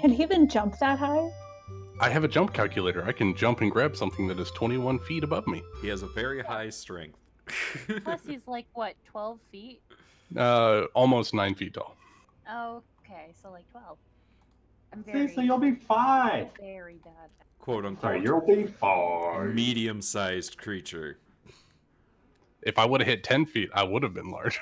Can he even jump that high? I have a jump calculator. I can jump and grab something that is 21 feet above me. He has a very high strength. Plus, he's like, what, 12 feet? Almost 9 feet tall. Oh, okay, so like 12. I'm See, very, so you'll be fine. very bad. Quote unquote. Sorry, you'll be fine. Medium-sized creature. If I would have hit 10 feet, I would have been large.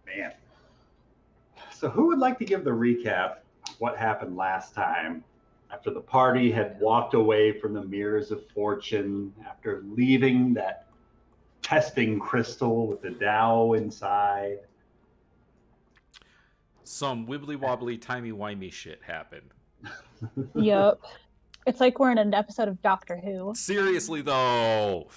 Man. So who would like to give the recap of what happened last time after the party had walked away from the Mirrors of Fortune, after leaving that testing crystal with the Tao inside? Some wibbly-wobbly, timey-wimey shit happened. Yup. It's like we're in an episode of Doctor Who. Seriously, though.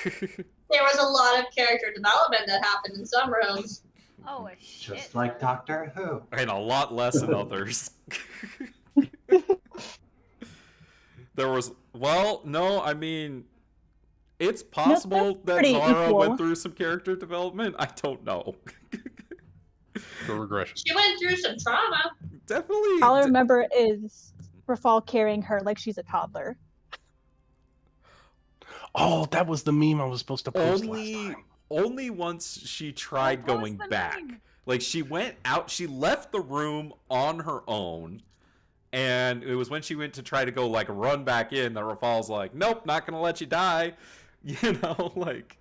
There was a lot of character development that happened in some rooms. Oh, a shit. Just like Doctor Who. And a lot less in others. There was, well, no, I mean, it's possible that pretty Zara equal. went through some character development. I don't know. The regression. She went through some trauma. Definitely. All I remember is Rafal carrying her like she's a toddler. Oh, that was the meme I was supposed to post last time. Only once she tried What was going the back. meme? Like, she went out, she left the room on her own, and it was when she went to try to go, like, run back in that Rafal's like, nope, not gonna let you die. You know, like...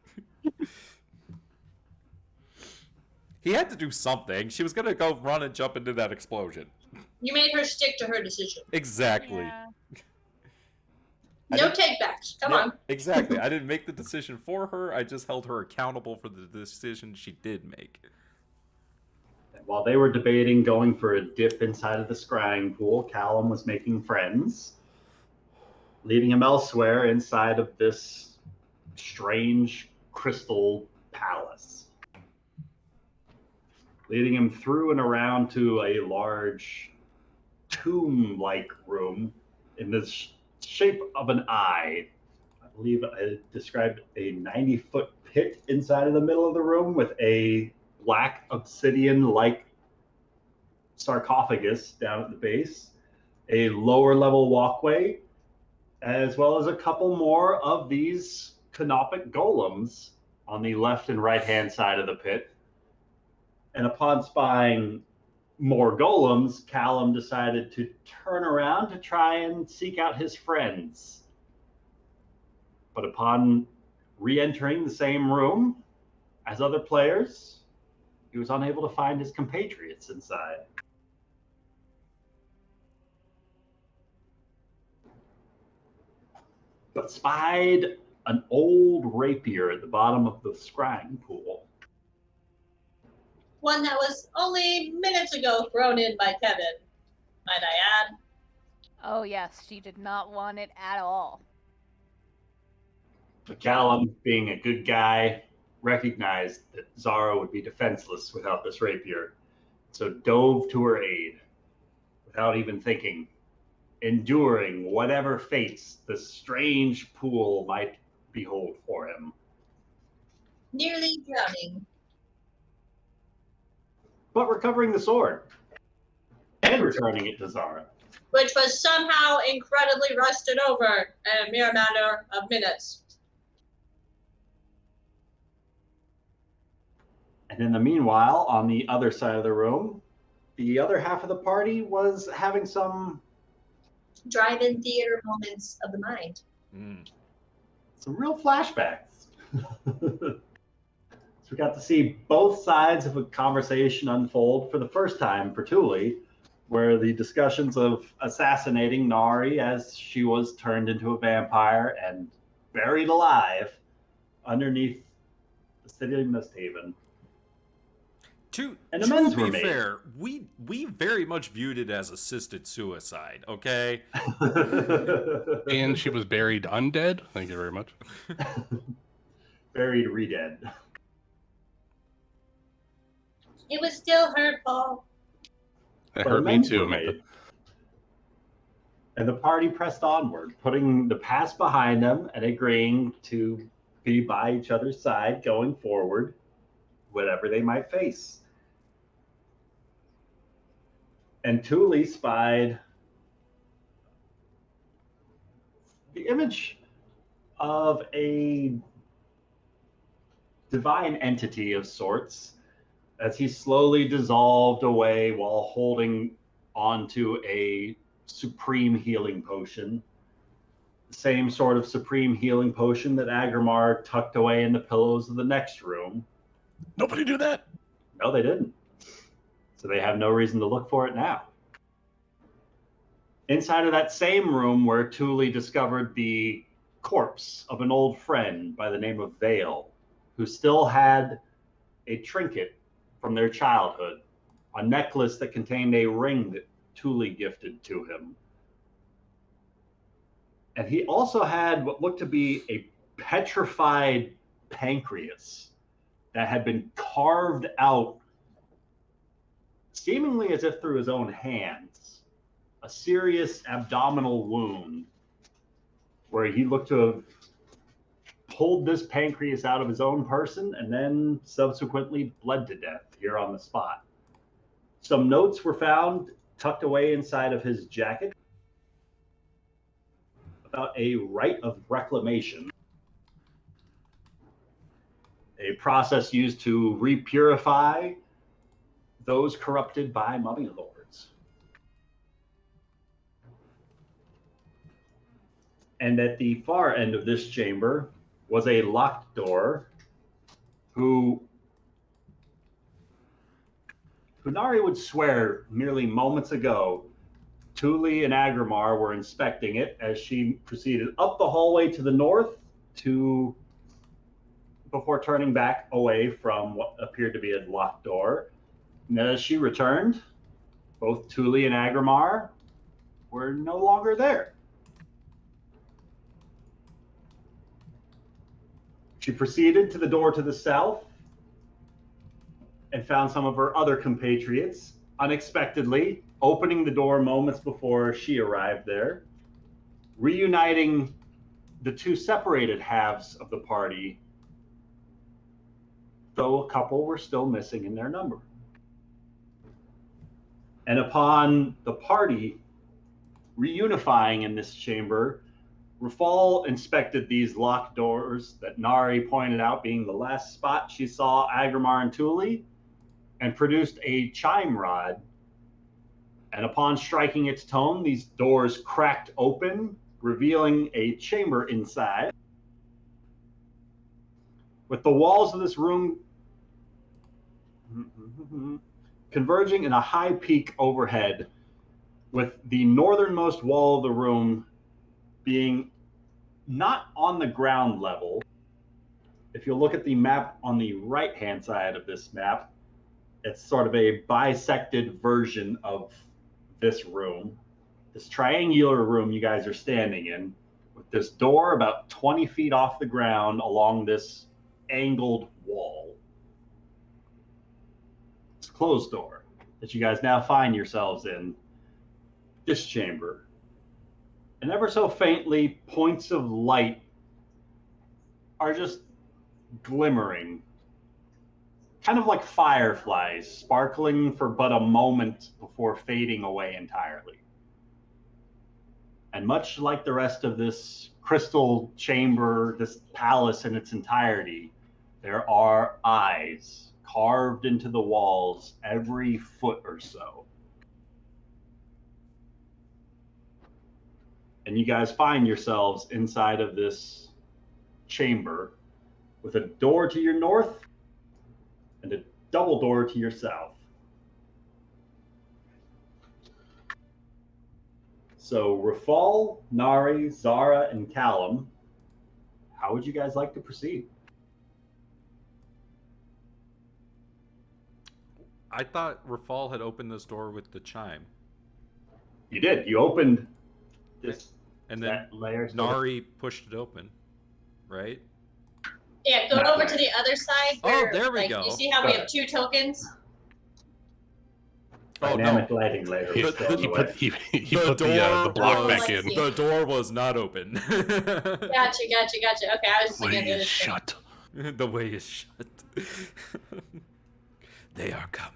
He had to do something. She was gonna go run and jump into that explosion. You made her stick to her decision. Exactly. Yeah. No takebacks. Come on. Exactly. I didn't make the decision for her. I just held her accountable for the decision she did make. While they were debating going for a dip inside of the scrying pool, Callum was making friends, leading him elsewhere inside of this strange crystal palace, leading him through and around to a large tomb-like room in this shape of an eye. I believe I described a 90-foot pit inside of the middle of the room with a black obsidian-like sarcophagus down at the base, a lower level walkway, as well as a couple more of these canopic golems on the left and right hand side of the pit. And upon spying more golems, Callum decided to turn around to try and seek out his friends. But upon re-entering the same room as other players, he was unable to find his compatriots inside. But spied an old rapier at the bottom of the scrying pool. One that was only minutes ago thrown in by Kevin, might I add. Oh, yes, she did not want it at all. But Callum, being a good guy, recognized that Zara would be defenseless without this rapier, so dove to her aid without even thinking, enduring whatever fates the strange pool might behold for him. Nearly drowning. But recovering the sword and returning it to Zara. Which was somehow incredibly rusted over in a mere matter of minutes. And in the meanwhile, on the other side of the room, the other half of the party was having some Drive-in theater moments of the mind. real flashbacks. So we got to see both sides of a conversation unfold for the first time for Thule, where the discussions of assassinating Nari as she was turned into a vampire and buried alive underneath the city of Misthaven. To And amends were be made. fair, we very much viewed it as assisted suicide, okay? And she was buried undead. Thank you very much. Buried re-dead. It was still hurt, Paul. It But hurt me amends too, were Amanda. made. And the party pressed onward, putting the past behind them and agreeing to be by each other's side going forward, whatever they might face. And Thule spied the image of a divine entity of sorts as he slowly dissolved away while holding onto a supreme healing potion. The same sort of supreme healing potion that Aggramar tucked away in the pillows of the next room. Nobody do that. No, they didn't. So they have no reason to look for it now. Inside of that same room where Thule discovered the corpse of an old friend by the name of Vale, who still had a trinket from their childhood, a necklace that contained a ring that Thule gifted to him. And he also had what looked to be a petrified pancreas that had been carved out, seemingly as if through his own hands. A serious abdominal wound where he looked to have pulled this pancreas out of his own person and then subsequently bled to death here on the spot. Some notes were found tucked away inside of his jacket about a rite of reclamation, a process used to repurify those corrupted by mummy lords. And at the far end of this chamber was a locked door who Nari would swear merely moments ago Thule and Aggramar were inspecting it as she proceeded up the hallway to the north before turning back away from what appeared to be a locked door. And as she returned, both Thule and Aggramar were no longer there. She proceeded to the door to the south and found some of her other compatriots unexpectedly opening the door moments before she arrived there, reuniting the two separated halves of the party, though a couple were still missing in their number. And upon the party reunifying in this chamber, Rafal inspected these locked doors that Nari pointed out being the last spot she saw Aggramar and Thule, and produced a chime rod. And upon striking its tone, these doors cracked open, revealing a chamber inside, with the walls of this room converging in a high peak overhead, with the northernmost wall of the room being not on the ground level. If you look at the map on the right-hand side of this map, it's sort of a bisected version of this room, this triangular room you guys are standing in, with this door about 20 feet off the ground along this angled wall. It's a closed door that you guys now find yourselves in this chamber. And ever so faintly, points of light are just glimmering, kind of like fireflies, sparkling for but a moment before fading away entirely. And much like the rest of this crystal chamber, this palace in its entirety, there are eyes carved into the walls every foot or so. And you guys find yourselves inside of this chamber with a door to your north and a double door to your south. So Rafal, Nari, Zara, and Callum, how would you guys like to proceed? I thought Rafal had opened this door with the chime. You did. You opened this, and then layer. Nari pushed it open, right? Yeah, go That over way. to the other side. Oh, Where, there we like, go. You see how we have two tokens? Oh, Dynamic no. lighting later. He, was still in he the put way. he The put the door block was- back in. The door was not open. Gotcha. Okay, I was just Way looking at the is other screen. shut. The way is shut. They are coming.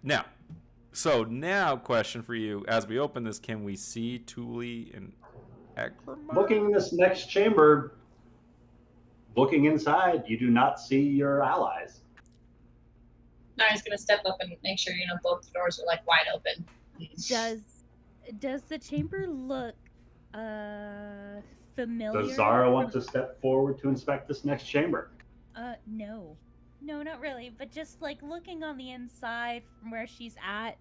Now, question for you. As we open this, can we see Thule and Aggramar? Looking in this next chamber, looking inside, you do not see your allies. Nara's gonna step up and make sure both the doors are like wide open. Does the chamber look familiar? Does Zara want to step forward to inspect this next chamber? No, not really. But just like looking on the inside from where she's at,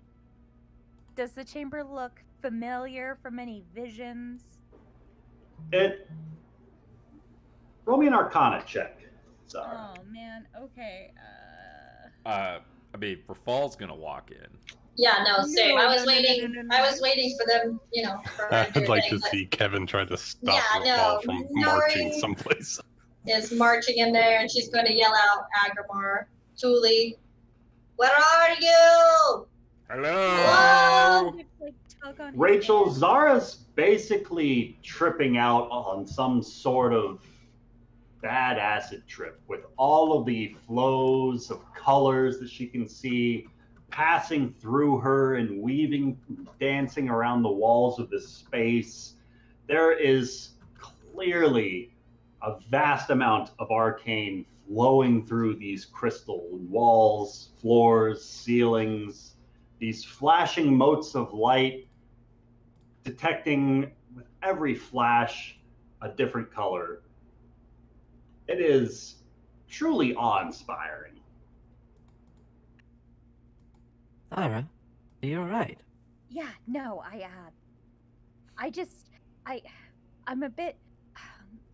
does the chamber look familiar from any visions? Roll me an Arcana check, Zara. Oh man. Okay. I mean, Rafal's gonna walk in. Yeah, no, same. No, I was no, no, waiting. no, no, no. I was waiting for them. For them to do I'd like their to thing, see Kevin try to stop Yeah, Rafal no, from Nori- marching someplace. but is marching in there, and she's going to yell out, Aggramar, Thule, where are you? Hello. Like, tug on his Rachel, hand. Zara's basically tripping out on some sort of bad acid trip with all of the flows of colors that she can see passing through her and weaving, dancing around the walls of this space. There is clearly a vast amount of arcane flowing through these crystal walls, floors, ceilings, these flashing motes of light, detecting with every flash a different color. It is truly awe-inspiring. Zara, are you alright? Yeah, no,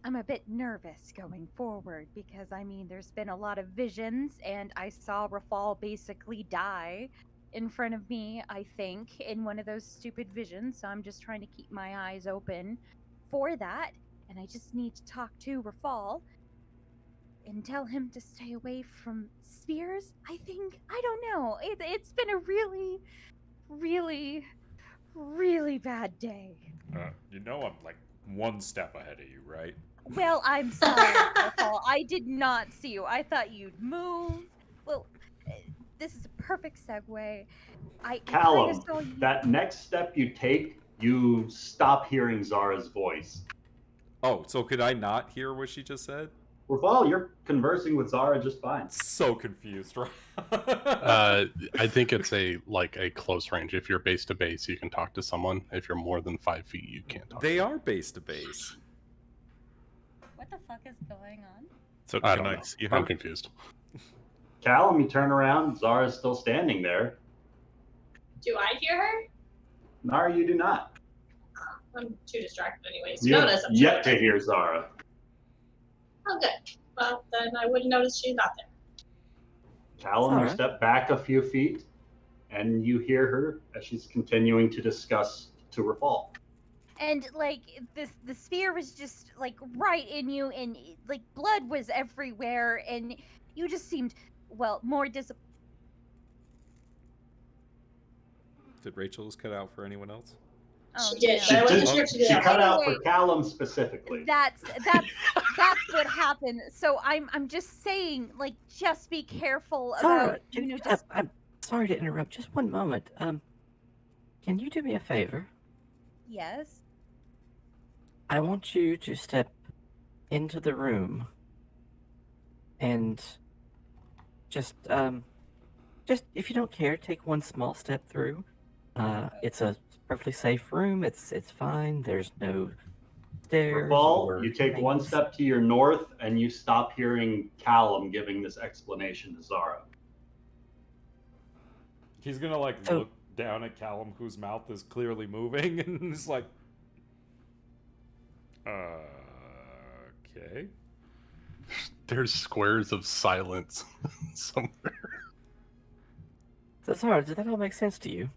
I'm a bit nervous going forward because there's been a lot of visions and I saw Rafal basically die in front of me, I think, in one of those stupid visions. So I'm just trying to keep my eyes open for that, and I just need to talk to Rafal and tell him to stay away from spears. I think, I don't know. It's been a really, really, really bad day. I'm like one step ahead of you, right? Well, I'm sorry, Rafal. I did not see you. I thought you'd move. Well, this is a perfect segue. I Callum, kinda saw you. that next step you take, you stop hearing Zara's voice. Oh, so could I not hear what she just said? Well, you're conversing with Zara just fine. So confused, right? I think it's a close range. If you're base to base, you can talk to someone. If you're more than 5 feet, you can't talk. They are base to base. What the fuck is going on? So I can don't I know. see I'm her? confused. Callum, you turn around. Zara's still standing there. Do I hear her? Nara, you do not. I'm too distracted anyways. To You have notice, I'm yet sure. to hear Zara. Oh, good. Well, then I wouldn't notice she's not there. Callum, you Zara? step back a few feet, and you hear her as she's continuing to discuss to Rafal. And the sphere was just right in you, and blood was everywhere, and you just seemed more disappointed. Did Rachel just cut out for anyone else? She did, no. but I wasn't just- sure if she She did. cut out for Anyway. Callum specifically. That's what happened. So I'm just saying, just be careful Zara, about I'm sorry to interrupt. Just one moment. Can you do me a favor? yes. I want you to step into the room and just if you don't care, take one small step through. It's a perfectly safe room. It's fine. There's no stairs. Rafal, or you take one things. step to your north, and you stop hearing Callum giving this explanation to Zara. He's gonna So- look down at Callum, whose mouth is clearly moving, and he's like, okay. There's squares of silence somewhere. So Zara, did that all make sense to you?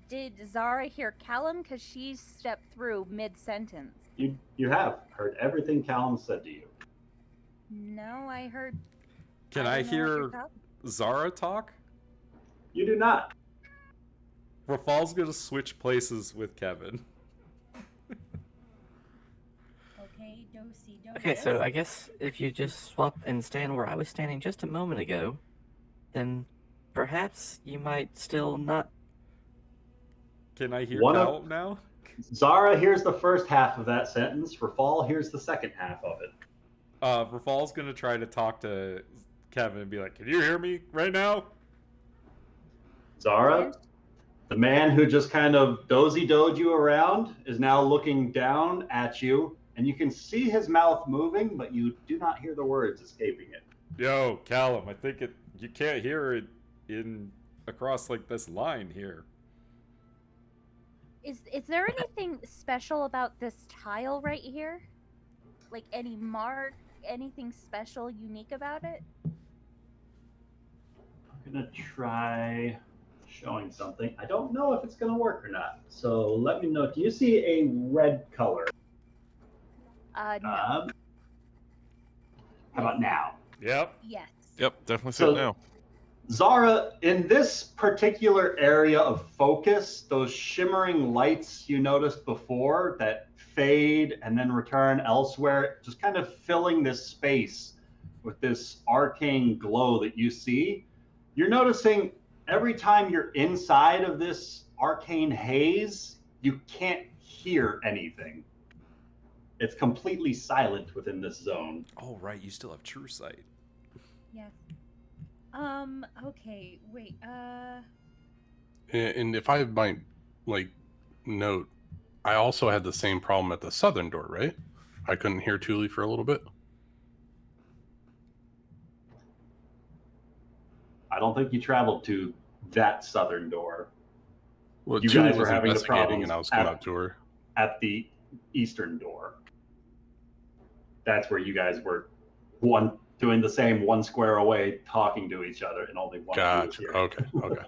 Did Zara hear Callum? Because she stepped through mid-sentence. You have heard everything Callum said to you. No, I heard. Can I I don't know what you're hear? talking- Zara talk? You do not. Rafal's gonna switch places with Kevin. Okay, do-si-do. Okay, so I guess if you just swap and stand where I was standing just a moment ago, then perhaps you might still not. Can I hear One of- Cal now? Zara hears the first half of that sentence. Rafal hears the second half of it. Rafal's gonna try to talk to Kevin and be like, "Can you hear me right now?" Zara, the man who just kind of dozy-doed you around, is now looking down at you, and you can see his mouth moving, but you do not hear the words escaping it. Yo, Callum, I think you can't hear it in across like this line here. Is there anything special about this tile right here? Like any mark, anything special, unique about it? I'm gonna try showing something. I don't know if it's gonna work or not. So let me know. Do you see a red color? No. How about now? Yep. Yes. Yep, definitely see So- it now. Zara, in this particular area of focus, those shimmering lights you noticed before that fade and then return elsewhere, just kind of filling this space with this arcane glow that you see, you're noticing every time you're inside of this arcane haze, you can't hear anything. It's completely silent within this zone. Oh, right. You still have true sight. Yes. Okay, wait, And if I might, like, note, I also had the same problem at the southern door, right? I couldn't hear Thule for a little bit. I don't think you traveled to that southern door Well, You Thule guys were was having the investigating, problems and I was coming at- up to her. at the eastern door. That's where you guys were doing the same one square away, talking to each other, and only one of you was Gotcha. here. Okay. Okay.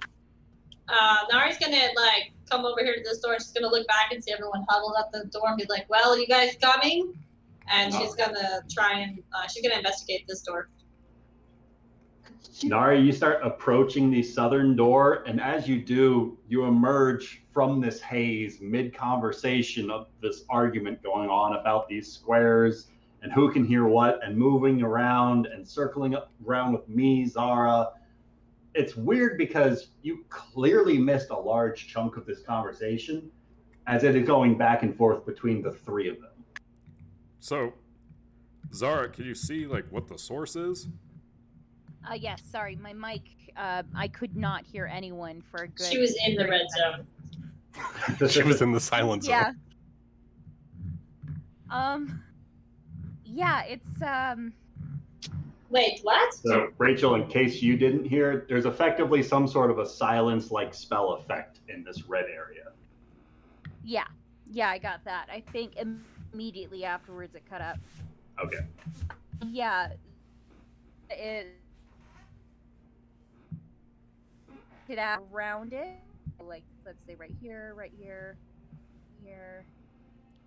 Nari's gonna like come over here to this door. She's gonna look back and see everyone huddled at the door and be like, "Well, you guys coming?" And she's gonna try and she's gonna investigate this door. Nari, you start approaching the southern door, and as you do, you emerge from this haze mid-conversation of this argument going on about these squares and who can hear what, and moving around and circling around with me, Zara. It's weird because you clearly missed a large chunk of this conversation as it is going back and forth between the three of them. So, Zara, can you see like what the source is? Yes, sorry, my mic, I could not hear anyone for a good... She was in the red zone. She was in the silent zone. Yeah. Yeah, it's, Wait, what? So, Rachel, in case you didn't hear, there's effectively some sort of a silence-like spell effect in this red area. yeah, I got that. I think immediately afterwards it cut out. Okay. Yeah, it out around it, like, let's say right here, here.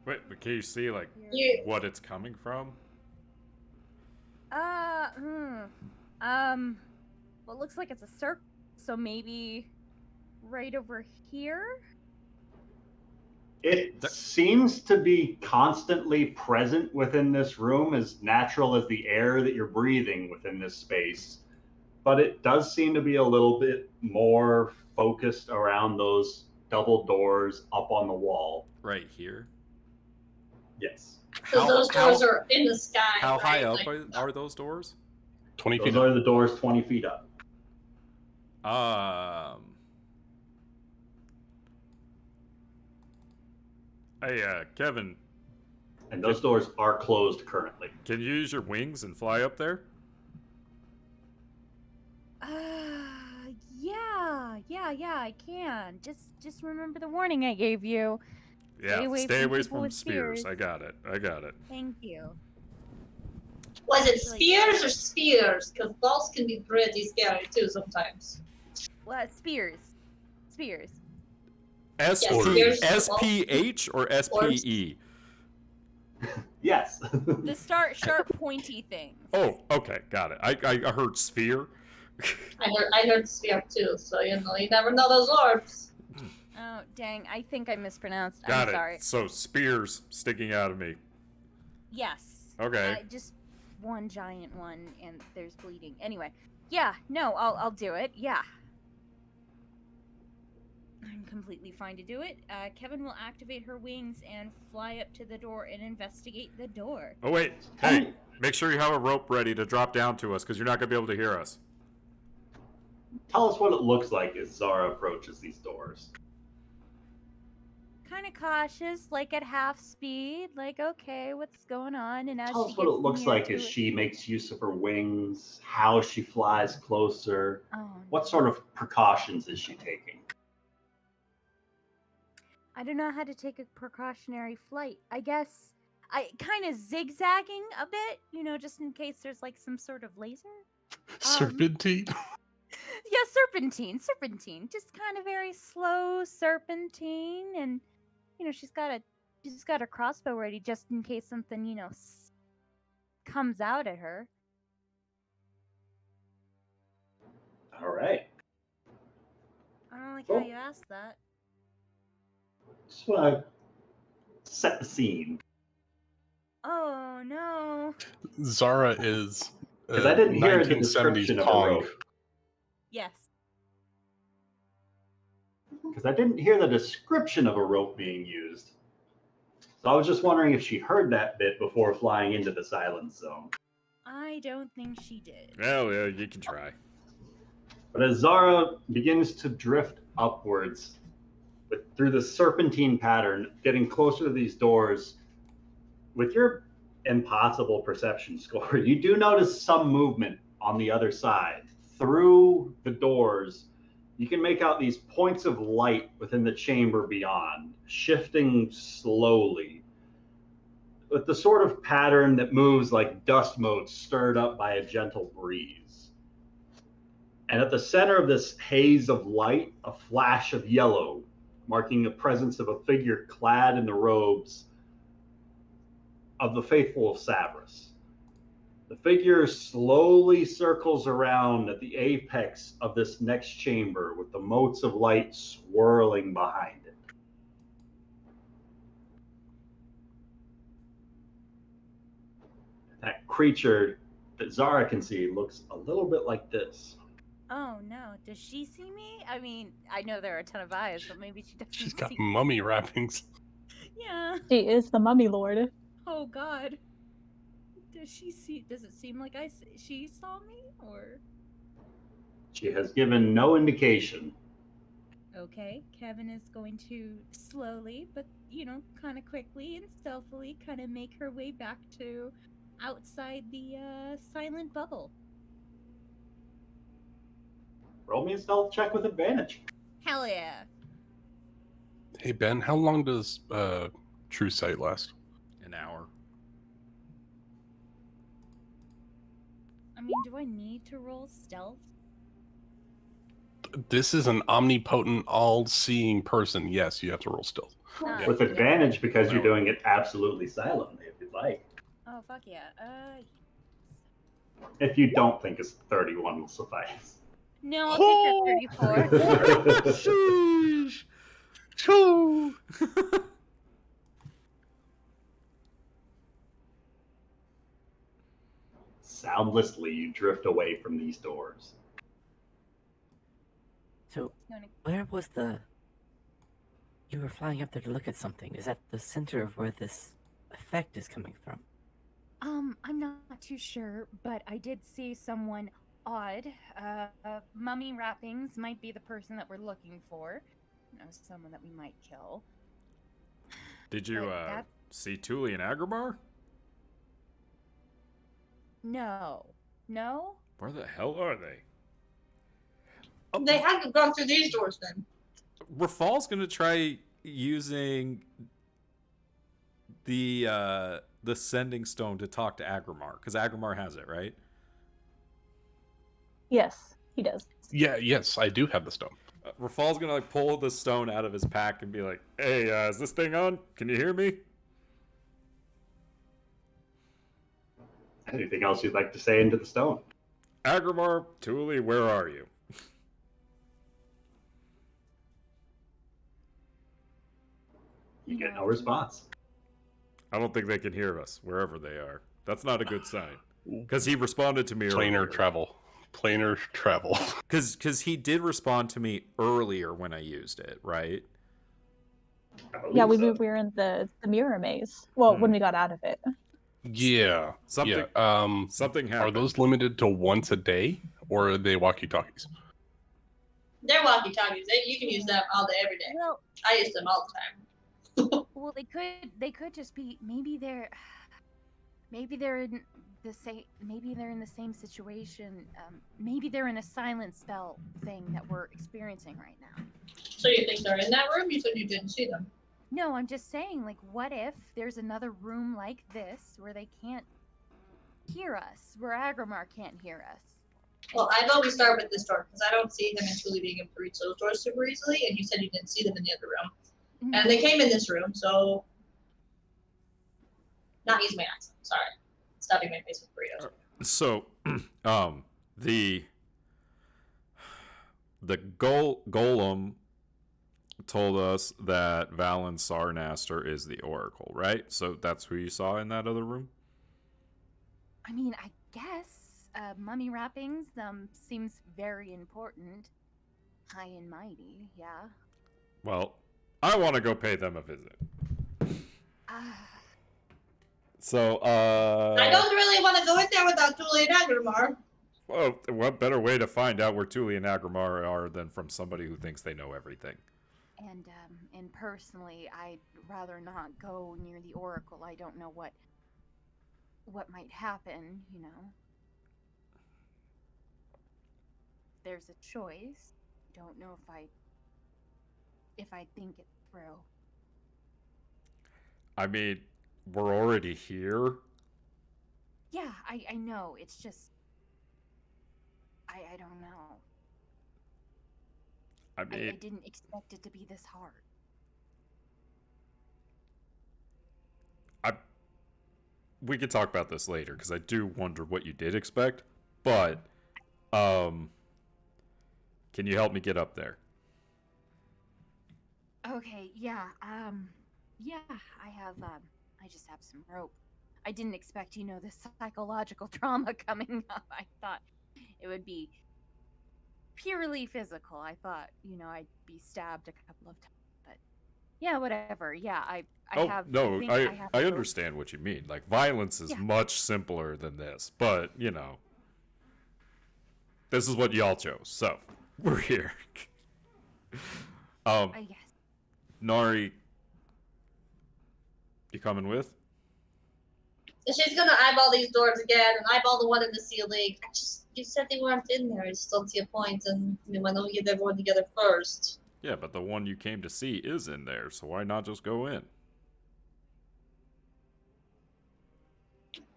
Wait, but can you see like You what it's coming from? Well, it looks like it's a circle, so maybe right over here? It seems to be constantly present within this room, as natural as the air that you're breathing within this space. But it does seem to be a little bit more focused around those double doors up on the wall. Right here. Yes. because those doors are in the sky. How right? high up Like, are those doors? 20 Those feet. are the doors 20 feet up. Hey, Kevin, And those doors are closed currently. can you use your wings and fly up there? Yeah, I can. Just remember the warning I gave you. Yeah, away stay from away people from with spears. spears. I got it. Thank you. was it spears or spears? Because those can be pretty scary too sometimes. Well, spears. SPH or SPE? Yes. The sharp, pointy things. Oh, okay, got it. I heard sphere. I heard spear too, so you never know those orbs. Oh, dang. I think I mispronounced. Got I'm it. sorry. So spears sticking out of me. Yes. Okay. Just one giant one, and there's bleeding. Anyway. Yeah, no, I'll do it. Yeah. I'm completely fine to do it. Kevin will activate her wings and fly up to the door and investigate the door. Oh wait, hey, make sure you have a rope ready to drop down to us, because you're not going to be able to hear us. Tell us what it looks like as Zara approaches these doors. Kind of cautious, like at half speed, like, okay, what's going on? And as Tell she us what it gets looks near like to as it- she makes use of her wings, how she flies closer. Oh, What sort of precautions is she taking? I don't know how to take a precautionary flight. I guess I kind of zigzagging a bit, just in case there's like some sort of laser. Serpentine. Yeah, serpentine. Just kind of very slow serpentine, and she's got a crossbow ready just in case something comes out at her. All right. I don't like Cool. how you asked that. Just want to set the scene. Oh no. Zara is Because I didn't hear the 1970s description of a Pong. rope. Yes. Because I didn't hear the description of a rope being used. So I was just wondering if she heard that bit before flying into the silence zone. I don't think she did. Well, yeah, you can try. But as Zara begins to drift upwards through the serpentine pattern, getting closer to these doors, with your impossible perception score, you do notice some movement on the other side. Through the doors, you can make out these points of light within the chamber beyond, shifting slowly, with the sort of pattern that moves like dust motes stirred up by a gentle breeze. And at the center of this haze of light, a flash of yellow, marking the presence of a figure clad in the robes of the faithful of Sabras. The figure slowly circles around at the apex of this next chamber with the motes of light swirling behind it. That creature that Zara can see looks a little bit like this. Oh no, does she see me? I mean, I know there are a ton of eyes, but maybe she doesn't She's got see. mummy wrappings. Yeah. She is the mummy lord. Oh God. Does it seem like she saw me, or? She has given no indication. Okay, Kevin is going to slowly, but kind of quickly and stealthily, kind of make her way back to outside the silent bubble. Roll me a stealth check with advantage. Hell yeah! Hey Ben, how long does True Sight last? An hour. I mean, do I need to roll stealth? This is an omnipotent, all-seeing person. Yes, you have to roll stealth. Ah, With yeah. advantage because you're doing it absolutely silently if you'd like. Oh fuck yeah! If you don't think a 31 will suffice. No, I'll take that 34. Sheesh. Shoo! Soundlessly, you drift away from these doors. So, where was you were flying up there to look at something. Is that the center of where this effect is coming from? I'm not too sure, but I did see someone odd. Mummy wrappings might be the person that we're looking for. Someone that we might kill. Did you see Thule and Aggramar? No. No? Where the hell are they? They had to have gone through these doors then. Rafal's gonna try using the sending stone to talk to Aggramar, because Aggramar has it, right? Yes, he does. Yeah, yes, I do have the stone. Rafal's gonna pull the stone out of his pack and be like, "Hey, is this thing on? Can you hear me?" Anything else you'd like to say into the stone? Aggramar, Thule, where are you? You get no response. I don't think they can hear us, wherever they are. That's not a good sign. Because he responded to me earlier. Planar travel. Because he did respond to me earlier when I used it, right? Yeah, we were in the mirror maze. Well, when we got out of it. Yeah. Something Are happened. those limited to once a day, or are they walkie-talkies? They're walkie-talkies. You can use them all day, every day. Well, I use them all the time. well, they could just be maybe they're in the same situation. Maybe they're in a silent spell thing that we're experiencing right now. So you think they're in that room? You said you didn't see them. No, I'm just saying, like, what if there's another room like this where they can't hear us, where Aggramar can't hear us? Well, I vote we start with this door because I don't see them actually being able to reach those doors super easily, and you said you didn't see them in the other room. And they came in this room, so not using my accent. Sorry, stuffing my face with burritos. So, the golem told us that Valen Sarnaster is the Oracle, right? So that's who you saw in that other room? I mean, I guess mummy wrappings seems very important. High and mighty, yeah. Well, I want to go pay them a visit. So, I don't really want to go in there without Thule and Aggramar. Well, what better way to find out where Thule and Aggramar are than from somebody who thinks they know everything? And personally, I'd rather not go near the Oracle. I don't know what might happen, you know. If there's a choice, don't know if I think it through. I mean, we're already here. Yeah, I know. It's just I don't know. I mean, I didn't expect it to be this hard. We could talk about this later because I do wonder what you did expect. But, can you help me get up there? Okay, yeah. Yeah, I just have some rope. I didn't expect, the psychological trauma coming up. I thought it would be purely physical. I thought, I'd be stabbed a couple of times. But yeah, whatever. Yeah, I have. No, I I understand what you mean. Like, violence is much simpler than this. But, this is what y'all chose. So, we're here. I guess. Nari, you coming with? She's gonna eyeball these doors again and eyeball the one in the ceiling. You said they weren't in there. I just don't see a point, and why don't we get everyone together first? Yeah, but the one you came to see is in there, so why not just go in?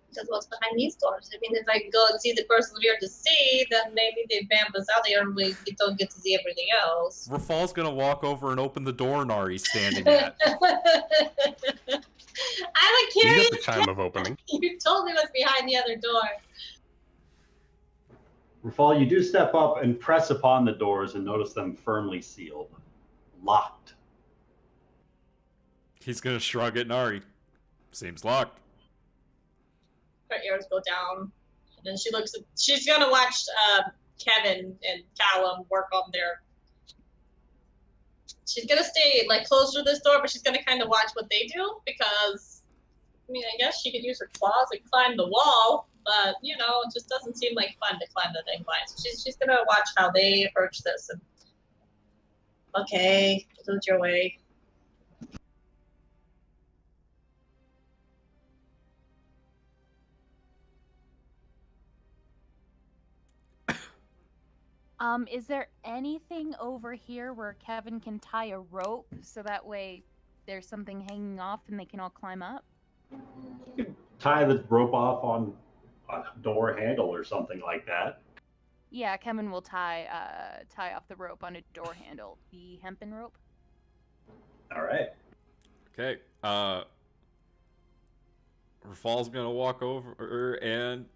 Because what's behind these doors? I mean, if I go and see the person we're here to see, then maybe they vamp us out there and we don't get to see everything else. Rafal's gonna walk over and open the door Nari's standing at. I'm a curious. You get the time of opening. You told me what's behind the other door. Rafal, you do step up and press upon the doors and notice them firmly sealed. Locked. He's gonna shrug at Nari. Seems locked. Her ears go down. And then she's gonna watch Kevin and Callum work on their. She's gonna stay closer to this door, but she's gonna kind of watch what they do because, I mean, I guess she could use her claws and climb the wall, but it just doesn't seem like fun to climb the thing by. So she's gonna watch how they approach this and. Okay, do it your way. Is there anything over here where Kevin can tie a rope so that way there's something hanging off and they can all climb up? You can tie the rope off on a door handle or something like that. Yeah, Kevin will tie off the rope on a door handle. The hempen rope. All right. Okay. Rafal's gonna walk over and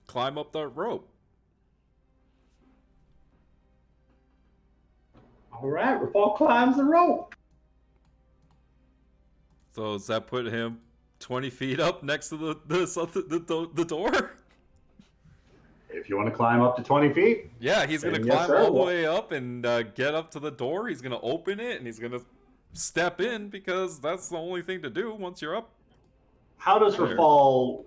climb up that rope. All right, Rafal climbs the rope. So does that put him 20 feet up next to the door? If you want to climb up to 20 feet, Yeah, he's gonna Then yes, climb sir. all the way up and get up to the door. He's gonna open it and he's gonna step in because that's the only thing to do once you're up. how does There. Rafal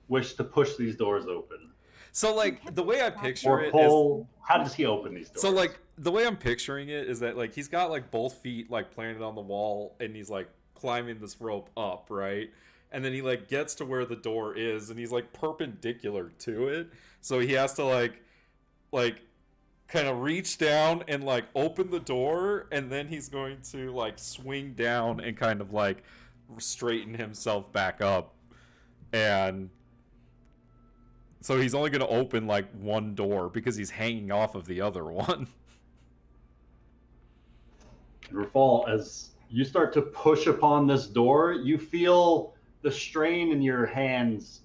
wish to push these doors open? So like the way I picture Or it is, pull? How does he open these doors? so like the way I'm picturing it is that like he's got like both feet like planted on the wall and he's like climbing this rope up, right? And then he like gets to where the door is and he's like perpendicular to it. So he has to like kind of reach down and like open the door and then he's going to like swing down and kind of like straighten himself back up. And so he's only going to open like one door because he's hanging off of the other one. Rafal, as you start to push upon this door, you feel the strain in your hands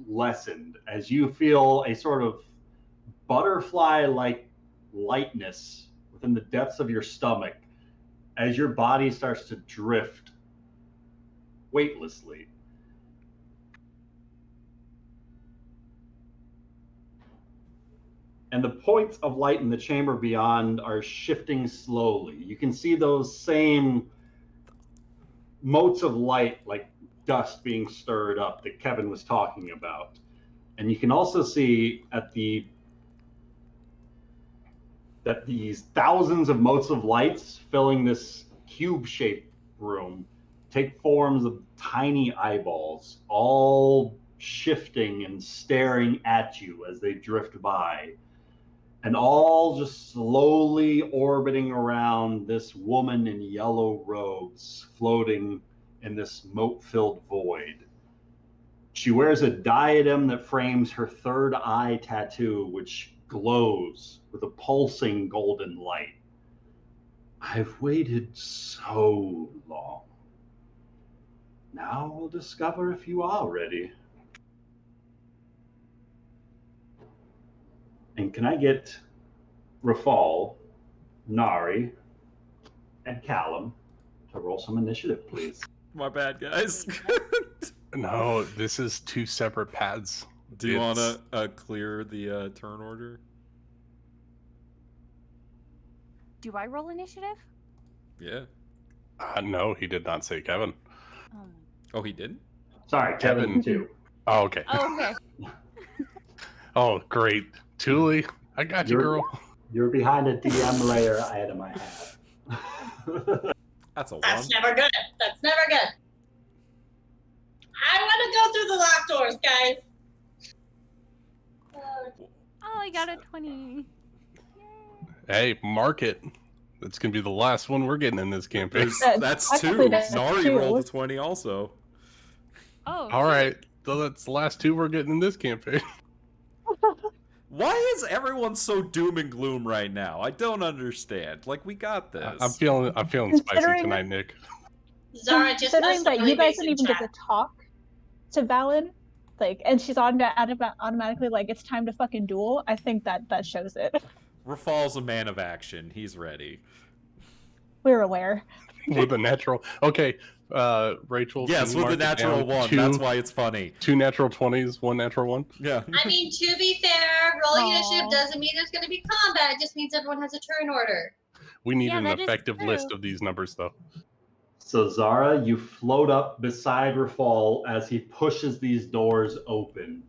lessened as you feel a sort of butterfly-like lightness within the depths of your stomach as your body starts to drift weightlessly. And the points of light in the chamber beyond are shifting slowly. You can see those same motes of light, like dust being stirred up, that Kevin was talking about. And you can also see that these thousands of motes of lights filling this cube-shaped room take forms of tiny eyeballs, all shifting and staring at you as they drift by. And all just slowly orbiting around this woman in yellow robes floating in this mote-filled void. She wears a diadem that frames her third eye tattoo, which glows with a pulsing golden light. I've waited so long. Now we'll discover if you are ready. And can I get Rafal, Nari, and Callum to roll some initiative, please? My bad, guys. No, this is two separate paths. Do you want It's- to clear the turn order? Do I roll initiative? Yeah. No, he did not say Kevin. Oh, he didn't? Sorry, Kevin, Kevin. too. Oh, okay. Oh, okay. Oh, great. Thule, I got you, You're- girl. You're behind a DM layer item I have. That's a one. That's never good. That's never good. I want to go through the locked doors, guys. Oh, I got a 20. Hey, mark it. That's going to be the last one we're getting in this campaign. That's Technically, two. that's Nari two. rolled a 20 also. Oh. All right. So that's the last two we're getting in this campaign. Why is everyone so doom and gloom right now? I don't understand. Like, we got this. I'm feeling spicy Considering- tonight, Nick. Zara just Considering posted that really you guys basic didn't even chat. get to talk to Valid, like, and she's automatically like, it's time to fucking duel. I think that shows it. Rafal's a man of action. He's ready. We're aware. With a natural. Okay, Rachel. can Yes, you with the mark it natural down? one. Two, That's why it's funny. 2 natural 20s, 1 natural 1. Yeah. I mean, to be fair, rolling Aw. initiative doesn't mean there's going to be combat. It just means everyone has a turn order. We need Yeah, an that is effective list true. of these numbers, though. So Zara, you float up beside Rafal as he pushes these doors open.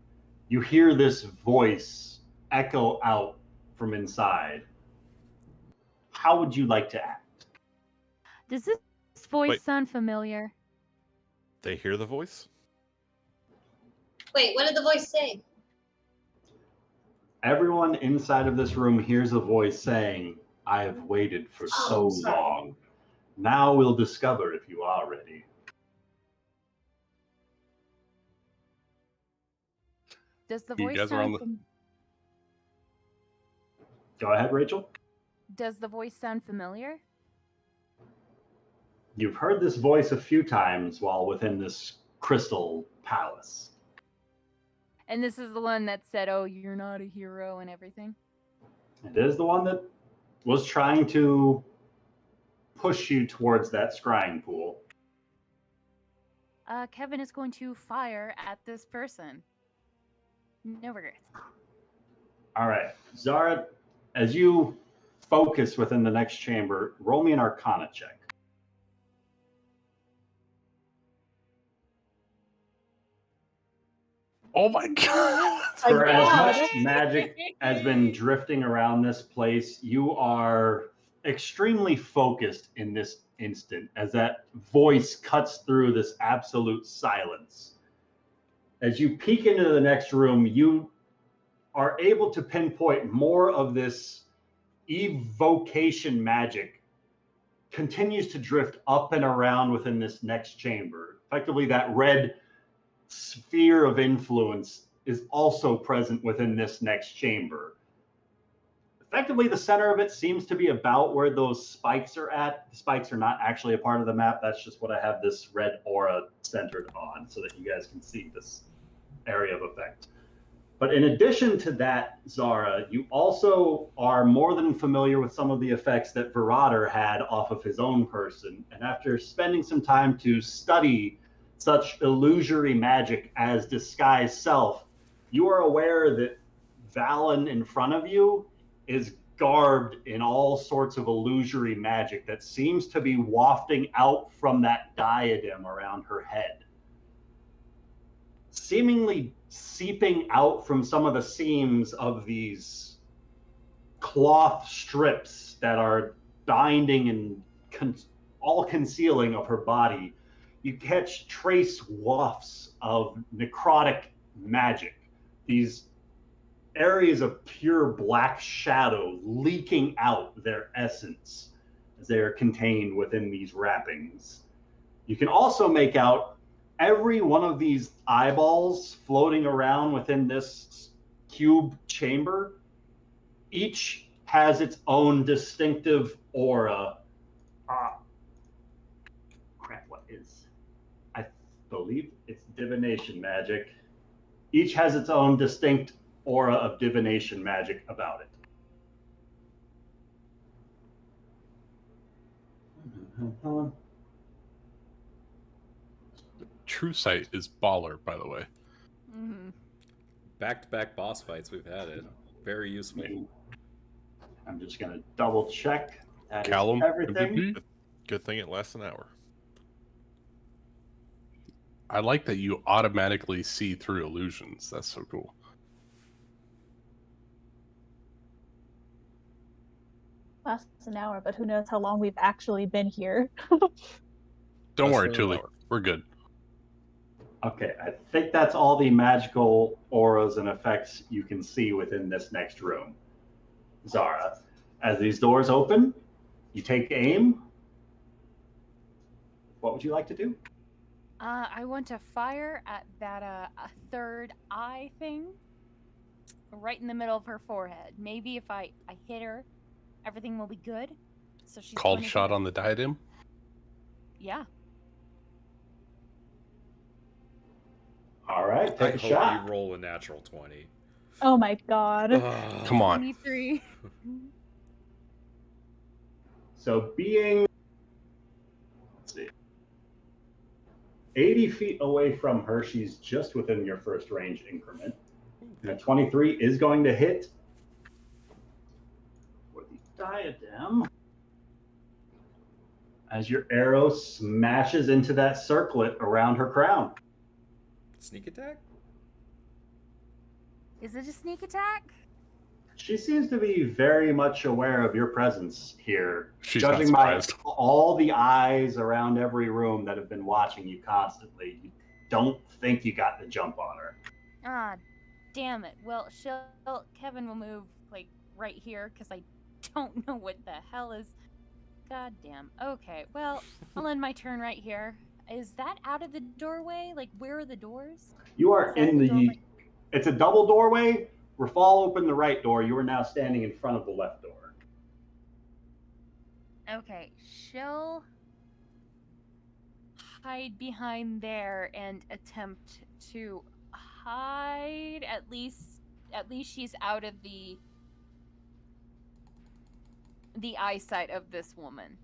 You hear this voice echo out from inside. How would you like to act? Does this voice Wait. sound familiar? They hear the voice? Wait, what did the voice say? Everyone inside of this room hears a voice saying, I have waited for so sorry. long. Now we'll discover if you are ready. Does the You voice guys are on sound the- Go ahead, Rachel. Does the voice sound familiar? You've heard this voice a few times while within this crystal palace. And this is the one that said, "Oh, you're not a hero" and everything. It is the one that was trying to push you towards that scrying pool. Kevin is going to fire at this person. No regrets. All right, Zara, as you focus within the next chamber, roll me an Arcana check. Oh my god! For as God. much magic has been drifting around this place, you are extremely focused in this instant as that voice cuts through this absolute silence. As you peek into the next room, you are able to pinpoint more of this evocation magic continues to drift up and around within this next chamber. Effectively, that red sphere of influence is also present within this next chamber. Effectively, the center of it seems to be about where those spikes are at. The spikes are not actually a part of the map. That's just what I have this red aura centered on so that you guys can see this area of effect. But in addition to that, Zara, you also are more than familiar with some of the effects that Virader had off of his own person. And after spending some time to study such illusory magic as disguise self, you are aware that Valen in front of you is garbed in all sorts of illusory magic that seems to be wafting out from that diadem around her head, seemingly seeping out from some of the seams of these cloth strips that are binding and all concealing of her body. You catch trace wafts of necrotic magic, these areas of pure black shadow leaking out their essence as they are contained within these wrappings. You can also make out every one of these eyeballs floating around within this cube chamber. Each has its own distinctive aura. I believe it's divination magic. Each has its own distinct aura of divination magic about it. True Sight is baller, by the way. Mm-hmm. Back-to-back boss fights, we've had it. Very useful. I'm just going to double check. That is Callum, everything. MVP? Good thing it lasts an hour. I like that you automatically see through illusions. That's so cool. Lasts an hour, but who knows how long we've actually been here. Don't Less worry, than an Tuli. hour. We're good. Okay, I think that's all the magical auras and effects you can see within this next room. Zara, as these doors open, you take aim. What would you like to do? I want to fire at that a third eye thing right in the middle of her forehead. Maybe if I hit her, everything will be good. So she's Called going to shot get- on the diadem. Yeah. All right, I take a hope shot. you roll a natural 20. Oh my god. Ugh. Come on. 23. So being, let's see, 80 feet away from her, she's just within your first range increment. And a 23 is going to hit for the diadem as your arrow smashes into that circlet around her crown. Sneak attack? Is it a sneak attack? She seems to be very much aware of your presence here. She's not Judging by surprised. all the eyes around every room that have been watching you constantly, you don't think you got the jump on her. Ah, damn it. Well, Kevin will move, like, right here, because I don't know what the hell is... God damn. Okay, well, I'll end my turn right here. Is that out of the doorway? Like, where are the doors? You are Is that in the the... doorway? It's a double doorway. Rafal opened the right door. You are now standing in front of the left door. Okay, she'll hide behind there and attempt to hide. At least she's out of the the eyesight of this woman.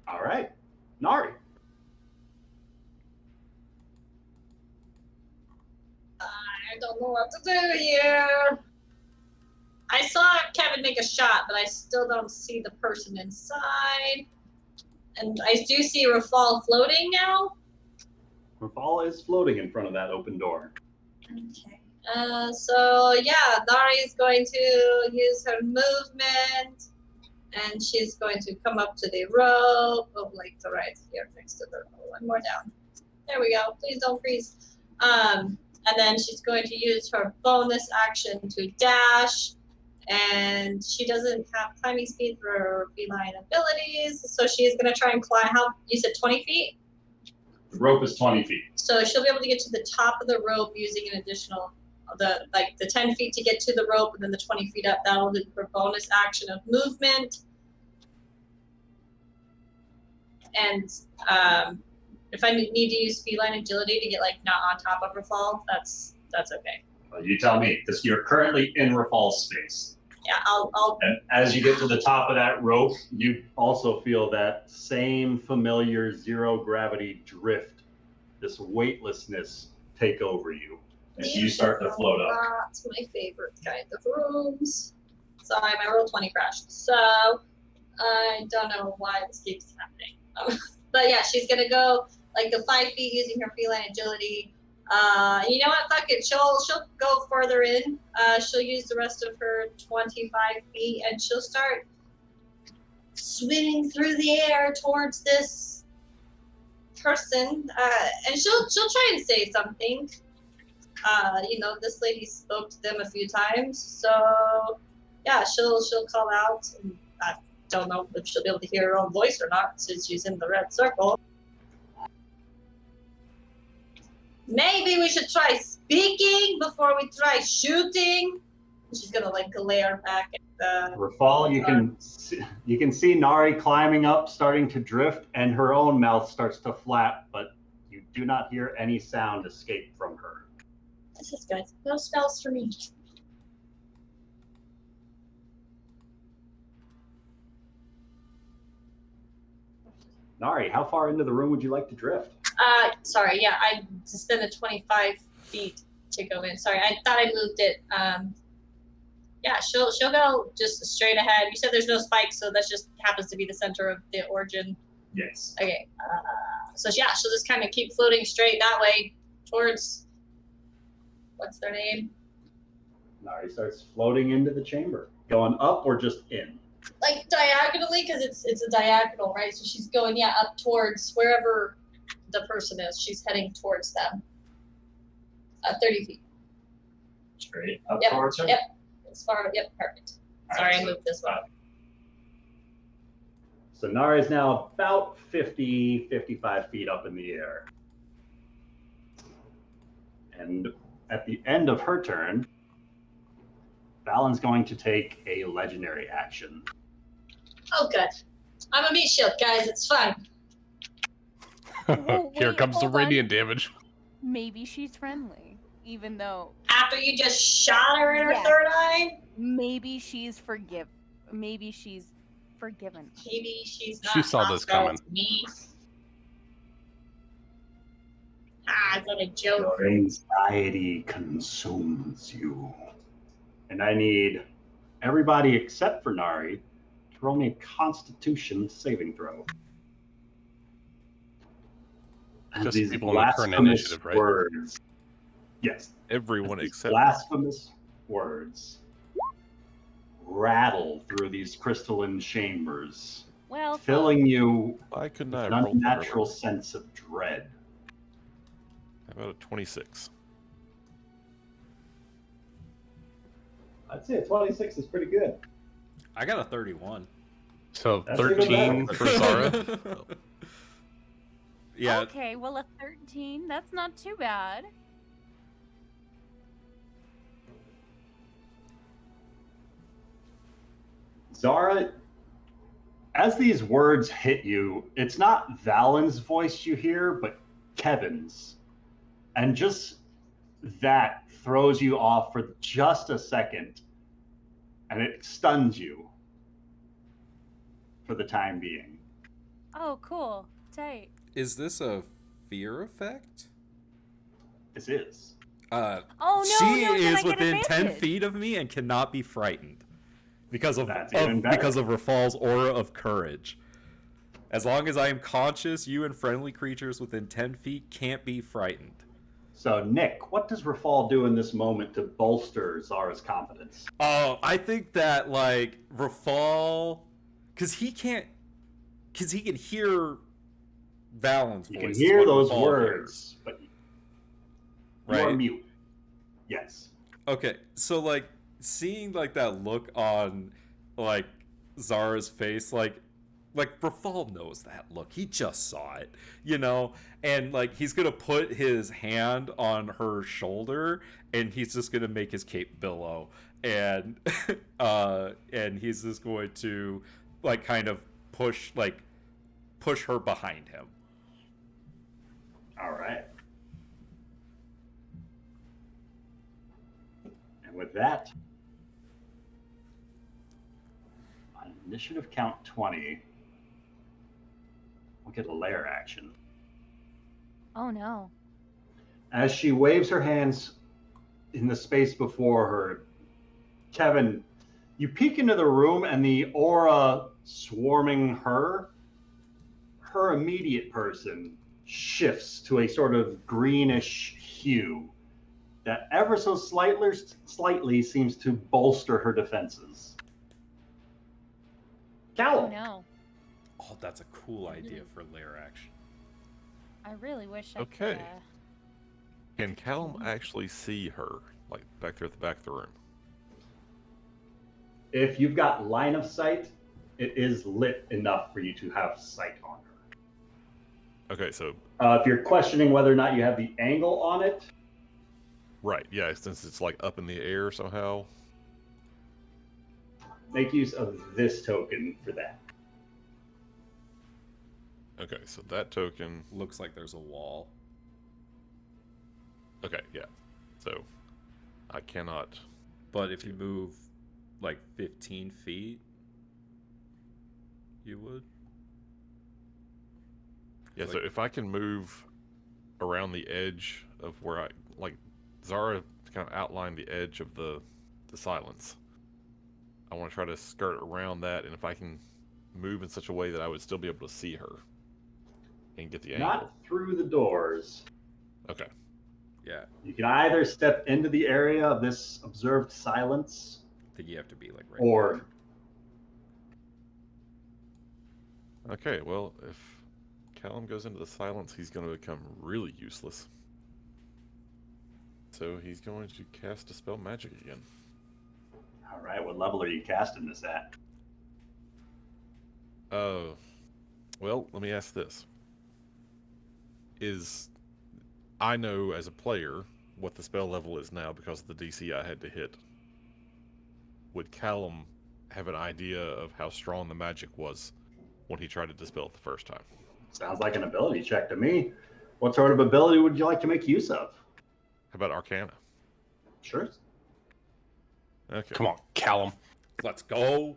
All right. Nari. I don't know what to do here. I saw Kevin make a shot, but I still don't see the person inside. And I do see Rafal floating now. Rafal is floating in front of that open door. Okay. So yeah, Nari is going to use her movement, and she's going to come up to the rope. Oh, like the right here next to the rope. One more down. There we go. Please don't freeze. And then she's going to use her bonus action to dash. And she doesn't have climbing speed for her feline abilities, so she is going to try and climb. How you said 20 feet? The rope is 20 feet. So she'll be able to get to the top of the rope using an additional, the 10 feet to get to the rope, and then the 20 feet up. That'll be her bonus action of movement. And if I need to use feline agility to get not on top of Rafal, that's okay. Well, you tell me, because you're currently in Rafal's space. Yeah, I'll. And as you get to the top of that rope, you also feel that same familiar zero gravity drift, this weightlessness take over you as you start to float up. That's my favorite kind of rooms. Sorry, my roll 20 crashed. So I don't know why this keeps happening. But yeah, she's gonna go the 5 feet using her feline agility. You know what? Fuck it. She'll go further in. She'll use the rest of her 25 feet, and she'll start swimming through the air towards this person. And she'll try and say something. This lady spoke to them a few times, so yeah, she'll call out. And I don't know if she'll be able to hear her own voice or not, since she's in the red circle. Maybe we should try speaking before we try shooting. She's gonna glare back at the. Rafal, you can see Nari climbing up, starting to drift, and her own mouth starts to flap, but you do not hear any sound escape from her. This is good. No spells for me. Nari, how far into the room would you like to drift? Sorry, yeah, I spent the 25 feet to go in. Sorry, I thought I moved it. Yeah, she'll go just straight ahead. You said there's no spikes, so that just happens to be the center of the origin. Yes. Okay. So yeah, she'll just kind of keep floating straight that way towards. What's their name? Nari starts floating into the chamber, going up or just in. Diagonally, because it's a diagonal, right? So she's going up towards wherever the person is. She's heading towards them. 30 feet. Straight up Yep, towards her? Yep. As far. Yep. Perfect. Sorry, I moved this one. So Nari is now about 50, 55 feet up in the air. And at the end of her turn, Valen's going to take a legendary action. Oh, good. I'm a meat shield, guys. It's fine. Oh, Here wait, comes the hold on. radiant damage. Maybe she's friendly, even though After you just shot her in her Yeah. third eye, maybe she's Maybe she's forgiven. maybe she's not. She saw this hostile coming. to me. It's not a joke. Your anxiety consumes you. And I need everybody except for Nari to roll me a Constitution saving throw. And Just these people in the current blasphemous initiative, right? words. Yes. Everyone These except blasphemous words rattle through these crystalline chambers, Well, filling you I could with not an roll unnatural sense of dread. How about a 26? I'd say a 26 is pretty good. I got a 31. So That's even 13 better. for Zara. Yeah. Okay, well, a 13, that's not too bad. Zara, as these words hit you, it's not Valen's voice you hear, but Kevin's. And just that throws you off for just a second, and it stuns you. for the time being. Oh, cool. Tight. Is this a fear effect? This is. Oh no! She no, then I is get within 10 advantage. feet of me and cannot be frightened because of That's even better. because of Rafal's aura of courage. As long as I am conscious, you and friendly creatures within 10 feet can't be frightened. So, Nick, what does Rafal do in this moment to bolster Zara's confidence? Oh, I think that like Rafal, because he can hear Valen's voice. You can is hear what those Rafal words, but you are right? mute. Yes. Okay, so like seeing like that look on like Zara's face, like Rafal knows that look. He just saw it, you know, and like he's gonna put his hand on her shoulder and he's just gonna make his cape billow, and and he's just going to like kind of push her behind him. All right. And with that, on initiative count 20, we'll get a lair action. Oh no. As she waves her hands in the space before her, Kevin, you peek into the room and the aura swarming her immediate person shifts to a sort of greenish hue that ever so slightly seems to bolster her defenses. Oh Callum, no. Oh, that's a cool idea for lair action. I really wish I Okay. could. Can Callum actually see her, like back there at the back of the room? if you've got line of sight, it is lit enough for you to have sight on her. Okay, so If you're questioning whether or not you have the angle on it, right, yeah, since it's like up in the air somehow. make use of this token for that. Okay, so that token. Looks like there's a wall. Okay, yeah. So I cannot. But if you move like 15 feet, you would. Yeah, so Like- if I can move around the edge of where I like Zara kind of outlined the edge of the silence. I want to try to skirt around that, and if I can move in such a way that I would still be able to see her and get the angle. Not through the doors. Okay. Yeah, You can either step into the area of this observed silence, I think you have to be like right or Okay, well, if Callum goes into the silence, he's going to become really useless. So he's going to cast Dispel Magic again. all right, what level are you casting this at? Well, let me ask this. I know as a player what the spell level is now because of the DC I had to hit. Would Callum have an idea of how strong the magic was when he tried to dispel it the first time? Sounds like an ability check to me. What sort of ability would you like to make use of? How about Arcana? Sure. Okay. Come on, Callum. Let's go.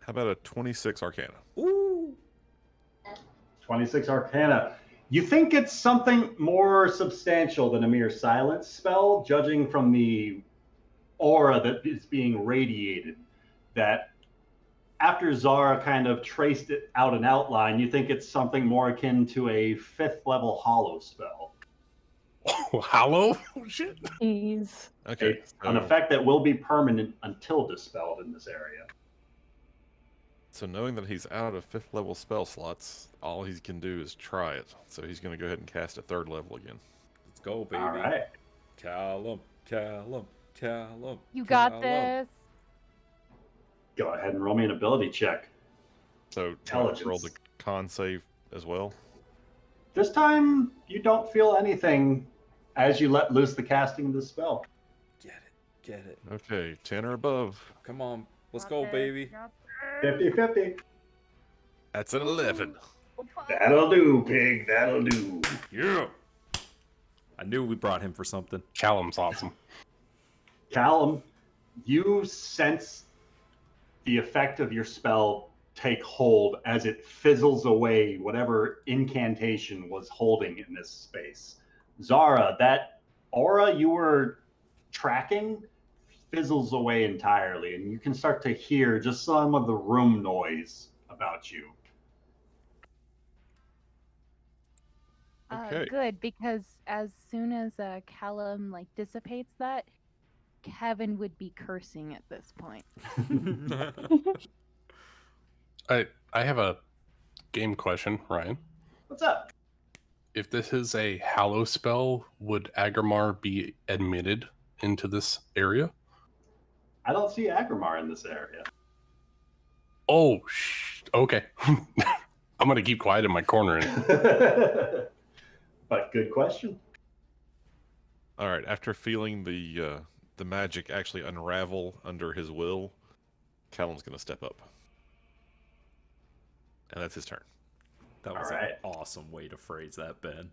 How about a 26 Arcana? Ooh. 26 Arcana. You think it's something more substantial than a mere silence spell, judging from the aura that is being radiated. That after Zara kind of traced it out an outline, you think it's something more akin to a 5th level hollow spell. Oh, hollow? Oh, shit. Jeez. Okay. An effect that will be permanent until dispelled in this area. So knowing that he's out of 5th level spell slots, all he can do is try it. So he's going to go ahead and cast a 3rd level again. Let's go, baby. All right. Callum. You got Callum. this. Go ahead and roll me an ability check. So Intelligence. roll the con save as well. This time, you don't feel anything as you let loose the casting of the spell. Get it. Okay, 10 or above. Come on. Let's Got go, this, baby. got this. 50-50. That's an 11. That'll do, pig. That'll do. Yeah. I knew we brought him for something. Callum's awesome. Callum, you sense the effect of your spell take hold as it fizzles away whatever incantation was holding in this space. Zara, that aura you were tracking fizzles away entirely, and you can start to hear just some of the room noise about you. Okay. Good, because as soon as Callum like dissipates that, Kevin would be cursing at this point. I have a game question, Ryan. What's up? If this is a hallow spell, would Aggramar be admitted into this area? I don't see Aggramar in this area. Oh, okay. I'm gonna keep quiet in my corner. But good question. All right. After feeling the magic actually unravel under his will, Callum's gonna step up, and that's his turn. That was All right. an awesome way to phrase that, Ben.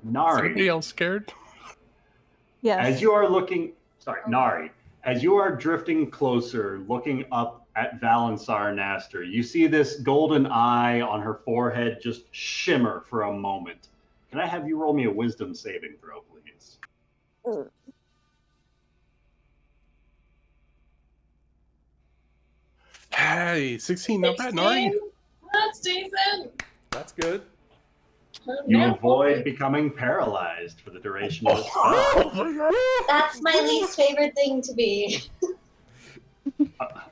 Is anybody Nari, else scared? Yes. as you are looking, sorry, Nari, as you are drifting closer, looking up at Valansar Naster, you see this golden eye on her forehead just shimmer for a moment. Can I have you roll me a wisdom saving throw, please? Hey, 16, not bad, Nari. 16? That's decent. That's good. You Yeah. avoid becoming paralyzed for the duration of the spell. Oh my god! That's my least favorite thing to be.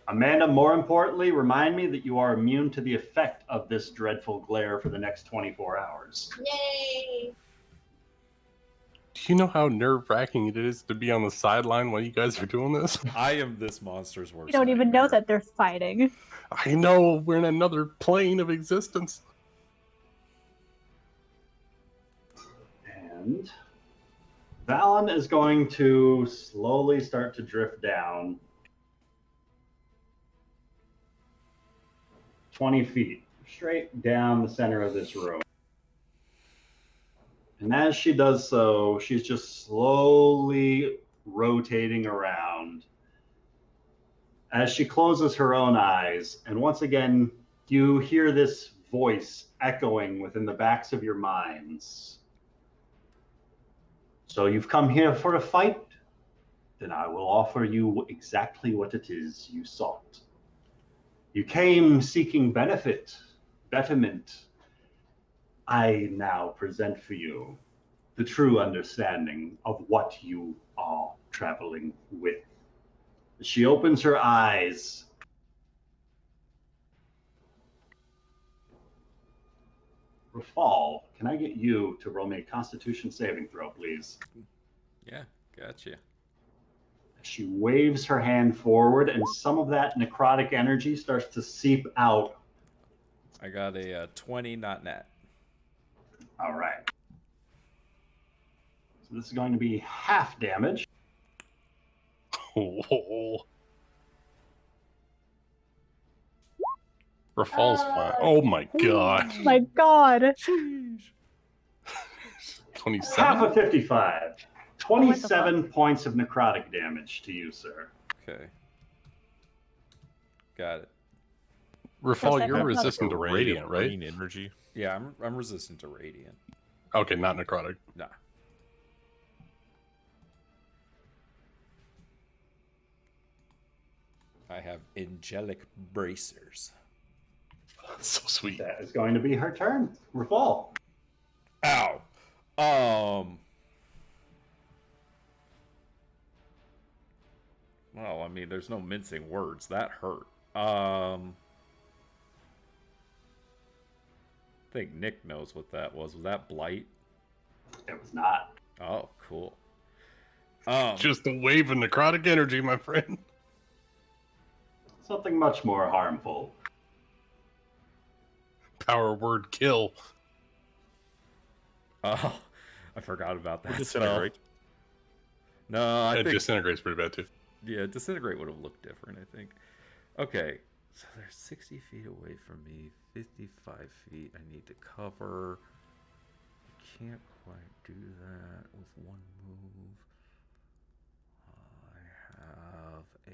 Amanda, more importantly, remind me that you are immune to the effect of this dreadful glare for the next 24 hours. Yay! Do you know how nerve-wracking it is to be on the sideline while you guys are doing this? I am this monster's worst. You don't even know nightmare. that they're fighting. I know, we're in another plane of existence. And Valen is going to slowly start to drift down 20 feet, straight down the center of this room. And as she does so, she's just slowly rotating around. As she closes her own eyes, and once again, you hear this voice echoing within the backs of your minds. So you've come here for a fight? Then I will offer you exactly what it is you sought. You came seeking benefit, betterment. I now present for you the true understanding of what you are traveling with. She opens her eyes. Rafal, can I get you to roll me a Constitution saving throw, please? Yeah, gotcha. She waves her hand forward, and some of that necrotic energy starts to seep out. I got a 20, not nat. All right. So this is going to be half damage. Oh. Rafal's fine. Oh my god. My God. 27? Half of 55. 27 points of necrotic damage to you, sir. Okay. Got it. Rafal, Yes, you're I'm resistant to Ray of radiant, right? green energy. Yeah, I'm resistant to radiant. Okay, not necrotic. Nah. I have angelic bracers. So sweet. That is going to be her turn. Rafal. Ow. Well, I mean, there's no mincing words. That hurt. I think Nick knows what that was. Was that blight? It was not. Oh, cool. Just a wave of necrotic energy, my friend. Something much more harmful. Power word kill. Oh, I forgot about that. Disintegrate. No, I It think disintegrates pretty bad too. yeah, disintegrate would have looked different. I think. Okay, So they're 60 feet away from me, 55 feet I need to cover. Can't quite do that with one move. I have a...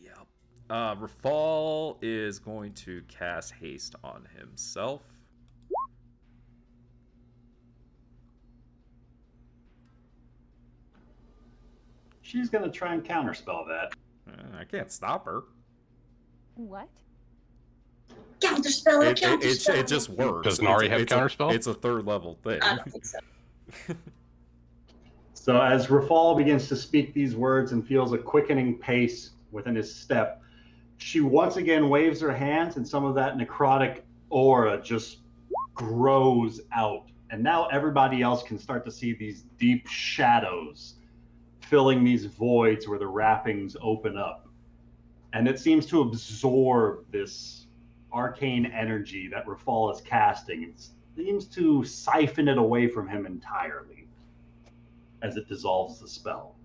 Yep. Rafal is going to cast haste on himself. She's going to try and counterspell that. I can't stop her. What? Counterspell, counterspell. It just works. Does Nari have counterspell? It's a third level thing. I don't think so. So as Rafal begins to speak these words and feels a quickening pace within his step, she once again waves her hands and some of that necrotic aura just grows out. And now everybody else can start to see these deep shadows filling these voids where the wrappings open up. And it seems to absorb this arcane energy that Rafal is casting. It seems to siphon it away from him entirely as it dissolves the spell.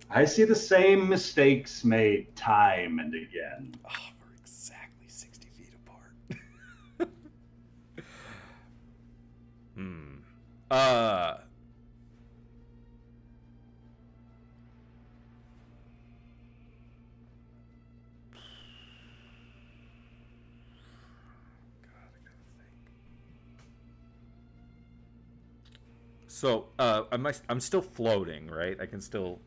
I see the same mistakes made time and again. Oh, we're exactly 60 feet apart. So, I'm still floating, right? I can still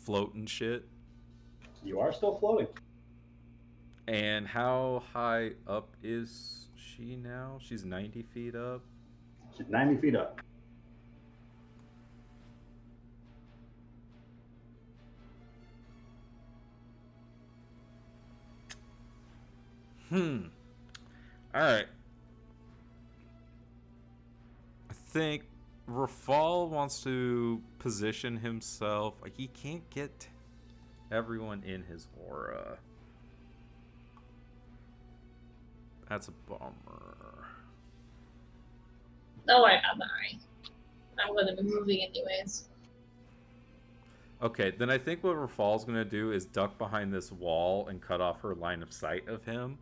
float and shit. You are still floating. And how high up is she now? She's 90 feet up. She's 90 feet up. All right. I think Rafal wants to position himself. Like, he can't get everyone in his aura. That's a bummer. Don't worry about Nari. I would have been moving anyways. Okay, then I think what Rafal's gonna do is duck behind this wall and cut off her line of sight of him.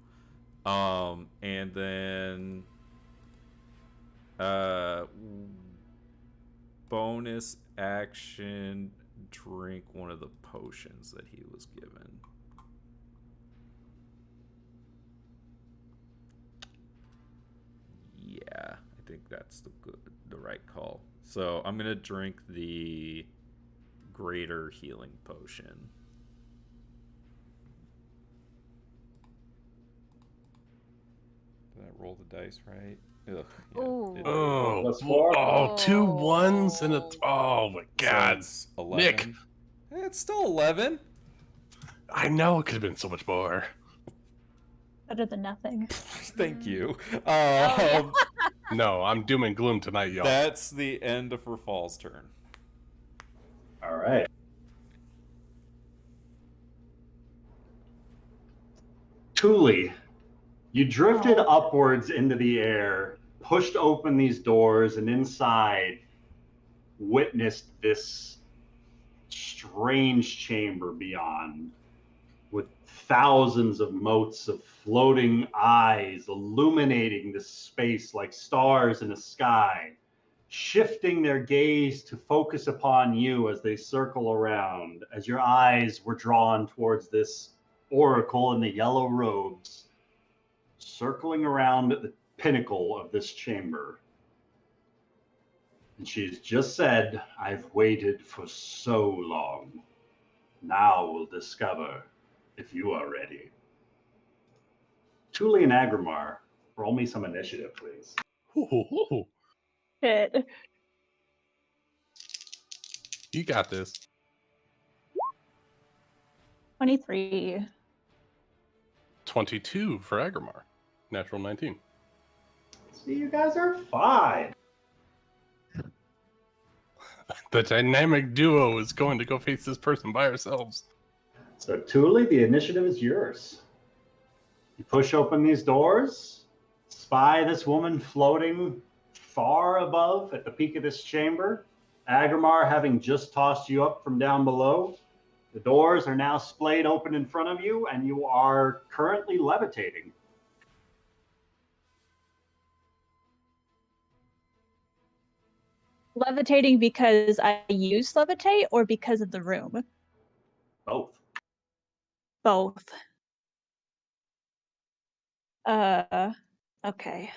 And then bonus action, drink one of the potions that he was given. Yeah, I think that's the right call. So I'm gonna drink the greater healing potion. Did I roll the dice right? Ugh, yeah, Ooh. Oh, Plus 4. oh, 2 1s and a. Oh my God, it's 11. Nick. It's still 11. I know it could have been so much more. Better than nothing. Thank you. No, I'm doom and gloom tonight, y'all. That's the end of Rafal's turn. All right. Thule, you drifted upwards into the air, pushed open these doors, and inside witnessed this strange chamber beyond, with thousands of motes of floating eyes illuminating the space like stars in the sky, shifting their gaze to focus upon you as they circle around, as your eyes were drawn towards this oracle in the yellow robes, circling around the pinnacle of this chamber. And she's just said, "I've waited for so long. Now we'll discover if you are ready." Thule and Aggramar, roll me some initiative, please. Ooh, Shit. you got this. 23. 22 for Aggramar. Natural 19. See, you guys are fine. The dynamic duo is going to go face this person by ourselves. So, Thule, the initiative is yours. You push open these doors, spy this woman floating far above at the peak of this chamber, Aggramar, having just tossed you up from down below, the doors are now splayed open in front of you, and you are currently levitating. Levitating because I use levitate or because of the room? Both. Both. Okay.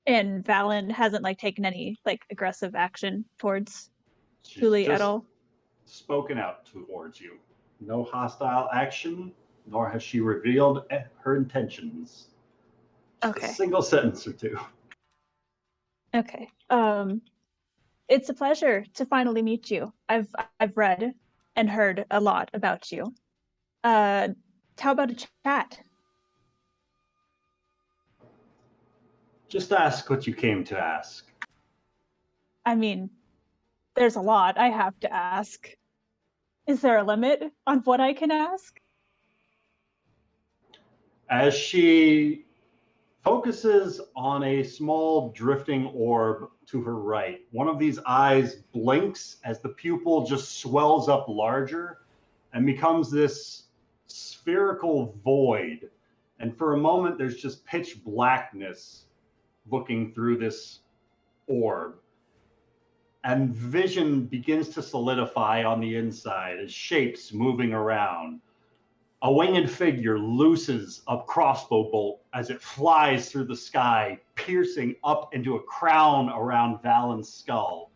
And Valen hasn't like taken any like aggressive action towards She's Julie at just all. spoken out towards you. No hostile action, nor has she revealed her intentions. Just Okay. a single sentence or two. Okay. It's a pleasure to finally meet you. I've read and heard a lot about you. How about a chat? Just ask what you came to ask. I mean, there's a lot I have to ask. Is there a limit on what I can ask? As she focuses on a small drifting orb to her right, one of these eyes blinks as the pupil just swells up larger and becomes this spherical void. And for a moment, there's just pitch blackness looking through this orb. And vision begins to solidify on the inside as shapes moving around. A winged figure looses a crossbow bolt as it flies through the sky, piercing up into a crown around Valen's skull.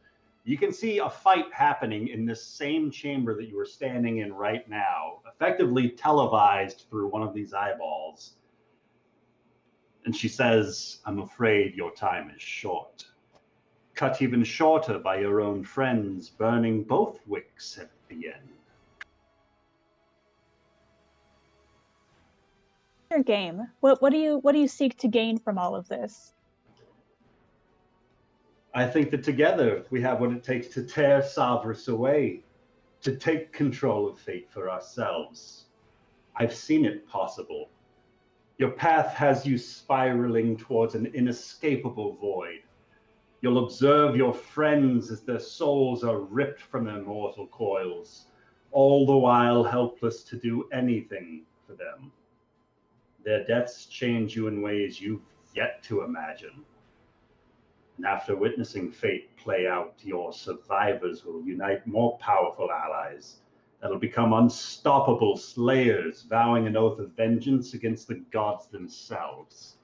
You can see a fight happening in this same chamber that you are standing in right now, effectively televised through one of these eyeballs. And she says, "I'm afraid your time is short. Cut even shorter by your own friends burning both wicks at the end." Your game. What do you seek to gain from all of this? I think that together we have what it takes to tear Savras away, to take control of fate for ourselves. I've seen it possible. Your path has you spiraling towards an inescapable void. You'll observe your friends as their souls are ripped from their mortal coils, all the while helpless to do anything for them. Their deaths change you in ways you've yet to imagine. And after witnessing fate play out, your survivors will unite more powerful allies that'll become unstoppable slayers, vowing an oath of vengeance against the gods themselves.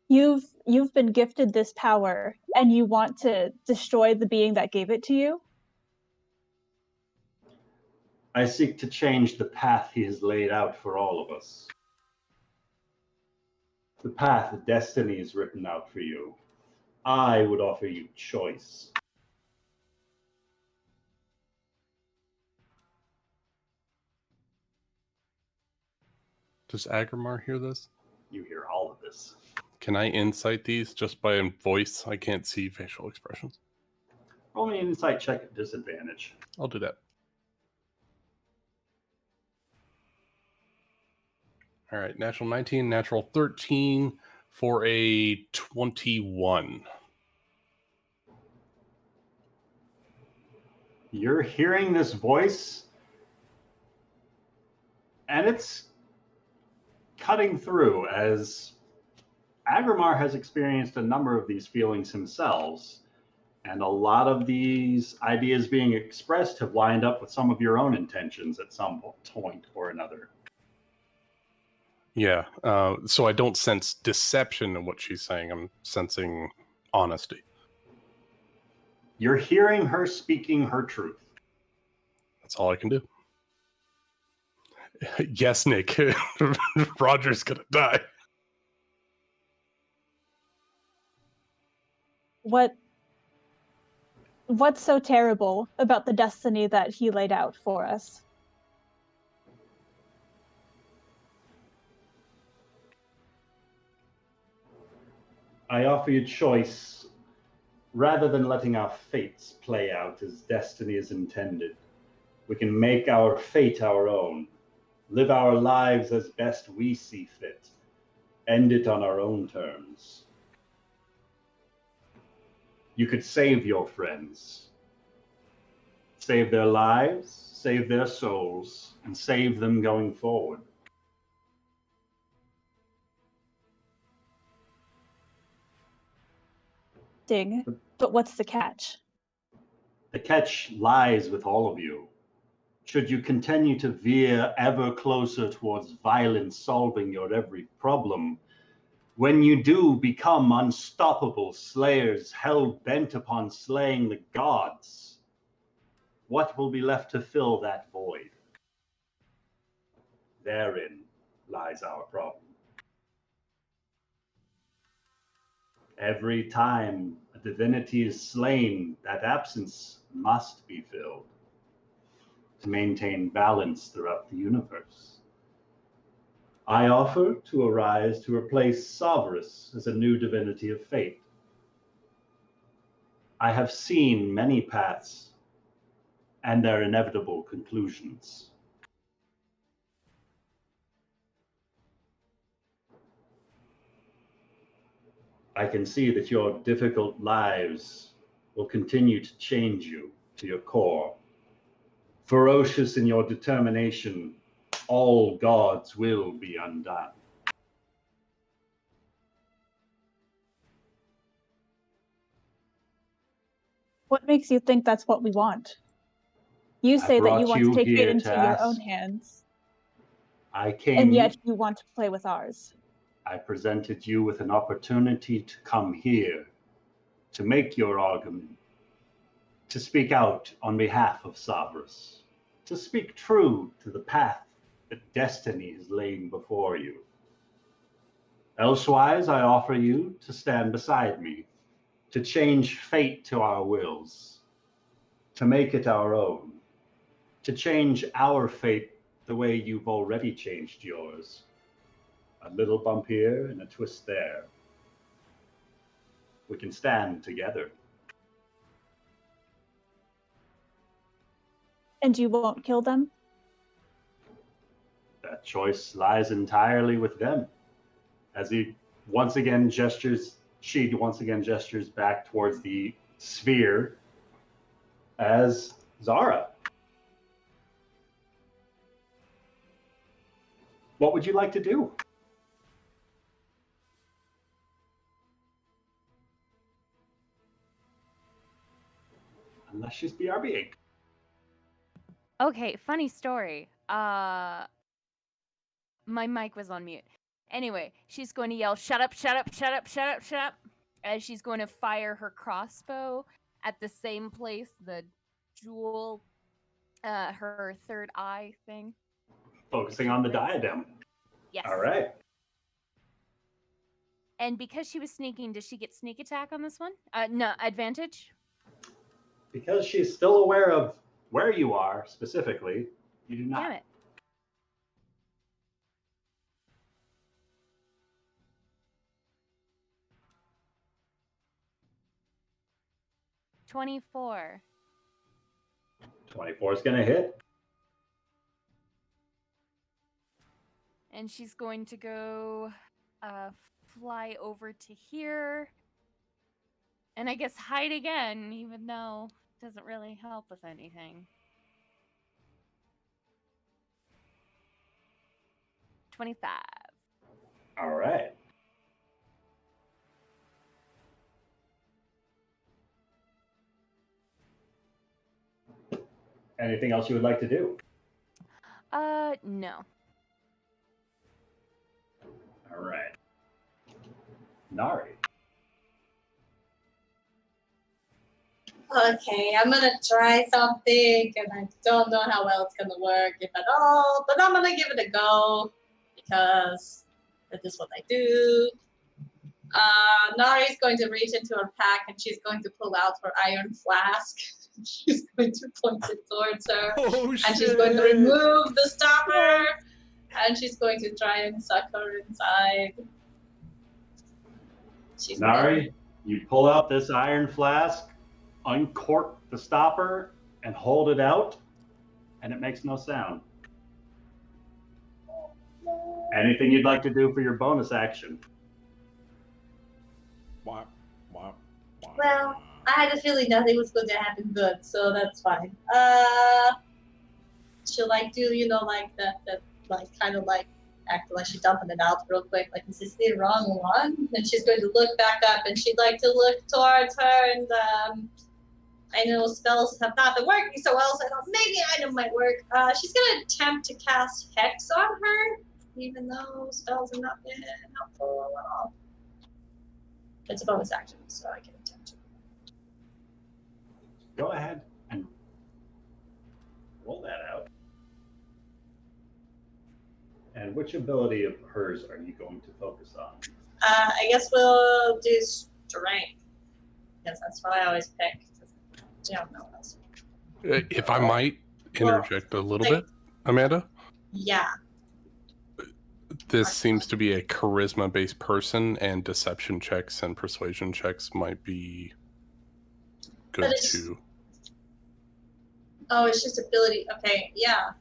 You've been gifted this power and you want to destroy the being that gave it to you? I seek to change the path he has laid out for all of us. The path of destiny is written out for you. I would offer you choice. Does Aggramar hear this? You hear all of this. Can I insight these just by voice? I can't see facial expressions. Roll me an insight check at disadvantage. I'll do that. All right, natural 19, natural 13 for a 21. You're hearing this voice, and it's cutting through as Aggramar has experienced a number of these feelings himself, and a lot of these ideas being expressed have lined up with some of your own intentions at some point or another. Yeah, so I don't sense deception in what she's saying. I'm sensing honesty. You're hearing her speaking her truth. That's all I can do. Yes, Nick. Roger's gonna die. What's so terrible about the destiny that he laid out for us? I offer you choice. Rather than letting our fates play out as destiny is intended, We can make our fate our own, live our lives as best we see fit, end it on our own terms. You could save your friends, save their lives, save their souls, and save them going forward. Ding. But what's the catch? The catch lies with all of you. Should you continue to veer ever closer towards violence solving your every problem, when you do become unstoppable slayers hell-bent upon slaying the gods, what will be left to fill that void? Therein lies our problem. Every time a divinity is slain, that absence must be filled to maintain balance throughout the universe. I offer to arise to replace Cerberus as a new divinity of fate. I have seen many paths and their inevitable conclusions. I can see that your difficult lives will continue to change you to your core. Ferocious in your determination, all gods will be undone. What makes you think that's what we want? You say that you want to take it into your own hands, and yet you want to play with ours. I presented you with an opportunity to come here, to make your argument, to speak out on behalf of Cerberus, to speak true to the path that destiny is laying before you. Elsewise, I offer you to stand beside me, to change fate to our wills, to make it our own, to change our fate the way you've already changed yours. A little bump here and a twist there. We can stand together. And you won't kill them? That choice lies entirely with them. As she once again gestures back towards the sphere as Zara. What would you like to do? Unless she's BRBing. Okay, funny story. My mic was on mute. Anyway, she's going to yell, "Shut up, shut up, shut up, shut up, shut up," as she's going to fire her crossbow at the same place, the jewel, her third eye thing. Focusing on the diadem. Yes. All right. And because she was sneaking, does she get sneak attack on this one? No, advantage? Because she's still aware of where you are specifically, you do not. Damn it. $24. 24 is going to hit. And she's going to go fly over to here. And I guess hide again, even though it doesn't really help with anything. 25. All right. Anything else you would like to do? No. All right. Nari. Okay, I'm gonna try something, and I don't know how well it's gonna work, if at all, but I'm gonna give it a go, because that is what I do. Nari's going to reach into her pack, and she's going to pull out her iron flask. She's going to point it towards her, and she's going to remove the stopper, and she's going to try and suck her inside. Nari, you pull out this iron flask, uncork the stopper, and hold it out, and it makes no sound. Anything you'd like to do for your bonus action? Wah, wah, wah. Well, I had a feeling nothing was going to happen good, so that's fine. She'll like do, you know, like that like kind of like act like she's dumping it out real quick, like, is this the wrong one? And she's going to look back up, and she'd like to look towards her, and I know spells have not been working so well, so I thought maybe item might work. She's going to attempt to cast Hex on her, even though spells have not been helpful at all. It's a bonus action, so I can attempt to. Go ahead and roll that out. And which ability of hers are you going to focus on? I guess we'll do strength, because that's what I always pick. I don't know what else. If I might interject a little like- bit, Amanda, Yeah. this seems to be a charisma-based person, and deception checks and persuasion checks might be good But it's- too. Oh, it's just ability. Okay, yeah.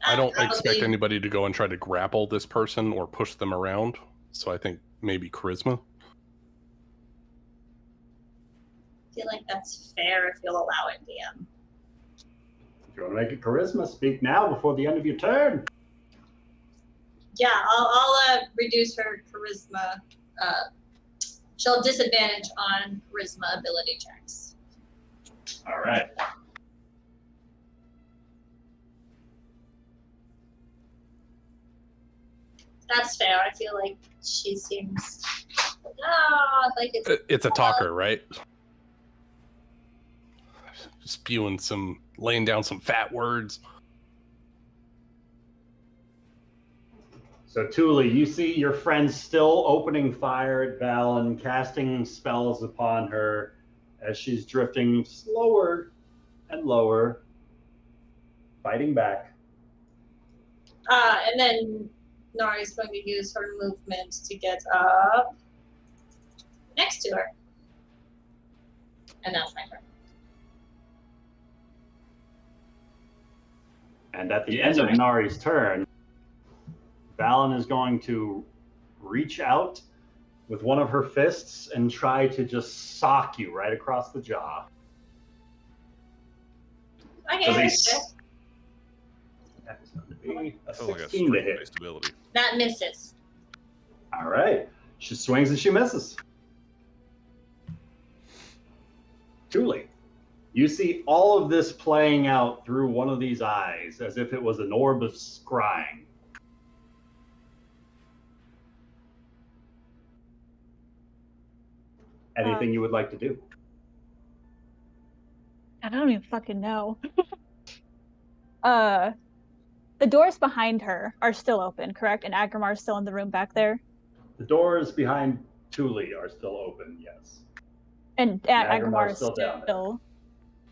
I don't That'll expect be- anybody to go and try to grapple this person or push them around, so I think maybe charisma. I feel like that's fair if you'll allow it, DM. If you want to make it charisma, speak now before the end of your turn. Yeah, I'll reduce her charisma. She'll have disadvantage on charisma ability checks. All right. That's fair. I feel like she seems. Like it's. It's a talker, right? Spewing laying down some fat words. So, Thule, you see your friend still opening fire at Val and casting spells upon her as she's drifting slower and lower, fighting back. And then Nari's going to use her movement to get up next to her. And that's my turn. And at the end of Nari's turn, Valen is going to reach out with one of her fists and try to just sock you right across the jaw. Okay, So that's they- fair. That is going to be a Sounds like a 16 to hit. strength-based ability. That misses. All right. She swings and she misses. Thule, you see all of this playing out through one of these eyes as if it was an orb of scrying. Anything you would like to do? I don't even fucking know. The doors behind her are still open, correct? And Aggramar is still in the room back there. The doors behind Thule are still open, yes. And Aggramar Aggramar is is still down there. still.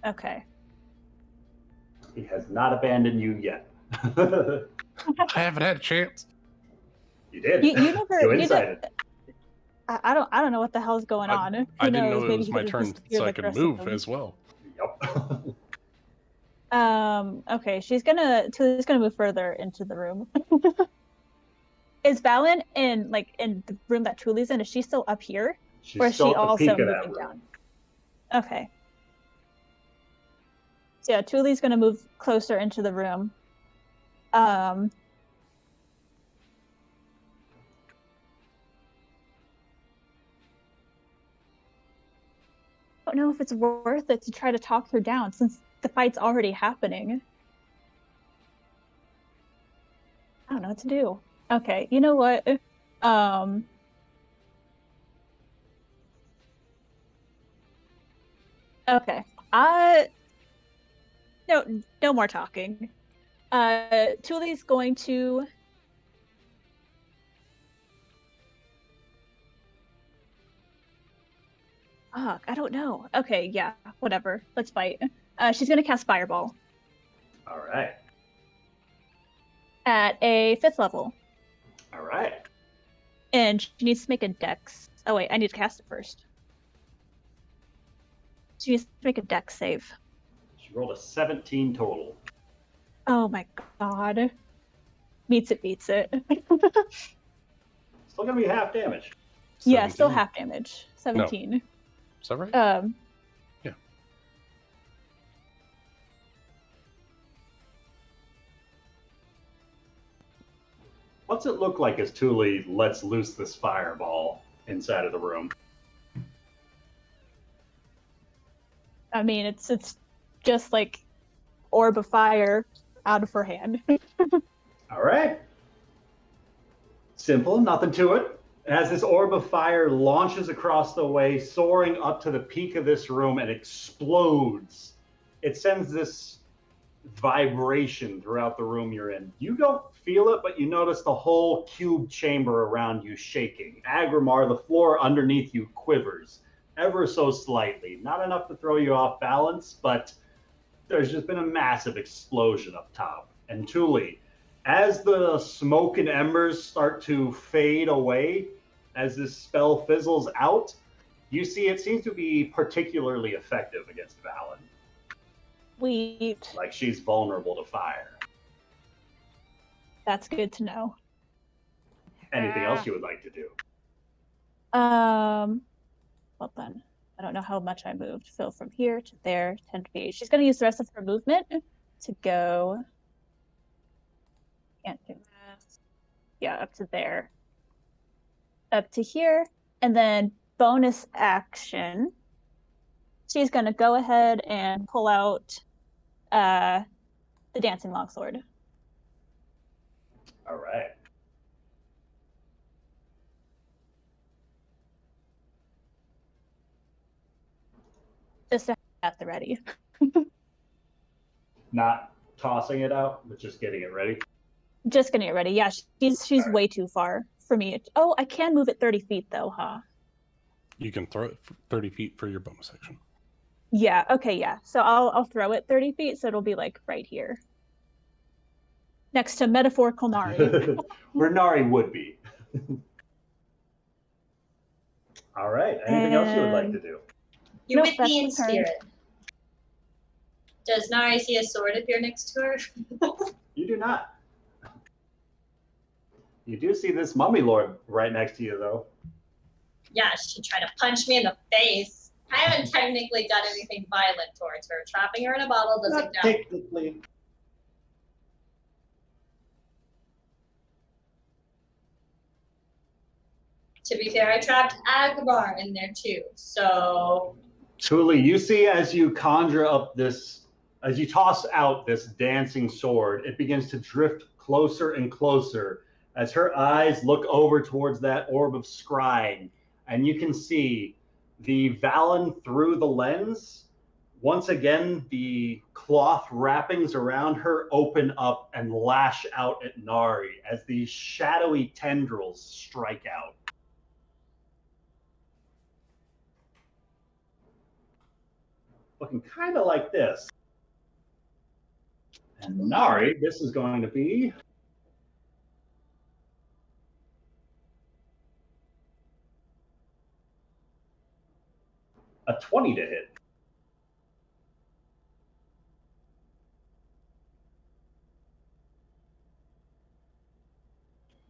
Okay. He has not abandoned you yet. I haven't had a chance. You did. You never. You You incited. I don't know what the hell's going on. Who I didn't knows? know it Maybe was he my could've turn, disappeared so I like the could rest of move them. as well. Yep. Okay, Tuli's gonna move further into the room. Is Valen in the room that Tuli's in? Is she still up here? She's Or is she still at the also peak of moving that room. down? Okay. So yeah, Tuli's gonna move closer into the room. I don't know if it's worth it to try to talk her down since the fight's already happening. I don't know what to do. Okay, you know what? Okay. No more talking. Tuli's going to I don't know. Okay, yeah, whatever. Let's fight. She's gonna cast Fireball All right. at a 5th level. All right. And she needs to make a dex. Oh wait, I need to cast it first. She needs to make a dex save. She rolled a 17 total. Oh my god. Beats it, beats it. Still gonna be half damage. Yeah, still 17. half damage. 17. Is that right? Yeah. What's it look like as Thule lets loose this fireball inside of the room? I mean, it's just like orb of fire out of her hand. All right. Simple, nothing to it. As this orb of fire launches across the way, soaring up to the peak of this room and explodes, it sends this vibration throughout the room you're in. You don't feel it, but you notice the whole cube chamber around you shaking. Aggramar, the floor underneath you quivers ever so slightly. Not enough to throw you off balance, but there's just been a massive explosion up top. And Thule, as the smoke and embers start to fade away, as this spell fizzles out, you see it seems to be particularly effective against Valen. Sweet. Like she's vulnerable to fire. That's good to know. Anything else you would like to do? Well then, I don't know how much I moved. So from here to there, 10 feet. She's going to use the rest of her movement to go. Can't do that. Yeah, up to there. Up to here. And then bonus action. She's going to go ahead and pull out the dancing longsword. All right. Just to have at the ready. Not tossing it out, but just getting it ready. Just getting it ready. Yeah, she's All way too far for me. Oh, I can move it 30 feet though, huh? You can throw it 30 feet for your bonus action. Yeah, okay, yeah. So I'll throw it 30 feet, so it'll be like right here. Next to metaphorical Nari. Where Nari would be. All right. Anything else you would like to do? You're Nope, with me in that's my turn. spirit. Does Nari see a sword appear next to her? You do not. You do see this mummy lord right next to you, though. Yeah, she tried to punch me in the face. I haven't technically done anything violent towards her. Trapping her in a bottle doesn't Not count. technically. To be fair, I trapped Aggramar in there too. So Thule, you see as you conjure up this, as you toss out this dancing sword, it begins to drift closer and closer as her eyes look over towards that orb of scrying, and you can see the Valen through the lens. Once again, the cloth wrappings around her open up and lash out at Nari as these shadowy tendrils strike out. Looking kind of like this. And Nari, this is going to be a 20 to hit.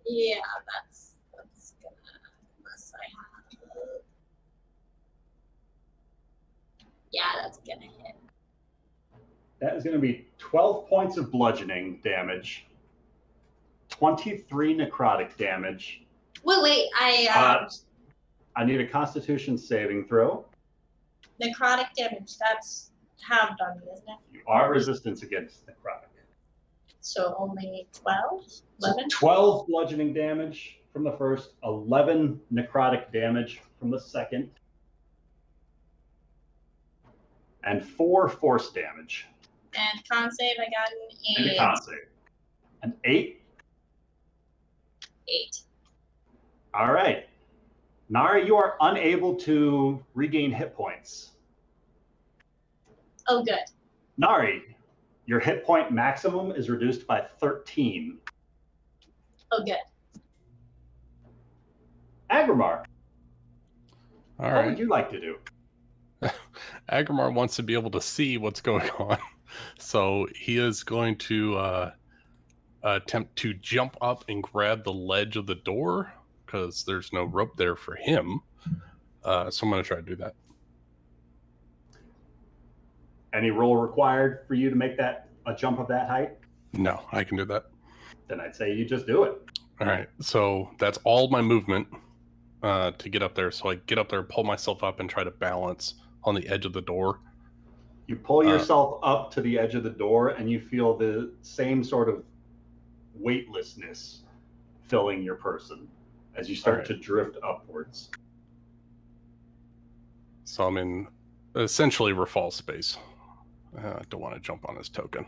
yeah, that's gonna, unless I have. Yeah, that's gonna hit. That is going to be 12 points of bludgeoning damage, 23 necrotic damage. Wait, I need a Constitution saving throw. necrotic damage. That's halved on me, isn't it? You are resistant against necrotic. So only 12? So 11? 12 bludgeoning damage from the first, 11 necrotic damage from the second, and 4 force damage. And con save, I got And a an con save. An 8. 8. All right. Nari, you are unable to regain hit points. Oh, good. Nari, your hit point maximum is reduced by 13. Oh, good. Aggramar, All what would right. you like to do? Aggramar wants to be able to see what's going on. So he is going to attempt to jump up and grab the ledge of the door because there's no rope there for him. So I'm going to try to do that. Any roll required for you to make that a jump of that height? No, I can do that. Then I'd say you just do it. All right. So that's all my movement to get up there. So I get up there, pull myself up, and try to balance on the edge of the door. You pull yourself up to the edge of the door, and you feel the same sort of weightlessness filling your person as you start to drift upwards. So I'm in essentially Rafal's space. I don't want to jump on his token.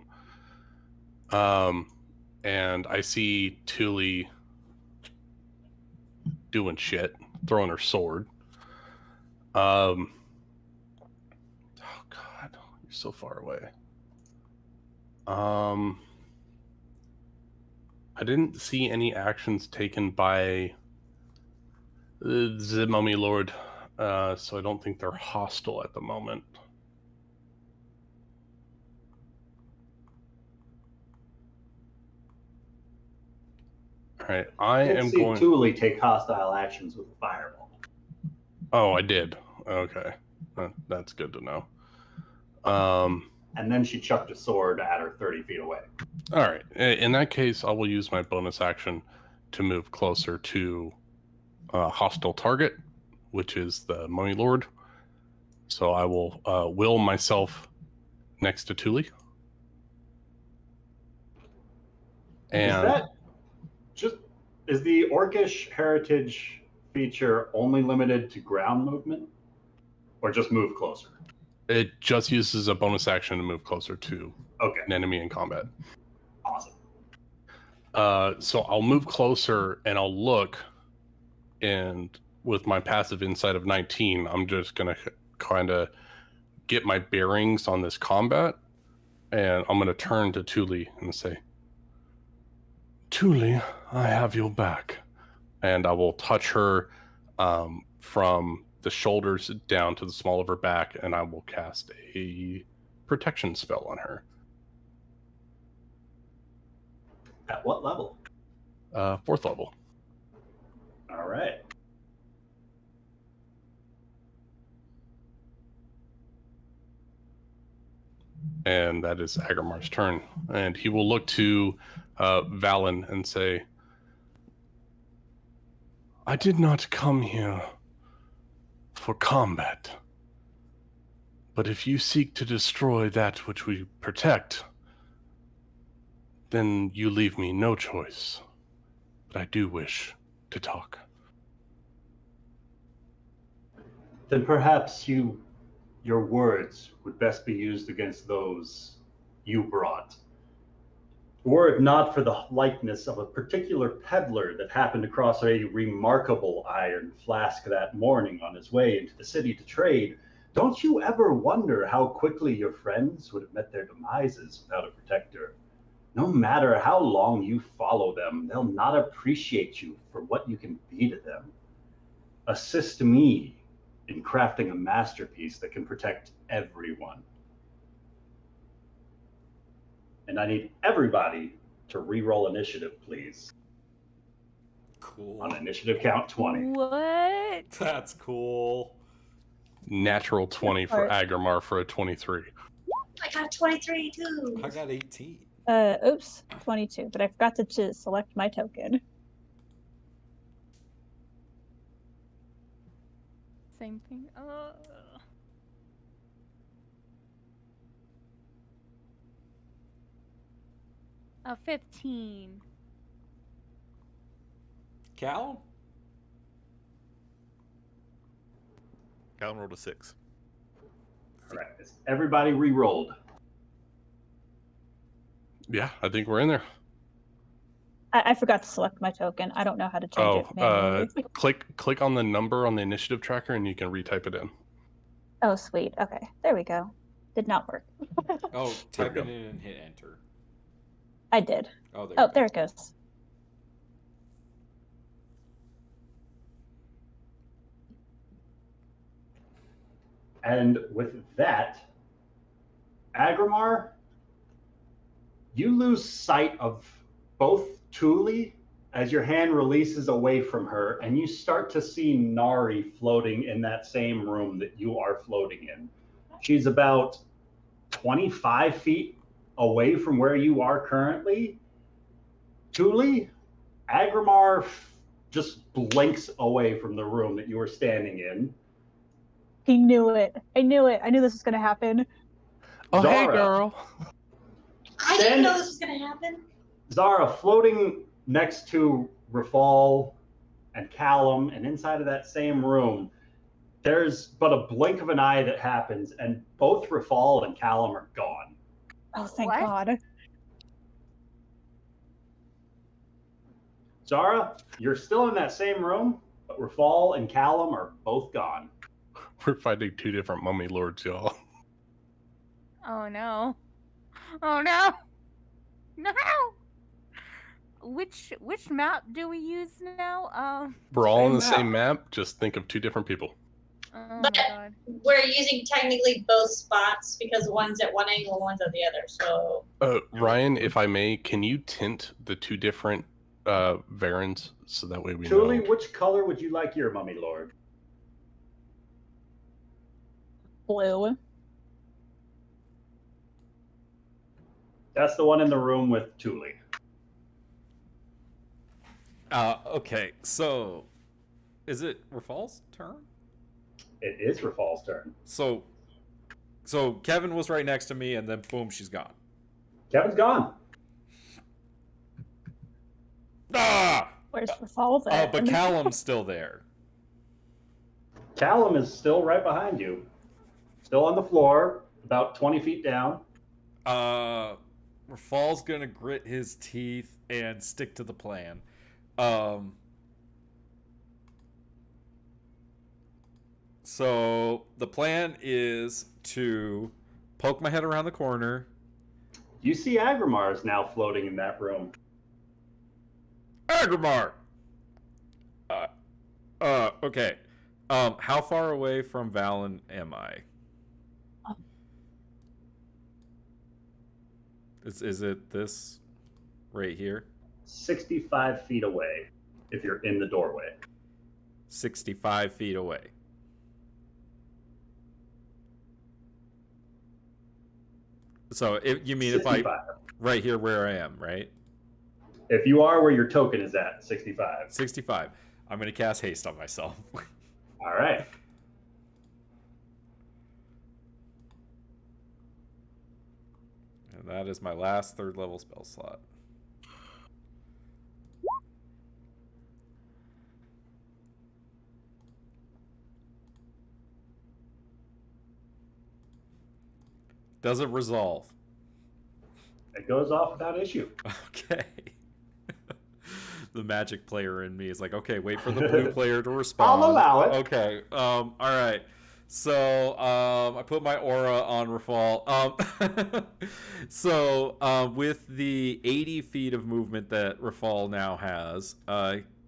And I see Thule doing shit, throwing her sword. Oh God, you're so far away. I didn't see any actions taken by the Mummy Lord, so I don't think they're hostile at the moment. All right, I am going. Thule take hostile actions with a fireball. Oh, I did. Okay, that's good to know. And then she chucked a sword at her 30 feet away. All right. In that case, I will use my bonus action to move closer to a hostile target, which is the Mummy Lord. So I will will myself next to Thule. And is the Orcish heritage feature only limited to ground movement, or just move closer? It just uses a bonus action to move closer to an enemy in combat. Awesome. So I'll move closer and I'll look, and with my passive insight of 19, I'm just gonna kind of get my bearings on this combat, and I'm gonna turn to Thule and say, Thule, I have your back. And I will touch her from the shoulders down to the small of her back, and I will cast a protection spell on her. At what level? 4th level. All right. And that is Aggramar's turn. And he will look to Valen and say, I did not come here for combat. But if you seek to destroy that which we protect, then you leave me no choice. But I do wish to talk. Then perhaps your words would best be used against those you brought. Were it not for the likeness of a particular peddler that happened across a remarkable iron flask that morning on his way into the city to trade, don't you ever wonder how quickly your friends would have met their demises without a protector? No matter how long you follow them, they'll not appreciate you for what you can be to them. Assist me in crafting a masterpiece that can protect everyone. And I need everybody to re-roll initiative, please. Cool. On initiative count 20. What? That's cool. Natural 20 for Aggramar for a 23. I got 23 too. I got 18. Oops, 22. But I forgot to select my token. Same thing. A 15. Cal? Cal rolled a 6. All right, is everybody re-rolled? Yeah, I think we're in there. I forgot to select my token. I don't know how to change it manually. Click on the number on the initiative tracker and you can retype it in. Oh, sweet. Okay, there we go. Did not work. Oh, type it in and hit enter. I did. Oh, there it goes. And with that, Aggramar, you lose sight of both Thule as your hand releases away from her, and you start to see Nari floating in that same room that you are floating in. She's about 25 feet away from where you are currently. Thule, Aggramar just blinks away from the room that you are standing in. He knew it. I knew it. I knew this was going to happen. Oh, hey, Zara. girl. I didn't know this was gonna happen. Zara, floating next to Rafal and Callum, and inside of that same room, there's but a blink of an eye that happens, and both Rafal and Callum are gone. Oh, thank What? God. Zara, you're still in that same room, but Rafal and Callum are both gone. We're fighting two different mummy lords, y'all. Oh no. Oh no. No. Which map do we use now? We're all on the Same same map. Just think of two different people. Oh my But god. we're using technically both spots because one's at one angle, one's at the other. So Ryan, if I may, can you tint the two different Varens so that way we Thule, know? which color would you like your mummy lord? Blue. That's the one in the room with Thule. Okay, so is it Rafal's turn? It is Rafal's turn. So Kevin was right next to me, and then boom, she's gone. Kevin's gone. Ah! Where's Rafal then? But Callum's still there. Callum is still right behind you. Still on the floor, about 20 feet down. Rafal's gonna grit his teeth and stick to the plan. So the plan is to poke my head around the corner. You see Aggramar is now floating in that room. Aggramar! Okay. How far away from Valen am I? Is it this right here? 65 feet away, if you're in the doorway. 65 feet away. So you mean 65. if I right here where I am, right? If you are where your token is at, 65. 65. I'm gonna cast haste on myself. All right. And that is my last 3rd level spell slot. Does it resolve? It goes off without issue. Okay. The magic player in me is like, okay, wait for the blue player to respond. I'll allow it. Okay. All right. So I put my aura on Rafal. So with the 80 feet of movement that Rafal now has,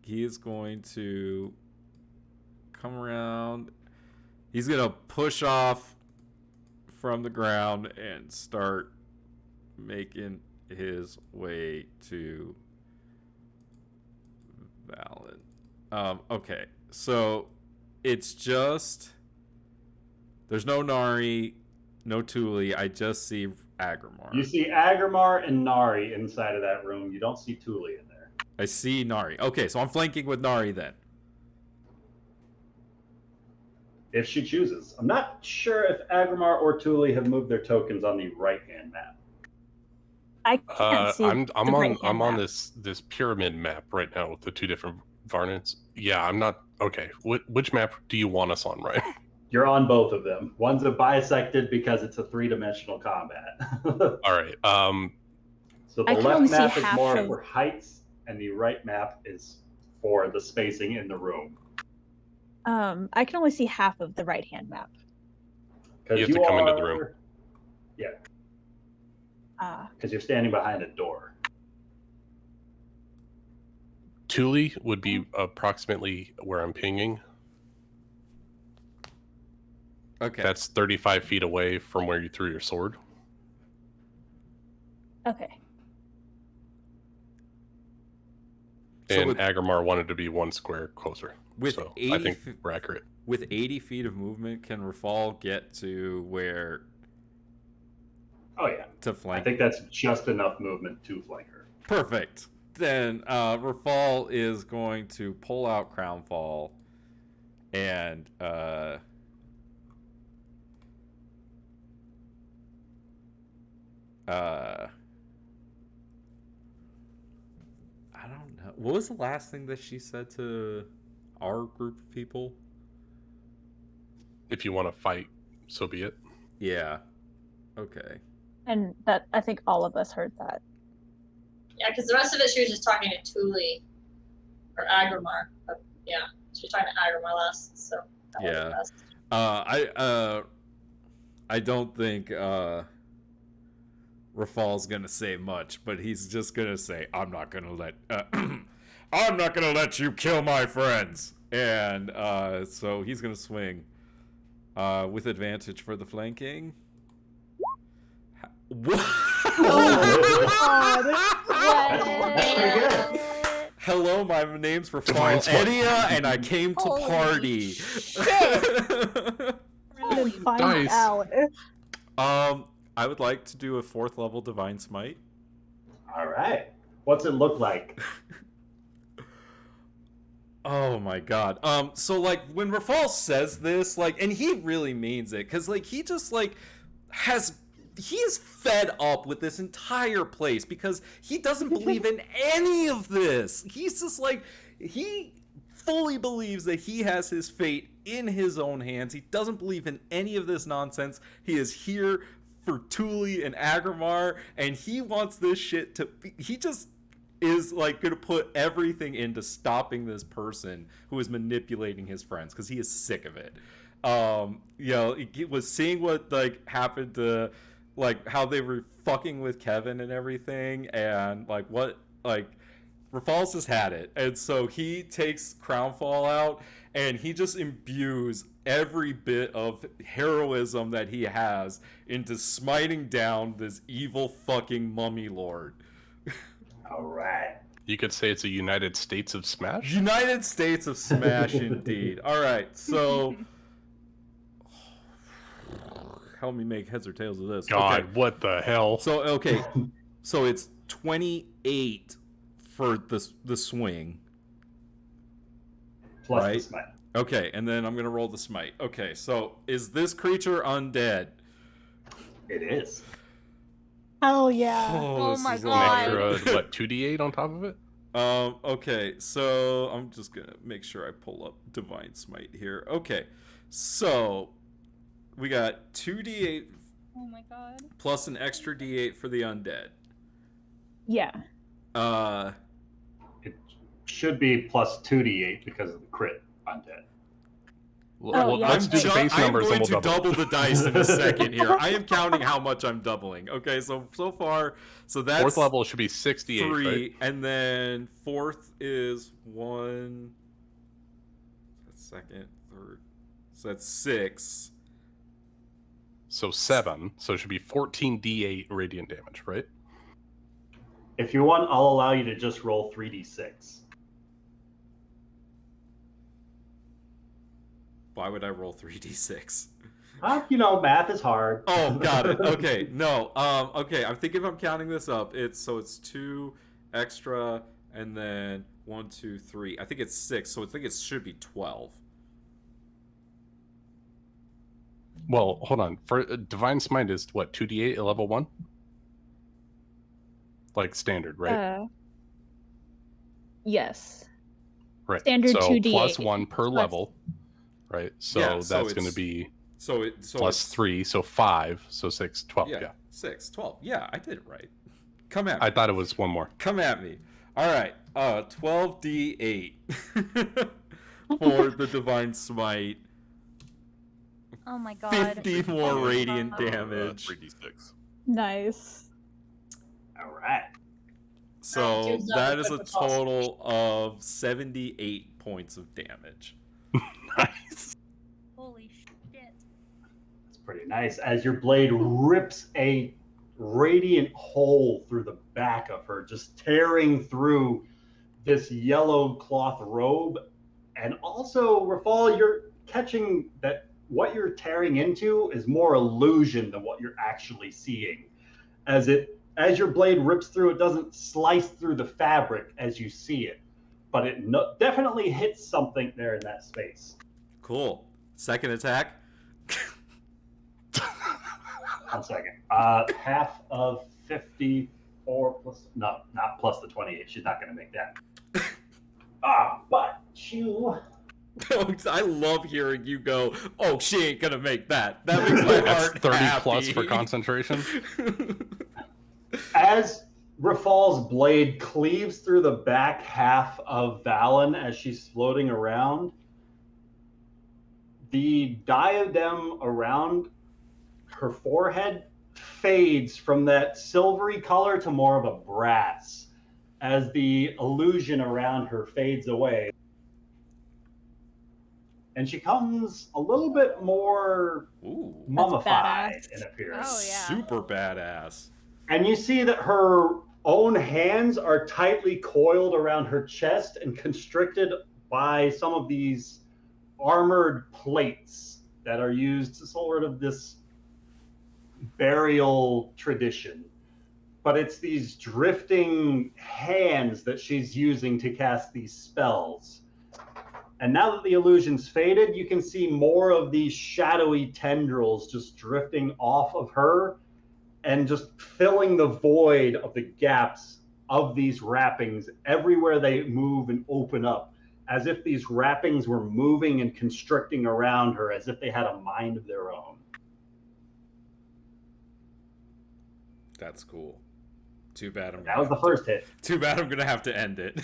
he is going to come around. He's going to push off from the ground and start making his way to Valen. Okay, so it's just there's no Nari, no Thule. I just see Aggramar. You see Aggramar and Nari inside of that room. You don't see Thule in there. I see Nari. Okay, so I'm flanking with Nari then. If she chooses. I'm not sure if Aggramar or Thule have moved their tokens on the right-hand map. I can't see. I'm the on right-hand map. this pyramid map right now with the two different Varnets. Yeah, I'm not okay. Which map do you want us on, right? You're on both of them. One's a bisected because it's a 3-dimensional combat. All right. So I the can only left see map is half more of- for heights, and the right map is for the spacing in the room. I can only see half of the right-hand map. Because You have to come into the room. Yeah, Ah, because you're standing behind a door. Thule would be approximately where I'm pinging. Okay. That's 35 feet away from where you threw your sword. okay. And Aggramar wanted to be 1 square closer. With so 80 I think we're accurate. With 80 feet of movement, can Rafal get to where? Oh yeah. To flank. I think that's just enough movement to flank her. Perfect. Then Rafal is going to pull out Crownfall and I don't know. What was the last thing that she said to our group of people? If you want to fight, so be it. Yeah. Okay. And that I think all of us heard that. Yeah, because the rest of it she was just talking to Thule or Aggramar. But yeah, she was talking to Aggramar last. So that was the best. I don't think Rafal's gonna say much, but he's just gonna say, "I'm not gonna let you kill my friends." And so he's gonna swing with advantage for the flanking. What? That's pretty good. Hello, my name's Divine Rafal Smite. Edia, and I came to Holy party. Really find Dice. out. I would like to do a 4th level Divine Smite. All right. What's it look like? Oh my god. So like when Rafal says this, like, and he really means it, because like he just like he is fed up with this entire place because he doesn't believe in any of this. He's just like, he fully believes that he has his fate in his own hands. He doesn't believe in any of this nonsense. He is here for Thule and Aggramar, and he wants this shit to be, he just is like gonna put everything into stopping this person who is manipulating his friends because he is sick of it. You know, he was seeing what like happened to like how they were fucking with Kevin and everything, and like what like Rafal's just had it, and so he takes Crownfall out and he just imbues every bit of heroism that he has into smiting down this evil fucking mummy lord. All right. You could say it's a United States of Smash. United States of Smash, indeed. All right, so help me make heads or tails of this. God, Okay. what the hell? So okay, so it's 28 for the swing. Plus Right. the smite. Okay, and then I'm gonna roll the smite. Okay, so is this creature undead? It is. Hell yeah. Oh this my is a An God. lot. extra, what, 2d8 on top of it? Okay, so I'm just gonna make sure I pull up Divine Smite here. Okay, so we got 2d8 Oh my god. plus an extra d8 for the undead. Yeah. It should be plus 2d8 because of the crit undead. Well, yeah. let's do the base I'm numbers going and to we'll double. double the dice in a second here. I am counting how much I'm doubling. Okay, so far, so that's 4th level should be 68, 3, right? and then 4th is 1. That's 2nd, 3rd. So that's 6. So 7. So it should be 14d8 radiant damage, right? If you want, I'll allow you to just roll 3d6. Why would I roll 3d6? You know, math is hard. Oh, got it. Okay, no. Okay, I'm thinking if I'm counting this up, it's 2 extra, and then 1, 2, 3. I think it's 6, so I think it should be 12. Well, hold on. For Divine Smite is what, 2d8 at level 1? Like standard, right? Yes. Right. standard so 2d8 plus 1 per plus- level, right? So Yeah, so that's going to it's- be So plus it's, 3, so 5, so 6, 12. Yeah. 6, 12. Yeah, I did it right. Come at me. I thought it was one more. Come at me. All right. 12d8 for the Divine Smite. Oh my god. 50 more Oh, radiant wow. damage. 3d6. Nice. All right. So Dude's not that a is good a proposal. total of 78 points of damage. Nice. Holy shit. That's pretty nice. As your blade rips a radiant hole through the back of her, just tearing through this yellow cloth robe. And also, Rafal, you're catching that what you're tearing into is more illusion than what you're actually seeing. As your blade rips through, it doesn't slice through the fabric as you see it, but it definitely hits something there in that space. Cool. Second attack. 1 second. Half of 54 plus, no, not plus the 28. She's not going to make that. But you. I love hearing you go, oh, she ain't gonna make that. That makes my That's heart 30 happy. plus for concentration. As Rafal's blade cleaves through the back half of Valen as she's floating around, the diadem around her forehead fades from that silvery color to more of a brass as the illusion around her fades away. And she comes a little bit more mummified in appearance. Oh, yeah. Super badass. And you see that her own hands are tightly coiled around her chest and constricted by some of these armored plates that are used to sort of this burial tradition. But it's these drifting hands that she's using to cast these spells. And now that the illusion's faded, you can see more of these shadowy tendrils just drifting off of her and just filling the void of the gaps of these wrappings everywhere they move and open up, as if these wrappings were moving and constricting around her, as if they had a mind of their own. That's cool. Too bad That was the first hit. Too bad I'm gonna have to end it.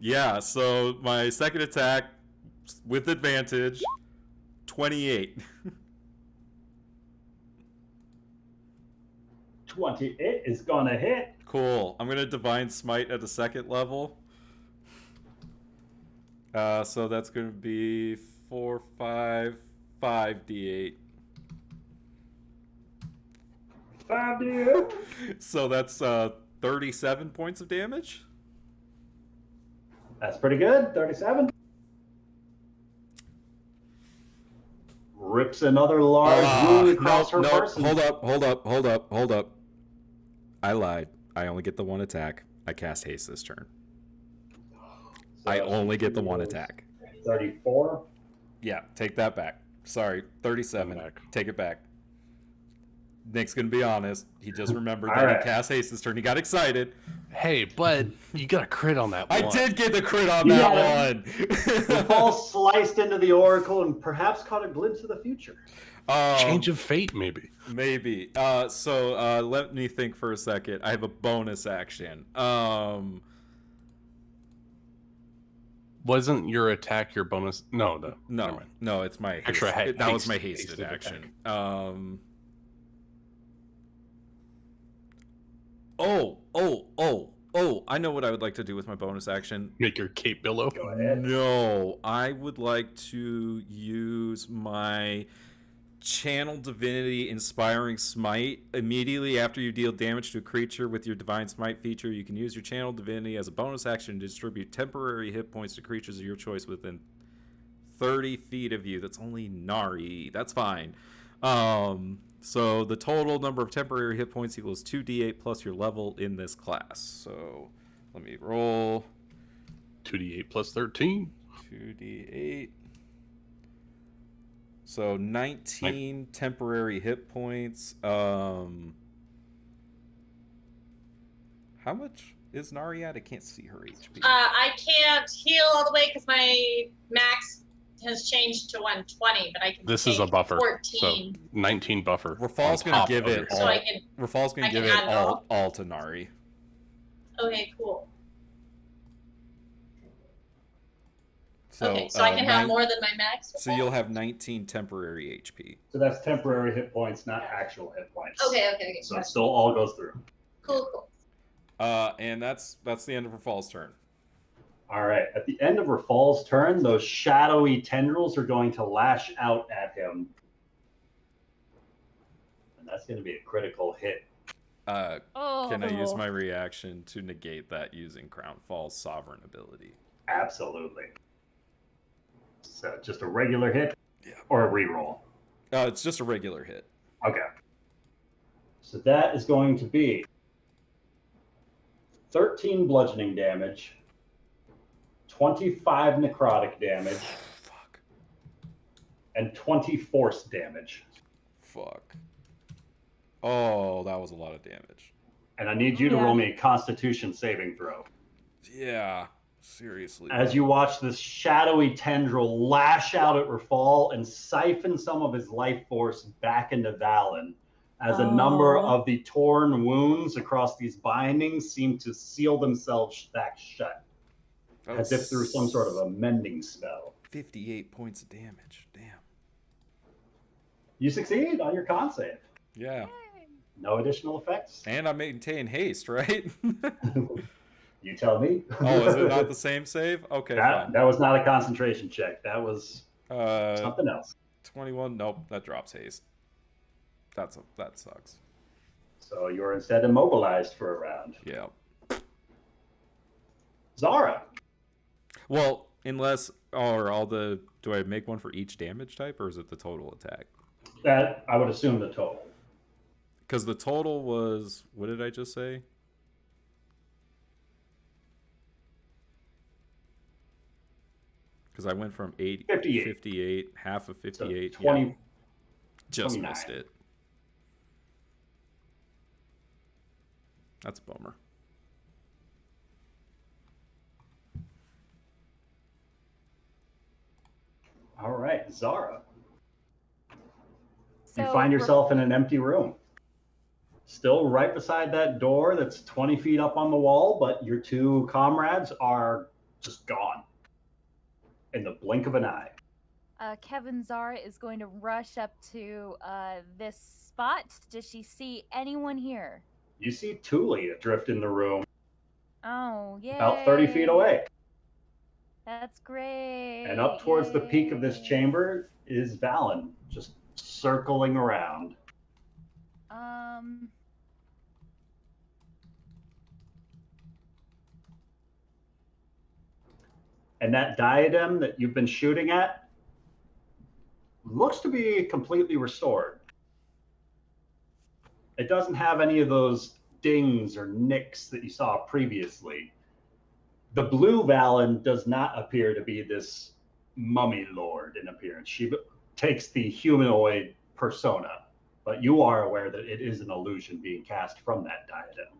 Yeah, so my second attack with advantage, 28. 28 is gonna hit. Cool. I'm gonna Divine Smite at the second level. So that's gonna be 4, 5 d8. 5d8. So that's 37 points of damage. That's pretty good. 37. Rips another large wound across her person. Hold up. I lied. I only get the one attack. I cast haste this turn. So I only get the one attack. 34. Yeah, take that back. Sorry, 37. Take it back. Nick's gonna be honest. He just remembered that he cast haste this turn. He got excited. Hey, but you got a crit on that one. I did get the crit on that one. The ball sliced into the oracle and perhaps caught a glimpse of the future. Change of fate, maybe. Maybe. So let me think for a second. I have a bonus action. Wasn't your attack your bonus? No. It's my haste. Extra That was my hasted action. I know what I would like to do with my bonus action. Make your cape billow? Go ahead. No, I would like to use my Channel Divinity Inspiring Smite. Immediately after you deal damage to a creature with your Divine Smite feature, you can use your Channel Divinity as a bonus action to distribute temporary hit points to creatures of your choice within 30 feet of you. That's only Nari. That's fine. So the total number of temporary hit points equals 2d8 plus your level in this class. So let me roll. 2d8 plus 13. 2d8. So 19 temporary hit points. How much is Nari at? I can't see her HP. I can't heal all the way because my max has changed to 120, but I can. This is a buffer. 14. So 19 buffer. Rafal's gonna give it. So I can. Rafal's gonna give it all to Nari. Okay, cool. So, okay, so I can have more than my max. So you'll have 19 temporary HP. So that's temporary hit points, not actual hit points. Okay. So it still all goes through. Cool. And that's the end of Rafal's turn. All right. At the end of Rafal's turn, those shadowy tendrils are going to lash out at him. And that's going to be a critical hit. Can I use Oh. my reaction to negate that using Crownfall's sovereign ability? Absolutely. So just a regular hit Yeah. or a reroll? It's just a regular hit. Okay. So that is going to be 13 bludgeoning damage, 25 necrotic damage, Fuck. and 20 force damage. Fuck. Oh, that was a lot of damage. And I need you to Yeah. roll me a Constitution saving throw. Yeah. Seriously. As though. you watch this shadowy tendril lash out at Rafal and siphon some of his life force back into Valen, as a number Oh. of the torn wounds across these bindings seem to seal themselves back shut, That as was if through some sort of a mending spell. 58 points of damage. Damn. You succeed on your con save. Yeah. No additional effects. And I maintain haste, right? You tell me. Oh, is it not the same save? Okay, fine. That was not a concentration check. That was something else. 21. Nope, that drops haste. That sucks. So you're instead immobilized for a round. Yeah. Zara. Well, unless do I make one for each damage type, or is it the total attack? That I would assume the total. Because the total was, what did I just say? Because I went from 58, half of 58. So 20, yeah. Just 29. missed it. That's a bummer. All right, Zara. So You find yourself in an empty room. Still right beside that door that's 20 feet up on the wall, but your two comrades are just gone in the blink of an eye. Kevin Zara is going to rush up to this spot. Does she see anyone here? You see Thule adrift in the room Oh, yeah. about 30 feet away. That's great. And up towards the peak of this Yay. chamber is Valen, just circling around. And that diadem that you've been shooting at looks to be completely restored. It doesn't have any of those dings or nicks that you saw previously. The blue Valen does not appear to be this mummy lord in appearance. She takes the humanoid persona, but you are aware that it is an illusion being cast from that diadem.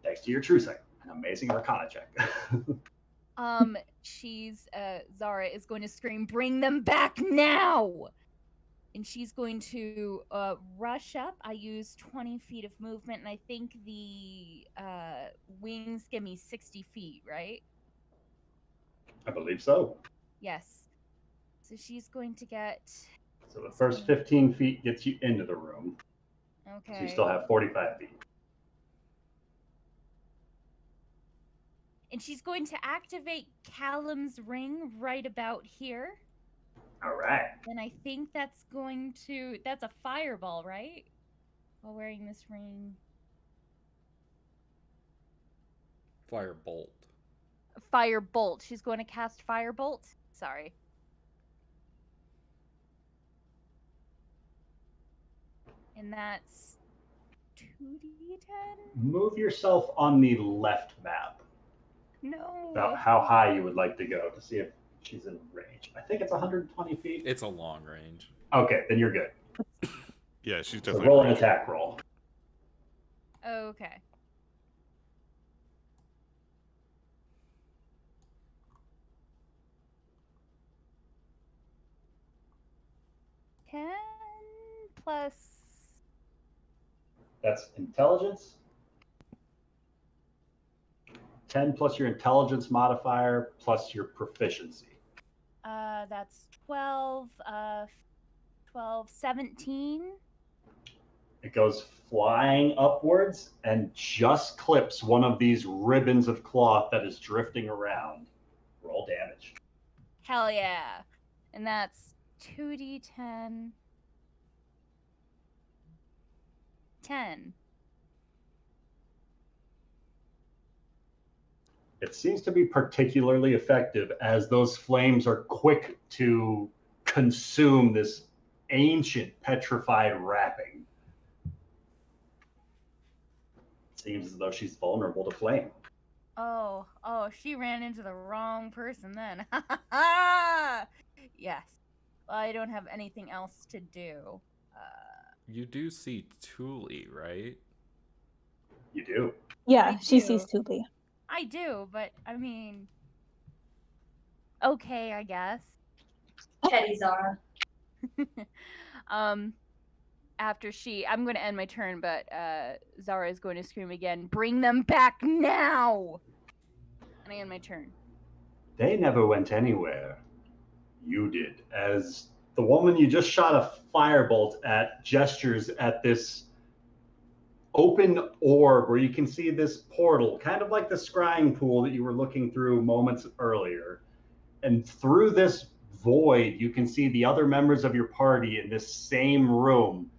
Thanks to your true sight. An amazing Arcana check. Zara is going to scream, "Bring them back now!" And she's going to rush up. I use 20 feet of movement, and I think the wings give me 60 feet, right? I believe so. Yes. So she's going to get... So the first 15 feet gets you into the room. Okay. So you still have 45 feet. And she's going to activate Callum's ring right about here. All right. And I think that's going to... That's a fireball, right? While wearing this ring. Firebolt. Firebolt. She's going to cast Firebolt. Sorry. And that's 2d10? Move yourself on the left map. No. About how high you would like to go to see if she's in range. I think it's 120 feet. It's a long range. Okay, then you're good. Yeah, she's So definitely. roll an range. attack roll. Okay. Ten plus... That's intelligence. 10 plus your intelligence modifier plus your proficiency. That's 12, 17. It goes flying upwards and just clips one of these ribbons of cloth that is drifting around. Roll damage. Hell yeah. And that's 2d10 D10. It seems to be particularly effective as those flames are quick to consume this ancient petrified wrapping. It seems as though she's vulnerable to flame. Oh, she ran into the wrong person then. Yes. Well, I don't have anything else to do. You do see Thule, right? You do. Yeah, I she do. sees Tuli. I do, but I mean, okay, I guess. Petty Zara. After I'm going to end my turn, but Zara is going to scream again, "Bring them back now!" And I end my turn. They never went anywhere. You did. As the woman you just shot a firebolt at gestures at this open orb where you can see this portal, kind of like the scrying pool that you were looking through moments earlier. And through this void, you can see the other members of your party in this same room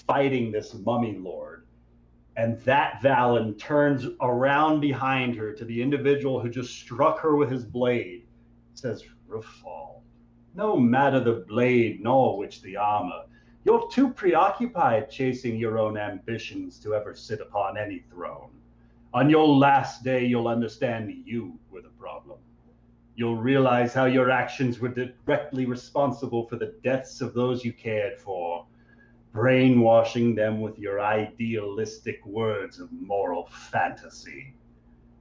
fighting this mummy lord. And that Valen turns around behind her to the individual who just struck her with his blade. Says, Rafal, no matter the blade nor which the armor, you're too preoccupied chasing your own ambitions to ever sit upon any throne. On your last day, you'll understand you were the problem. You'll realize how your actions were directly responsible for the deaths of those you cared for, brainwashing them with your idealistic words of moral fantasy.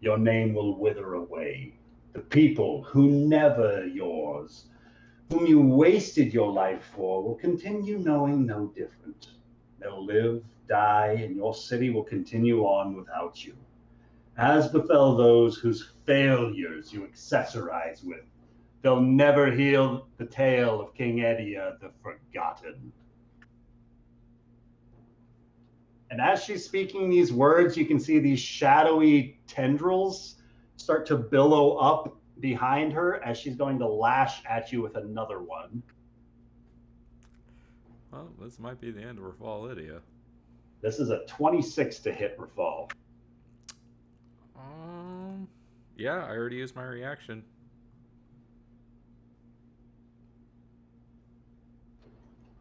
Your name will wither away. The people who never yours, whom you wasted your life for, will continue knowing no different. They'll live, die, and your city will continue on without you. As befell those whose failures you accessorize with, they'll never heal the tale of King Edia the Forgotten. And as she's speaking these words, you can see these shadowy tendrils start to billow up behind her as she's going to lash at you with another one. Well, this might be the end of Rafal Lydia. This is a 26 to hit Rafal. Yeah, I already used my reaction.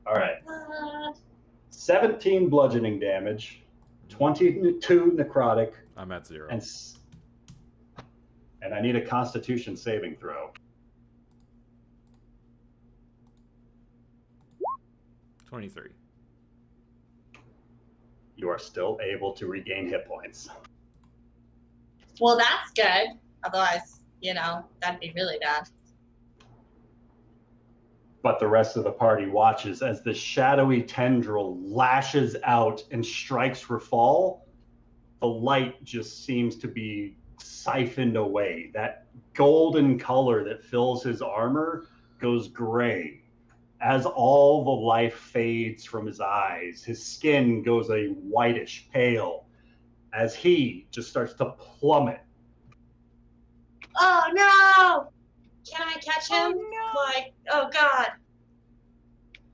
All right. 17 bludgeoning damage, 22 necrotic, I'm at 0. And I need a Constitution saving throw. 23. You are still able to regain hit points. Well, that's good. Otherwise, that'd be really bad. But the rest of the party watches as the shadowy tendril lashes out and strikes Rafal. The light just seems to be siphoned away. That golden color that fills his armor goes gray. As all the life fades from his eyes, his skin goes a whitish pale as he just starts to plummet. Oh no! Can I catch him? Oh, no. Oh god.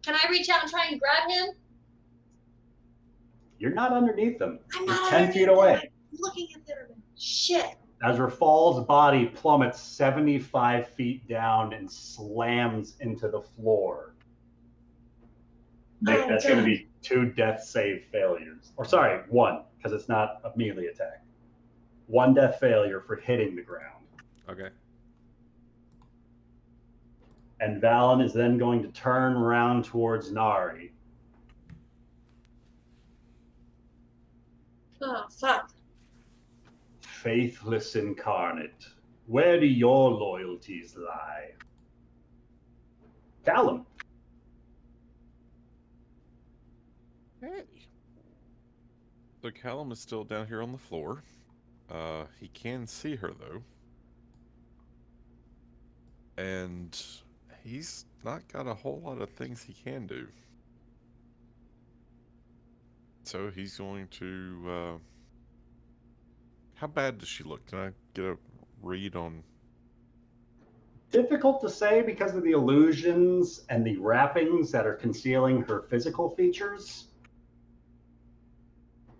Can I reach out and try and grab him? You're not underneath them. I'm You're not 10 feet underneath away. him. I'm looking at them. Shit. As Rafal's body plummets 75 feet down and slams into the floor. Nick, that's going to be 2 death save failures. Or sorry, 1, because it's not a melee attack. 1 death failure for hitting the ground. Okay. And Valen is then going to turn around towards Nari. Oh, fuck. Faithless incarnate, where do your loyalties lie? Callum. Hey. So Callum is still down here on the floor. He can see her though. And he's not got a whole lot of things he can do. So he's going to, how bad does she look? Can I get a read on? Difficult to say because of the illusions and the wrappings that are concealing her physical features.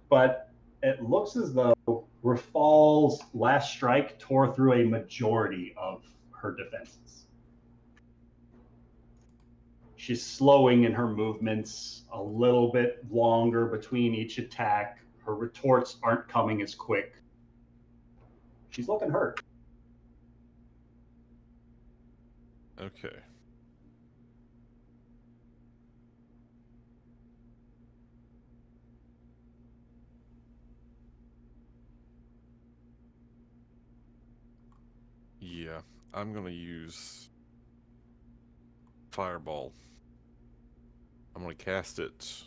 but it looks as though Rafal's last strike tore through a majority of her defenses. She's slowing in her movements, a little bit longer between each attack. Her retorts aren't coming as quick. She's looking hurt. Okay. Yeah, I'm gonna use Fireball. I'm gonna cast it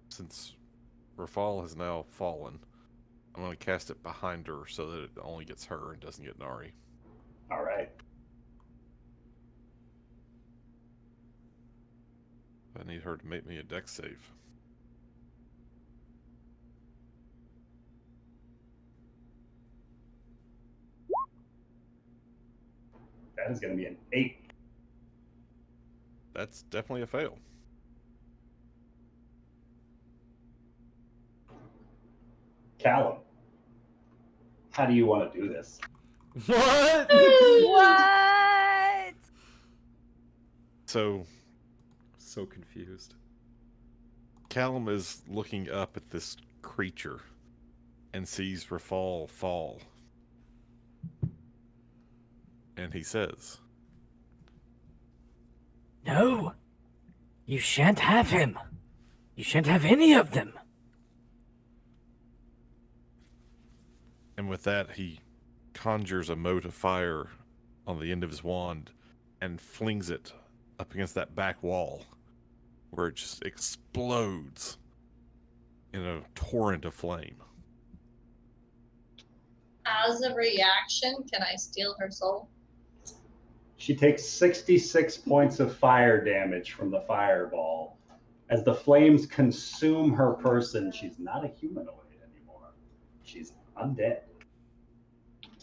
since Rafal has now fallen. I'm gonna cast it behind her so that it only gets her and doesn't get Nari. All right. I need her to make me a dex save. That is going to be an 8. That's definitely a fail. Callum, how do you want to do this? What? What? So So confused. Callum is looking up at this creature and sees Rafal fall. And he says, No! You shan't have him! You shan't have any of them! and with that he conjures a mote of fire on the end of his wand and flings it up against that back wall, where it just explodes in a torrent of flame. As a reaction, can I steal her soul? She takes 66 points of fire damage from the fireball. As the flames consume her person, she's not a humanoid anymore. She's undead.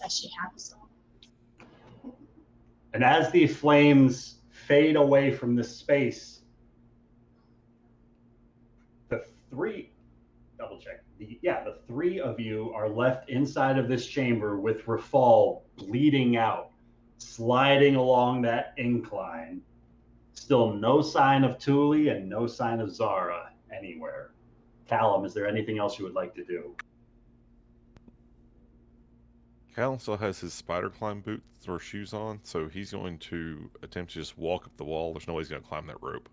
Does she have a soul? And as the flames fade away from the space, the three of you are left inside of this chamber with Rafal bleeding out, sliding along that incline. Still no sign of Thule and no sign of Zara anywhere. Callum, is there anything else you would like to do? Callum still has his spider climb boots or shoes on, so he's going to attempt to just walk up the wall. There's no way he's going to climb that rope.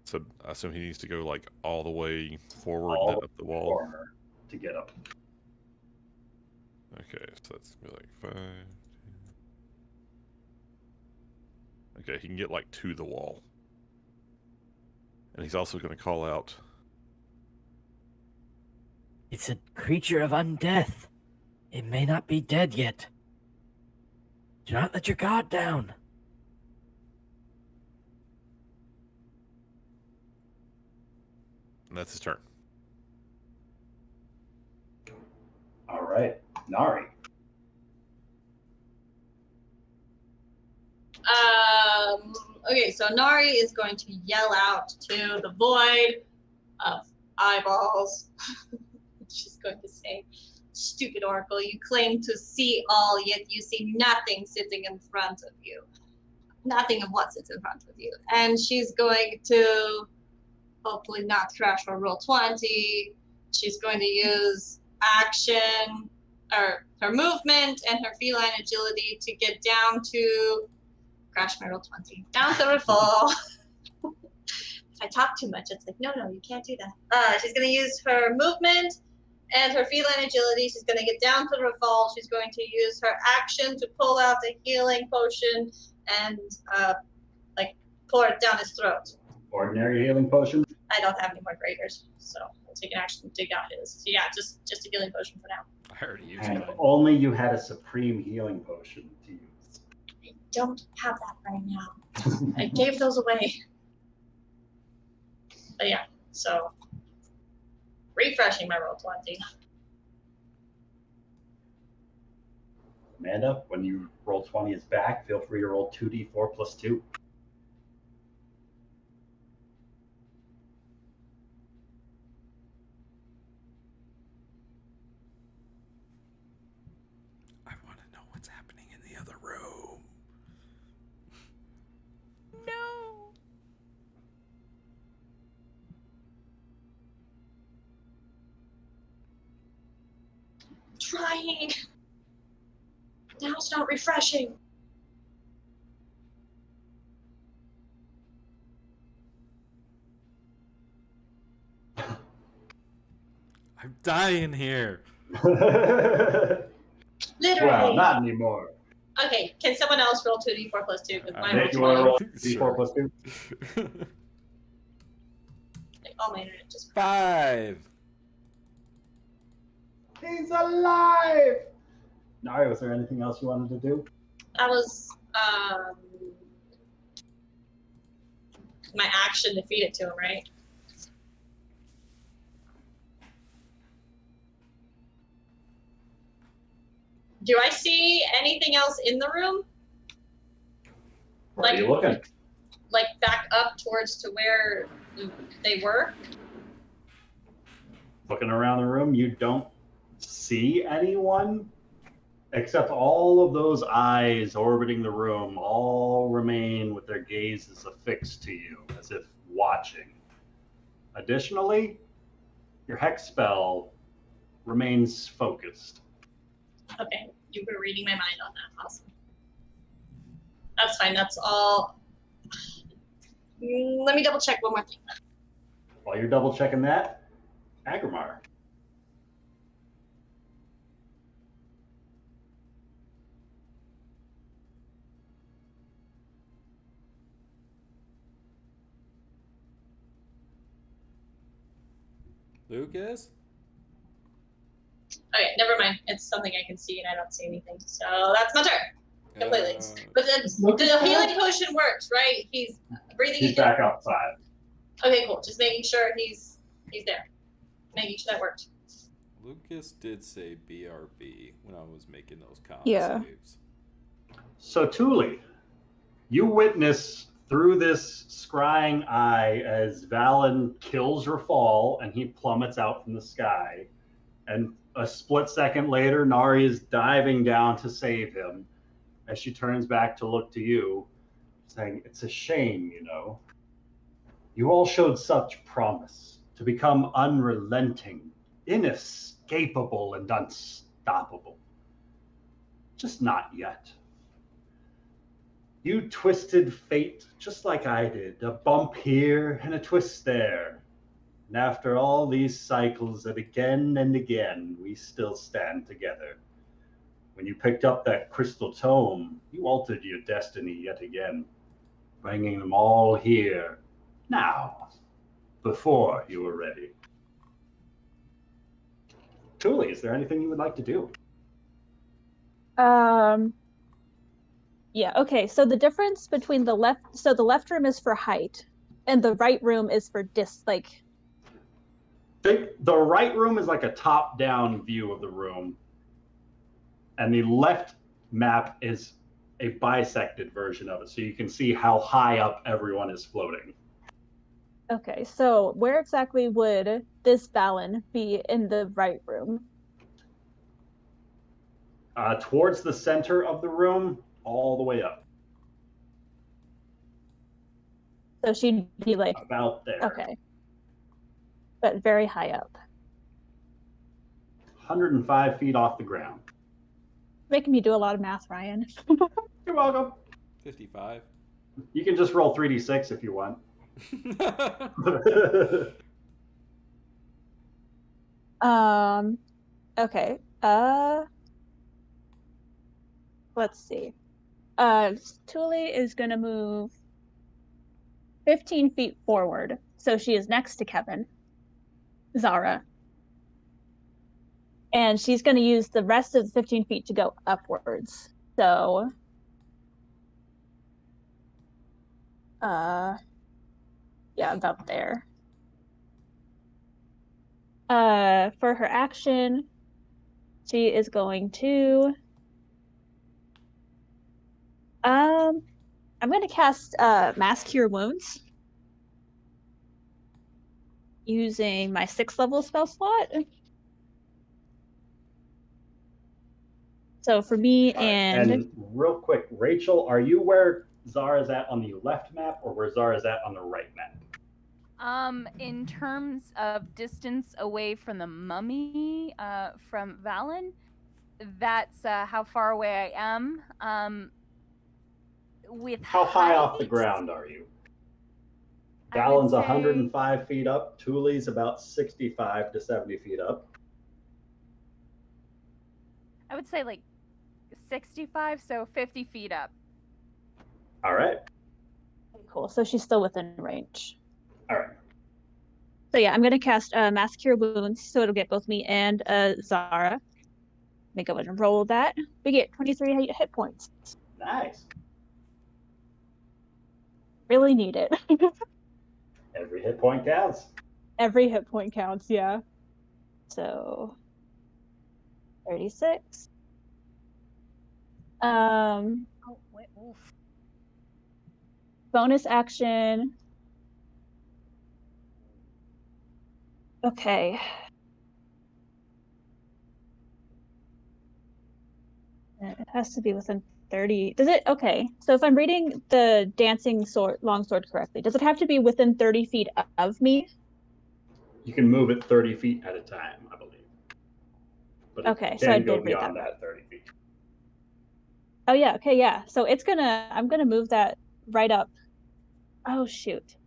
So I assume he needs to go like all the way forward and then up the wall. Corner to get up. Okay, so that's gonna be like 5. 10. Okay, he can get like to the wall. And he's also going to call out, It's a creature of undeath. It may not be dead yet. Do not let your guard down. and that's his turn. All right, Nari. Okay, so Nari is going to yell out to the void of eyeballs. She's going to say, "Stupid Oracle, you claim to see all, yet you see nothing sitting in front of you. Nothing of what sits in front of you." And she's going to hopefully not crash her roll 20. She's going to use action, or her movement and her feline agility to get down to crash my roll 20. Down to her fall. If I talk too much, it's like, no, you can't do that. She's going to use her movement and her feline agility. She's going to get down to her fall. She's going to use her action to pull out a healing potion and pour it down his throat. Ordinary healing potion. I don't have any more graders, so I'll take an action to dig out his. So yeah, just a healing potion for now. I already used And mine. if only you had a supreme healing potion to use. I don't have that right now. I gave those away. But yeah, so refreshing my roll 20. Amanda, when you roll 20 is back, feel free to roll 2d4 plus 2. trying. Now it's not refreshing. I'm dying here. Literally. Well, not anymore. Okay, can someone else roll 2d4 plus 2? Because mine Nick, you rolled want to 20. roll Sure. D4 plus 2? Oh, my internet just... 5. He's alive! Nari, was there anything else you wanted to do? That was, my action to feed it to him, right? Do I see anything else in the room? Where are you looking? Like back up towards to where they were? Looking around the room, you don't see anyone, except all of those eyes orbiting the room all remain with their gazes affixed to you, as if watching. Additionally, your hex spell remains focused. Okay, you were reading my mind on that. Awesome. That's fine. That's all. Let me double check one more thing. While you're double checking that, Aggramar. Lucas? Okay, never mind. It's something I can see and I don't see anything. So that's my turn. Completely. But the healing potion works, right? He's breathing He's in. back outside. Okay, cool. Just making sure he's there. Making sure that worked. Lucas did say BRB when I was making those con Yeah. saves. So, Thule, you witness through this scrying eye as Valen kills Rafal and he plummets out from the sky. And a split second later, Nari is diving down to save him as she turns back to look to you, saying, "It's a shame, you know. You all showed such promise to become unrelenting, inescapable, and unstoppable. Just not yet. You twisted fate just like I did, a bump here and a twist there. And after all these cycles that again and again, we still stand together. When you picked up that crystal tome, you altered your destiny yet again, bringing them all here, now, before you were ready." Thule, is there anything you would like to do? Yeah, okay. So the difference between the left room is for height and the right room is for The right room is like a top-down view of the room, and the left map is a bisected version of it, so you can see how high up everyone is floating. Okay, so where exactly would this Valen be in the right room? Towards the center of the room, all the way up, So she'd be like, about there. okay, but very high up. 105 feet off the ground. Making me do a lot of math, Ryan. You're welcome. 55. You can just roll 3d6 if you want. Okay. Let's see. Thule is gonna move 15 feet forward, so she is next to Kevin, Zara, and she's gonna use the rest of the 15 feet to go upwards. So, yeah, about there. For her action, she is going to I'm going to cast Mass Cure Wounds using my 6th level spell slot. So for me, and real quick, Rachel, are you where Zara's at on the left map or where Zara's at on the right map? In terms of distance away from the mummy, from Valen, that's how far away I am. With How high off the height, ground are you? I would Dallon's say- 105 feet up. Thule's about 65 to 70 feet up. I would say like 65, so 50 feet up. All right. Cool. So she's still within range. All right. So yeah, I'm gonna cast Mass Cure Wounds, so it'll get both me and Zara. Make go ahead and roll that. We get 23 hit points. Nice. Really need it. Every hit point counts. Every hit point counts, yeah. So 36. Oh, wait, oof. Bonus action. Okay. It has to be within 30. Does it? Okay. So if I'm reading the dancing longsword correctly, does it have to be within 30 feet of me? You can move it 30 feet at a time, I believe. But Okay, it so I can go did read beyond that that 30 feet. Oh yeah, okay, yeah. So I'm gonna move that right up. Oh shoot.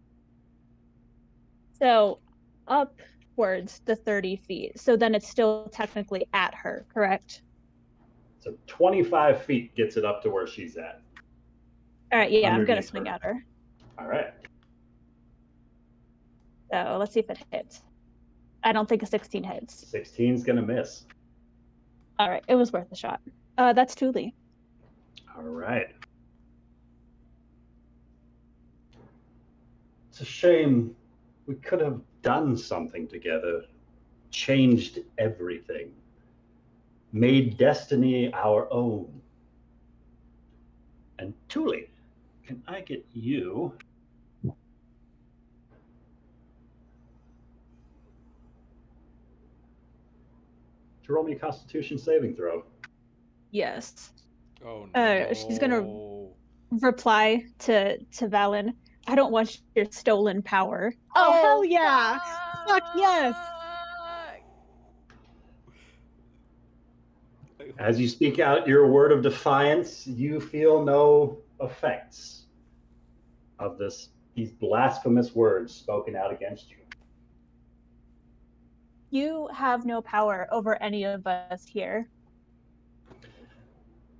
So upwards the 30 feet. So then it's still technically at her, correct? So 25 feet gets it up to where she's at. All right, yeah, I'm gonna Underneath swing her. at her. All right. So let's see if it hits. I don't think a 16 hits. 16's going to miss. All right, it was worth a shot. That's Thule. All right. It's a shame. We could have done something together, changed everything, made destiny our own. And Thule, can I get you to roll me a Constitution saving throw? Yes. Oh no. She's gonna reply to Valen. I don't want your stolen power. Oh hell yeah! Fuck yes! As you speak out your word of defiance, you feel no effects of these blasphemous words spoken out against you. You have no power over any of us here.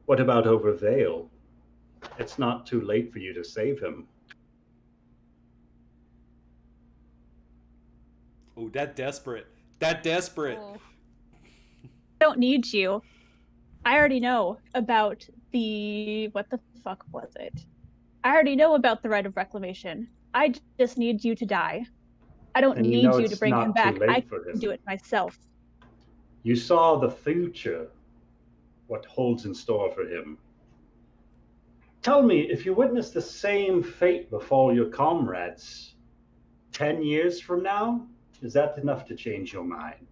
What about over Vale? It's not too late for you to save him. Oh, that desperate. That desperate. Oh. I don't need you. I already know about what the fuck was it? I already know about the right of reclamation. I just need you to die. I don't And you need know you to it's bring him not too back. late I for can him. do it myself. You saw the future, what holds in store for him. Tell me, if you witness the same fate befall your comrades, 10 years from now, is that enough to change your mind?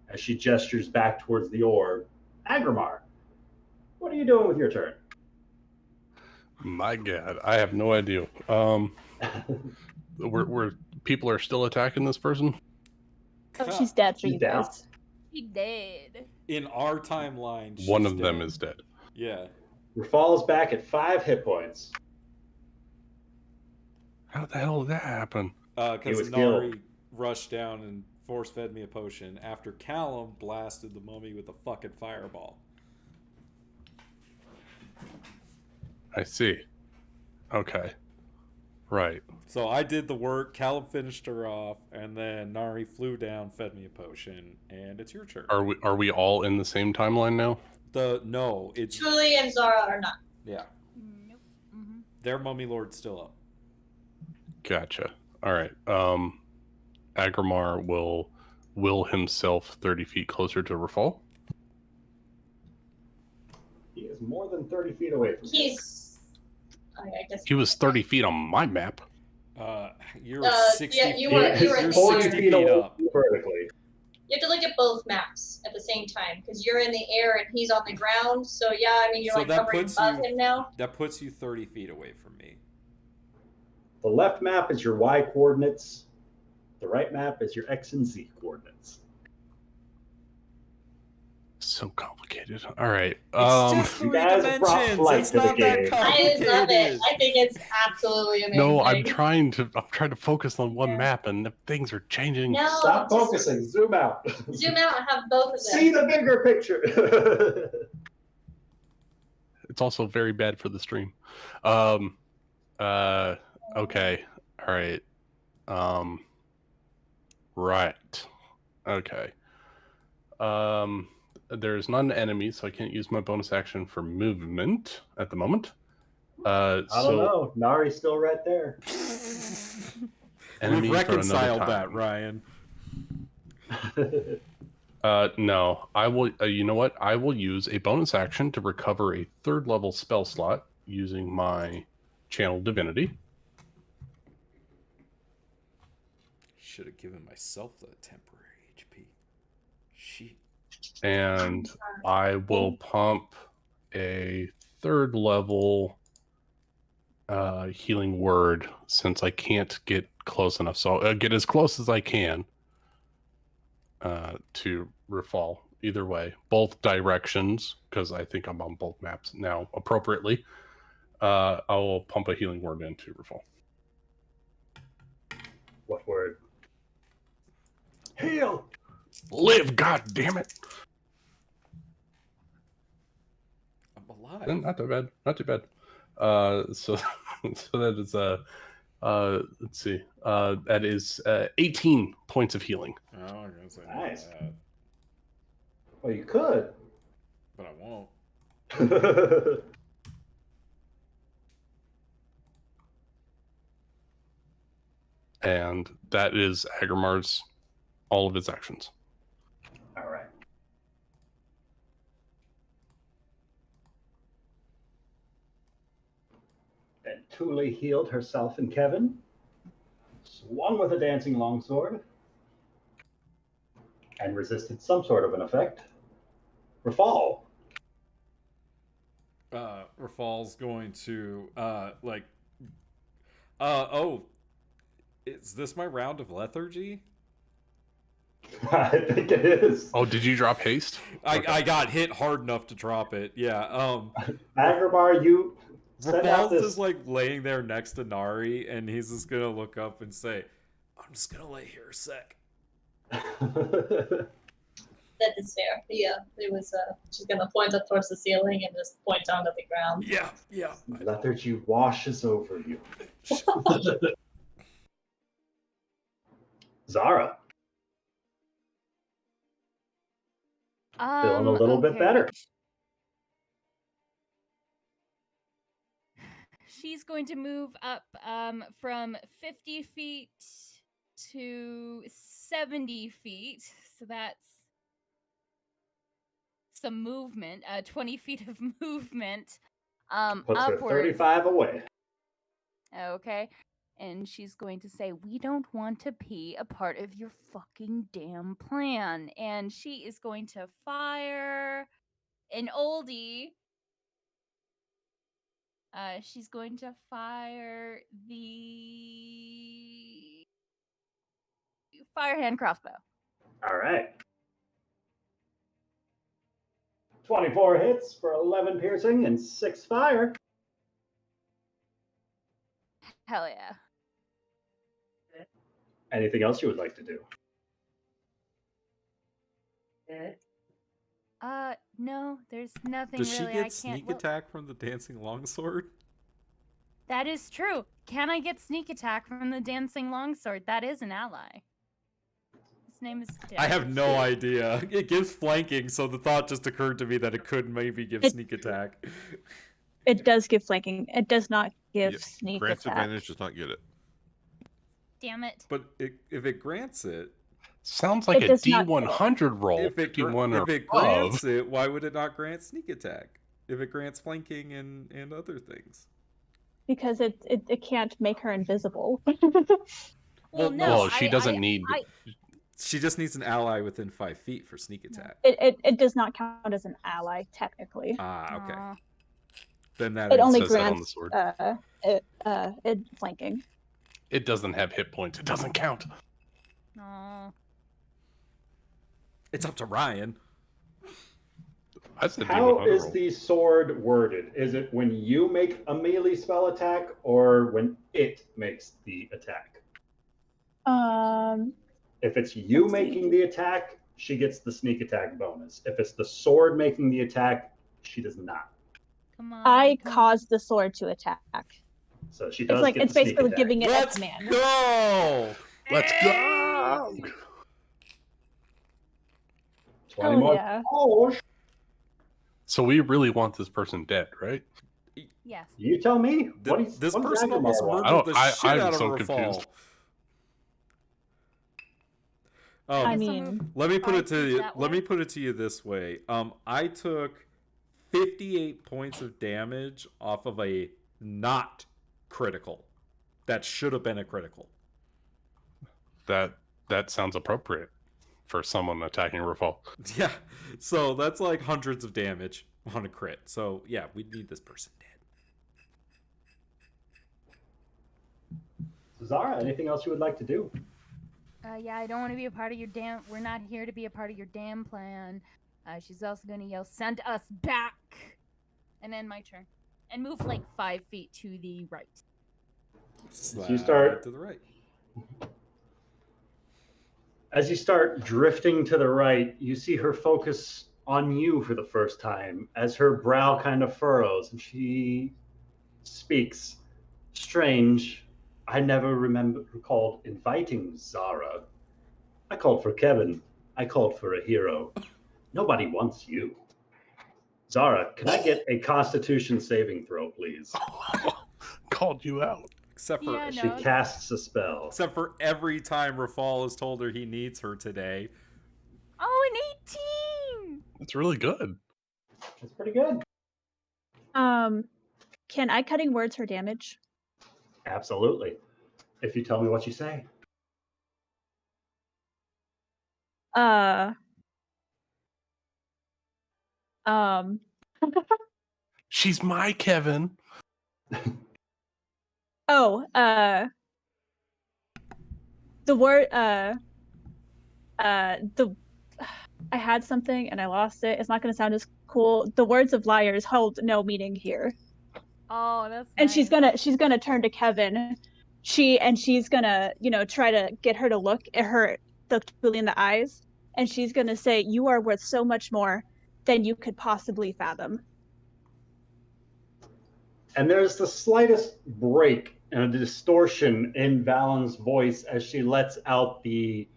As she gestures back towards the orb, Aggramar, what are you doing with your turn? My God, I have no idea. We're people are still attacking this person. Oh, she's dead for She's you down. guys. He did. In our timeline, One she's of them dead. is dead. Yeah. Falls back at 5 hit points. How the hell did that happen? He Because was Nari killed. rushed down and force fed me a potion after Callum blasted the mummy with a fucking fireball. I see. Okay. Right. So I did the work, Callum finished her off, and then Nari flew down, fed me a potion, and it's your turn. Are we all in the same timeline now? No, it's Thule and Zara are not. yeah. Nope. Mm-hmm. Their mummy lord's still up. Gotcha. All right. Aggramar will himself 30 feet closer to Rafal. He is more than 30 feet away from you. He's. I guess. He was 30 feet on my map. You're Yeah, 60 you feet. were- you were You're 40 60 feet feet away up. vertically. You have to look at both maps at the same time because you're in the air and he's on the ground. So yeah, I mean you're So like that hovering puts above you- him now. That puts you 30 feet away from me. The left map is your Y coordinates. The right map is your X and Z coordinates. So complicated. All right. It's just You 3 guys brought dimensions. flight It's to the not that game. complicated. I love it. I think it's absolutely amazing. No, I'm trying to focus on one map, and the things are changing. No, Stop just focusing. Zoom out. zoom out and have both of them. See the bigger picture. It's also very bad for the stream. Okay. All right. Right. Okay. There's not an enemy, so I can't use my bonus action for movement at the moment. I don't know. Nari's still right there. Enemies We've for another reconciled that, time. Ryan. No, I will. You know what? I will use a bonus action to recover a 3rd level spell slot using my channel divinity. Should have given myself the temporary HP. Shit. And I will pump a 3rd level healing word since I can't get close enough. So I'll get as close as I can to Rafal. Either way, both directions, because I think I'm on both maps now appropriately. I will pump a healing word into Rafal. What word? Heal! Live, god damn it! I'm alive. Not too bad. Not too bad. So that is let's see. That is 18 points of healing. Oh, I'm gonna say Nice. that, Well, you could. but I won't. And that is Aggramar's all of his actions. All right. Then Thule healed herself and Kevin, swung with a dancing longsword, and resisted some sort of an effect. Rafal. Rafal's going to is this my round of lethargy? I think it is. Oh, did you drop haste? I got hit hard enough to drop it. Yeah. Aggramar, you send out Rafal's this. just like laying there next to Nari, and he's just gonna look up and say, "I'm just gonna lay here a sec." That is fair. Yeah, it was. She's gonna point up towards the ceiling and just point down to the ground. Yeah. Lethargy washes over you. Zara, feeling a little bit okay. better. She's going to move up from 50 feet to 70 feet. So that's some movement, 20 feet of movement. Puts her Upwards. 35 away. Okay. And she's going to say, "We don't want to be a part of your fucking damn plan." And she is going to fire an oldie. She's going to fire the firehand crossbow. All right. 24 hits for 11 piercing and 6 fire. Hell yeah. Anything else you would like to do? No, there's nothing Does she really. get I can't. sneak attack from the dancing longsword? That is true. Can I get sneak attack from the dancing longsword? That is an ally. His name is Dick. I have no idea. It gives flanking, so the thought just occurred to me that it could maybe give sneak attack. It does give flanking. It does not give Yeah, sneak grants attack. advantage does not get it. Damn it. But if it grants it, Sounds like It a does not- D100 roll. if it 51 or if it above. grants it, why would it not grant sneak attack? If it grants flanking and other things. Because it can't make her invisible. Well, no, Well, she doesn't need. She just needs an ally within 5 feet for sneak attack. It does not count as an ally technically. Ah, okay. Aw. Then that It only says that on the grants sword. it flanking. It doesn't have hit points. It doesn't count. Aw. it's up to Ryan. I said How demon hunter is roll. the sword worded? Is it when you make a melee spell attack or when it makes the attack? If it's you Let's see. making the attack, she gets the sneak attack bonus. If it's the sword making the attack, she does not. Come on. I come on. caused the sword to attack. So she It's does like get it's the sneak basically attack. giving it a Let's command. go! Let's go! 20 Hell more. yeah. Oh, So we really want this person dead, right? Yes. you tell me. This person almost I murdered don't- the I- shit I'm out of so Rafal. confused. Oh, I guess I'll mean, move let me put it 5 to feet you. that Let way. me put it to you this way. I took 58 points of damage off of a not critical. That should have been a critical. That sounds appropriate for someone attacking Rafal. Yeah, so that's like hundreds of damage on a crit. So yeah, we need this person dead. Zara, anything else you would like to do? Yeah, I don't want to be a part of your damn. We're not here to be a part of your damn plan. She's also gonna yell, "Send us back!" And end my turn, and move like 5 feet to the right. You start- to the right. As you start drifting to the right, you see her focus on you for the first time as her brow kind of furrows and she speaks. Strange. I never recalled inviting Zara. I called for Kevin. I called for a hero. Nobody wants you. Zara, can I get a Constitution saving throw, please? Called you out. Except for Yeah, She no. casts a spell. except for every time Rafal has told her he needs her today. Oh, an 18! It's really good. That's pretty good. Can I cutting words her damage? Absolutely. If you tell me what you say. She's my Kevin. Oh, the word, I had something and I lost it. It's not going to sound as cool. The words of liars hold no meaning here. Oh, that's And nice. she's gonna turn to Kevin. She's gonna, try to get her to look truly in the eyes. And she's gonna say, "You are worth so much more than you could possibly fathom." And there's the slightest break and a distortion in Valen's voice as she lets out the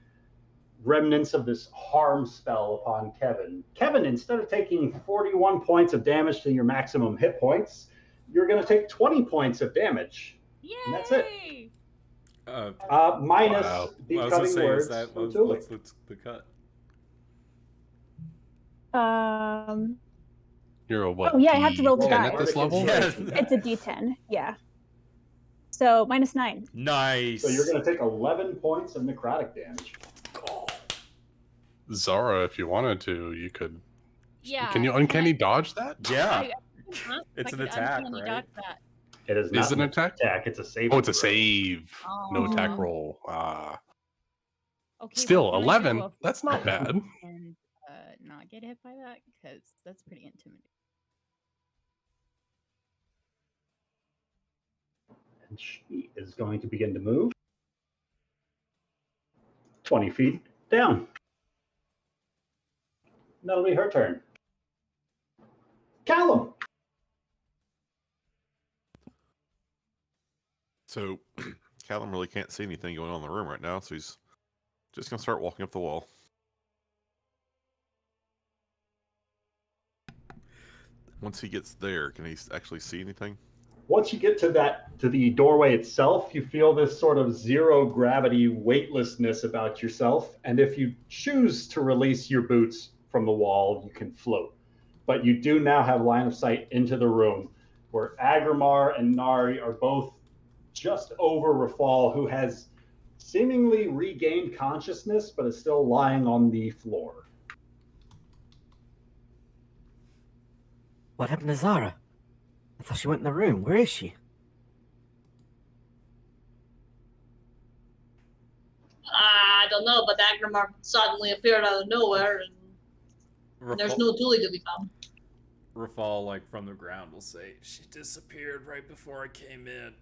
remnants of this harm spell upon Kevin. Kevin, instead of taking 41 points of damage to your maximum hit points, you're going to take 20 points of damage. Yay! And that's it. Minus Wow. the I was gonna cutting say, words is that from what's Tuli. the cut? You're a what? Oh, yeah, I have to roll the D10 die. at this level? Yeah. It's a D10, yeah. So -9. Nice. So you're going to take 11 points of necrotic damage. Zara, if you wanted to, you could. Yeah. Can you uncanny dodge that? Yeah, Huh? it's I an could attack, uncanny right? dodge that. It is not Is it an attack? It's a save. Oh, it's a save. No attack Aw. roll. Ah. Okay, Still, well, can I 11. do a- That's not bad. And not get hit by that? Because that's pretty intimidating. And she is going to begin to move 20 feet down. That'll be her turn. Callum. So, Callum really can't see anything going on in the room right now, so he's just going to start walking up the wall. Once he gets there, can he actually see anything? Once you get to the doorway itself, you feel this sort of zero gravity weightlessness about yourself. And if you choose to release your boots from the wall, you can float. But you do now have line of sight into the room where Aggramar and Nari are both just over Rafal, who has seemingly regained consciousness, but is still lying on the floor. What happened to Zara? I thought she went in the room. Where is she? I don't know, but Aggramar suddenly appeared out of nowhere, and there's no Tuli to be found. Rafal, like from the ground, will say, "She disappeared right before I came in."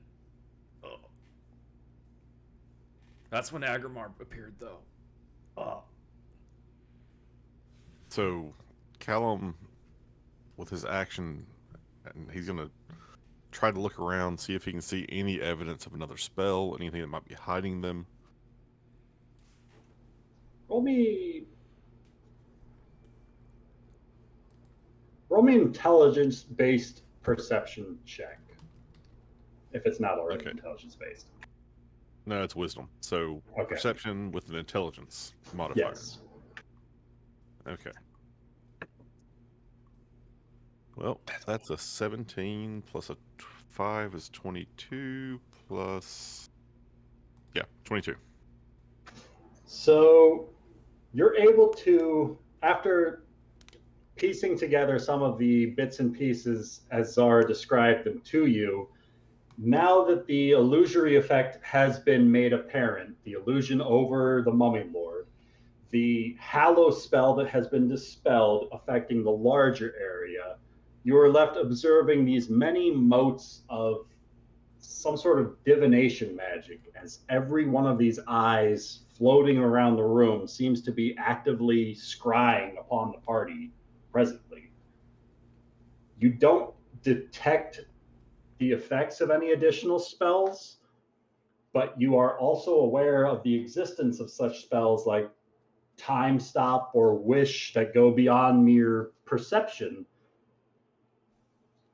Oh. That's when Aggramar appeared, though. Oh. So, Callum, with his action, and he's gonna try to look around, see if he can see any evidence of another spell, anything that might be hiding them. Roll me an intelligence-based perception check. If it's not already Okay. intelligence-based. No, it's wisdom. So, Okay. perception with an intelligence modifier. Yes. Okay. Well, that's a 17 plus a 5 is 22 plus... Yeah, 22. So you're able to, after piecing together some of the bits and pieces as Zara described them to you, now that the illusory effect has been made apparent, the illusion over the Mummy Lord, the hallow spell that has been dispelled affecting the larger area, you are left observing these many motes of some sort of divination magic as every one of these eyes floating around the room seems to be actively scrying upon the party presently. You don't detect the effects of any additional spells, but you are also aware of the existence of such spells like time stop or wish that go beyond mere perception.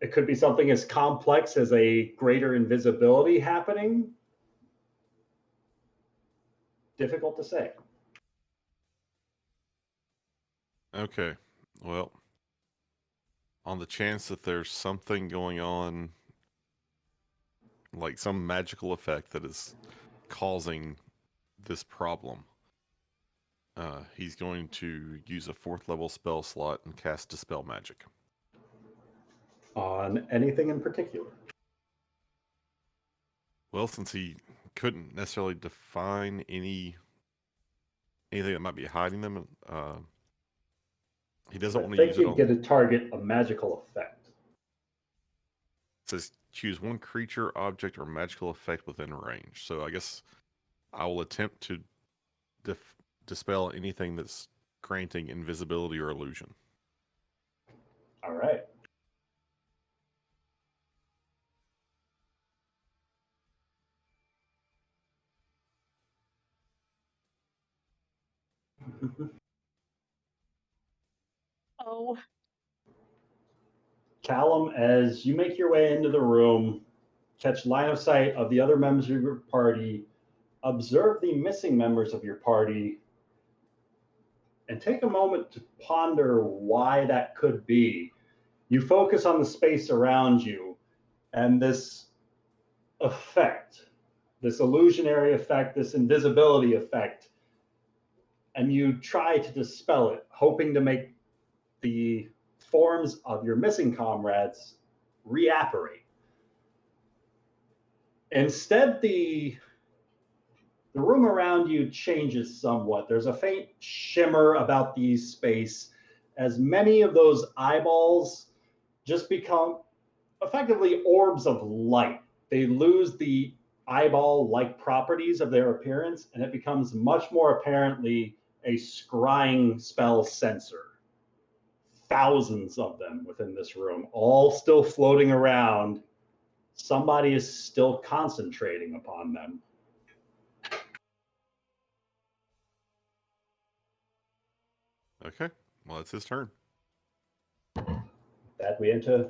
It could be something as complex as a greater invisibility happening. Difficult to say. Okay. Well, on the chance that there's something going on, like some magical effect that is causing this problem, he's going to use a 4th level spell slot and cast Dispel Magic. On anything in particular? Well, since he couldn't necessarily define anything that might be hiding them, he doesn't I want to think use it you on... get to target a magical effect. It says choose one creature, object, or magical effect within range. So I guess I will attempt to dispel anything that's granting invisibility or illusion. All right. Oh, Callum, as you make your way into the room, catch line of sight of the other members of your party, observe the missing members of your party, and take a moment to ponder why that could be. You focus on the space around you and this effect, this illusionary effect, this invisibility effect, and you try to dispel it, hoping to make the forms of your missing comrades reapparate. Instead, the room around you changes somewhat. There's a faint shimmer about the space as many of those eyeballs just become effectively orbs of light. They lose the eyeball-like properties of their appearance, and it becomes much more apparently a scrying spell sensor. Thousands of them within this room, all still floating around. Somebody is still concentrating upon them. Okay, well, it's his turn. That we enter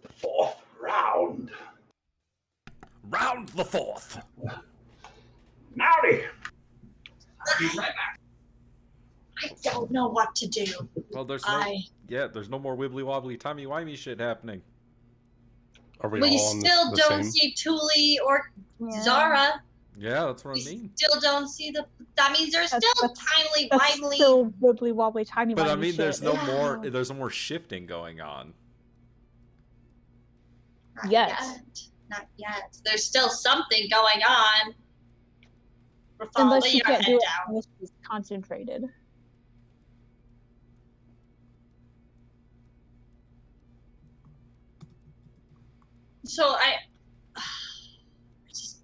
the 4th round. Round the 4th. Howdy! I'll be right back. I don't know what to do. Well, there's no more wibbly wobbly timey wimey shit happening. Are we We all on still the don't same? see Thule or Yeah. Zara. Yeah, that's what We I mean. still don't see the. That means there's That's- still that's- timely that's wimely. still wibbly wobbly, timey But I wimey mean, shit. there's no Yeah. more. There's no more shifting going on. Not Yet. Not yet. There's still something going on. Rafal, Unless lay you your can't head do it down. unless she's concentrated. So I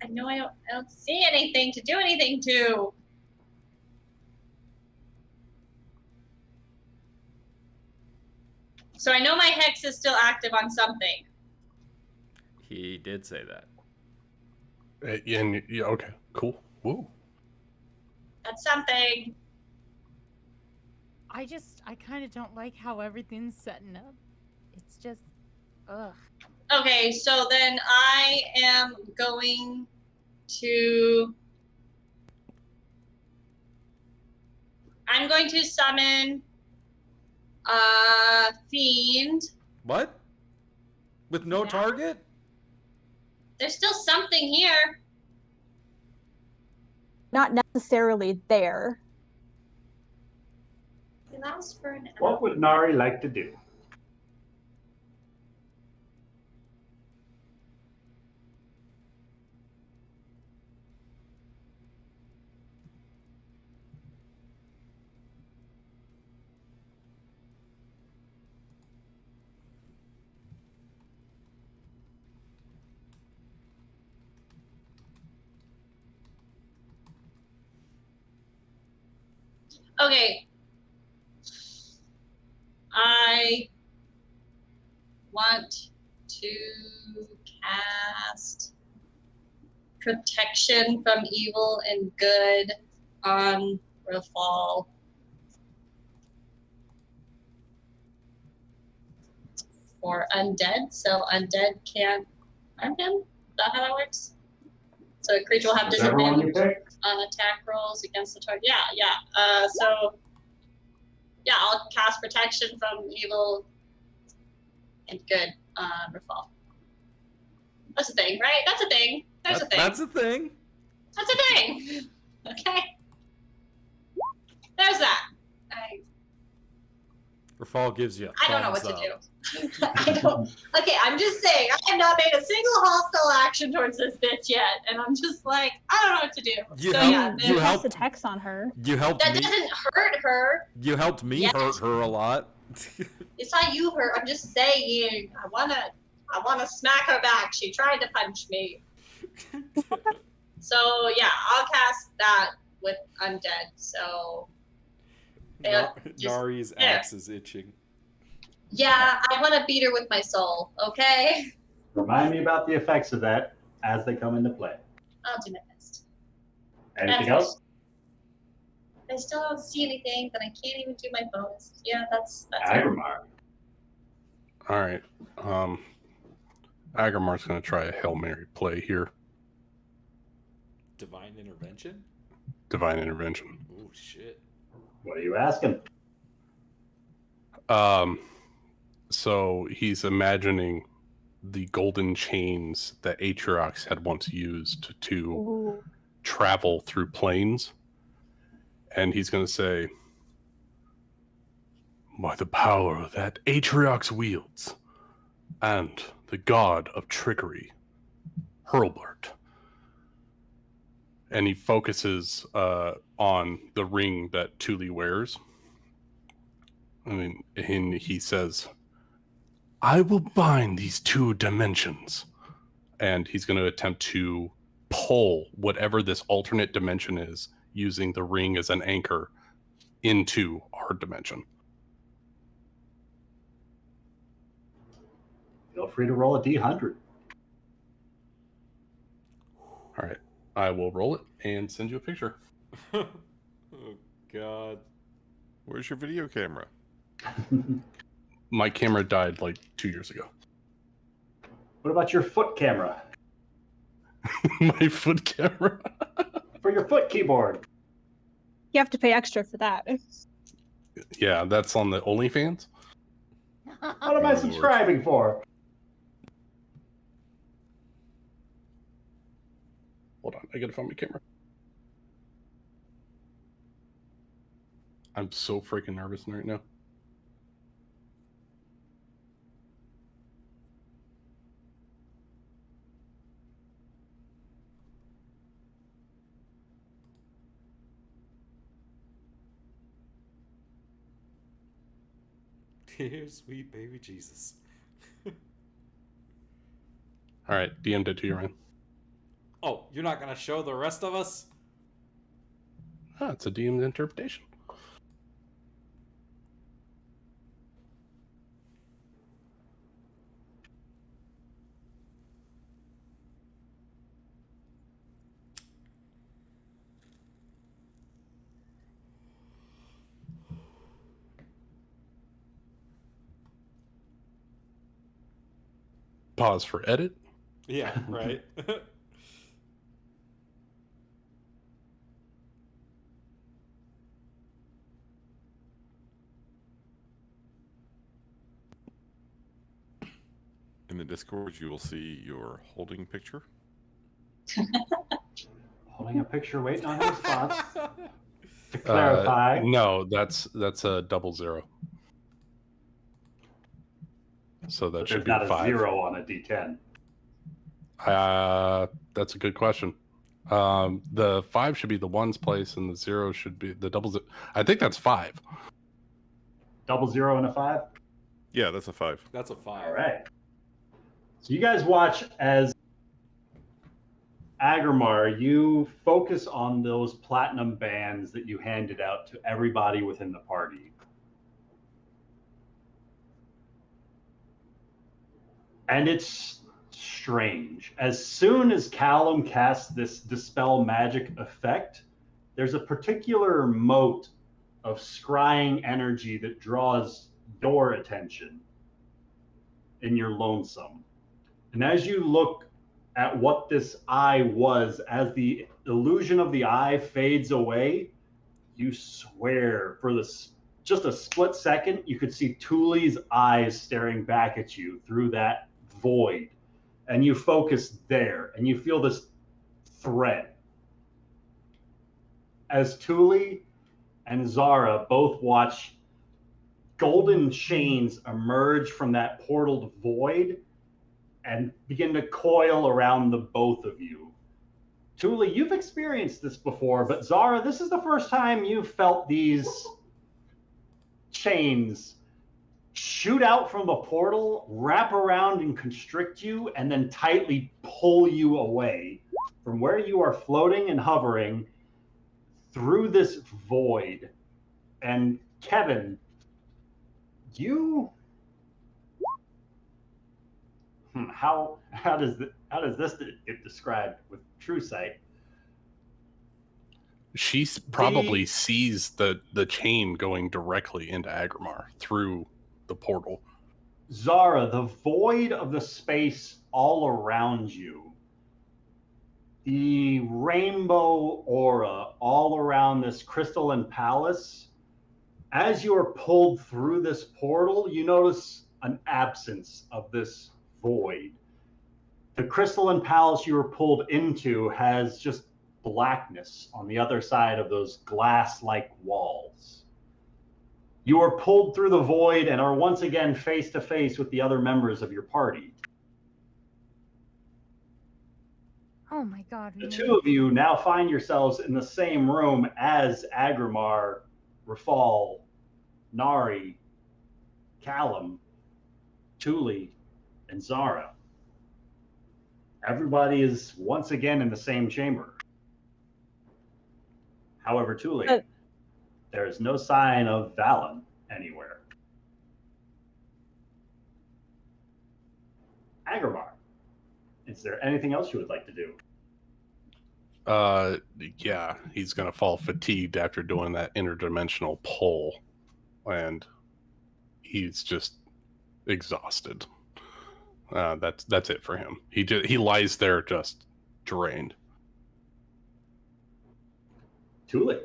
know I don't see anything to do anything to. So I know my hex is still active on something. He did say that. And yeah, okay, cool. Whoa. That's something. I kind of don't like how everything's setting up. It's just, ugh. Okay, so then I am going to. I'm going to summon a fiend. What? With no Yeah. target? There's still something here. Not necessarily there. It allows for an What would Nari like to do? Okay. I want to cast protection from evil and good on Rafal. For undead, so undead can't harm him? Is that how that works? So a creature will have Whichever one you disadvantage pick. on attack rolls against the target. Yeah. So yeah, I'll cast protection from evil and good on Rafal. That's a thing, right? That's a thing. There's a thing. That's a thing. That's a thing. Okay. There's that. Rafal gives you a I don't know what thumbs to up. do. I don't. Okay, I'm just saying, I have not made a single hostile action towards this bitch yet, and I'm just like, I don't know what to do. You so help- yeah, you Cast helped- a text on her. You helped that me. doesn't hurt her. You helped me Yes. hurt her a lot. It's not you hurt. I'm just saying, I wanna smack her back. She tried to punch me. So yeah, I'll cast that with undead. So yeah, just Nari's there. axe is itching. Yeah, I want to beat her with my soul. Okay, Remind me about the effects of that as they come into play. I'll do my best. Anything That's- else? I still don't see anything, but I can't even do my bonus. Yeah, that's it. Aggramar. All right. Aggramar's going to try a Hail Mary play here. Divine intervention? Divine intervention. Oh shit. What are you asking? So he's imagining the golden chains that Atriox had once used to Ooh. travel through planes. And he's going to say, by the power that Atriox wields, and the god of trickery, Hurlbert. And he focuses on the ring that Thule wears. And he says, I will bind these two dimensions. And he's going to attempt to pull whatever this alternate dimension is using the ring as an anchor into our dimension. Feel free to roll a D100. All right. I will roll it and send you a picture. Oh god. Where's your video camera? My camera died like 2 years ago. What about your foot camera? My foot camera. For your foot keyboard? You have to pay extra for that. Yeah, that's on the OnlyFans. What am I subscribing for? Hold on, I gotta find my camera. I'm so freaking nervous right now. Dear sweet baby Jesus. All right, DM did 2 your round. Oh, you're not gonna show the rest of us? Ah, it's a DM's interpretation. Pause for edit. Yeah, right. In the Discord, you will see your holding picture. Holding a picture, waiting on a response. To clarify, No, that's a 00. So that but should there's be not a a 5. 0 on a D10. That's a good question. The 5 should be the ones place, and the 0 should be the double 0. I think that's 5. 00 and a 5. Yeah, that's a 5. That's a 5. All right. So you guys watch as Aggramar, you focus on those platinum bands that you handed out to everybody within the party. And it's strange. As soon as Callum casts this Dispel Magic effect, there's a particular mote of scrying energy that draws your attention in your lonesome. And as you look at what this eye was, as the illusion of the eye fades away, you swear for just a split second, you could see Thule's eyes staring back at you through that void. And you focus there, and you feel this thread. As Thule and Zara both watch golden chains emerge from that portaled void and begin to coil around the both of you. Thule, you've experienced this before, but Zara, this is the first time you've felt these chains shoot out from the portal, wrap around and constrict you, and then tightly pull you away from where you are floating and hovering through this void. And Kevin, you... How does this get described with true sight? She probably sees the chain going directly into Aggramar through the portal. Zara, the void of the space all around you, the rainbow aura all around this crystalline palace, as you are pulled through this portal, you notice an absence of this void. The crystalline palace you were pulled into has just blackness on the other side of those glass-like walls. You are pulled through the void and are once again face to face with the other members of your party. Oh my god. The two of you now find yourselves in the same room as Aggramar, Rafal, Nari, Callum, Thule, and Zara. Everybody is once again in the same chamber. However, Thule, there is no sign of Valen anywhere. Aggramar, is there anything else you would like to do? Yeah, he's gonna fall fatigued after doing that interdimensional pull, and he's just exhausted. That's it for him. He lies there just drained. Thule.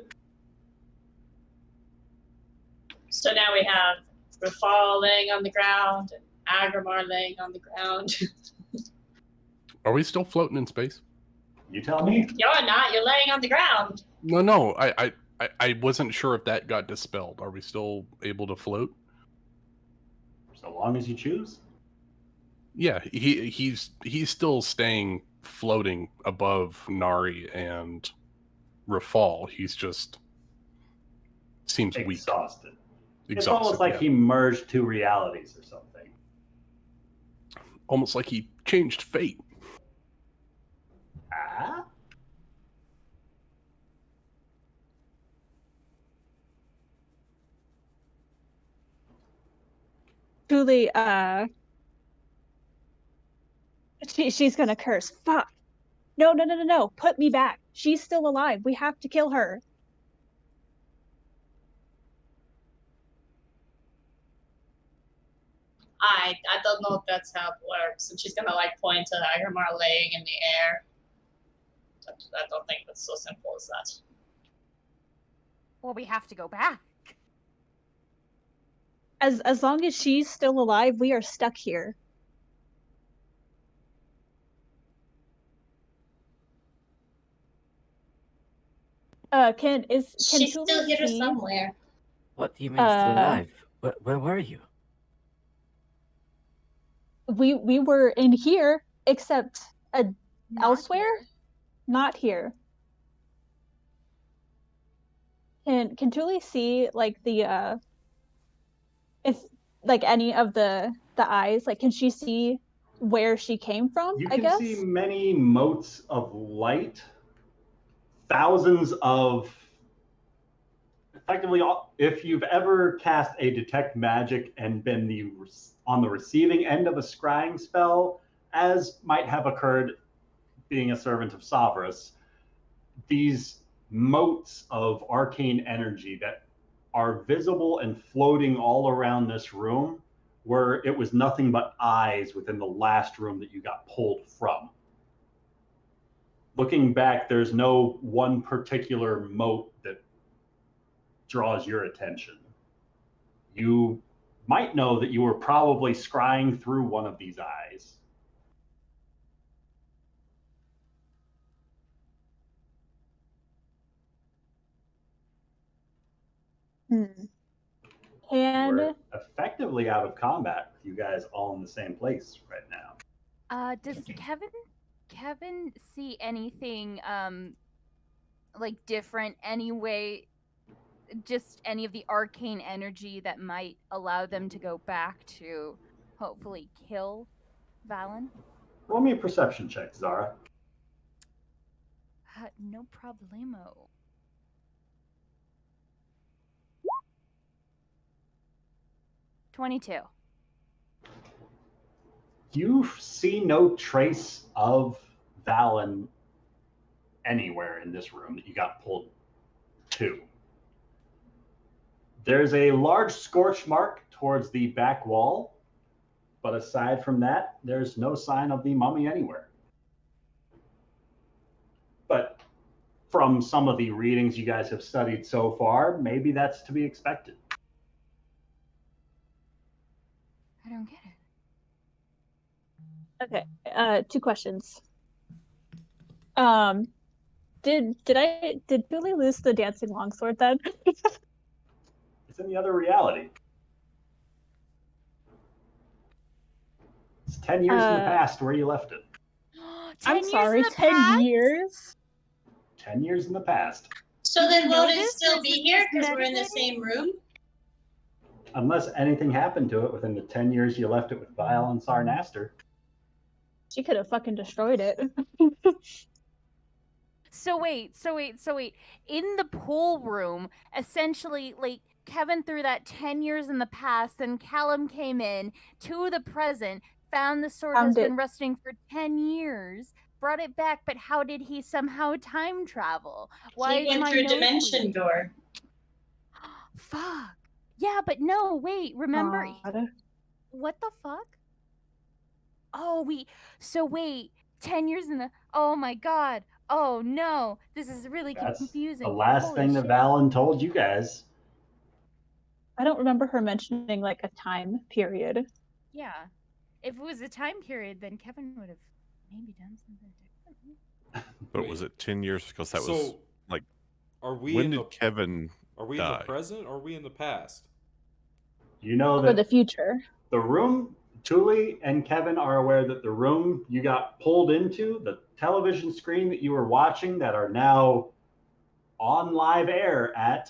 So now we have Rafal laying on the ground and Aggramar laying on the ground. Are we still floating in space? You tell me. You're not. You're laying on the ground. No. I wasn't sure if that got dispelled. Are we still able to float? So long as you choose. Yeah, he's still staying floating above Nari and Rafal. He's just seems exhausted. Weak. It's almost like he merged two realities or something. Almost like he changed fate. Truly, she's gonna curse. Fuck. No. Put me back. She's still alive. We have to kill her. I don't know if that's how it works. And she's gonna like point to Aggramar laying in the air. I don't think that's so simple as that. Well, we have to go back. As long as she's still alive, we are stuck here. Can She's Tuli still here see? somewhere. What do you mean still alive? Where were you? We were in here, except Not elsewhere, here. not here. Can Tuli see like the if like any of the eyes? Like, can she see where she came from? You I can guess. see many motes of light, thousands of. Effectively, if you've ever cast a detect magic and been on the receiving end of a scrying spell, as might have occurred being a servant of Sovereign, these motes of arcane energy that are visible and floating all around this room, where it was nothing but eyes within the last room that you got pulled from. Looking back, there's no one particular mote that draws your attention. You might know that you were probably scrying through one of these eyes. And We're effectively out of combat with you guys all in the same place right now. Does Kevin see anything like different anyway? Just any of the arcane energy that might allow them to go back to hopefully kill Valen? Roll me a perception check, Zara. No problemo. $22. You see no trace of Valen anywhere in this room that you got pulled to. There's a large scorch mark towards the back wall, but aside from that, there's no sign of the mummy anywhere. But from some of the readings you guys have studied so far, maybe that's to be expected. I don't get it. okay, 2 questions. Did Julie lose the dancing longsword then? It's in the other reality. It's 10 years in the past where you left it. 10 I'm years sorry, in the 10 past? years? 10 years in the past. So then won't it notice still or be is it here just because we're in the meditating? same room? Unless anything happened to it within the 10 years you left it with Vile and Sarnaster. She could have fucking destroyed it. So wait. In the pool room, essentially, like, Kevin threw that 10 years in the past, then Callum came in to the present, found the sword has been resting for 10 years, brought it back, but how did he somehow time travel? Why He is went my through nose dimension bleeding? door. Fuck. Yeah, but no, wait, remember? God. What the fuck? Oh, wait, 10 years in the, oh my god. Oh no, this is really That's confusing. the last Holy thing that shit. Valen told you guys. I don't remember her mentioning like a time period. Yeah. If it was a time period, then Kevin would have maybe done something different. But Wait. was it 10 years? Because that So, was like, Are we when in did the Kevin Are we die? in the present or are we in the past? You know For the that future. the room, Tuli and Kevin are aware that the room you got pulled into, the television screen that you were watching that are now on live air at,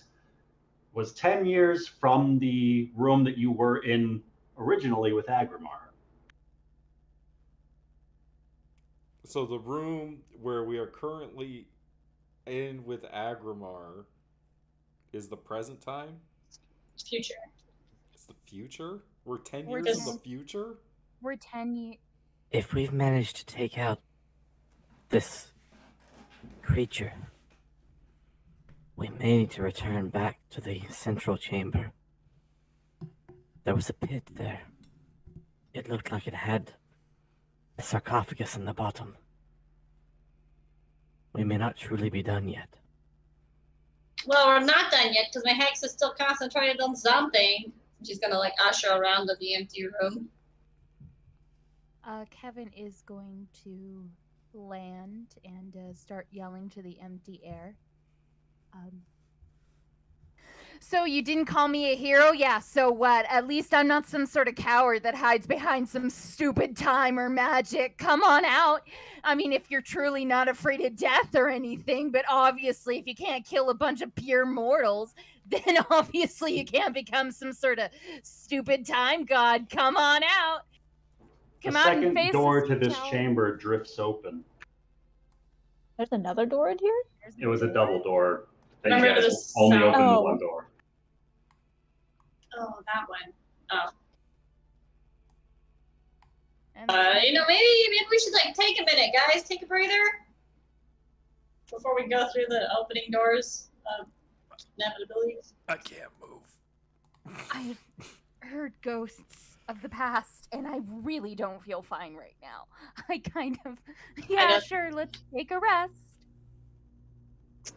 was 10 years from the room that you were in originally with Aggramar. So the room where we are currently in with Aggramar is the present time? Future. It's the future? We're 10 We're years in just- the future? We're 10 years. If we've managed to take out this creature, we may need to return back to the central chamber. There was a pit there. It looked like it had a sarcophagus in the bottom. We may not truly be done yet. Well, we're not done yet because my hex is still concentrated on something. She's gonna like usher around to the empty room. Kevin is going to land and start yelling to the empty air. So you didn't call me a hero? Yeah, so what? At least I'm not some sort of coward that hides behind some stupid time or magic. Come on out. I mean, if you're truly not afraid of death or anything, but obviously if you can't kill a bunch of pure mortals, then obviously you can't become some sort of stupid time god. Come on out. Come The out and second face door this to this challenge. chamber drifts open. There's another door in here? It was a double door. That you Remember guys this only sound? opened the Oh. one door. Oh, that one. Oh. And Maybe we should like take a minute, guys. Take a breather before we go through the opening doors of inevitability. I can't move. I've heard ghosts of the past, and I really don't feel fine right now. I kind of, yeah, know. sure, let's take a rest.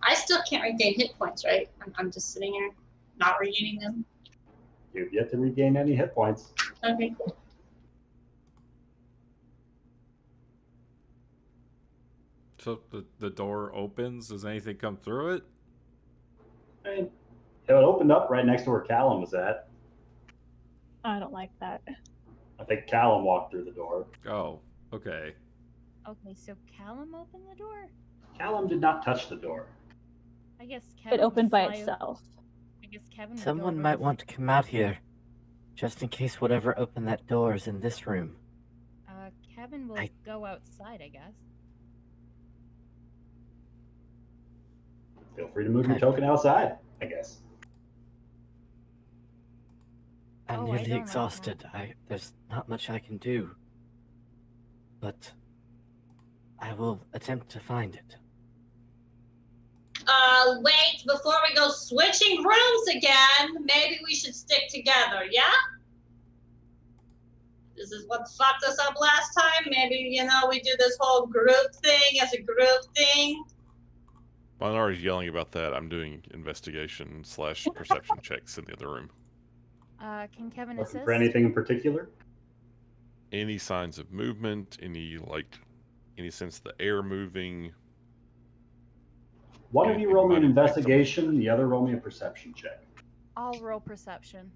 I still can't regain hit points, right? I'm just sitting here, not regaining them. You've yet to regain any hit points. Okay, cool. So the door opens. Does anything come through it? And it opened up right next to where Callum was at. I don't like that. I think Callum walked through the door. Oh, okay. Okay, so Callum opened the door? Callum did not touch the door. I guess Kevin It opened would by fly o- itself. I guess Kevin would go Someone over might and want to come out here, just in case whatever opened that door is in this room. Kevin will I- go outside, I guess. Feel free to move your token outside, I guess. I'm Oh, I nearly don't know. exhausted. There's not much I can do. But I will attempt to find it. Wait, before we go switching rooms again, maybe we should stick together, yeah? This is what fucked us up last time. Maybe, we do this whole group thing as a group thing. While Nari's yelling about that, I'm doing investigation / perception checks in the other room. Can Kevin Looking assist? for anything in particular? Any signs of movement? Any sense of the air moving? One of you roll me an investigation, the other roll me a perception check. I'll roll perception.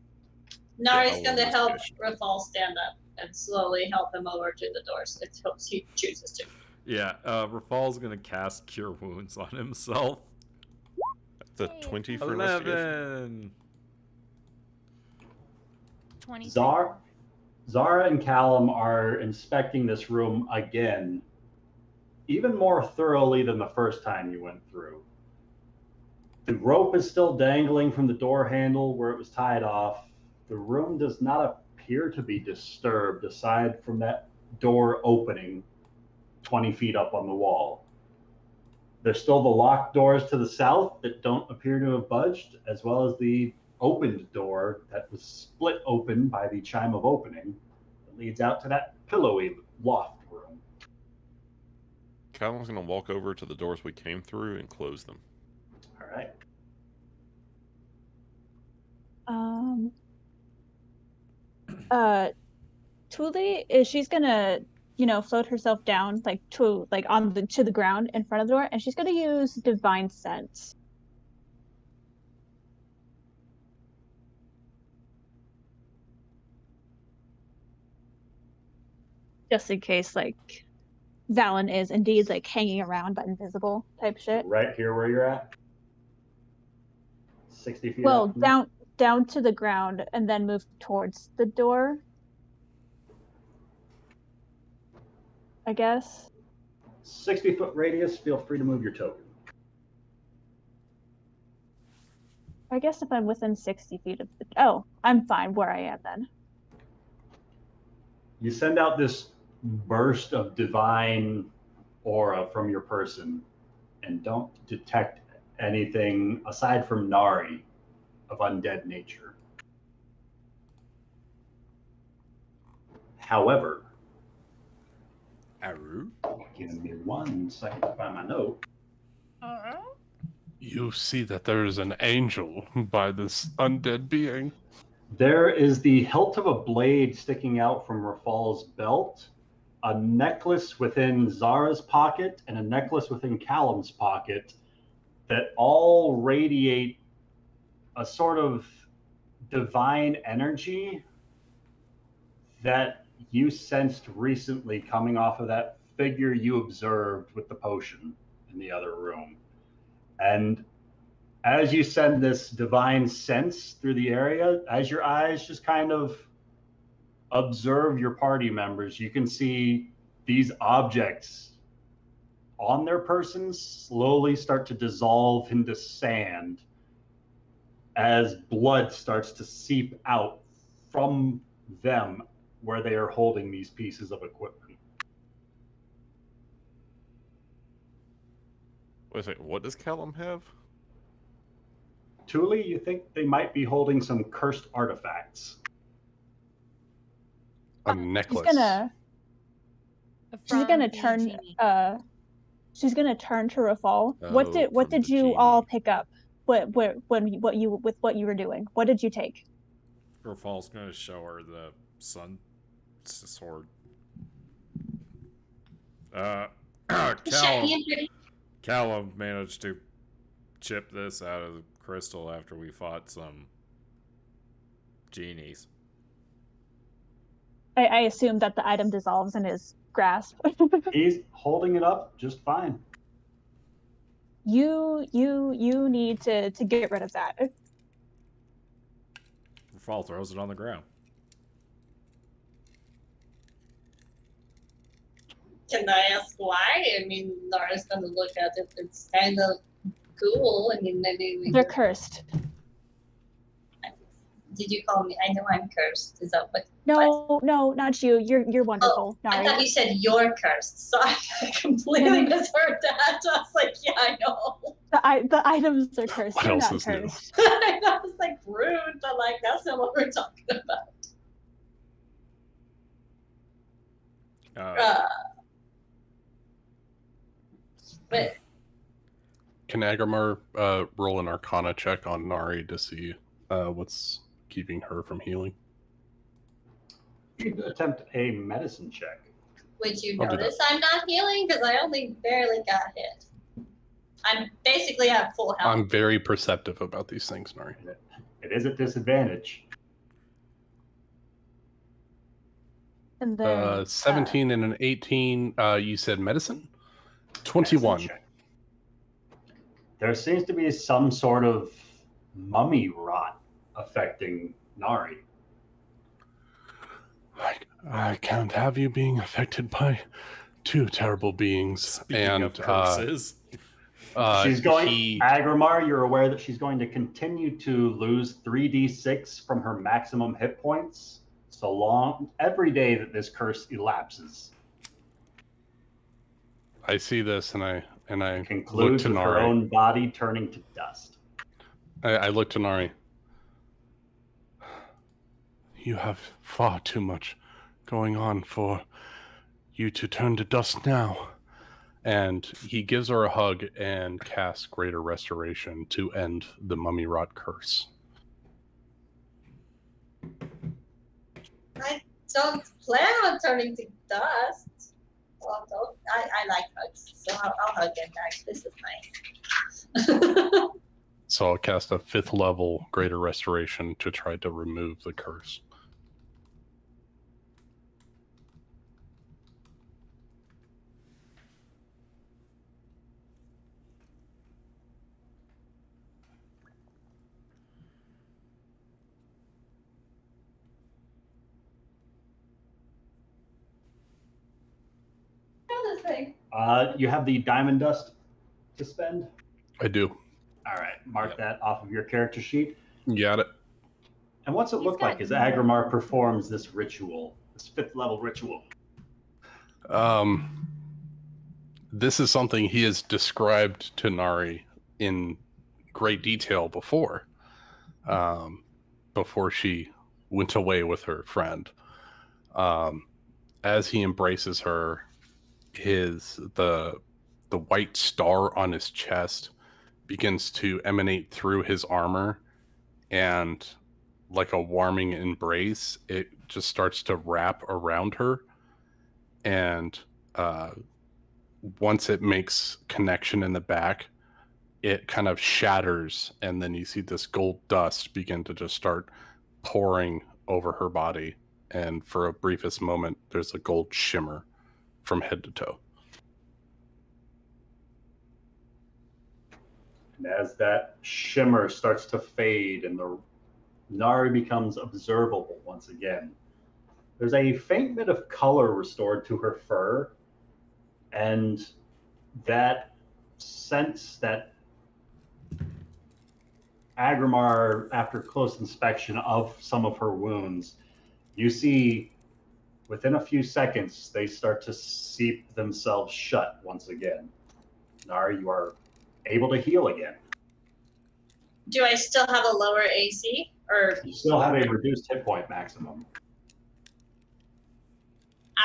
Nari's I'll gonna roll help investigation. Rafal stand up and slowly help him over to the doors if he chooses to. Yeah, Rafal's gonna cast Cure Wounds on himself. The Hey, 20 for investigation. 11. 20. Zara and Callum are inspecting this room again, even more thoroughly than the first time you went through. The rope is still dangling from the door handle where it was tied off. The room does not appear to be disturbed aside from that door opening 20 feet up on the wall. There's still the locked doors to the south that don't appear to have budged, as well as the opened door that was split open by the chime of opening that leads out to that pillowy loft room. Callum's going to walk over to the doors we came through and close them. All right. Tuli she's gonna, float herself down to the ground in front of the door, and she's gonna use divine sense. Just in case Valen is indeed hanging around but invisible type shit. Right here where you're at? 60 feet Well, up from there? down to the ground and then move towards the door, I guess. 60-foot radius, feel free to move your token. I guess if I'm within 60 feet of the... Oh, I'm fine where I am then. You send out this burst of divine aura from your person and don't detect anything aside from Nari of undead nature. However, Aru? give me 1 second to find my note. You see that there is an angel by this undead being. There is the hilt of a blade sticking out from Rafal's belt, a necklace within Zara's pocket, and a necklace within Callum's pocket that all radiate a sort of divine energy that you sensed recently coming off of that figure you observed with the potion in the other room. And as you send this divine sense through the area, as your eyes just kind of observe your party members, you can see these objects on their persons slowly start to dissolve into sand as blood starts to seep out from them where they are holding these pieces of equipment. Wait a second, what does Callum have? Thule, you think they might be holding some cursed artifacts? A necklace. She's gonna From the turn. genie. She's gonna turn to Rafal. Oh, What from did the you all genie. pick up? What you were doing? What did you take? Rafal's gonna show her the sun sword. Shiny and pretty. Callum managed to chip this out of the crystal after we fought some genies. I assume that the item dissolves in his grasp. He's holding it up just fine. You need to get rid of that. Rafal throws it on the ground. Can I ask why? I mean, Laura's gonna look at it. It's kind of cool. I mean, maybe we. They're cursed. Did you call me? I know I'm cursed. Is that what? No, not you. You're wonderful. I Nari. thought you said you're cursed. So I completely misheard that. I was like, yeah, I know. The items are cursed. What You're else not is new? cursed. I was like rude, but like that's not what we're talking about. But Can Aggramar roll an Arcana check on Nari to see what's keeping her from healing? You could attempt a medicine check. would you I'll do notice I'm not healing? Because I only barely got hit. I'm basically at full health. I'm very perceptive about these things, Nari. It is at disadvantage. And then 17 and an 18. You said medicine? 21. Medicine check. There seems to be some sort of mummy rot affecting Nari. I can't have you being affected by two terrible beings. Speaking of curses. She's going. Aggramar, you're aware that she's going to continue to lose 3d6 from her maximum hit points so long every day that this curse elapses. I see this, and I look Concludes to with her Nari. own body turning to dust. I look to Nari. You have far too much going on for you to turn to dust now. And he gives her a hug and casts Greater Restoration to end the mummy rot curse. I don't plan on turning to dust. Well, I like hugs, so I'll hug him back. This is nice. So I'll cast a 5th level Greater Restoration to try to remove the curse. This thing. You have the diamond dust to spend. I do. All right, mark that off of your character sheet. You got it. And what's it He's look like got as Aggramar performs this ritual? this 5th level ritual? This is something he has described to Nari in great detail before she went away with her friend. As he embraces her, the white star on his chest begins to emanate through his armor, and like a warming embrace, it just starts to wrap around her, and once it makes connection in the back, it kind of shatters, and then you see this gold dust begin to just start pouring over her body, and for a briefest moment there's a gold shimmer from head to toe. And as that shimmer starts to fade and the Nari becomes observable once again, there's a faint bit of color restored to her fur, and that sense that Aggramar, after close inspection of some of her wounds, you see within a few seconds they start to seep themselves shut once again. Nari, you are able to heal again. Do I still have a lower AC? Or You still have a reduced hit point maximum.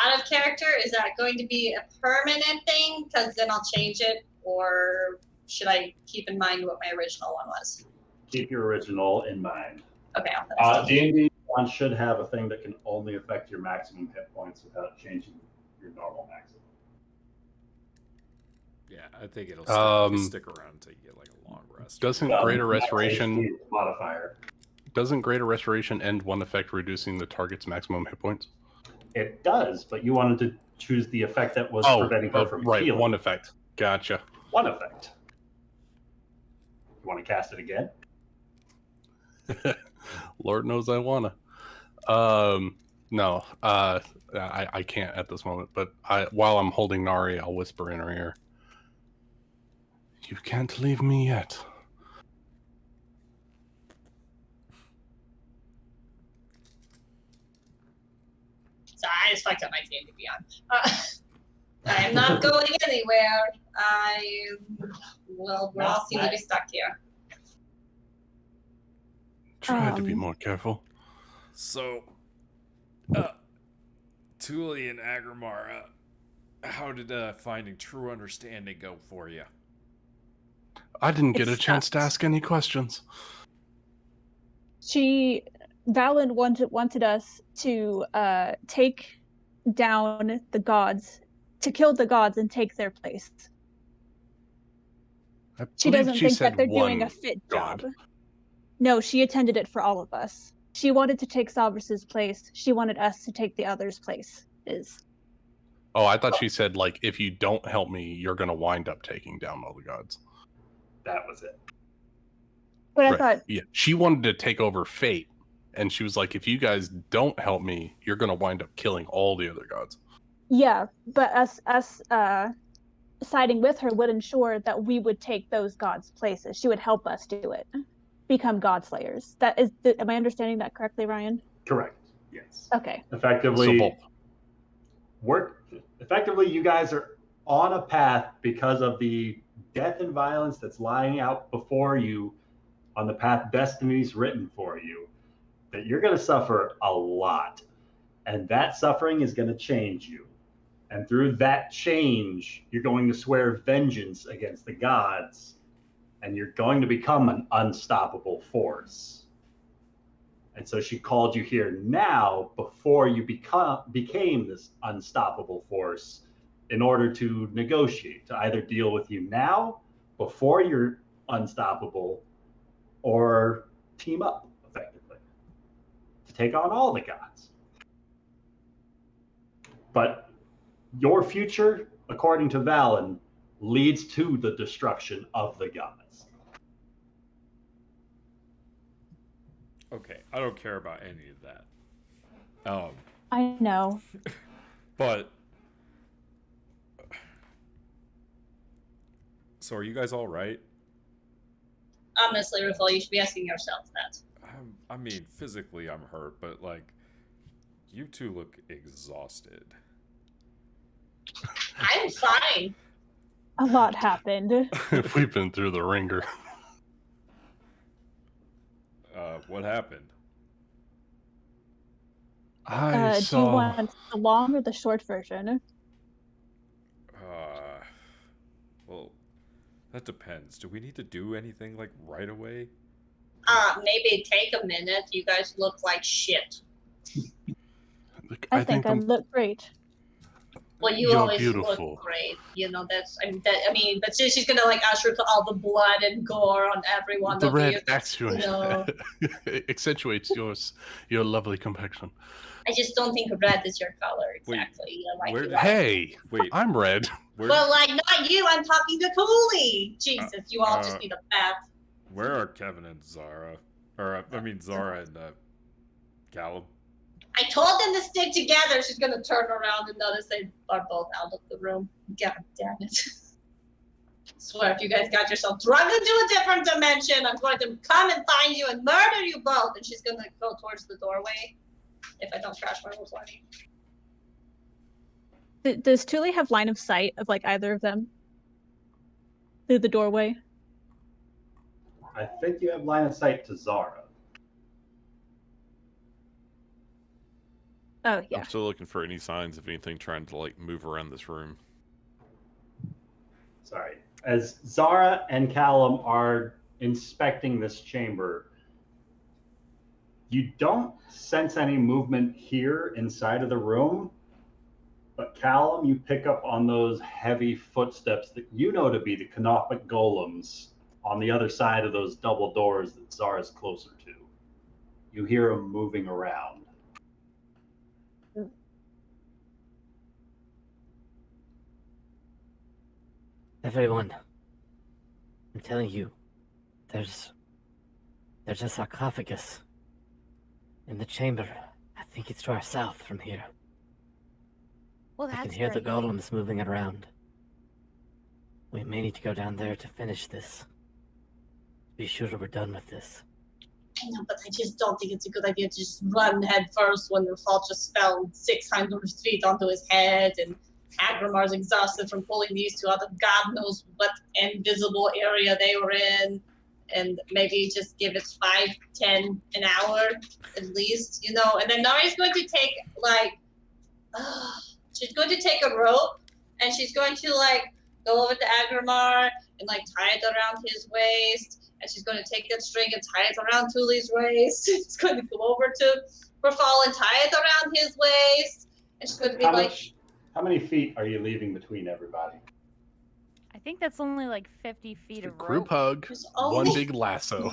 out of character, is that going to be a permanent thing? Because then I'll change it, or should I keep in mind what my original one was? Keep your original in mind. Okay, I'll D&D 1 should have a thing that can only affect your maximum hit points without changing your normal maximum. Yeah, I think it'll stick around until you get like a long rest. Doesn't Greater Restoration modifier? Doesn't Greater Restoration end one effect, reducing the target's maximum hit points? It does, but you wanted to choose the effect that was preventing her from healing. One effect. Gotcha. One effect. You want to cast it again? Lord knows I wanna. No, I can't at this moment. But while I'm holding Nari, I'll whisper in her ear, "You can't leave me yet." So I just fucked up my D&D Beyond. I am not going anywhere. We'll all seem to be stuck here. Try to be more careful. So, Thule and Aggramar, how did finding true understanding go for you? I didn't get a chance to ask any questions. Valen wanted us to take down the gods, to kill the gods and take their place. She doesn't think that they're doing a fit job. No, she attended it for all of us. She wanted to take Salbrus's place. She wanted us to take the other's place. Oh, I thought she said, like, if you don't help me, you're going to wind up taking down all the gods. That was it. But I thought... Yeah, she wanted to take over fate. And she was like, if you guys don't help me, you're going to wind up killing all the other gods. Yeah, but us siding with her would ensure that we would take those gods' places. She would help us do it. Become god slayers. Am I understanding that correctly, Ryan? Correct. Yes. Okay. Effectively, you guys are on a path because of the death and violence that's lying out before you on the path destiny's written for you, that you're going to suffer a lot. And that suffering is going to change you. And through that change, you're going to swear vengeance against the gods, and you're going to become an unstoppable force. And so she called you here now before you became this unstoppable force in order to negotiate, to either deal with you now before you're unstoppable, or team up effectively to take on all the gods. But your future, according to Valen, leads to the destruction of the gods. Okay, I don't care about any of that. I know. But so are you guys all right? Honestly, Rafael, you should be asking yourself that. I mean, physically I'm hurt, but like You two look exhausted. I'm fine. A lot happened. We've been through the ringer. What happened? I Do you saw. want the long or the short version? Well, that depends. Do we need to do anything like right away? Maybe take a minute. You guys look like shit. Look, I think I look great. Well, you You're always beautiful. look great. You know, that's, but she's gonna like usher to all the blood and gore on everyone. The of you. red actually You know, accentuates your lovely complexion. I just don't think red is your color Wait, exactly. You know, like where you did- like. Hey, Wait, I'm red. where, But like not you. I'm talking to Cooley. Jesus, you all just need a bath. where are Kevin and Zara? Or Zara and Callum. I told them to stick together. She's gonna turn around and notice they are both out of the room. God damn it. Swear, if you guys got yourself drugged into a different dimension, I'm going to come and find you and murder you both. And she's gonna go towards the doorway if I don't crash my roll 20. Does Thule have line of sight of like either of them through the doorway? I think you have line of sight to Zara. Oh yeah. I'm still looking for any signs of anything trying to like move around this room. Sorry. As Zara and Callum are inspecting this chamber, you don't sense any movement here inside of the room, but Callum, you pick up on those heavy footsteps that you know to be the canopic golems on the other side of those double doors that Zara's closer to. You hear them moving around. Everyone, I'm telling you, there's a sarcophagus in the chamber. I think it's to our south from here. Well, I that's can hear the very- golems moving around. We may need to go down there to finish this. Be sure we're done with this. I know, but I just don't think it's a good idea to just run head first when Rafal just fell 600 feet onto his head and Aggramar's exhausted from pulling these two out of God knows what invisible area they were in. And maybe just give it 5, 10, an hour at least, you know. And then Nari's going to take she's going to take a rope and she's going to like go over to Aggramar and like tie it around his waist. And she's going to take that string and tie it around Thule's waist. She's going to go over to Rafal and tie it around his waist. And she's going to be How many feet are you leaving between everybody? I think that's only like 50 feet of Group rope. hug, There's one only- big lasso.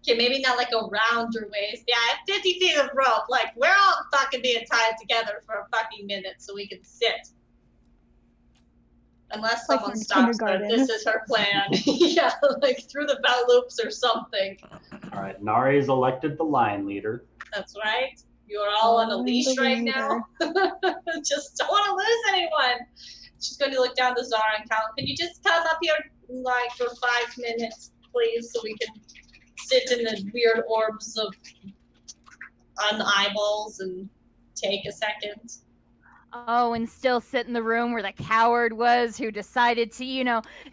Okay, maybe not like around your waist. Yeah, 50 feet of rope. Like, we're all fucking being tied together for a fucking minute so we can sit. Unless Like someone in stops her. kindergarten. This is her plan. Yeah, like through the belt loops or something. All right, Nari is elected the line leader. That's right. You are all on a I'm leash the right now. Just don't want to lose anyone. She's going to look down to Zara and Callum. Can you just come up here like for 5 minutes, please, so we can sit in the weird orbs of eyeballs and take a second? Oh, and still sit in the room where the coward was who decided to,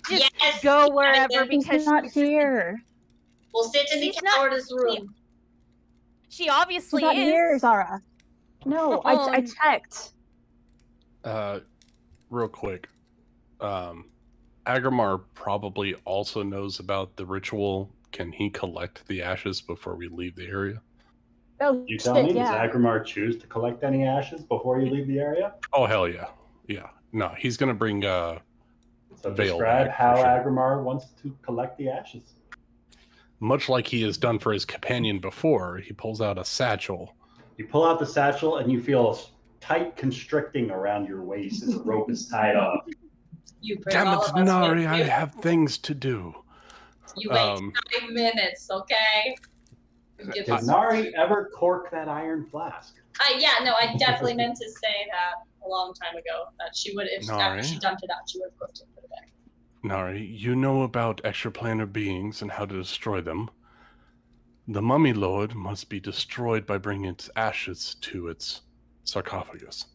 just Yes, go wherever Diadem. He's because not she's here. We'll sit in the She's not- cowardice room. She obviously He's not is. here, Zara. No, I checked. Real quick, Aggramar probably also knows about the ritual. Can he collect the ashes before we leave the area? Oh You shit, tell me, yeah. does Aggramar choose to collect any ashes before you leave the area? Oh hell yeah, yeah. No, he's gonna bring So Veil describe back, for how sure. Aggramar wants to collect the ashes. much like he has done for his companion before. He pulls out a satchel. You pull out the satchel and you feel a tight constricting around your waist as a rope is tied off. You bring Damn all it, of us Nari! with I you. have things to do. You wait 5 minutes, okay? You give Did us- Nari ever cork that iron flask? Yeah, no, I definitely meant to say that a long time ago. That she would, if Nari? after she dumped it out, she would have cooked it and put it back. Nari, you know about extraplanar beings and how to destroy them. The Mummy Lord must be destroyed by bringing its ashes to its sarcophagus.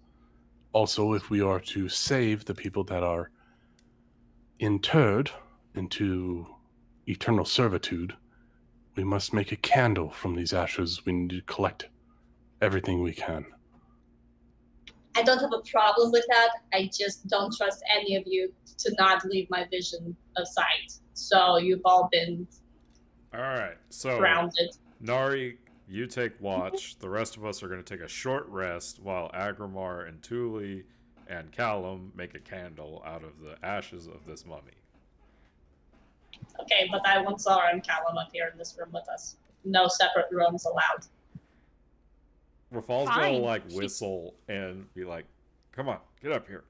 Also, if we are to save the people that are interred into eternal servitude, we must make a candle from these ashes. We need to collect everything we can. I don't have a problem with that. I just don't trust any of you to not leave my vision of sight. So you've all been All right, so grounded. Nari, you take watch. The rest of us are going to take a short rest while Aggramar and Thule and Callum make a candle out of the ashes of this mummy. Okay, but I want Zara and Callum up here in this room with us. No separate rooms allowed. Rafal's Fine. gonna like whistle and be like, "Come on, get up here."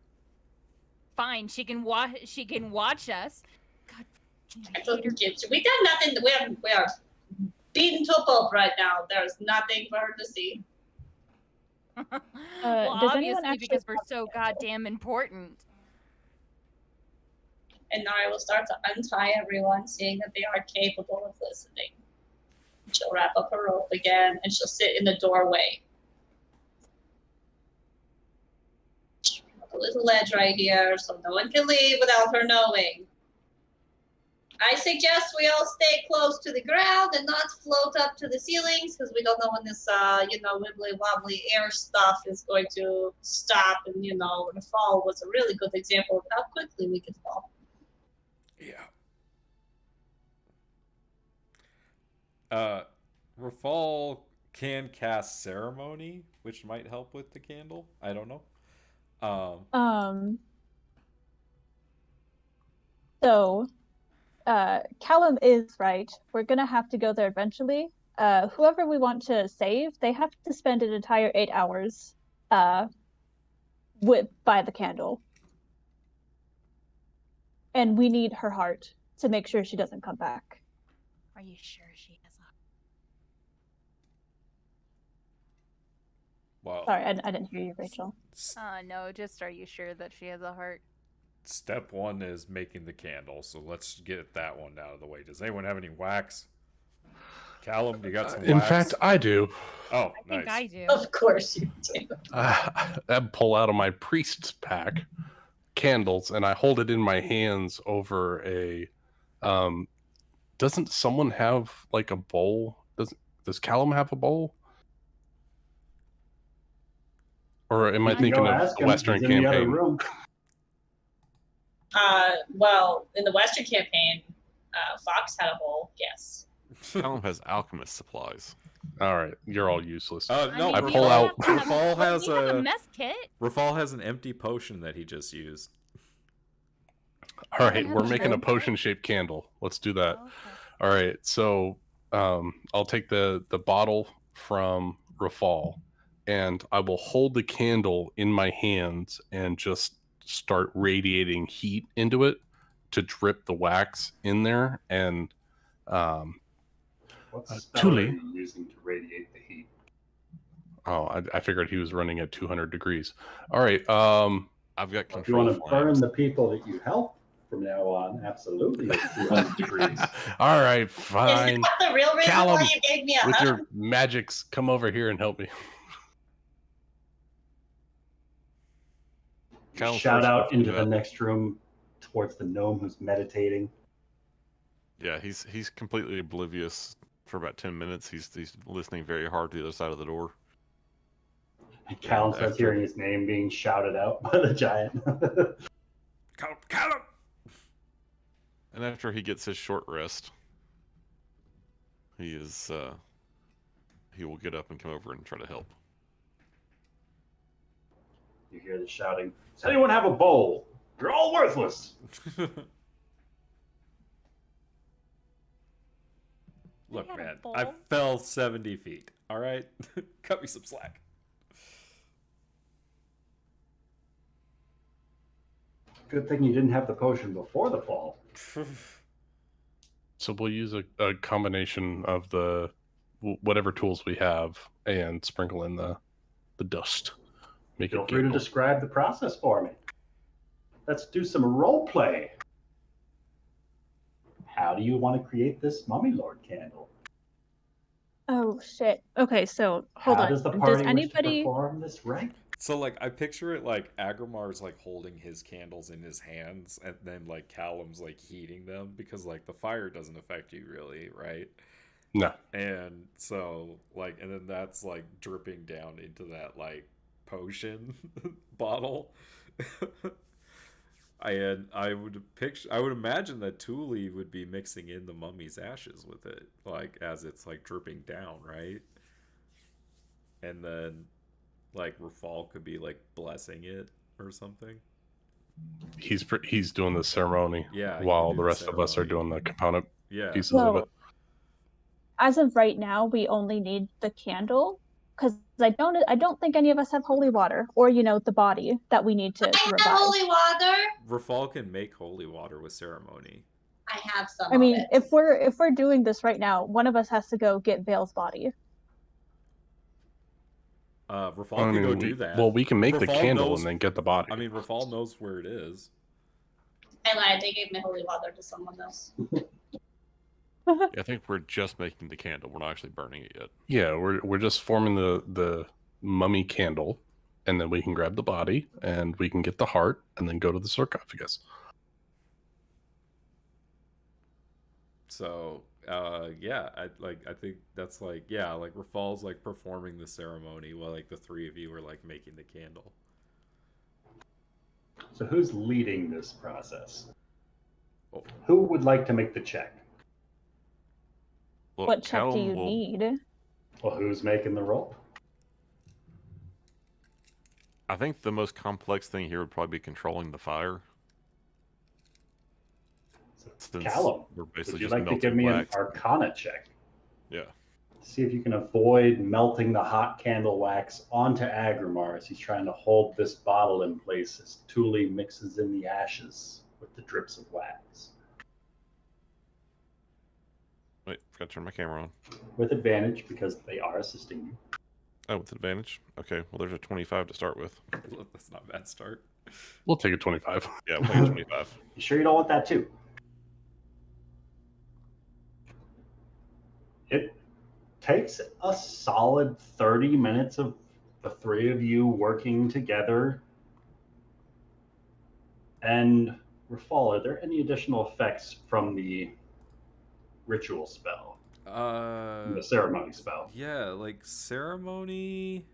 Fine, she can watch. She can watch us. God, I don't get you. We got nothing. We are beaten to a pulp right now. There's nothing for her to see. well, does anyone obviously actually because we're so goddamn important. And Nari will start to untie everyone, seeing that they are capable of listening. She'll wrap up her rope again, and she'll sit in the doorway. A little ledge right here, so no one can leave without her knowing. I suggest we all stay close to the ground and not float up to the ceilings, because we don't know when this, wibbly wobbly air stuff is going to stop. And the fall was a really good example of how quickly we could fall. Yeah. Rafal can cast ceremony, which might help with the candle. I don't know. So, Callum is right. We're gonna have to go there eventually. Whoever we want to save, they have to spend an entire 8 hours by the candle. And we need her heart to make sure she doesn't come back. Are you sure she has a? Well, Sorry, I didn't hear you, Rachel. No, just are you sure that she has a heart? Step one is making the candle, so let's get that one out of the way. Does anyone have any wax? Callum, you got some In wax? fact, I do. Oh, I think I do. Of course you do. I pull out of my priest's pack candles and I hold it in my hands over a. Doesn't someone have like a bowl? Does Callum have a bowl? Or am I You can thinking go of ask the him. Western He's in the other campaign? room. Well, in the Western campaign, Fox had a bowl, yes. Callum has alchemist supplies. All right, you're all useless. No, I we pull don't out- have to have- Rafal well, has we have a- a mess kit. Rafal has an empty potion that he just used. All right, have we're a making a drill kit? potion-shaped candle. Let's do that. Okay. All right, so I'll take the bottle from Rafal, and I will hold the candle in my hands and just start radiating heat into it to drip the wax in there. And What spell Thule. are you using to radiate the heat? I figured he was running at 200 degrees. All right. I've got If you control want to burn flames. the people that you help from now on, absolutely, it's 200 degrees. All right, Is fine. that the real reason Callum, why you gave me a With hug? your magics, come over here and help me. Callum Shout first out wants to into do the that. next room towards the gnome who's meditating. Yeah, he's completely oblivious for about 10 minutes. He's listening very hard to the other side of the door. And Callum starts after- hearing his name being shouted out by the giant. Callum! And after he gets his short rest, he will get up and come over and try to help. You hear the shouting. Does anyone have a bowl? You're all worthless. Look, had a man, bowl. I fell 70 feet. All right? Cut me some slack. Good thing you didn't have the potion before the fall. So we'll use a combination of the whatever tools we have and sprinkle in the dust. Make Feel it free to giggle. describe the process for me. Let's do some role play. How do you want to create this Mummy Lord candle? Oh shit. Okay, so hold How on. does the Does party wish to anybody? perform this rite? So like I picture it like Aggremar's like holding his candles in his hands, and then like Callum's like heating them because like the fire doesn't affect you really, right? No. And so like and then that's like dripping down into that like potion bottle. And I would imagine that Thule would be mixing in the mummy's ashes with it, like as it's like dripping down, right? And then like Rafal could be like blessing it or something. He's doing the ceremony Yeah, he while would do the the rest of us are ceremony. doing the component Yeah. pieces of it. Well, as of right now, we only need the candle because I don't think any of us have holy water or the body that we need to I have revive. holy water. Rafal can make holy water with ceremony. I have some I mean, of it. if we're doing this right now, one of us has to go get Vale's body. Rafal could go do that. Well, we can make the Rafal candle knows- and then get the body. I mean, Rafal knows where it is. I lied. They gave me holy water to someone else. Yeah, I think we're just making the candle. We're not actually burning it yet. Yeah, we're just forming the mummy candle, and then we can grab the body and we can get the heart and then go to the sarcophagus. So, yeah, I think that's like, yeah, like Rafal's like performing the ceremony while like the three of you are like making the candle. So who's leading this process? Oh. Who would like to make the check? Well, What check do Callum you will- need? Well, who's making the roll? I think the most complex thing here would probably be controlling the fire. So, Since Callum, we're would basically you just like to melting give me an wax. Arcana check? Yeah. See if you can avoid melting the hot candle wax onto Aggramar as he's trying to hold this bottle in place as Thule mixes in the ashes with the drips of wax. Wait, forgot to turn my camera on. With advantage because they are assisting you. Oh, with advantage? Okay, well, there's a 25 to start with. That's not a bad start. We'll take a 25. Yeah, we'll take a 25. You sure you don't want that too? It takes a solid 30 minutes of the three of you working together. And Rafal, are there any additional effects from the ritual spell? The ceremony spell? Yeah, like ceremony.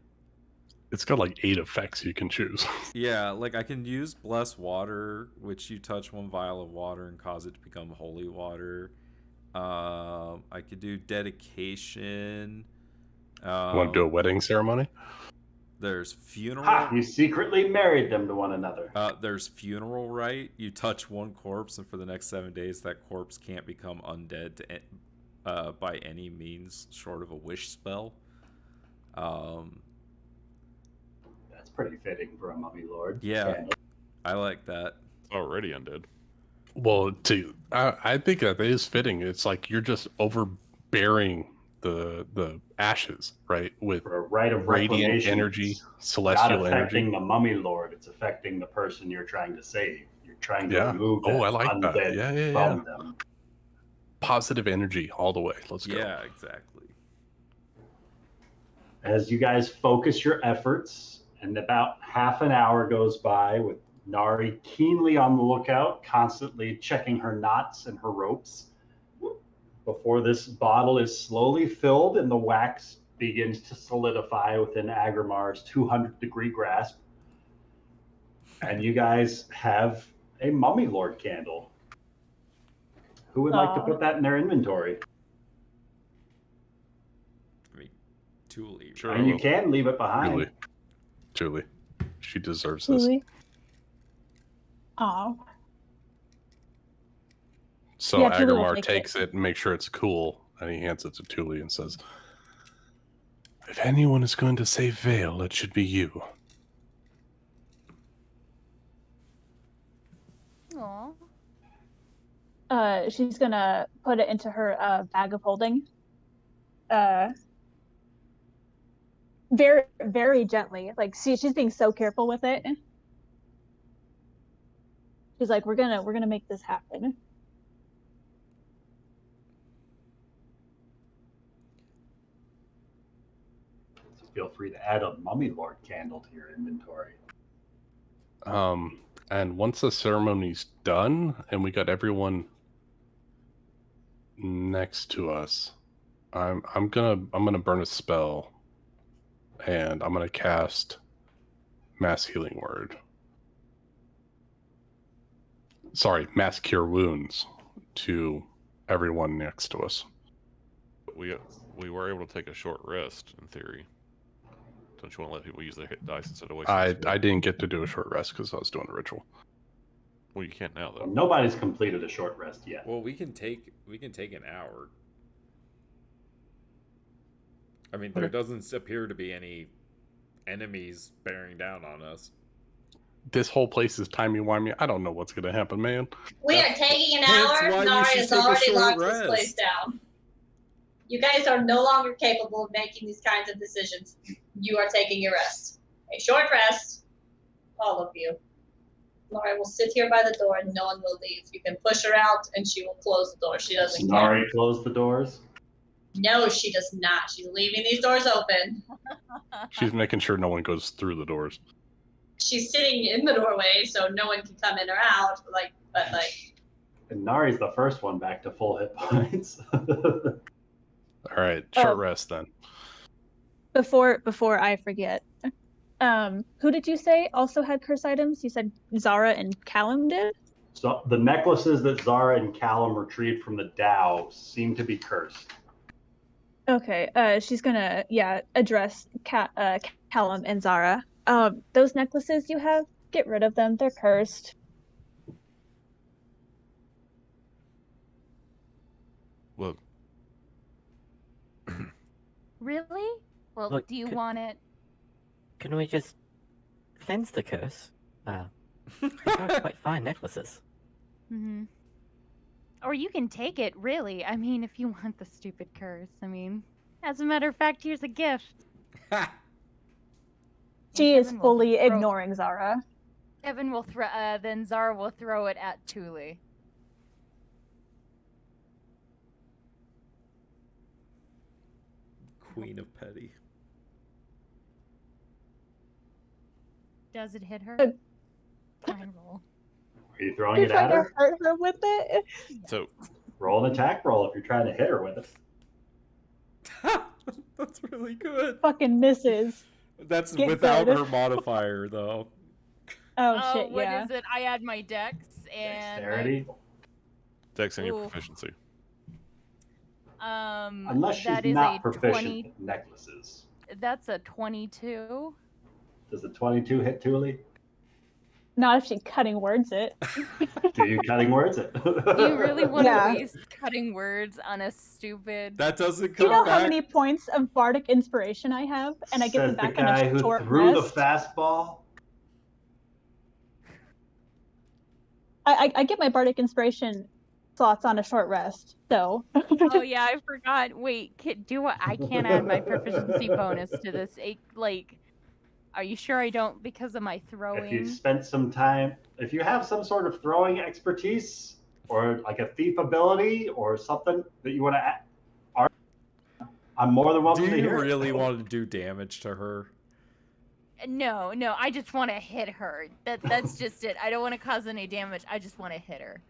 It's got like 8 effects you can choose. Yeah, like I can use bless water, which you touch one vial of water and cause it to become holy water. I could do dedication. Want to do a wedding ceremony? There's funeral. Ha! You secretly married them to one another. There's funeral rite. You touch one corpse, and for the next 7 days, that corpse can't become undead by any means short of a wish spell. That's pretty fitting for a mummy lord. Yeah, Candle. I like that. It's already undead. Well, I think that is fitting. It's like you're just overbearing the ashes, right? With For a rite of radiant reclamation, energy, it's not celestial affecting energy. the mummy lord. It's affecting the person you're trying to save. You're trying to Yeah. remove Oh, that I like that. undead Yeah. from them. Positive energy all the way. Let's go. Yeah, exactly. As you guys focus your efforts, and about half an hour goes by with Nari keenly on the lookout, constantly checking her knots and her ropes, before this bottle is slowly filled and the wax begins to solidify within Aggramar's 200-degree grasp. And you guys have a Mummy Lord candle. Who would like to put that in their inventory? I mean, Thule. Sure. And you can leave it behind. Julie. She deserves this. Really? Oh. So Yeah, Thule will Aggramar take takes it. it and makes sure it's cool, and he hands it to Thule and says, "If anyone is going to save Vale, it should be you." Aw. She's gonna put it into her bag of holding. Very, very gently. Like she's being so careful with it. She's like, we're gonna make this happen. feel free to add a Mummy Lord candle to your inventory. And once the ceremony's done and we got everyone next to us, I'm gonna burn a spell, and I'm gonna cast Mass Healing Word. Sorry, Mass Cure Wounds to everyone next to us. We were able to take a short rest in theory. Don't you want to let people use their hit dice instead of wasting? I didn't get to do a short rest because I was doing a ritual. Well, you can't now though. Well, nobody's completed a short rest yet. Well, we can take an hour. I mean, there doesn't appear to be any enemies bearing down on us. This whole place is timey-wimey. I don't know what's gonna happen, man. We are taking an Hence hour. why we Nari should has take a already short locked this rest. place down. You guys are no longer capable of making these kinds of decisions. You are taking your rest. A short rest. All of you. Nari will sit here by the door and no one will leave. You can push her out and she will close the door. She doesn't care. Nari close the doors. No, she does not. She's leaving these doors open. She's making sure no one goes through the doors. She's sitting in the doorway so no one can come in or out. But And Nari's the first one back to full hit points. All right, short rest then. Before I forget, who did you say also had curse items? You said Zara and Callum did? So the necklaces that Zara and Callum retrieved from the Dow seem to be cursed. Okay, she's gonna address Callum and Zara. Those necklaces you have, get rid of them. They're cursed. Look, Really? Well, Look, do you want it? Can we just cleanse the curse? These are quite fine necklaces. Mm-hmm. Or you can take it, really. I mean, if you want the stupid curse. I mean, as a matter of fact, here's a gift. She is Kevin will fully throw- ignoring Zara. Kevin will then Zara will throw it at Thule. Queen of Petty. Does it hit her? Try and roll. Are you throwing You're it at trying to her? hurt her with it? so Roll an attack roll if you're trying to hit her with it. That's really good. Fucking misses. That's Get without good. her modifier, though. Oh shit, What yeah. is it? I add my dex and Dexterity. Dex and your Ooh. proficiency. Unless she's that is not a proficient 20. with necklaces. That's a 22. Does the 22 hit Thule? Not if she cutting words it. Do you cutting words it? Do you really want to Yeah. waste cutting words on a stupid? That doesn't Do you come know how back. many points of bardic inspiration I have? And I get them Says back the on guy a who short threw rest. the fastball. I get my bardic inspiration slots on a short rest, so. Oh yeah, I forgot. Wait, I can't add my proficiency bonus to this. Are you sure I don't because of my If you throwing? spent some time, if you have some sort of throwing expertise or like a thief ability or something that you want to add, I'm more than welcome Do to you hear it. really want to do damage to her? No, I just want to hit her. That's just it. I don't want to cause any damage. I just want to hit her.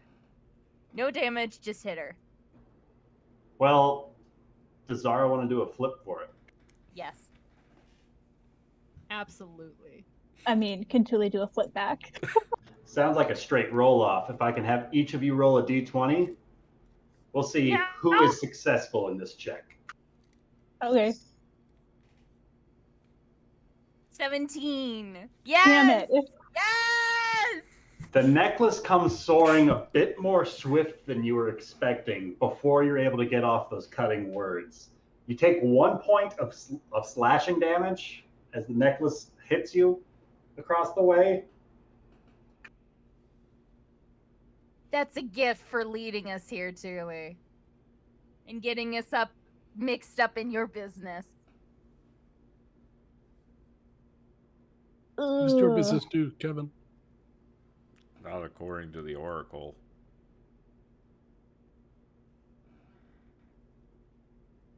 No damage, just hit her. Well, does Zara want to do a flip for it? Yes. absolutely. I mean, can Tuli do a flip back? Sounds like a straight roll off. If I can have each of you roll a d20, we'll see who is successful in this check. Okay. 17. Yes. Damn it. Yes. The necklace comes soaring a bit more swift than you were expecting before you're able to get off those cutting words. You take 1 point of slashing damage as the necklace hits you across the way. That's a gift for leading us here, Tuli. And getting us mixed up in your business. What's your Ugh. business do, Kevin? Not according to the Oracle.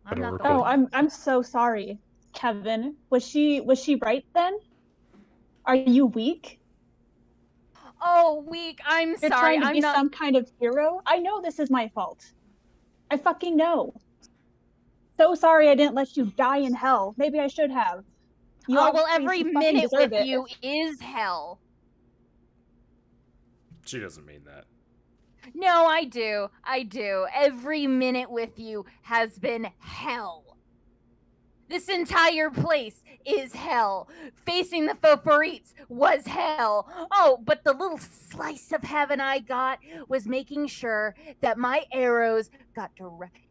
I'm not the Oracle. Oh, I'm so sorry. Kevin, was she right then? Are you weak? Oh, weak. I'm You're sorry. trying to I'm be not. some kind of hero? I know this is my fault. I fucking know. So sorry I didn't let you die in hell. Maybe I should have. You Oh, well, every obviously fucking minute deserve with it. you is hell. She doesn't mean that. No, I do. I do. Every minute with you has been hell. This entire place is hell. Facing the Foporites was hell. Oh, but the little slice of heaven I got was making sure that my arrows got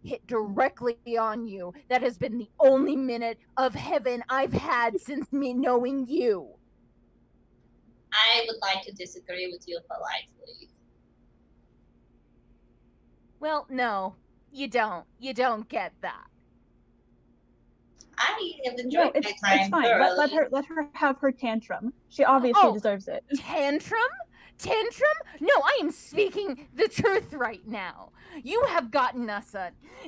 hit directly on you. That has been the only minute of heaven I've had since me knowing you. I would like to disagree with you politely. Well, no, you don't. You don't get that. I have No, enjoyed my time it's fine. thoroughly. Let her have her tantrum. She obviously deserves it. Tantrum? Tantrum? No, I am speaking the truth right now. You have gotten us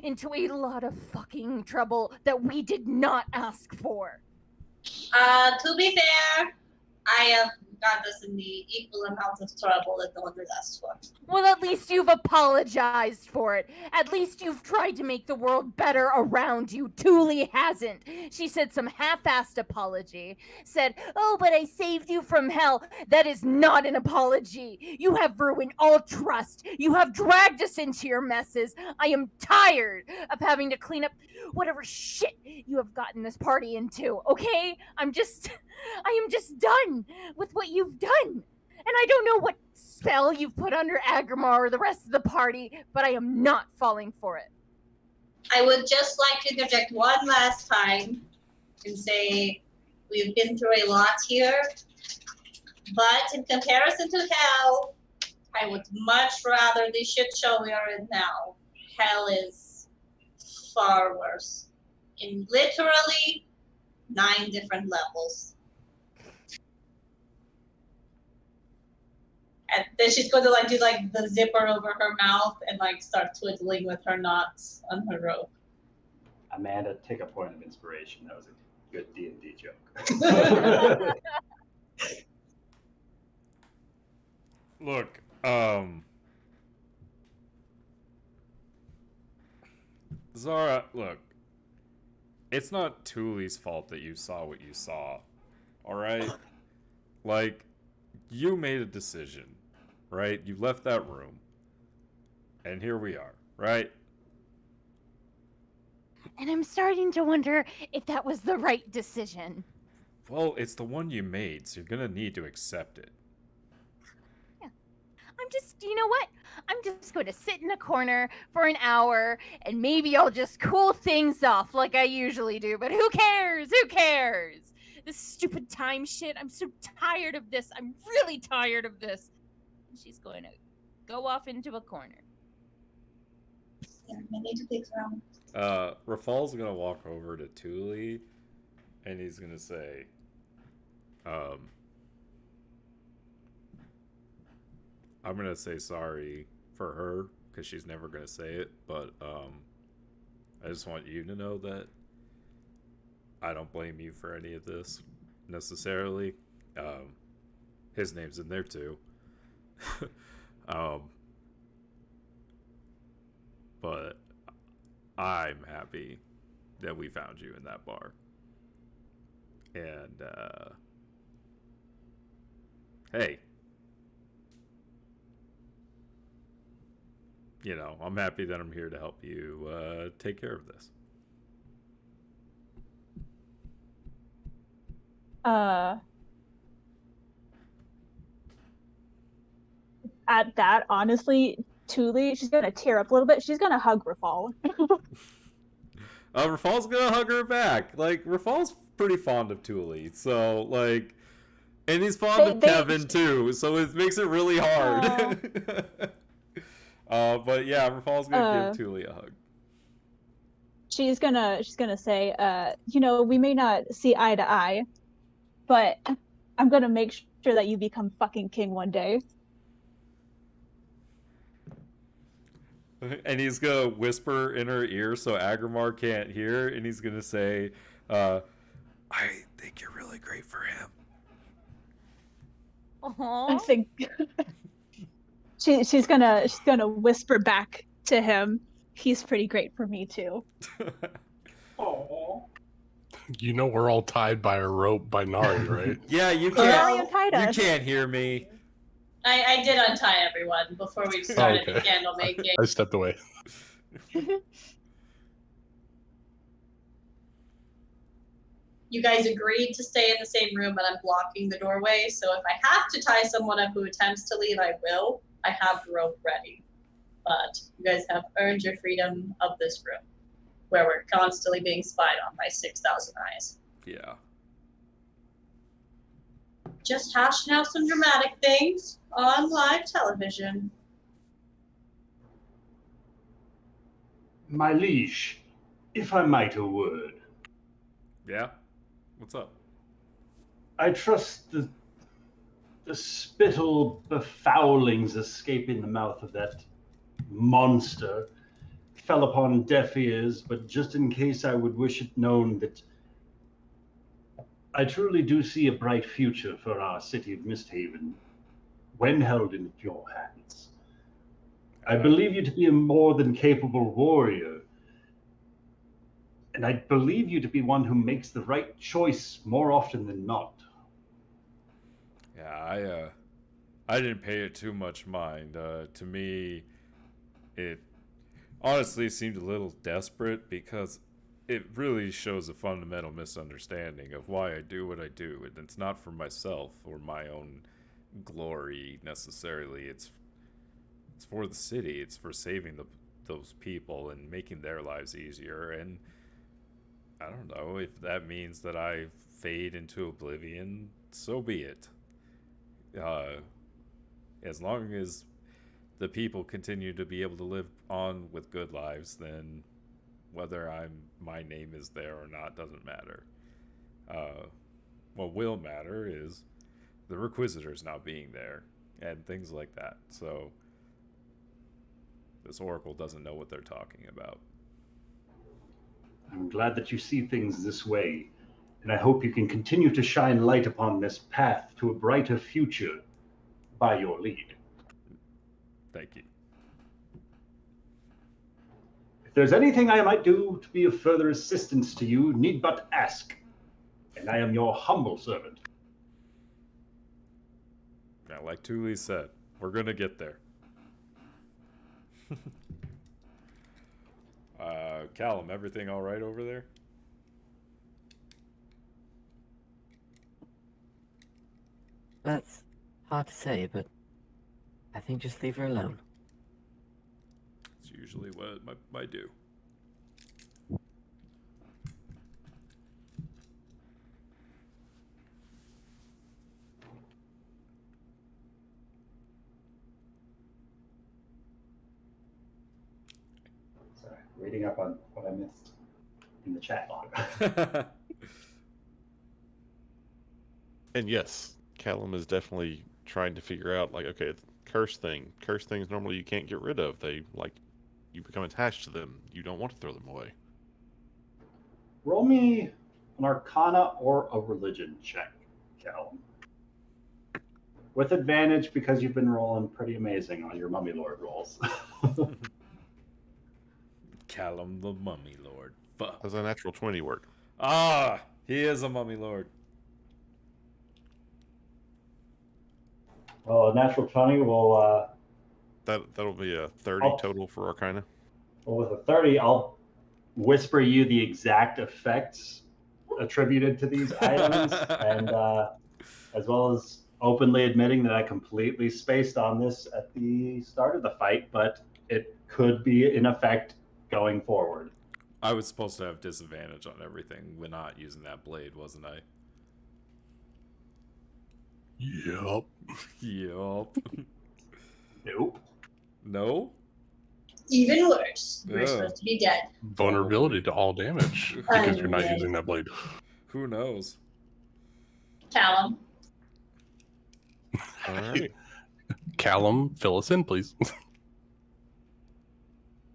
into a lot of fucking trouble that we did not ask for. To be fair, I have got us in the equal amount of trouble that no one has asked for. Well, at least you've apologized for it. At least you've tried to make the world better around you. Thule hasn't. She said some half-assed apology. Said, oh, but I saved you from hell. That is not an apology. You have ruined all trust. You have dragged us into your messes. I am tired of having to clean up whatever shit you have gotten this party into, okay? I am just done with what you've done. And I don't know what spell you've put under Aggramar or the rest of the party, but I am not falling for it. I would just like to interject one last time and say we've been through a lot here, but in comparison to hell, I would much rather the shit show we are in now. Hell is far worse. In literally 9 different levels. And then she's going to do the zipper over her mouth and start twiddling with her knots on her rope. Amanda, take a point of inspiration. That was a good D&D joke. Look, Zara, look. It's not Thule's fault that you saw what you saw. Alright? You made a decision, right? You left that room. And here we are, right? And I'm starting to wonder if that was the right decision. Well, it's the one you made, so you're gonna need to accept it. You know what? I'm just going to sit in a corner for an hour and maybe I'll just cool things off like I usually do. But who cares? Who cares? This stupid time shit. I'm so tired of this. I'm really tired of this. And she's going to go off into a corner. Yeah, I need to pick around. Rafal's gonna walk over to Thule and he's gonna say, I'm gonna say sorry for her because she's never gonna say it, but I just want you to know that I don't blame you for any of this necessarily. His name's in there too. But I'm happy that we found you in that bar. And hey, I'm happy that I'm here to help you take care of this. At that, honestly, Thule, she's gonna tear up a little bit. She's gonna hug Rafal. Rafal's gonna hug her back. Rafal's pretty fond of Thule, so and he's fond of Kevin too, so it makes it really hard. But yeah, Rafal's gonna give Thule a hug. She's gonna say, we may not see eye to eye, but I'm gonna make sure that you become fucking king one day. And he's gonna whisper in her ear so Aggramar can't hear, and he's gonna say, I think you're really great for him. I Aww. think she's gonna whisper back to him. He's pretty great for me too. Oh. You know we're all tied by a rope by Nari, right? Yeah, you Nari can't. untied You us. can't hear me. I did untie everyone before we started the Okay. candle making. I stepped away. You guys agreed to stay in the same room, but I'm blocking the doorway. So if I have to tie someone up who attempts to leave, I will. I have the rope ready. But you guys have earned your freedom of this room, where we're constantly being spied on by 6,000 eyes. Yeah. Just hashing out some dramatic things on live television. My liege, if I might a word, Yeah? What's up? I trust the spittle befoulings escaping the mouth of that monster fell upon deaf ears, but just in case I would wish it known that I truly do see a bright future for our city of Misthaven when held in your hands. I believe you to be a more than capable warrior, and I believe you to be one who makes the right choice more often than not. Yeah, I didn't pay it too much mind. To me, it honestly seemed a little desperate because it really shows a fundamental misunderstanding of why I do what I do. And it's not for myself or my own glory necessarily. It's for the city. It's for saving those people and making their lives easier. And I don't know if that means that I fade into oblivion. So be it. As long as the people continue to be able to live on with good lives, then whether my name is there or not doesn't matter. What will matter is the Requisitors not being there and things like that. So this Oracle doesn't know what they're talking about. I'm glad that you see things this way, and I hope you can continue to shine light upon this path to a brighter future by your lead. Thank you. If there's anything I might do to be of further assistance to you, need but ask, and I am your humble servant. Yeah, like Thule said, we're gonna get there. Callum, everything all right over there? That's hard to say, but I think just leave her alone. It's usually what I do. Sorry, reading up on what I missed in the chat log. And yes, Callum is definitely trying to figure out, like, okay, curse things normally you can't get rid of. They, like, you become attached to them. You don't want to throw them away. Roll me an Arcana or a Religion check, Callum. With advantage because you've been rolling pretty amazing on your Mummy Lord rolls. Callum the Mummy Lord. Fuck. Does a natural 20 work? Ah, he is a Mummy Lord. Well, a natural 20 will... That'll be a 30 total for Arcana. Well, with a 30, I'll whisper you the exact effects attributed to these items, and as well as openly admitting that I completely spaced on this at the start of the fight, but it could be in effect going forward. I was supposed to have disadvantage on everything when not using that blade, wasn't I? Yup. Yup. Nope. No? Even worse. We're Yeah. supposed to be dead. Vulnerability to all damage because you're not Okay. using that blade. Who knows? Callum. All right. Callum, fill us in, please.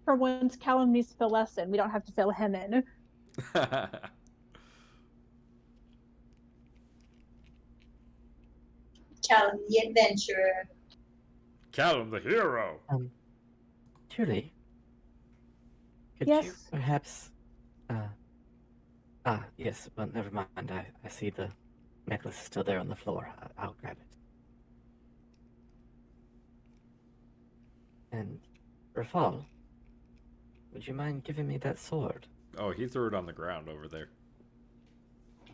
For once, Callum needs to fill us in. We don't have to fill him in. Callum the adventurer. Callum the hero. Julie, could Yes. you perhaps... yes, well, never mind. I see the necklace is still there on the floor. I'll grab it. And, Rafal, would you mind giving me that sword? Oh, he threw it on the ground over there.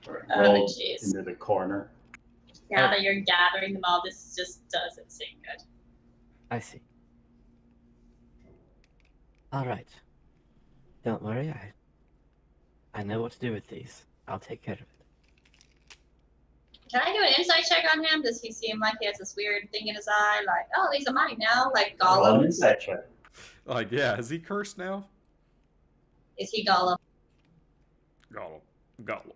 Oh, Rolled jeez. into the corner. Now that you're gathering them all, this just doesn't seem good. I see. All right. Don't worry, I know what to do with these. I'll take care of it. Can I do an insight check on him? Does he seem like he has this weird thing in his eye? Like, oh, these are mine now? Like Roll an Gollum? insight check. Like, yeah, is he cursed now? Is he Gollum? Gollum.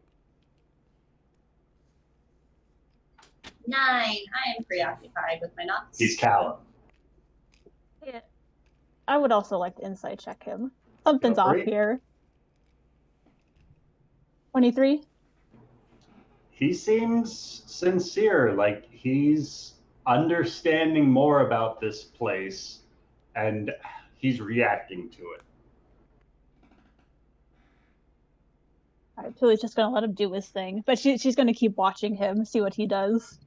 9. I am preoccupied with my knots. He's Callum. Yeah. I would also like to insight check him. Something's Feel off free. here. 23? He seems sincere, like he's understanding more about this place and he's reacting to it. Alright, Julie's just gonna let him do his thing. But she's gonna keep watching him, see what he does.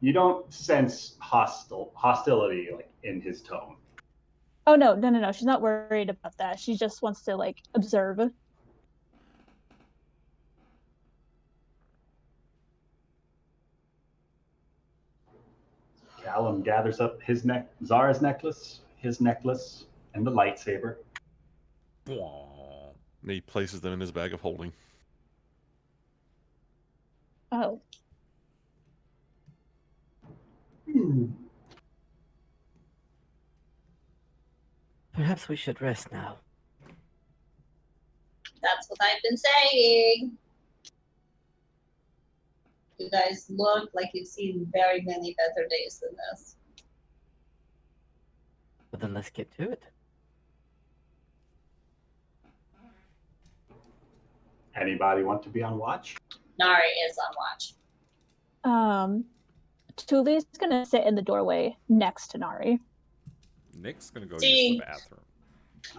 You don't sense hostility like in his tone. Oh no. She's not worried about that. She just wants to like observe. Callum gathers up Zara's necklace, his necklace, and the lightsaber. Bwah. And he places them in his bag of holding. Oh. Perhaps we should rest now. That's what I've been saying. You guys look like you've seen very many better days than this. Well, then let's get to it. Anybody want to be on watch? Nari is on watch. Tully's gonna sit in the doorway next to Nari. Nick's gonna go See. use the bathroom.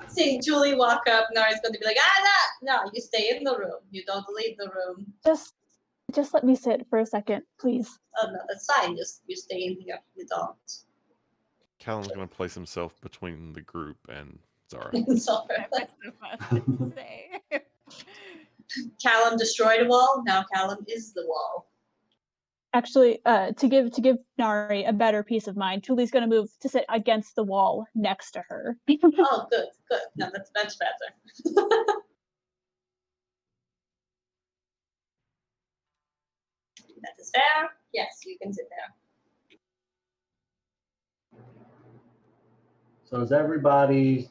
Seeing Julie walk up, Nari's going to be like, no, you stay in the room. You don't leave the room. Just let me sit for a second, please. Oh, no, that's fine. Just you stay in here. You don't. Callum's going to place himself between the group and Zara. Sorry. That's so fun to say. Callum destroyed a wall. Now Callum is the wall. Actually, to give Nari a better peace of mind, Tully's gonna move to sit against the wall next to her. Oh, good. No, that's much better. That is fair. Yes, you can sit there. So as everybody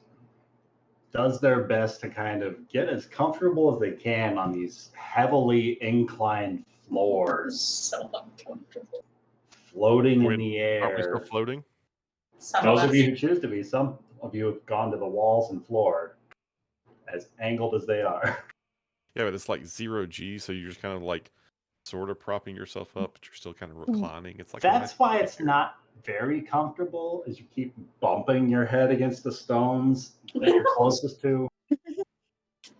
does their best to kind of get as comfortable as they can on these heavily inclined floors, So uncomfortable. floating Wait, in the Aren't we still air. floating? Those of you who choose to be, some of you have gone to the walls and floor, as angled as they are. Yeah, but it's like 0G, so you're just kind of like sort of propping yourself up, but you're still kind of reclining. It's like a That's nice why it's chair. not very comfortable, is you keep bumping your head against the stones that you're closest to.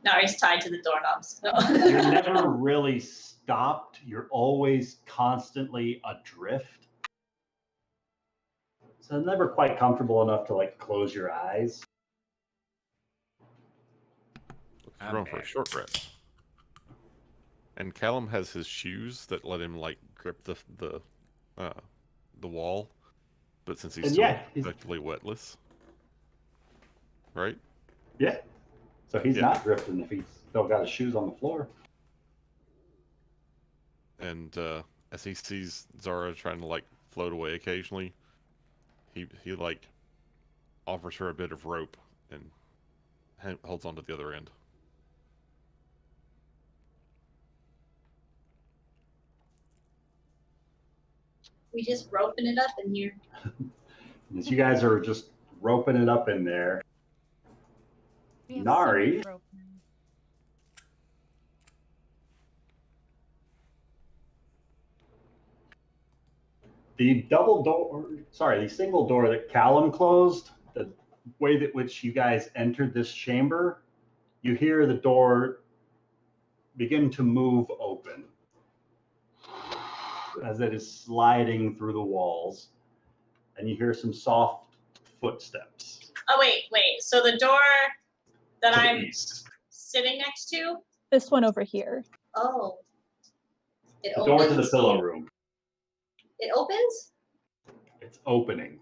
Nari's tied to the doorknobs. No. You're never really stopped. You're always constantly adrift. So it's never quite comfortable enough to like close your eyes. We're going for a short rest. And Callum has his shoes that let him like grip the wall, but since he's And still yeah, he's- effectively wetless, right? Yeah. So he's Yeah. not drifting if he's still got his shoes on the floor. And as he sees Zara trying to like float away occasionally, he like offers her a bit of rope and holds on to the other end. We just roping it up in here. As you guys are just roping it up in there, We have Nari. so much rope now. The the single door that Callum closed, the way that which you guys entered this chamber, you hear the door begin to move open as it is sliding through the walls, and you hear some soft footsteps. Oh, wait. So the door that To the I'm east. sitting next to? This one over here. Oh. It The opens? door to the pillow room. It opens? It's opening.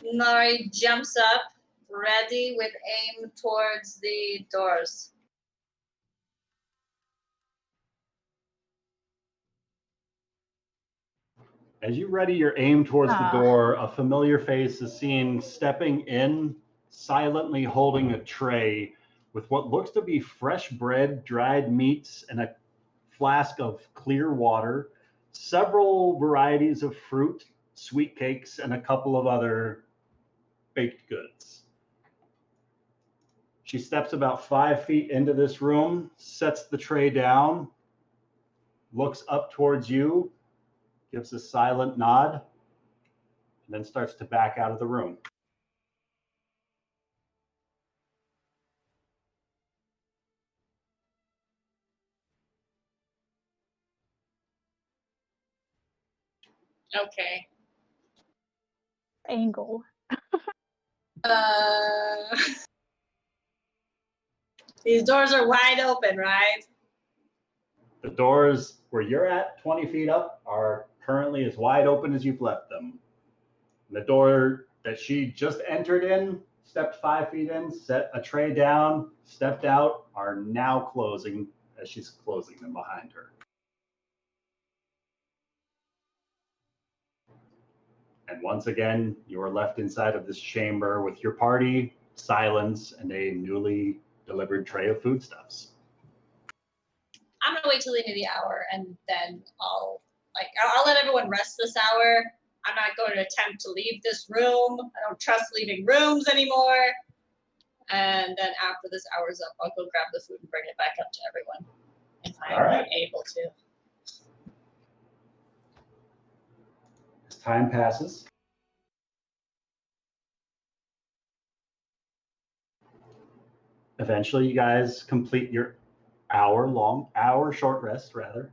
Nari jumps up, ready with aim towards the doors. As you ready your aim towards the door, a familiar face is seen stepping in, silently holding a tray with what looks to be fresh bread, dried meats, and a flask of clear water, several varieties of fruit, sweet cakes, and a couple of other baked goods. She steps about 5 feet into this room, sets the tray down, looks up towards you, gives a silent nod, and then starts to back out of the room. Okay. Angle. These doors are wide open, right? The doors where you're at, 20 feet up, are currently as wide open as you've left them. And the door that she just entered in, stepped 5 feet in, set a tray down, stepped out, are now closing as she's closing them behind her. And once again, you are left inside of this chamber with your party, silence, and a newly delivered tray of foodstuffs. I'm gonna wait till the end of the hour, and then I'll let everyone rest this hour. I'm not going to attempt to leave this room. I don't trust leaving rooms anymore. And then after this hour's up, I'll go grab the food and bring it back up to everyone if I'm able to. As time passes, eventually you guys complete your hour short rest rather.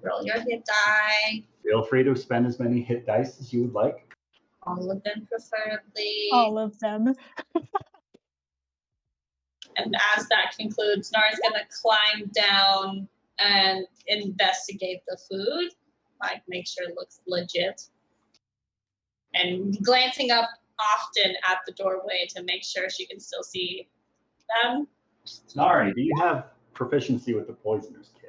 Roll your hit die. Feel free to spend as many hit dice as you would like. All of them preferably. All of them. And as that concludes, Nara's gonna climb down and investigate the food. Like make sure it looks legit. And glancing up often at the doorway to make sure she can still see them. Nari, do you have proficiency with the poisoner's kit?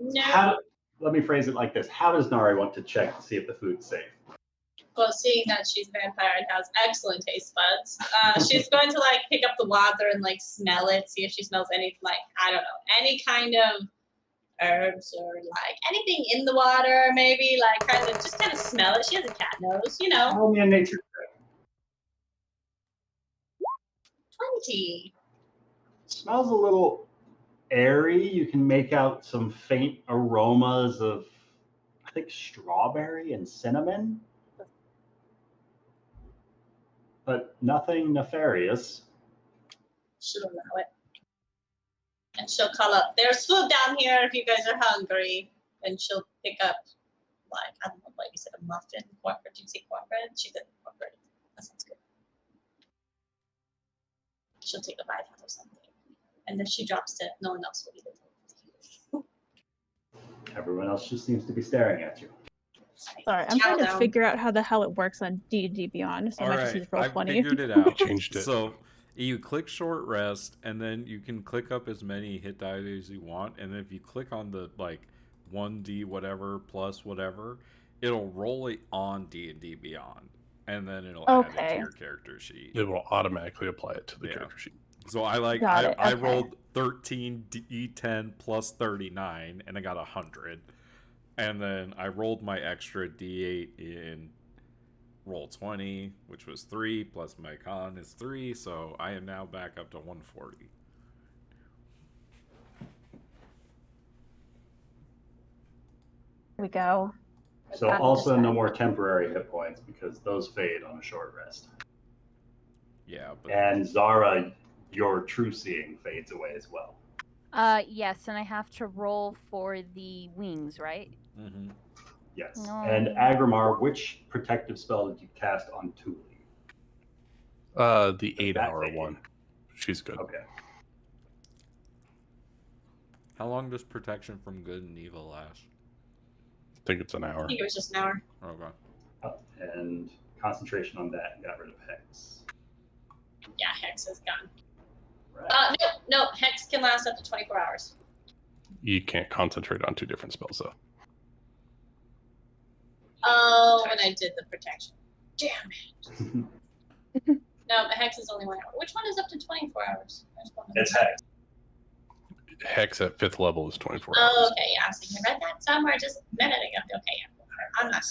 No. Let me phrase it like this. How does Nari want to check to see if the food's safe? Well, seeing that she's vampire and has excellent taste buds, she's going to like pick up the water and like smell it, see if she smells any like I don't know, any kind of herbs or like anything in the water, maybe like kind of smell it. She has a cat nose, you know. Roll me a nature check. 20. Smells a little airy. You can make out some faint aromas of, I think, strawberry and cinnamon. But nothing nefarious. She'll allow it. And she'll call up, there's food down here if you guys are hungry. And she'll pick up, like, I don't know what you said, a muffin, cornbread. Did you say cornbread? She did cornbread. That sounds good. She'll take a bite out of something. And if she drops it, no one else will eat it. Everyone else just seems to be staring at you. Sorry, I'm trying to figure out how the hell it works on D&D Beyond, so I might just use I Roll20. figured it out. Changed it. So you click short rest, and then you can click up as many hit die as you want, and then if you click on the like 1d whatever plus whatever, it'll roll it on D&D Beyond, and then it'll add it to your character sheet. It will automatically apply it to the character sheet. So I rolled 13 D10 plus 39, and I got 100. And then I rolled my extra D8 in Roll20, which was 3, plus my con is 3, so I am now back up to 140. we go. So also no more temporary hit points because those fade on a short rest. Yeah, but And Zara, your true seeing fades away as well. Yes, and I have to roll for the wings, right? mhm. Yes. No. And Aggramar, which protective spell did you cast on Thule? The 8-hour fade. one. She's good. Okay. How long does protection from good and evil last? I think it's an I hour. think it was just an hour. Okay. And concentration on that got rid of Hex. Yeah, Hex is gone. Right. No, Hex can last up to 24 hours. You can't concentrate on 2 different spells, though. Oh, when I did the protection. Damn it. No, the Hex is only 1 hour. Which one is up to 24 hours? It's Hex. Hex at 5th level is 24 Oh, hours. okay, yeah. I was thinking, I read that somewhere just a minute ago. Okay, yeah. I'm not.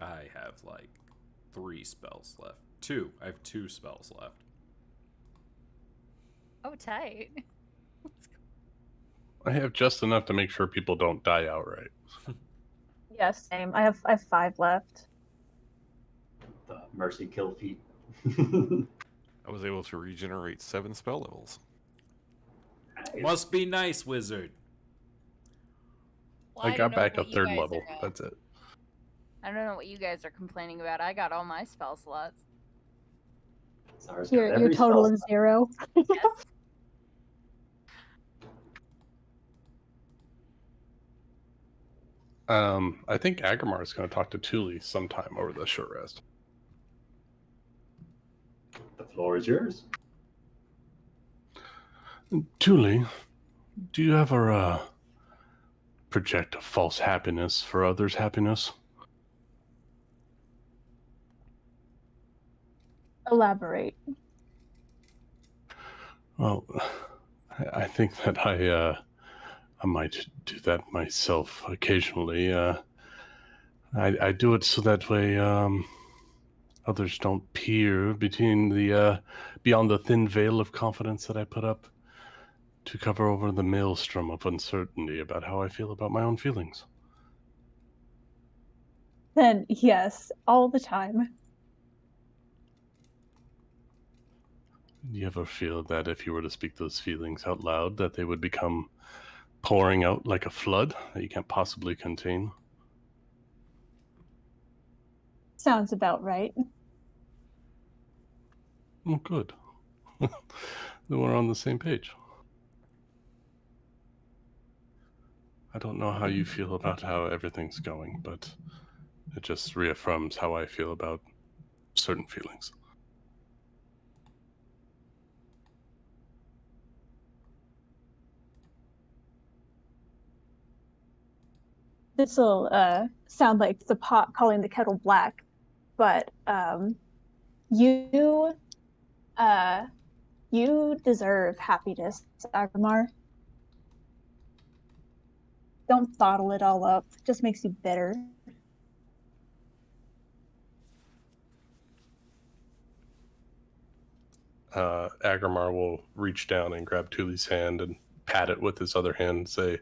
I have like 3 spells left. 2. I have 2 spells left. Oh, tight. I have just enough to make sure people don't die outright. Yes, same. I have 5 left. The mercy kill feat. I was able to regenerate 7 spell levels. Nice. Must be nice, wizard. Well, I don't got know back what a you 3rd guys level. are at. That's it. I don't know what you guys are complaining about. I got all my spell slots. Zara's got Your every total spell is 0. Yes. I think Aggramar is going to talk to Thule sometime over the short rest. The floor is yours. Thule, do you ever project a false happiness for others' happiness? Elaborate. Well, I think that I might do that myself occasionally. I do it so that way others don't peer beyond the thin veil of confidence that I put up to cover over the maelstrom of uncertainty about how I feel about my own feelings. Then yes, all the time. Do you ever feel that if you were to speak those feelings out loud, that they would become pouring out like a flood that you can't possibly contain? Sounds about right. Oh, good. Then we're on the same page. I don't know how you feel about how everything's going, but it just reaffirms how I feel about certain feelings. This will sound like the pot calling the kettle black, but you deserve happiness, Aggramar. Don't bottle it all up. It just makes you bitter. Aggramar will reach down and grab Thule's hand and pat it with his other hand and say,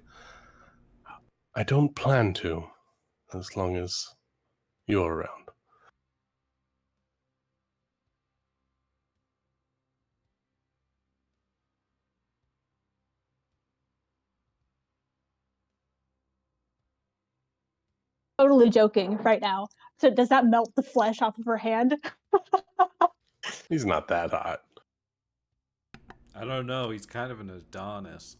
I don't plan to, as long as you're around. Totally joking right now. So does that melt the flesh off of her hand? He's not that hot. I don't know. He's kind of an Adonis.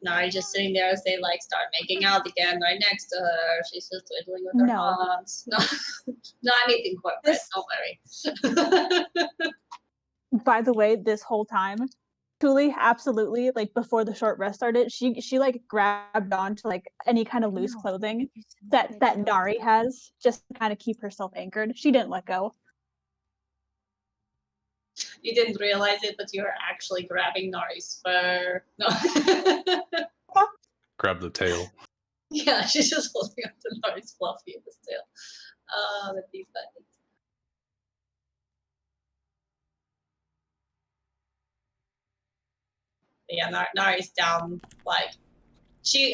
Nari just sitting there as they like start making out again right next to her. She's just twiddling with her No. hands. No, not anything corporate. Don't worry. By the way, this whole time, Thule absolutely, like before the short rest started, she like grabbed onto like any kind of loose No. clothing You son of a that bitch, that don't Nari do it. has, just to kind of keep herself anchored. She didn't let go. You didn't realize it, but you're actually grabbing Nari's fur. No. Grab the tail. Yeah, she's just holding on to Nari's fluffy tail. With these buttons. yeah, Nari's down. Like,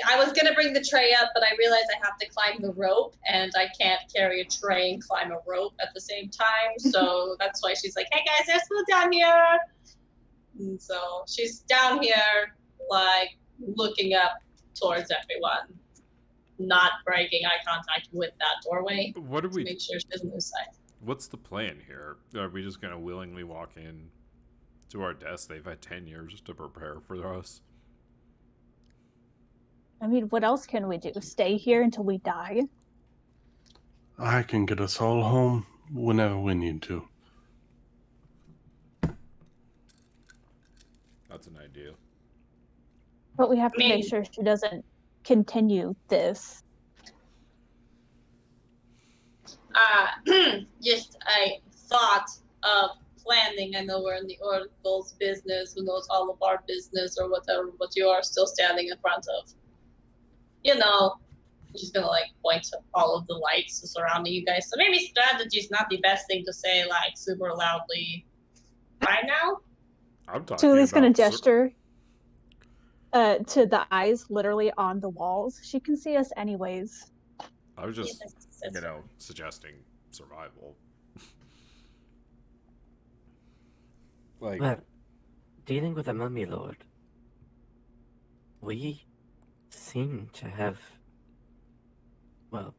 I was gonna bring the tray up, but I realized I have to climb the rope, and I can't carry a tray and climb a rope at the same time. So that's why she's like, "Hey guys, there's food down here." And so she's down here, like looking up towards everyone, not breaking eye contact with that doorway What do to we? make sure she doesn't lose sight. What's the plan here? Are we just gonna willingly walk in to our deaths? They've had 10 years to prepare for us. I mean, what else can we do? Stay here until we die? I can get us all home whenever we need to. That's an idea. But we have to I mean- make sure she doesn't continue this. Just a thought of planning. I know we're in the Oracle's business, who knows all of our business or whatever, but you are still standing in front of, you know, she's gonna like point to all of the lights surrounding you guys. So maybe strategy is not the best thing to say like super loudly right now. I'm talking Julie's gonna about gesture to the eyes literally on the walls. She can see us anyways. I was just, Yes. suggesting survival. Like, Well, dealing with a mummy lord, we seem to have, well,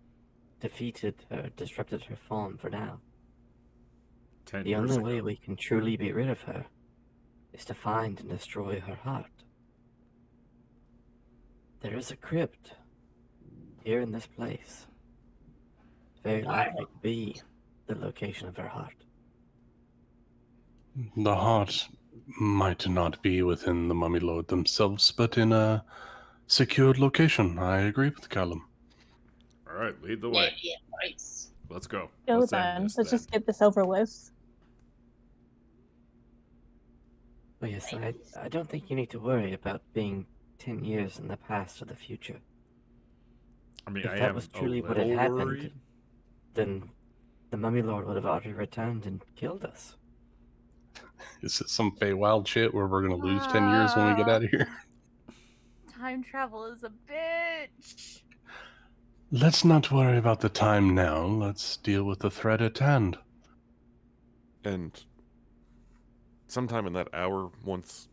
defeated her, disrupted her form for now. 10 The years only ago. way we can truly be rid of her is to find and destroy her heart. There is a crypt here in this place. It's very likely to be the location of her heart. The heart might not be within the Mummy Lord themselves, but in a secured location. I agree with Callum. All right, lead the Yeah, way. yeah, nice. Let's go. Go Let's end then. this Let's then. just get this over with. Oh yes, I don't think you need to worry about being 10 years in the past or the future. I mean, If I that am was a truly what little had happened, worried. then the Mummy Lord would have already returned and killed us. Is it some Feywild shit where we're going to lose 10 years when we get out of here? Time travel is a bitch. Let's not worry about the time now. Let's deal with the threat at hand. And sometime in that hour, once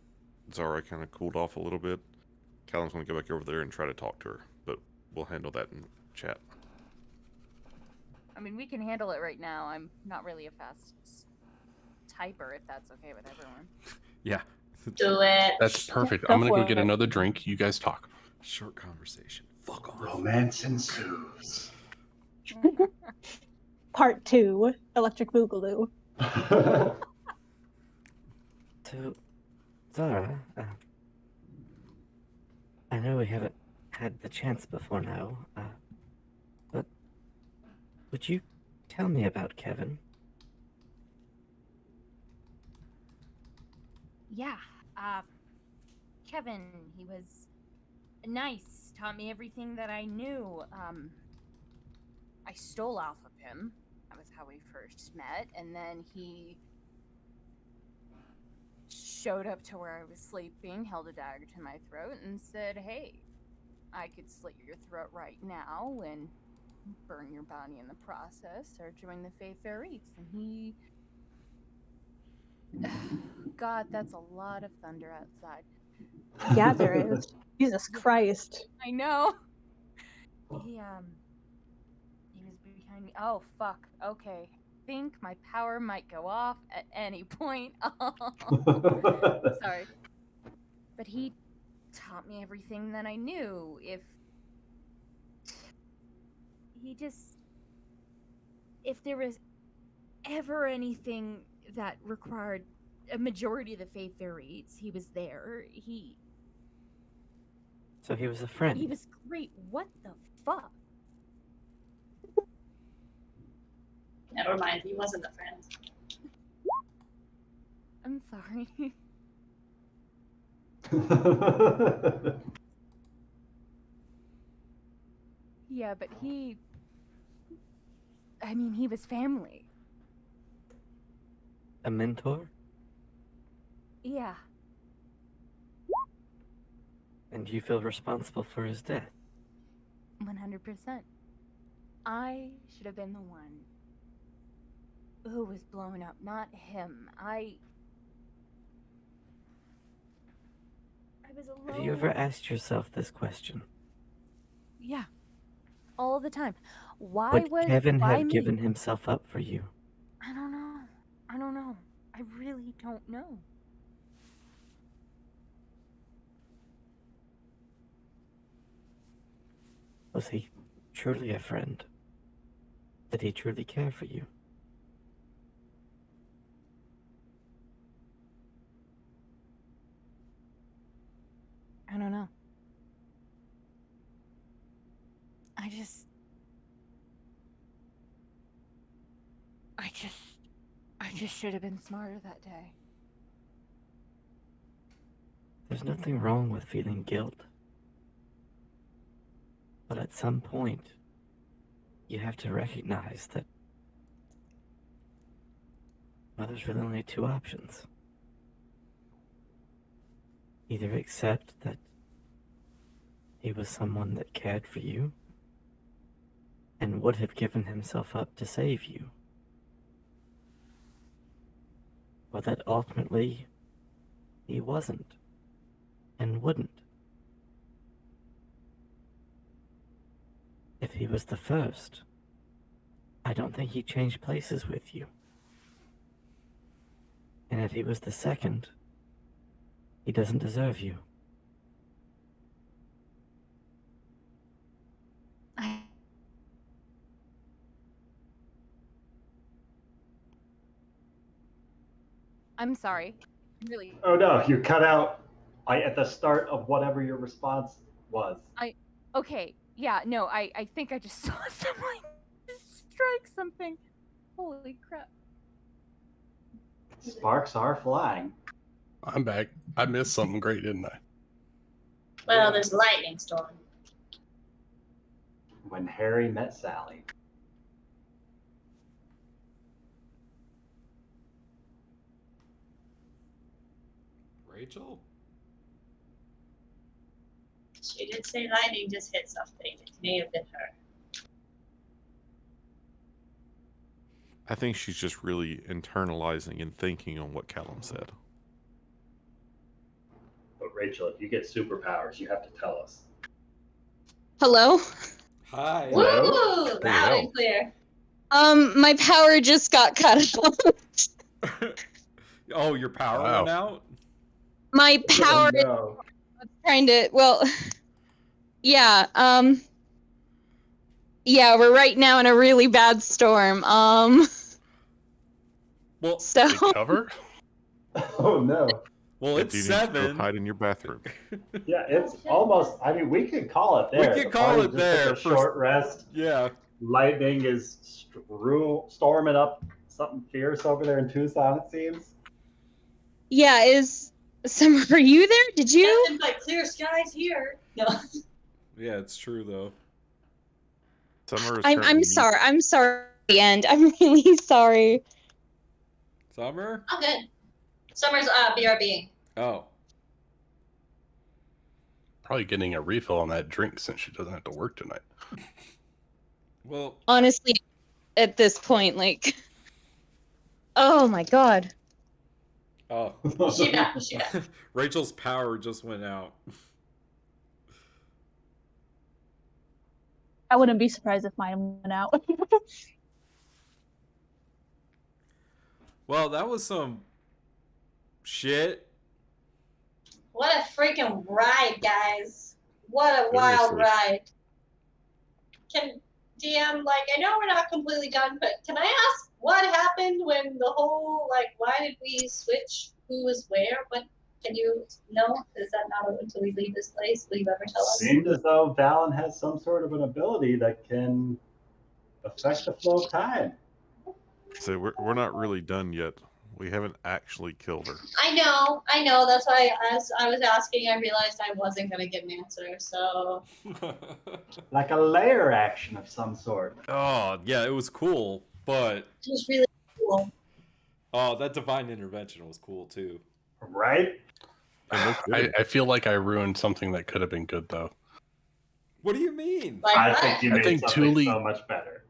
Zara kind of cooled off a little bit, Callum's going to go back over there and try to talk to her. But we'll handle that in chat. I mean, we can handle it right now. I'm not really a fast typer, if that's okay with everyone. Yeah. Do it. That's perfect. go I'm going to for go get it. another drink. You guys talk. Short conversation. Fuck off. Romance ensues. Part 2, Electric Boogaloo. So, Zara, I know we haven't had the chance before now, but would you tell me about Kevin? Yeah, Kevin, he was nice, taught me everything that I knew. I stole off of him. That was how we first met, and then he showed up to where I was sleeping, held a dagger to my throat, and said, "Hey, I could slit your throat right now and burn your body in the process, or join the Fae Fairies." And he... God, that's a lot of thunder outside. Yeah, there is. Jesus Christ. I know. He was behind me. Oh, fuck. Okay. Think my power might go off at any point. Sorry. But he taught me everything that I knew. If there was ever anything that required a majority of the Fae Fairies, he was there. So he was a friend. He was great. What the fuck? Never mind, he wasn't a friend. I'm sorry. Yeah, but he was family. A mentor? Yeah. And you feel responsible for his death? 100%. I should have been the one who was blown up, not him. I was alone. Have you ever asked yourself this question? Yeah. All the time. Why Would was Kevin why have me? given himself up for you? I don't know. I don't know. I really don't know. Was he truly a friend? Did he truly care for you? I don't know. I just should have been smarter that day. There's nothing wrong with feeling guilt. But at some point, you have to recognize that there's really only two options. Either accept that he was someone that cared for you and would have given himself up to save you, or that ultimately he wasn't and wouldn't. If he was the first, I don't think he changed places with you. And if he was the second, he doesn't deserve you. I'm sorry. Really. Oh no, you cut out at the start of whatever your response was. Okay. Yeah, no, I think I just saw someone strike something. Holy crap. Sparks are flying. I'm back. I missed something great, didn't I? Well, there's a lightning storm. When Harry met Sally. Rachel? She did say lightning just hit something. It may have been her. I think she's just really internalizing and thinking on what Callum said. But Rachel, if you get superpowers, you have to tell us. Hello? Hi. Hello? Woo! Loud Hello. and clear. My power just got cut off. Oh, your power Wow. went out? My power is No. trying to, well, yeah, yeah, we're right now in a really bad storm. Well, So Big cover? Oh no. well, Yeah, it's do you need to go 7. hide in your bathroom? Yeah, it's almost. I mean, we could call it We there. could The call party it just there took a for- short rest. Yeah. Lightning is storming up something fierce over there in Tucson. It seems. yeah, Summer, are you there? Did you? Nothing but clear skies here. No. Yeah, it's true though. Summer is I'm currently sorry. I'm sorry, and I'm really sorry. Summer? I'm good. Summer's BRB. Oh. Probably getting a refill on that drink since she doesn't have to work tonight. Well, Honestly, at this point, like, oh my god. oh. She back. She back. Rachel's power just went out. I wouldn't be surprised if mine went out. Well, that was some shit. What a freaking ride, guys. What a wild Seriously. ride. Can DM, like, I know we're not completely done, but can I ask what happened when the whole, like, why did we switch who was where? What, can you know? Is that not until we leave this place? Will you ever tell us? Seemed as though Valen has some sort of an ability that can affect the flow of time. So we're not really done yet. We haven't actually killed her. I know. That's why as I was asking, I realized I wasn't going to get an answer, so. Like a layer action of some sort. Oh, yeah, it was cool, but It was really cool. oh, that divine intervention was cool too. Right? And no kidding. I feel like I ruined something that could have been good, though. What do you mean? Like I what? think you I made think something Thule- so much better.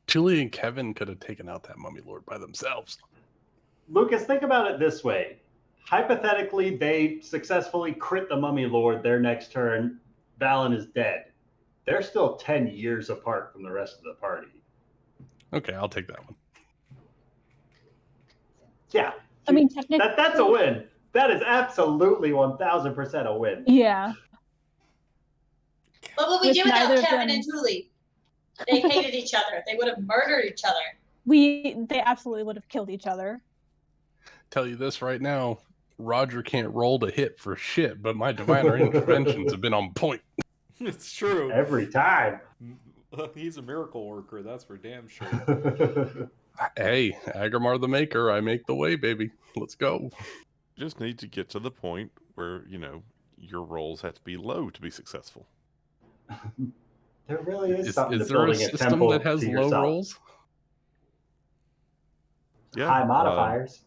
Thule and Kevin could have taken out that mummy lord by themselves. Lucas, think about it this way. Hypothetically, they successfully crit the mummy lord their next turn. Valen is dead. They're still 10 years apart from the rest of the party. Okay, I'll take that one. Yeah. I mean, technically, That's a win. That is absolutely 1000% a win. Yeah. What would we With do without neither of Kevin them- and Julie? They hated each other. They would have murdered each other. They absolutely would have killed each other. Tell you this right now, Roger can't roll to hit for shit, but my diviner interventions have been on point. It's true. Every time. He's a miracle worker, that's for damn sure. Hey, Aggramar the maker, I make the way, baby. Let's go. Just need to get to the point where, your rolls have to be low to be successful. There really is something Is to there a building a system temple that has to low yourself. rolls? Yeah. High modifiers.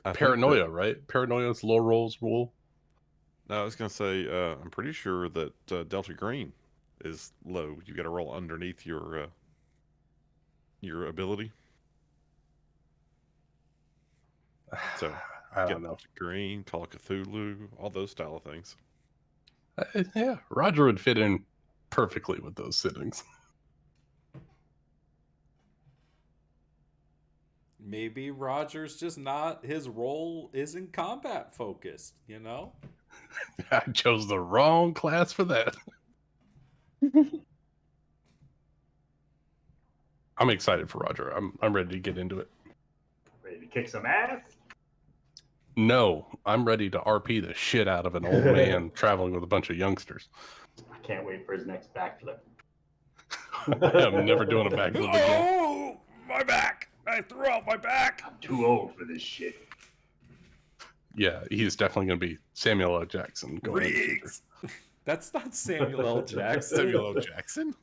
I think Paranoia, that- right? Paranoia's low rolls rule. No, I was going to say, I'm pretty sure that Delta Green is low. You got to roll underneath your ability. So, I get don't know. Delta Green, Call of Cthulhu, all those style of things. Yeah, Roger would fit in perfectly with those sittings. Maybe Roger's just not, his role isn't combat focused, I chose the wrong class for that. I'm excited for Roger. I'm ready to get into it. Ready to kick some ass? No, I'm ready to RP the shit out of an old man traveling with a bunch of youngsters. I can't wait for his next backflip. I'm never doing a backflip again. Oh, my back! I threw out my back! I'm too old for this shit. Yeah, he's definitely going to be Samuel L. Jackson going into the future. Riggs! That's not Samuel L. Jackson. Samuel L. Jackson?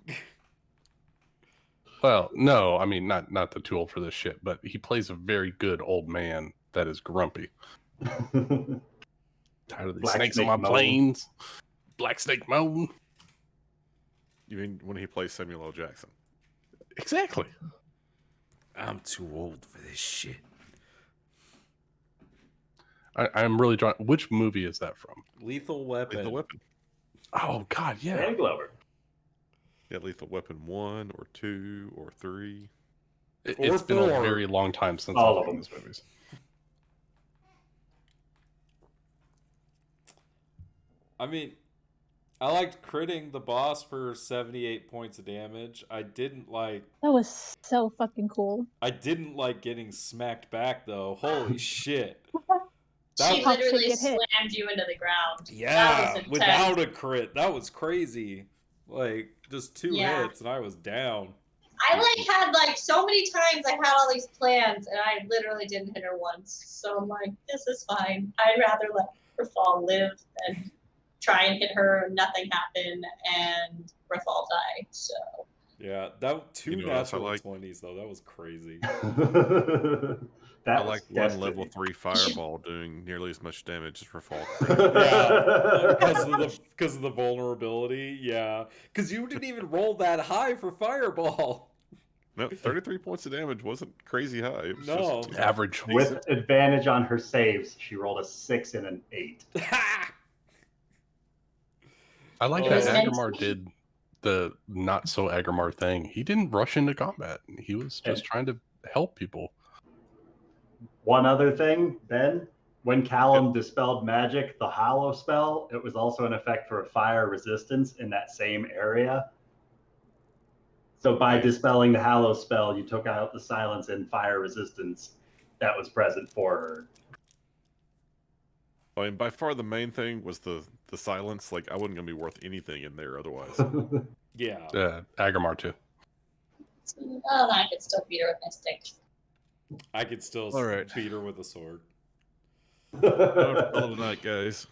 Well, no, I mean not the too old for this shit, but he plays a very good old man that is grumpy. Tired of these Black snakes on snake my moan. plains. Black snake moan. You mean when he plays Samuel L. Jackson? Exactly. I'm too old for this shit. I'm really trying. Which movie is that from? Lethal Weapon. Lethal Weapon. Oh God, yeah. Danny Glover. Yeah, Lethal Weapon 1 or 2 or 3. It's been a 4. very long time since All I've of seen them. these movies. I mean, I liked critting the boss for 78 points of damage. I didn't like That was so fucking cool. getting smacked back though. Holy shit. She That- literally Get hit. slammed you into the ground. Yeah, That was intense. without a crit. That was crazy. Like just 2 Yeah. hits and I was down. I had so many times I had all these plans and I literally didn't hit her once. So I'm like, this is fine. I'd rather let Rafal live than try and hit her and nothing happen and Rafal die. So Yeah, that 2 You know what else I natural like? 20s though. That was crazy. That I was like one destiny. level 3 fireball doing nearly as much damage as for fall. Yeah, because of the vulnerability. Yeah, because you didn't even roll that high for fireball. No, 33 points of damage wasn't crazy high. It was No. just Average. With advantage on her saves, she rolled a 6 and an 8. I like Oh. that Yes. Aggramar did the not so Aggramar thing. He didn't rush into combat. He was just trying to help people. One other thing, Ben, when Callum dispelled magic, the hollow spell, it was also an effect for fire resistance in that same area. So by dispelling the hallow spell, you took out the silence and fire resistance that was present for her. I mean, by far the main thing was the silence. Like, I wasn't going to be worth anything in there otherwise. Yeah. Aggramar too. oh, I could still beat her with my stick. I could still All right. beat her with a sword. Call it a night, guys.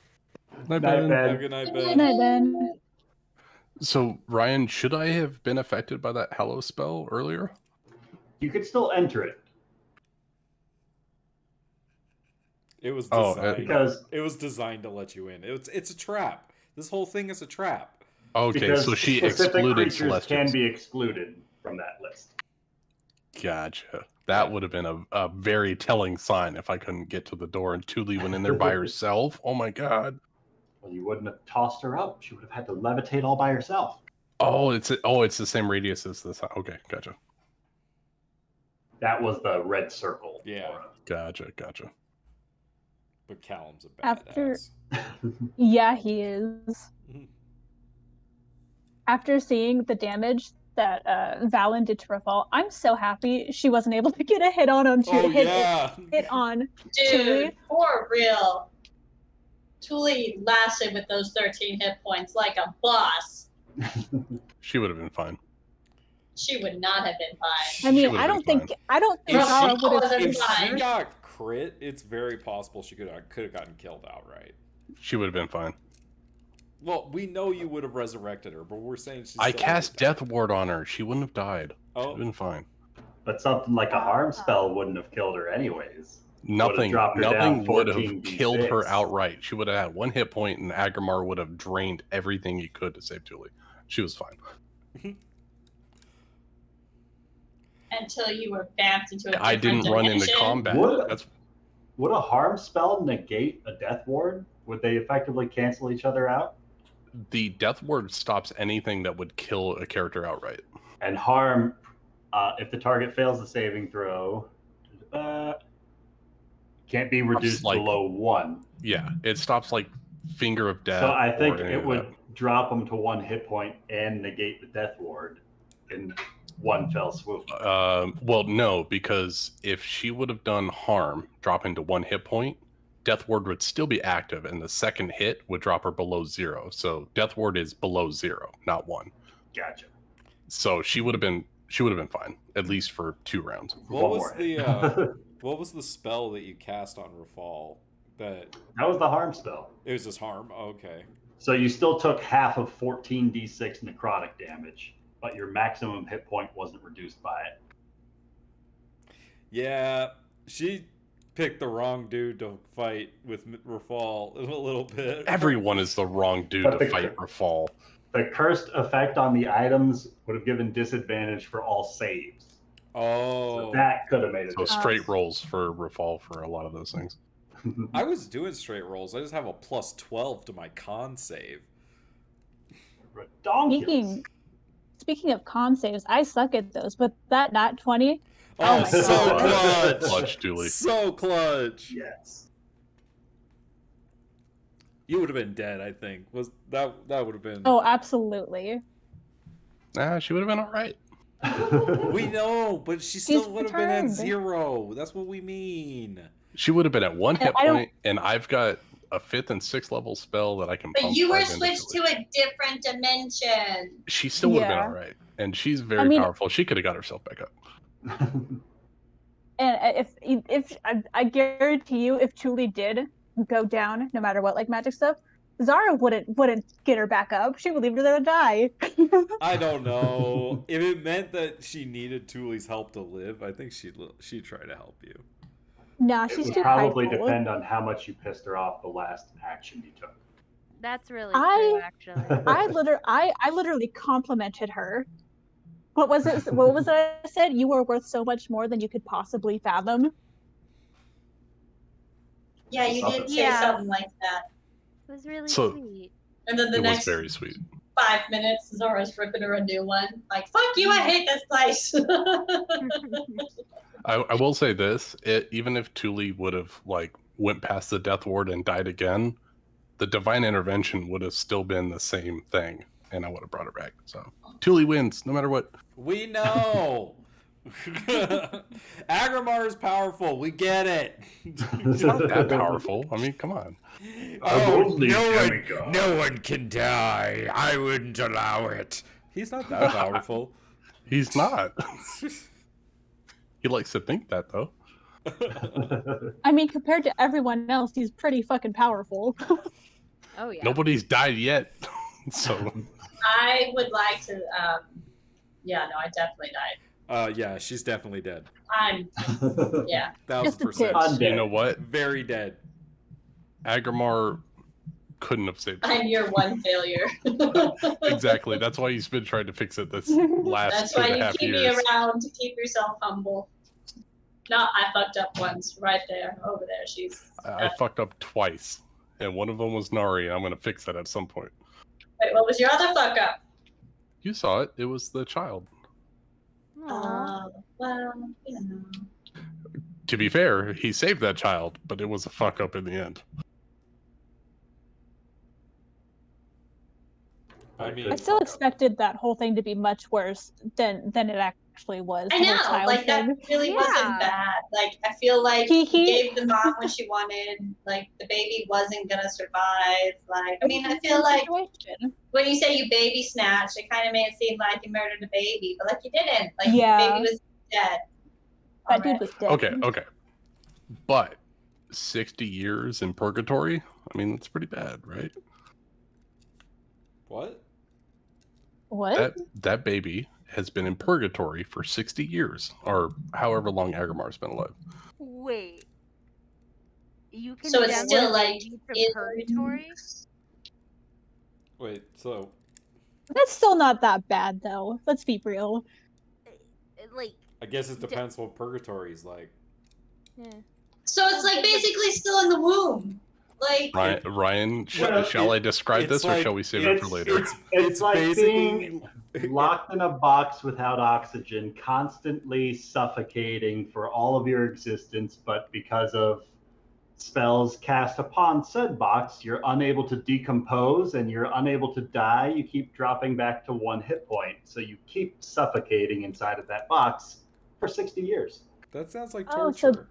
Night, Night, Ben. Have a Ben. good night, Good Ben. night, Ben. So Ryan, should I have been affected by that Hallow spell earlier? You could still enter it. It was Oh, designed. because It was designed to let you in. It's a trap. This whole thing is a trap. Okay, because so she specific excluded creatures Celestials. can be excluded from that list. Gotcha. That Yeah. would have been a very telling sign if I couldn't get to the door and Tuli went in there by herself. Oh my god. Well, you wouldn't have tossed her up. She would have had to levitate all by herself. Oh, it's the same radius as this. Okay, gotcha. That was the red circle. Yeah. Aura. Gotcha. But Callum's a After- badass. Yeah, he is. After seeing the damage that Valen did to Rafal, I'm so happy she wasn't able to get a hit on him. Oh hit yeah. on. Dude, Tuli? for real. Tuli lasted with those 13 hit points like a boss. She would have been fine. She would not have been fine. I mean, would've I don't been think If Zara she- would have. wasn't If she fine. got crit, it's very possible she could have gotten killed outright. She would have been fine. Well, we know you would have resurrected her, but we're saying she's I still cast would've died. Death Ward on her. She wouldn't have died. She'd Oh, have been fine. But something like a harm spell wouldn't have killed her anyways. Nothing dropped her down would have 14 killed her D6. outright. She would have had 1 hit point and Aggramar would have drained everything he could to save Tuli. She was fine. Until you were vamped into a different I didn't run into dimension. combat. Would- That's Would a harm spell negate a death ward? Would they effectively cancel each other out? the Death Ward stops anything that would kill a character outright. And harm, if the target fails the saving throw, can't be reduced like- below 1. Yeah, it stops like Finger of Death. So I think or any it of would that. drop them to 1 hit point and negate the death ward in one fell swoop. Well, no, because if she would have done harm, drop into 1 hit point, Death Ward would still be active, and the second hit would drop her below 0. So Death Ward is below 0, not 1. Gotcha. So she would have been fine, at least for 2 rounds. what One was more. the what was the spell that you cast on Rafal? That That was the harm spell. it was just harm. Oh, okay. So you still took half of 14d6 necrotic damage, but your maximum hit point wasn't reduced by it. Yeah, she picked the wrong dude to fight with Rafal a little bit. Everyone is the wrong dude But to the- fight Rafal. The cursed effect on the items would have given disadvantage for all saves. Oh, So that could have made it. So straight rolls for Rafal for a lot of those things. I was doing straight rolls. I just have a plus 12 to my con save. Redonkulous. Speaking of con saves, I suck at those, but that nat 20, Oh, my so God. clutch! Clutch, Julie. So clutch! Yes. You would have been dead, I think. Was that would have been? oh, absolutely. She would have been all right. We know, but she still She's would have been at returned. 0. That's what we mean. She would have been at 1 hit I don't- point, and I've got a 5th and 6th level spell that I can But pump you were right into switched to Julie. a different dimension. She still would have Yeah. been all right, and she's very mean- powerful. She could have got herself back up. And if I guarantee you, if Tuli did go down, no matter what, like magic stuff, Zara wouldn't get her back up. She would leave her there to die. I don't know. If it meant that she needed Tuli's help to live, I think she'd try to help you. Nah, It she's would too probably prideful. depend on how much you pissed her off the last action you took. That's really I- true, actually. I literally complimented her. What was it? What was it I said? You were worth so much more than you could possibly fathom. Yeah, you did say Yeah. something like that. It was really So- sweet. And then the It was next very sweet. 5 minutes, Zora's ripping her a new one. Like, fuck you, I hate this place. I will say this: even if Tuli would have went past the Death Ward and died again, the Divine Intervention would have still been the same thing, and I would have brought her back. So Tuli wins, no matter what. We know. Aggramar is powerful. We get it. It's not that powerful. I mean, come on. only no one can die. I wouldn't allow it. He's not that powerful. He's not. He likes to think that, though. I mean, compared to everyone else, he's pretty fucking powerful. Oh yeah. Nobody's died yet, so I would like to, yeah, no, I definitely died. Yeah, she's definitely dead. I'm, yeah. 1000%. Just a I'm you dead. know what? Very dead. Aggramar couldn't have saved it. I'm your one failure. Exactly. That's why you've been trying to fix it this last That's two why and a you half keep years. me around to keep yourself humble. No, I fucked up once. Right there. Over there. She's... I fucked up twice, and one of them was Nari, and I'm going to fix that at some point. Wait, what was your other fuck up? You saw it. It was the child. Aw. Well, you know. To be fair, he saved that child, but it was a fuck up in the end. I mean, I still expected that whole thing to be much worse than it actually was. I the whole know, child like that thing. really wasn't Yeah. bad. Like I feel like He- he gave the mom what she wanted. Like the baby wasn't gonna survive. Like I mean, I feel like Situation. when you say you baby snatched, it kind of made it seem like you murdered a baby, but like you didn't. Like Yeah. the baby was dead. That dude was dead. Okay. But 60 years in purgatory? I mean, that's pretty bad, right? what? What? That baby has been in purgatory for 60 years, or however long Aggramar's been alive. Wait. You can So it's still like from in- purgatory? Wait, so That's still not that bad, though. Let's be real. Like, I guess it depends what purgatory is like. yeah. So it's like basically still in the womb. Like Ryan, Well, shall I describe it's this, or like- shall we save it for later? It's like basically being locked in a box without oxygen, constantly suffocating for all of your existence, but because of spells cast upon said box, you're unable to decompose and you're unable to die. You keep dropping back to 1 hit point, so you keep suffocating inside of that box for 60 years. that sounds like Oh, so torture.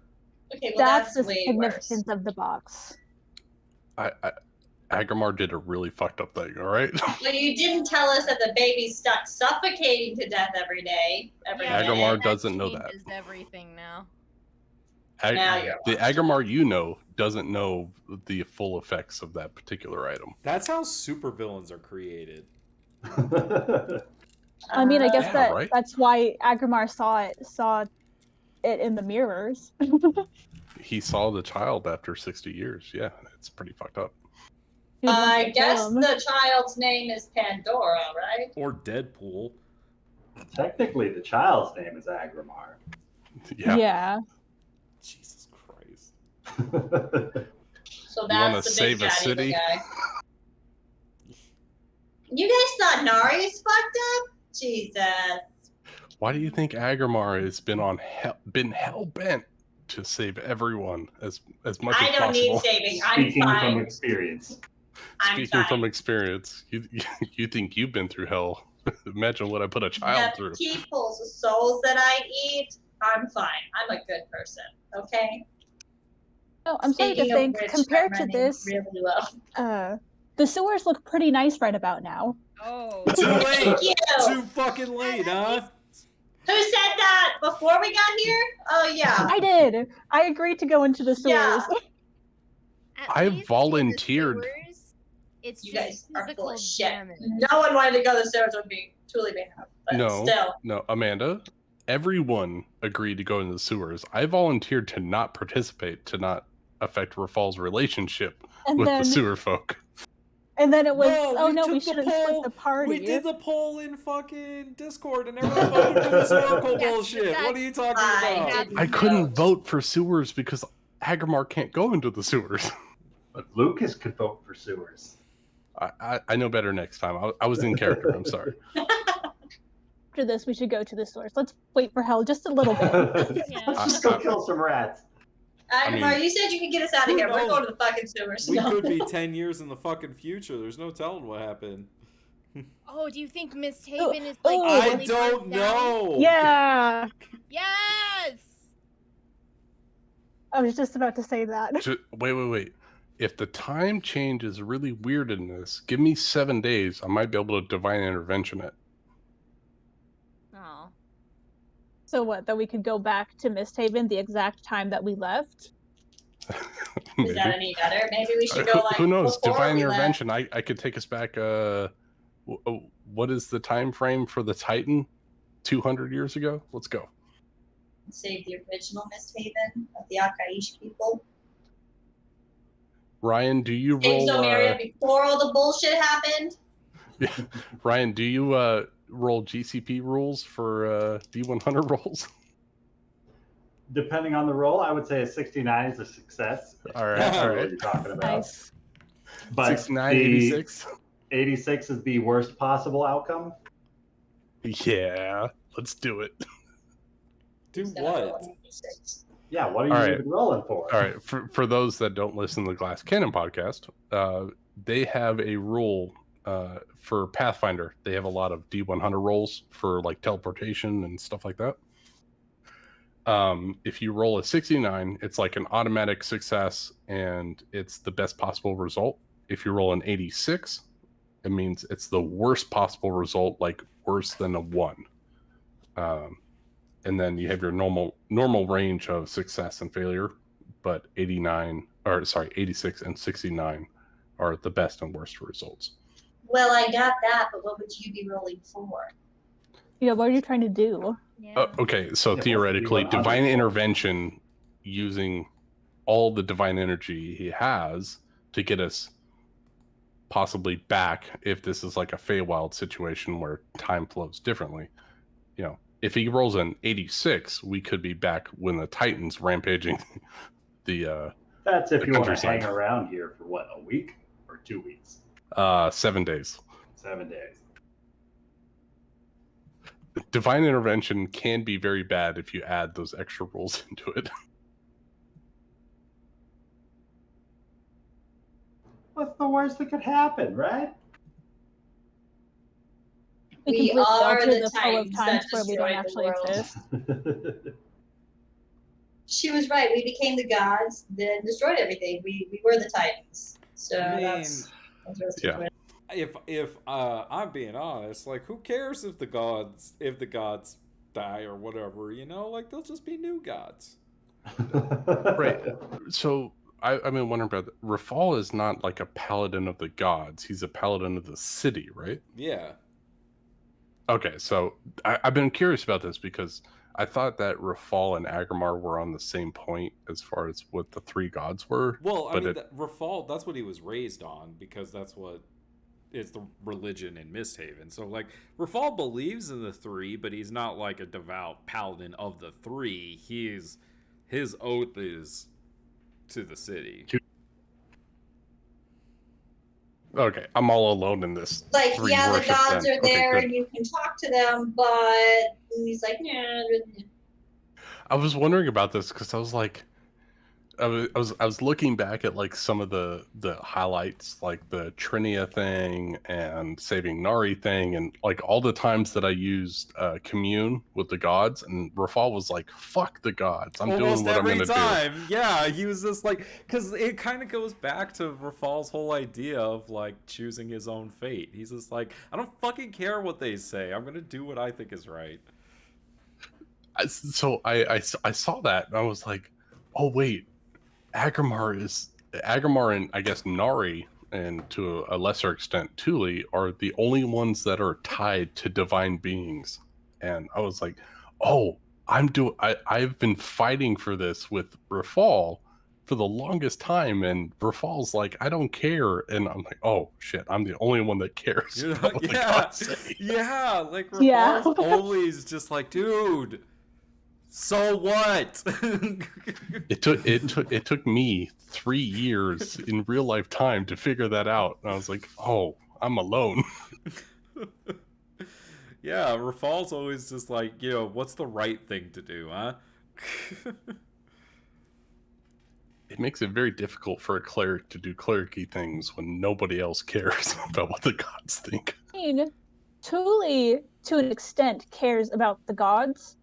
okay, well That's that's, the way significance worse. of the box. Aggramar did a really fucked up thing, all right? Well, you didn't tell us that the baby's stuck suffocating to death every day. Every Yeah, minute. Aggramar doesn't know that. changes everything now. Now you're The watching. Aggramar you know doesn't know the full effects of that particular item. That's how supervillains are created. I mean, I guess Yeah, right? that's why Aggramar saw it in the mirrors. He saw the child after 60 years. Yeah, it's pretty fucked up. He wants I to guess kill him. the child's name is Pandora, right? Or Deadpool. Technically, the child's name is Aggramar. Yeah. Yeah. Jesus Christ. So wanna that's the save big a daddy city? guy. You guys thought Nari's fucked up? Jesus. Why do you think Aggramar has been hell bent to save everyone as much I as don't need possible? saving. I'm Speaking from fine. experience. I'm Speaking fine. from experience, you think you've been through hell? Imagine what I put a child The through. people's souls that I eat, I'm fine. I'm a good person. Okay. Oh, I'm sorry to Speaking of think, which, compared I'm to running this, really well. the sewers look pretty nice right about now. Oh. Too late! Thank you. Too fucking late, huh? Who said that before we got here? Oh yeah. I did. I agreed to go into the sewers. Yeah. At I least in the volunteered. sewers, It's You just guys are full physical of shit. damage. No one wanted to go to the stairs with me. Truly being up. But No, still. no, Amanda. Everyone agreed to go into the sewers. I volunteered to not participate, to not affect Rafal's relationship And with then, the sewer folk. and then it was, No, oh we no, took we the shouldn't poll. split the party. We did the poll in fucking Discord and everyone voted for this Oracle Yes, bullshit. What are you talking I about? didn't I couldn't vote. vote for sewers because Aggramar can't go into the sewers. But Lucas could vote for sewers. I know better next time. I was in character. I'm sorry. After this, we should go to the sewers. Let's wait for hell just a little bit. Yeah. Let's just go kill some rats. Aggramar, mean- you said you could get us out of Who here. We're knows? going to the fucking sewers. We No. could be 10 years in the fucking future. There's no telling what happened. Oh, do you think Miss Haven is like? oh, I really don't bugged out? know. Yeah, Yes. I was just about to say that. Wait. If the time change is really weird in this, give me 7 days. I might be able to divine intervention it. Oh. So what? That we could go back to Misthaven the exact time that we left? Is Maybe. that any better? Maybe we should go like Who knows? before Divine we left. intervention. I could take us back. What is the time frame for the Titan? 200 years ago. Let's go. Save the original Misthaven of the Akaish people. Ryan, do you James roll? O'Meara before all the bullshit happened. Ryan, do you roll GCP rules for D100 rolls? Depending on the roll, I would say a 69 is a success. All right, That's all what right. you're talking about. Nice. But 69, the 86. 86 is the worst possible outcome. Yeah, let's do it. Do He's gonna roll what? an 86. Yeah, what are All you right. even rolling for? All right, for those that don't listen to the Glass Cannon podcast, they have a rule for Pathfinder. They have a lot of D100 rolls for like teleportation and stuff like that. If you roll a 69, it's like an automatic success and it's the best possible result. If you roll an 86, it means it's the worst possible result, like worse than a 1. And then you have your normal range of success and failure, but 86 and 69 are the best and worst results. Well, I got that, but what would you be rolling for? Yeah, what are you trying to do? Yeah. Okay, so Yeah, theoretically, D100 divine roll. intervention using all the divine energy he has to get us possibly back if this is like a Feywild situation where time flows differently. You know, if he rolls an 86, we could be back when the Titans rampaging the That's if the you want to countryside. hang around here for what, a week or 2 weeks? 7 days. 7 days. Divine intervention can be very bad if you add those extra rules into it. What's the worst that could happen, right? We completely are alter the flow of Titans times that where we don't destroyed the actually world. exist. She was right. We became the gods, then destroyed everything. We were the Titans. So I mean, that's what's Yeah. If I'm being honest, like who cares if the gods die or whatever, you know? Like they'll just be new gods. Right. So I've been wondering about that. Rafal is not like a paladin of the gods. He's a paladin of the city, right? Yeah. Okay, so I've been curious about this because I thought that Rafal and Aggramar were on the same point as far as what the 3 gods were. Well, I but mean, Rafal, that's what he was raised on because that's what is the religion in Misthaven. So, like, Rafal believes in the 3, but he's not like a devout paladin of the 3. His oath is to the city. Okay, I'm all alone in this. Like, 3 yeah, the worship gods then. are there Okay, and good. you can talk to them, but he's like, nah. I was wondering about this because I was like, I was looking back at like some of the highlights, like the Trinia thing and Saving Nari thing, and like all the times that I used commune with the gods, and Rafal was like, "Fuck the gods, I'm Almost doing what I'm every gonna do." time. Yeah, he was just like, because it kind of goes back to Rafal's whole idea of like choosing his own fate. He's just like, I don't fucking care what they say. I'm gonna do what I think is right. So I saw that and I was like, "Oh wait, Aggramar and I guess Nari and to a lesser extent Thule are the only ones that are tied to divine beings." And I was like, "Oh, I've been fighting for this with Rafal for the longest time, and Rafal's like, I don't care." And I'm like, "Oh shit, I'm the only one that cares." You're about like, what the yeah, gods say." yeah. Like Yeah. Rafal's always just like, dude. So what? It took me 3 years in real life time to figure that out. And I was like, "Oh, I'm alone." Yeah, Rafal's always just like, you know, what's the right thing to do, huh? It makes it very difficult for a cleric to do clericy things when nobody else cares about what the gods think. I mean, Thule, to an extent, cares about the gods,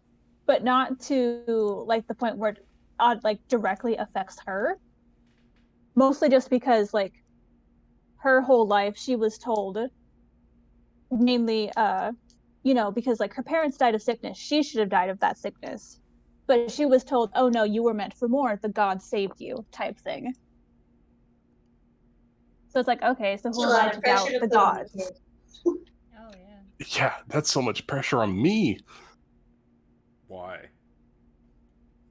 but not to like the point where it like directly affects her. Mostly just because like her whole life she was told, namely, because like her parents died of sickness, she should have died of that sickness. But she was told, "Oh no, you were meant for more. The gods saved you," type thing. So it's like, okay, so who A am lot I of to pressure doubt to the put on the gods? kid. Oh yeah. Yeah, that's so much pressure on me. Why?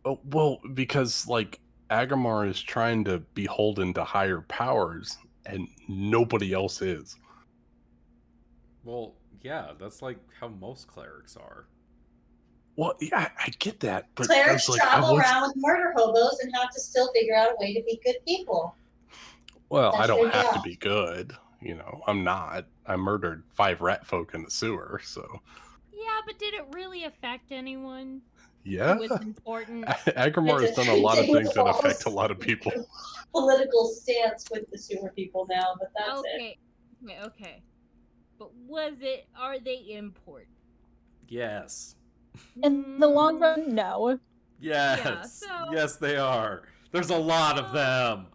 Oh, well, because like Aggramar is trying to be beholden to higher powers, and nobody else is. Well, yeah, that's like how most clerics are. Well, yeah, I get that, but Clerics I was travel around with murder hobos and have to still figure out a way to be good people. Well, I That's don't their have to job. be good. You know, I'm not. I murdered 5 rat folk in the sewer, so Yeah, but did it really affect anyone? yeah. It was important. Aggramar has done a lot of things that affect a lot of people. Political stance with the sewer people now, but that's it. Okay. But are they important? Yes. In the long run, no. Yes. Yeah, so- Yes, they are. There's a lot of them.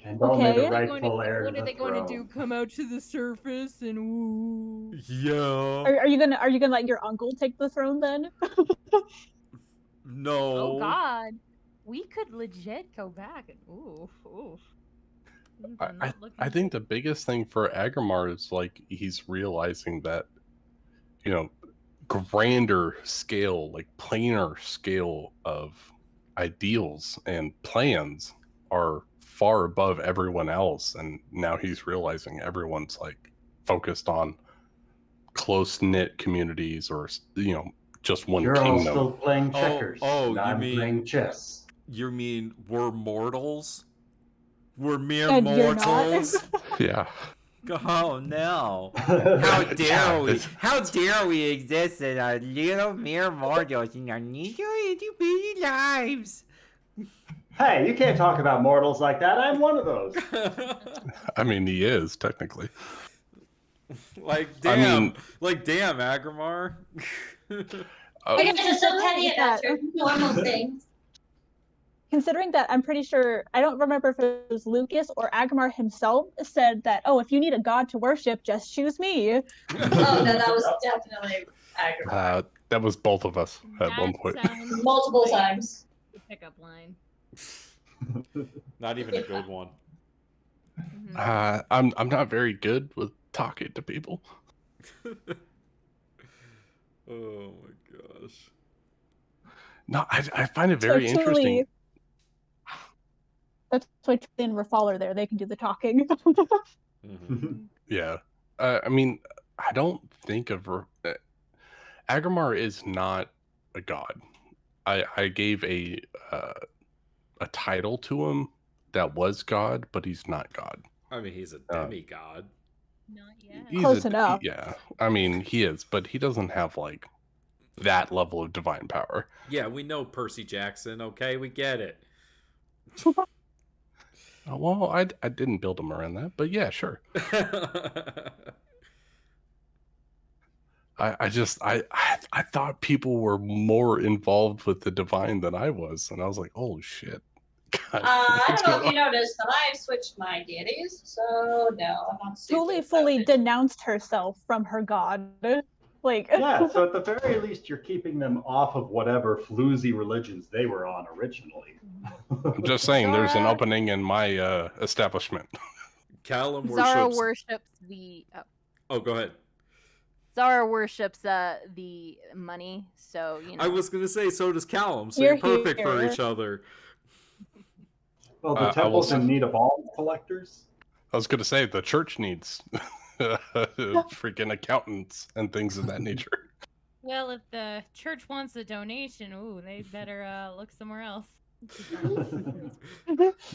And only Okay. the rightful heir What to are the they going to do? throne. Come out to the surface and ooh? Yeah. Are you gonna let your uncle take the throne then? No. Oh God, we could legit go back and oof. Things are not looking I think good. the biggest thing for Aggramar is like he's realizing that, you know, grander scale, like planar scale of ideals and plans are far above everyone else, and now he's realizing everyone's like focused on close-knit communities or, you know, just one You're all kingdom. still playing checkers. Oh, and you I'm mean- playing chess. You mean we're mortals? We're mere And you're not. mortals? Yeah. Oh no. How dare Yeah, we? it's- How dare we exist in our little mere mortals in our little bitty lives? Hey, you can't talk about mortals like that. I'm one of those. I mean, he is technically. Like I damn, mean- Aggramar. You guys are so petty about your normal things. Considering that, I'm pretty sure, I don't remember if it was Lucas or Aggramar himself said that, oh, if you need a god to worship, just choose me. Oh no, that was definitely Aggramar. That was both of us at one That point. sounds Multiple like times. the pickup line. Not even a good one. Mhm. I'm not very good with talking to people. Oh my gosh. No, I find it very interesting. That's why Truly and Rafal are there. They can do the talking. Mhm. Yeah. I mean, I don't think of Aggramar is not a god. I gave a title to him that was god, but he's not god. I mean, he's a demigod. Not yet. He's Close enough. Yeah. I mean, he is, but he doesn't have like that level of divine power. Yeah, we know Percy Jackson. Okay, we get it. Well, I didn't build him around that, but yeah, sure. I thought people were more involved with the divine than I was, and I was like, oh shit. God, I what's don't know if going you noticed, but I've switched my deities, so no, I'm not super Truly fully excited. denounced herself from her god. Like, Yeah, so at the very least, you're keeping them off of whatever floozy religions they were on originally. I'm just saying, there's an Zara- opening in my establishment. Callum Zara worships. worships the. Oh, go ahead. Zara worships the money, so you know. I was gonna say, so does Callum. So You're you're perfect for here. each other. Well, I the will temple's say- in need of all collectors. I was going to say, the church needs freaking accountants and things of that nature. Well, if the church wants a donation, ooh, they better look somewhere else.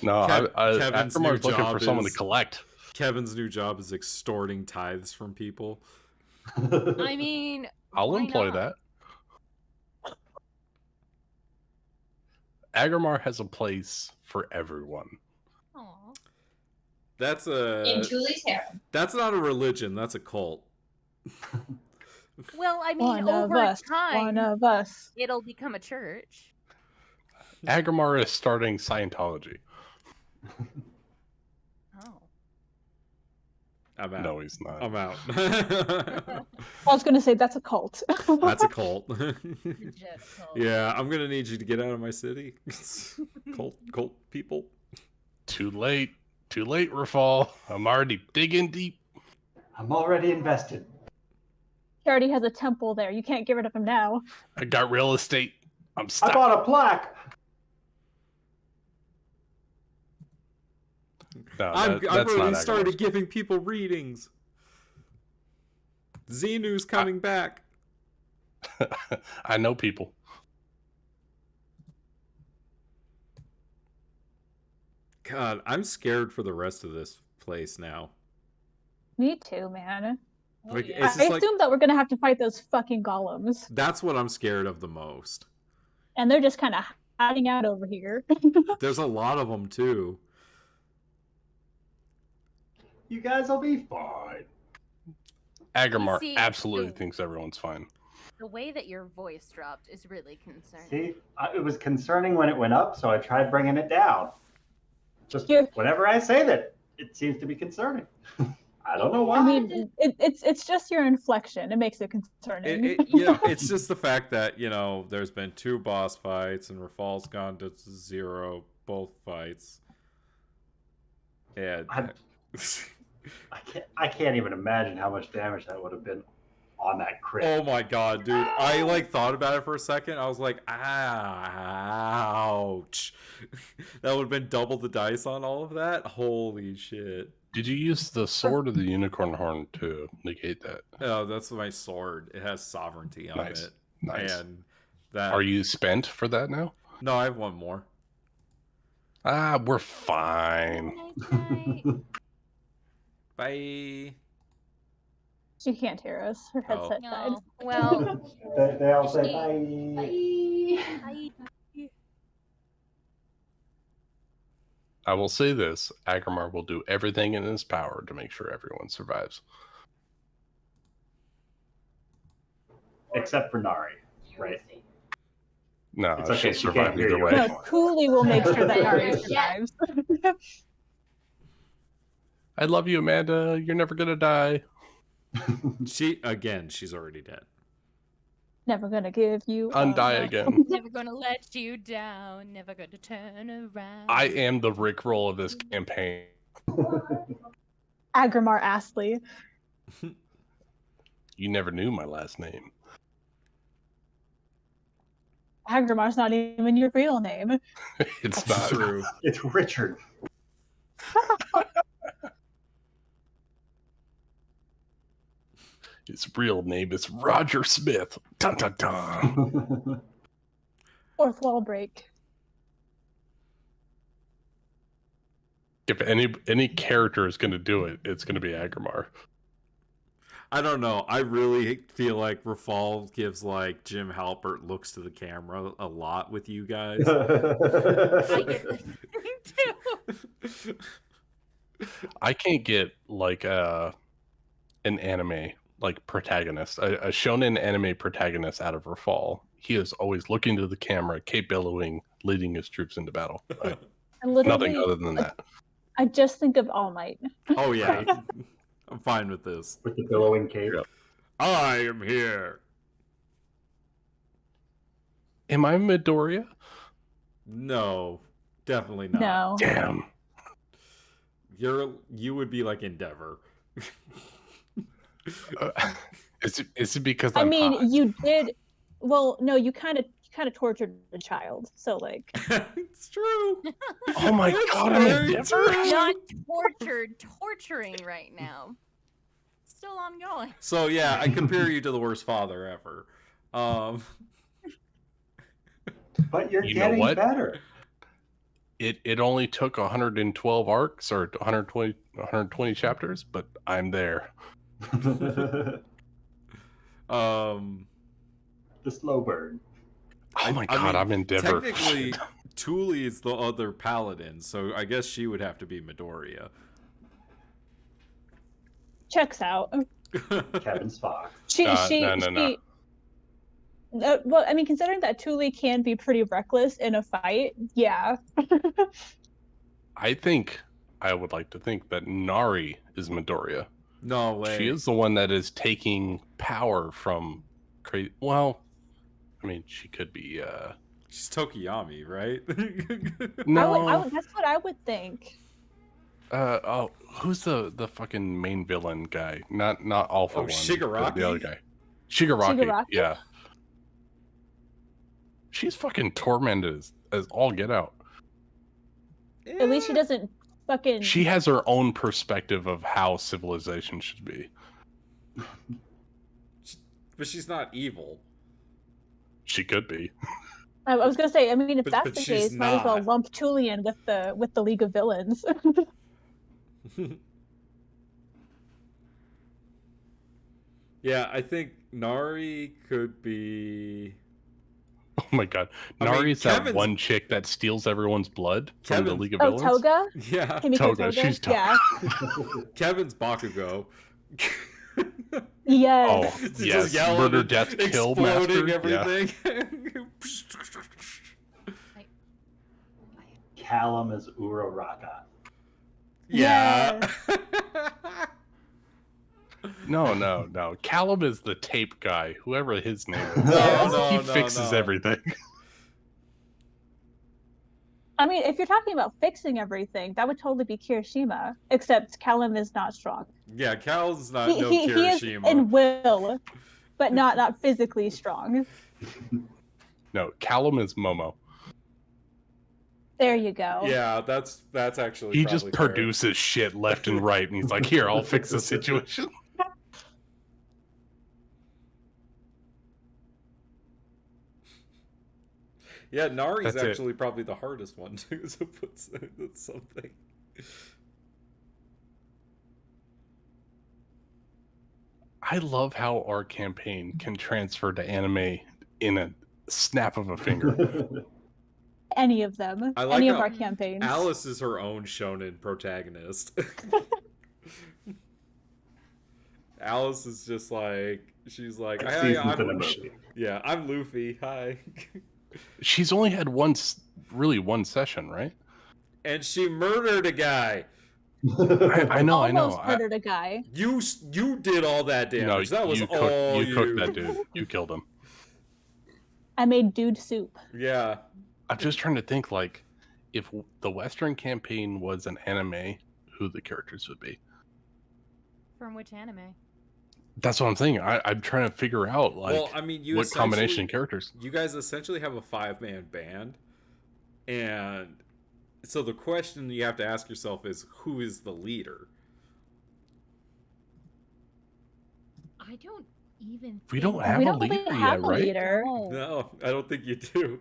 No, Kevin's new Aggramar looking for job someone to is- collect. Kevin's new job is extorting tithes from people. I mean, I'll why employ not? that. Aggramar has a place for everyone. Aw. That's In Julie's harem. that's not a religion. That's a cult. Well, I mean, one of over us. time, One of us. it'll become a church. Aggramar is starting Scientology. Oh. I'm out. No, he's not. I'm out. I was going to say that's a cult. That's a cult. Legit cult. Yeah, I'm gonna need you to get out of my city. Cult people. Too late, Rafal. I'm already digging deep. I'm already invested. He already has a temple there. You can't get rid of him now. I got real estate. I'm I stuck. bought a plaque. No, I'm that's already not started Aggramar. giving people readings. Xenu's coming back. I know people. God, I'm scared for the rest of this place now. Me too, man. Like, yeah. it's I just like assume that we're gonna have to fight those fucking golems, that's what I'm scared of the most. and they're just kind of hiding out over here. There's a lot of them too. You guys will be fine. Aggramar see, absolutely the- thinks everyone's fine. The way that your voice dropped is really concerning. See, it was concerning when it went up, so I tried bringing it down. Just You're- whenever I say that, it seems to be concerning. I don't know why. I mean, it's just your inflection. It makes it concerning. It's just the fact that, there's been 2 boss fights and Rafal's gone to 0 both fights. And I can't even imagine how much damage that would have been on that crit. oh my god, dude. I thought about it for a second. I was like, ouch. That would have been double the dice on all of that. Holy shit. Did you use the sword or the unicorn horn to negate that? Oh, that's my sword. It has sovereignty on Nice. it. Nice. And that Are you spent for that now? No, I have one more. We're fine. Bye. She can't hear us. Her Oh. headset died. No. Well, They all say bye. I will say this: Aggramar will do everything in his power to make sure everyone survives. Except for Nari, right? No, It's okay, she'll she survive can't hear either you. way. No, Cooley will make sure that Nari survives. I love you, Amanda. You're never gonna die. She's already dead. Never gonna give you Undie up. again. never gonna let you down. Never gonna turn around. I am the Rickroll of this campaign. Aggramar Astley. You never knew my last name. Aggramar's not even your real name. It's That's not true. It's Richard. His real name is Roger Smith. Dun dun dun. Fourth wall break. If any character is going to do it, it's going to be Aggramar. I don't know. I really feel like Rafal gives like Jim Halpert looks to the camera a lot with you guys. I get the thing too. I can't get like an anime like protagonist, a shonen anime protagonist out of Rafal. He is always looking to the camera, cape billowing, leading his troops into battle. And literally, Nothing other than that. I just think of All Might. Oh yeah. I'm fine with this. With the billowing cape. Yep. I am here. Am I Midoriya? No, definitely not. No. Damn. You would be like Endeavor. Is it because I I'm mean, hot? you did. Well, no, you kind of tortured a child. So like, It's true. Oh my It's god, I'm very Endeavor? true. Not torturing right now. Still ongoing. So yeah, I compare you to the worst father ever. But you're You know getting what? better. It only took 112 arcs or 120 chapters, but I'm there. The slow burn. Oh my I god, mean, I'm Endeavor. Technically, Thule is the other paladin, so I guess she would have to be Midoriya. checks out. Kevin Spock. No. Well, I mean, considering that Thule can be pretty reckless in a fight, yeah. I think I would like to think that Nari is Midoriya. No way. She is the one that is taking power from well, I mean, she could be She's Tokiyami, right? no. That's what I would think. Who's the fucking main villain guy? Not Alpha one. Shigaraki? The other guy. Shigaraki. Shigaraki? Yeah. She's fucking tormented as all get out. At least she doesn't Fucking. She has her own perspective of how civilization should be. But she's not evil. She could be. I was gonna say, I mean, if But that's the she's case, might as well not. lump Julian with the League of Villains. Yeah, I think Nari could be. Oh my god. I mean, Nari's that Kevin's- one chick that steals everyone's blood from the Kevin's- League of Oh, Villains. Toga? Yeah, Kimiko Toga, she's Toga. Yeah. Kevin's Bakugo. Yes. Oh, Just yes. yelling Murder, and death, kill, exploding master. Yeah. everything. Callum is Uraraka. Yeah. No. Callum is the tape guy, whoever his name is. No, He no, fixes no. everything. I mean, if you're talking about fixing everything, that would totally be Kirishima. Except Callum is not strong. Yeah, Cal's not He, no he is Kirishima. in will, but not physically strong. No, Callum is Momo. There you go. Yeah, that's actually. He probably just fair. produces shit left and right, and he's like, "Here, I'll fix the situation." Yeah, Nari's That's it. actually probably the hardest one too to put something. I love how our campaign can transfer to anime in a snap of a finger. Any of them. I like Any of how our campaigns. Alice is her own shonen protagonist. Alice is just like she's like Like seasons in a I'm movie. yeah, I'm Luffy. Hi. She's only had one session, right? And she murdered a guy. I know. Almost murdered a guy. You did all that damage. No, that was you all you cooked that dude. You killed him. I made dude soup. Yeah. I'm just trying to think, like, if the Western campaign was an anime, who the characters would be. From which anime? That's what I'm saying. I'm trying to figure out, like, Well, I mean, you what combination essentially- of characters. You guys essentially have a 5-man band, and so the question you have to ask yourself is, who is the leader? I don't even. We don't think- have We a don't leader really yet, have a right? leader. No. No, I don't think you do.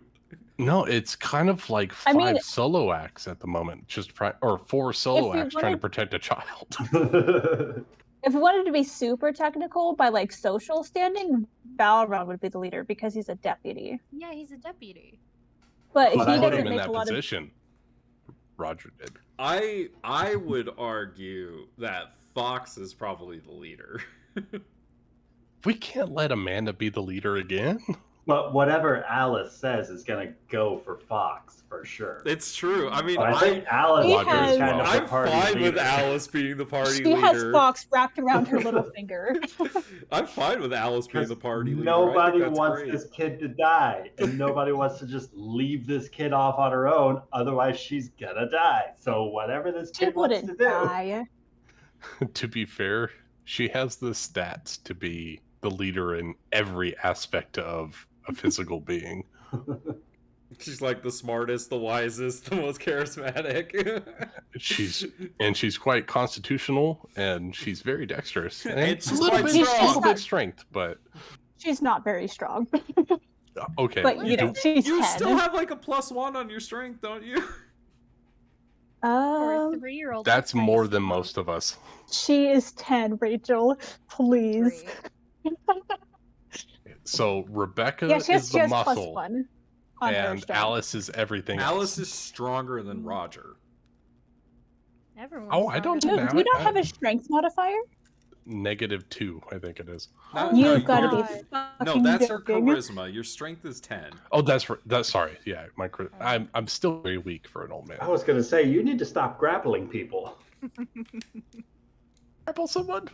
No, it's kind of like I 5 mean- solo acts at the moment, or 4 solo If we acts trying to wanted- protect a child. If we wanted to be super technical by like social standing, Balrog would be the leader because he's a deputy. Yeah, he's a deputy. But But he I Put think doesn't him in make that a lot position. Roger did. I would argue that Fox is probably the leader. We can't let Amanda be the leader again. But whatever Alice says is gonna go for Fox for sure. It's true. I mean, But I think Alice He is has- kind of the I'm party fine with leader. Alice being the party She leader. has Fox wrapped around her little finger. I'm fine with Alice being the party leader. I Nobody think that's wants great. this kid to die, and nobody wants to just leave this kid off on her own. Otherwise, she's gonna die. So whatever this She kid wants to wouldn't do, die. To be fair, she has the stats to be the leader in every aspect of a physical being. She's like the smartest, the wisest, the most charismatic. She's quite constitutional, and she's very dexterous. And, And she's a little quite bit, strong. little bit strength, but She's not very strong. okay. But you know, she's You 10. still have like a +1 on your strength, don't you? For a Um, 3-year-old. That's more than most of us. she is 10, Rachel. Please. So Rebecca Yeah, she is has, the muscle, +1 on her and strength. Alice is everything Alice else. is stronger than Roger. Everyone's Oh, I don't stronger Do know. you not have a strength modifier? -2, I think it is. No, You've no, got to God. be No, fucking that's her joking. charisma. Your strength is 10. Oh, that's sorry. Yeah, I'm still very weak for an old man. I was gonna say you need to stop grappling people. Grapple someone?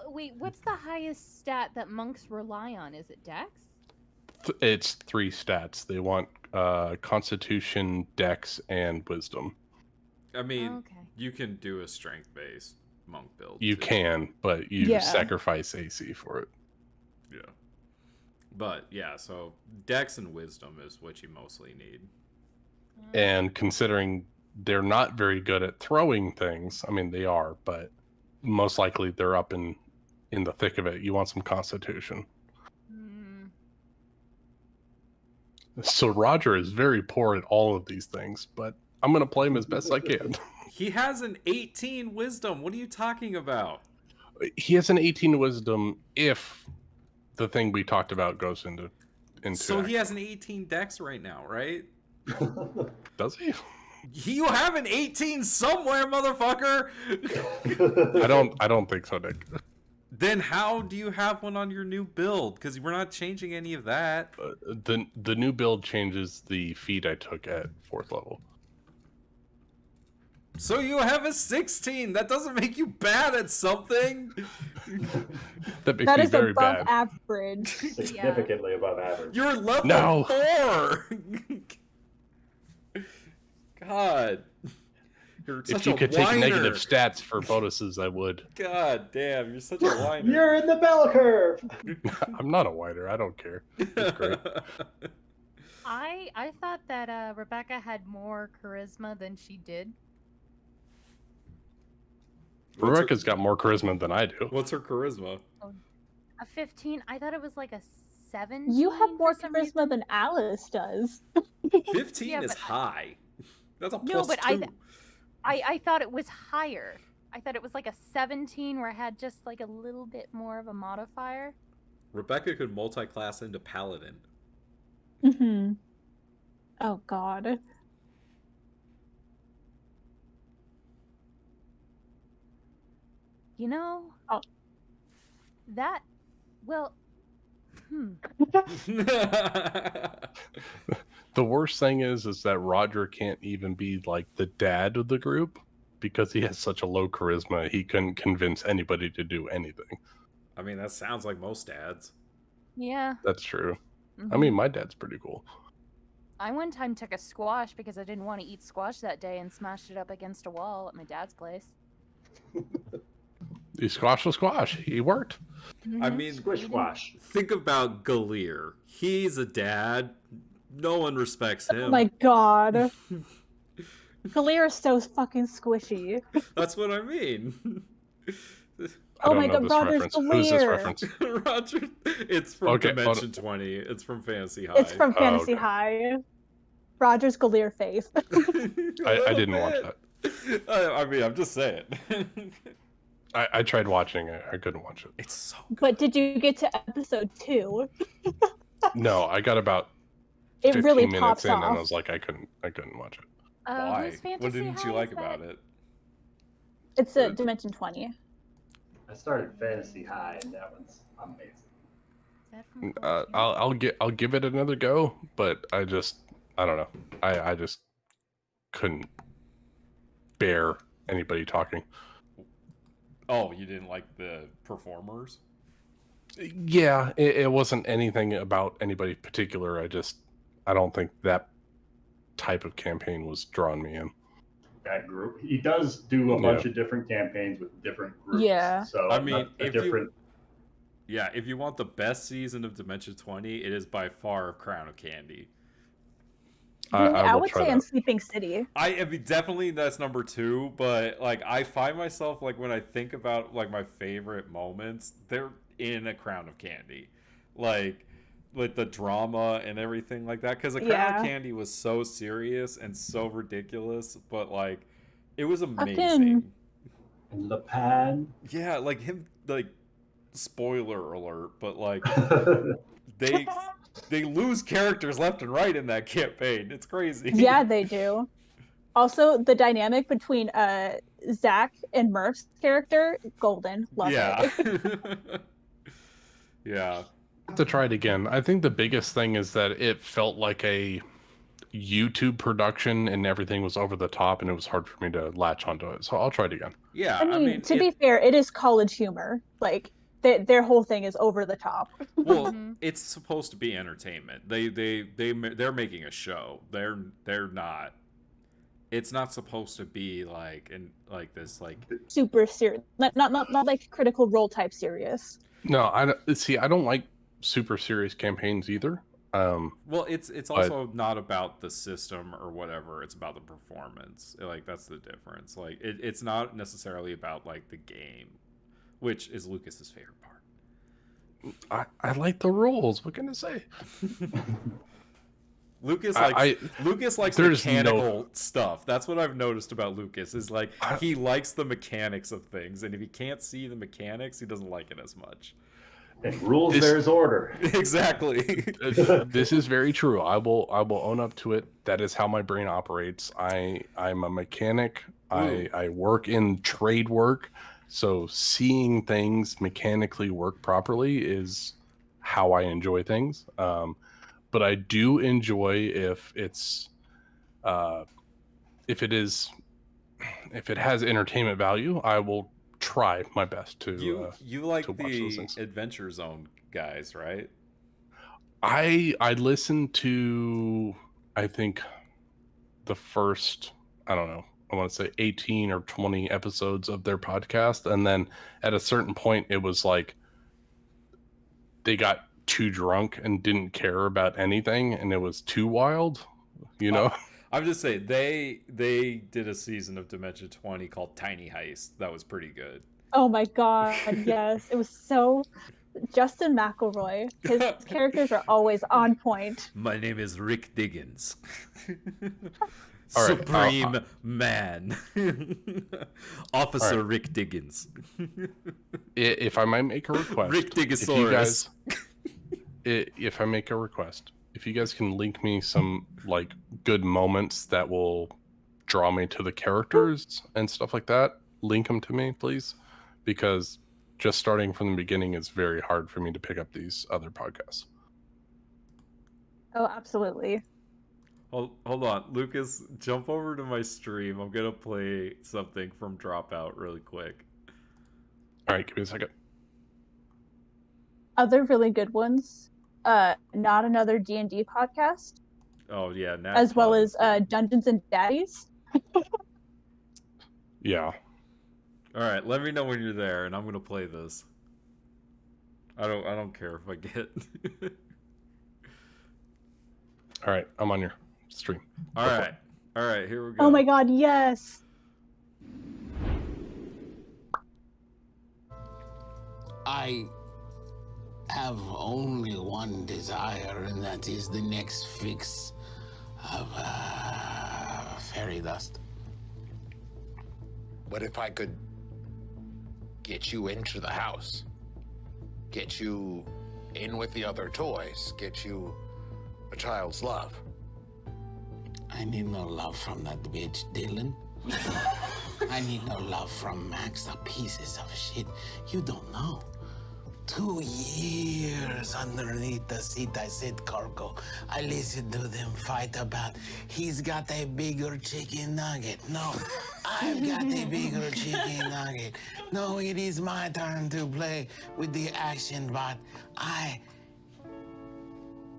Wait, what's the highest stat that monks rely on? Is it Dex? It's 3 stats. They want Constitution, Dex, and Wisdom. I mean, Okay. you can do a strength-based monk build. You too. can, but you Yeah. sacrifice AC for it. Yeah. But yeah, so Dex and Wisdom is what you mostly need. And considering they're not very good at throwing things. I mean, they are, but most likely they're up in the thick of it. You want some constitution. So Roger is very poor at all of these things, but I'm going to play him as best I can. He has an 18 wisdom. What are you talking about? He has an 18 wisdom if the thing we talked about goes into So he has an 18 dex right now, right? Does he? You have an 18 somewhere, motherfucker. I don't think so, Nick. Then how do you have one on your new build? Because we're not changing any of that. The new build changes the feat I took at 4th level. So you have a 16. That doesn't make you bad at something. That makes That me is very above bad. average. Significantly above average. You're level No. 4. God. You're such If you a could whiner. take negative stats for bonuses, I would. God damn, you're such a whiner. You're in the bell curve. I'm not a whiter. I don't care. It's great. I thought that Rebecca had more charisma than she did. Rebecca's got more charisma than I do. What's her charisma? A 15. I thought it was like a 17. You have more for some charisma reason. than Alice does. 15 Yeah, is but high. That's a No, plus but 2. I thought it was higher. I thought it was like a 17 where I had just like a little bit more of a modifier. Rebecca could multi-class into paladin. Mm-hmm. Oh God. You know, Oh. that, well, The worst thing is that Roger can't even be like the dad of the group because he has such a low charisma. He couldn't convince anybody to do anything. I mean, that sounds like most dads. yeah. That's true. I Mhm. mean, my dad's pretty cool. I one time took a squash because I didn't want to eat squash that day and smashed it up against a wall at my dad's place. He squashed the squash. He worked. I Mhm. mean, Squish squash. think about Galir. He's a dad. No one respects him. Oh my God. Galir is so fucking squishy. That's what I mean. I Oh don't my know God, this Roger's reference. Who's this Galir. reference? Roger, it's from Okay, hold Dimension on. 20. It's from Fantasy High. It's from Oh, Fantasy okay. High. Roger's Galir face. I didn't watch that. I mean, I'm just saying. I tried watching it. I couldn't watch it. It's so But did you get to episode 2? No, I got about It 15 really minutes pops in, and I off. was like, I couldn't watch it. Why? Whose Fantasy What didn't you High like is that? about it? It's a Dimension 20. I started Fantasy High, and that one's amazing. Is that from I'll give it another go, but I don't know. I just couldn't bear anybody talking. Oh, you didn't like the performers? Yeah, it wasn't anything about anybody particular. I don't think that type of campaign was drawing me in. That group. He does do a bunch of different campaigns with different groups. Yeah. So I mean, if different. if you want the best season of Dimension 20, it is by far Crown of Candy. I will would try say that. in Sleeping City. I mean, definitely that's number 2, but like I find myself like when I think about like my favorite moments, they're in A Crown of Candy, like with the drama and everything like that. Because A Crown of Candy was so serious and so ridiculous, but like it was amazing. Le Pan. Yeah, like him, like spoiler alert, but like they lose characters left and right in that campaign. It's crazy. Yeah, they do. Also, the dynamic between Zach and Murph's character, golden. Love it. Yeah. I have to try it again. I think the biggest thing is that it felt like a YouTube production and everything was over the top and it was hard for me to latch onto it. So I'll try it again. Yeah, I mean, to be fair, it is college humor. Like their whole thing is over the top. Well, it's supposed to be entertainment. They're making a show. They're not. It's not supposed to be like this like super serious. Not like Critical Role type serious. No, I don't like super serious campaigns either. Well, it's also not about the system or whatever. It's about the performance. Like, that's the difference. Like, it's not necessarily about like the game, which is Lucas's favorite part. I like the rules. What can I say? Lucas likes there's mechanical stuff. That's what I've noticed about Lucas. Is like he likes the mechanics of things, and if he can't see the mechanics, he doesn't like it as much. And rules, there's order. Exactly. This is very true. I will own up to it. That is how my brain operates. I'm a mechanic. I work in trade work, so seeing things mechanically work properly is how I enjoy things. But I do enjoy if it has entertainment value. I will try my best to. You like to watch those the things. Adventure Zone guys, right? I listened to, I think, the first, I don't know, I want to say 18 or 20 episodes of their podcast, and then at a certain point it was like they got too drunk and didn't care about anything, and it was too wild, you know. I'm just saying they did a season of Dimension 20 called Tiny Heist. That was pretty good. Oh my god, yes. It was so Justin McElroy. His characters are always on point. My name is Rick Diggins. All right, Supreme Man. Officer Rick Diggins. If I might make a request, Rick Diggosaurus. If I make a request, if you guys can link me some like good moments that will draw me to the characters and stuff like that, link them to me, please, because just starting from the beginning is very hard for me to pick up these other podcasts. Oh, absolutely. Hold on, Lucas, jump over to my stream. I'm gonna play something from Dropout really quick. All right, give me a second. Other really good ones. Not Another D&D podcast, Oh yeah, as well as Dungeons and Daddies. Yeah. All right, let me know when you're there, and I'm gonna play this. I don't care if I get. All right, I'm on your stream. All right, here we go. Oh my god, yes. I have only one desire, and that is the next fix of fairy dust. What if I could get you into the house? Get you in with the other toys? Get you a child's love? I need no love from that bitch, Dylan. I need no love from Max, the pieces of shit. You don't know. 2 years underneath the seat, I said, Cargo. I listened to them fight about, he's got a bigger chicken nugget. No, I've got a bigger chicken nugget. No, it is my turn to play with the action, but I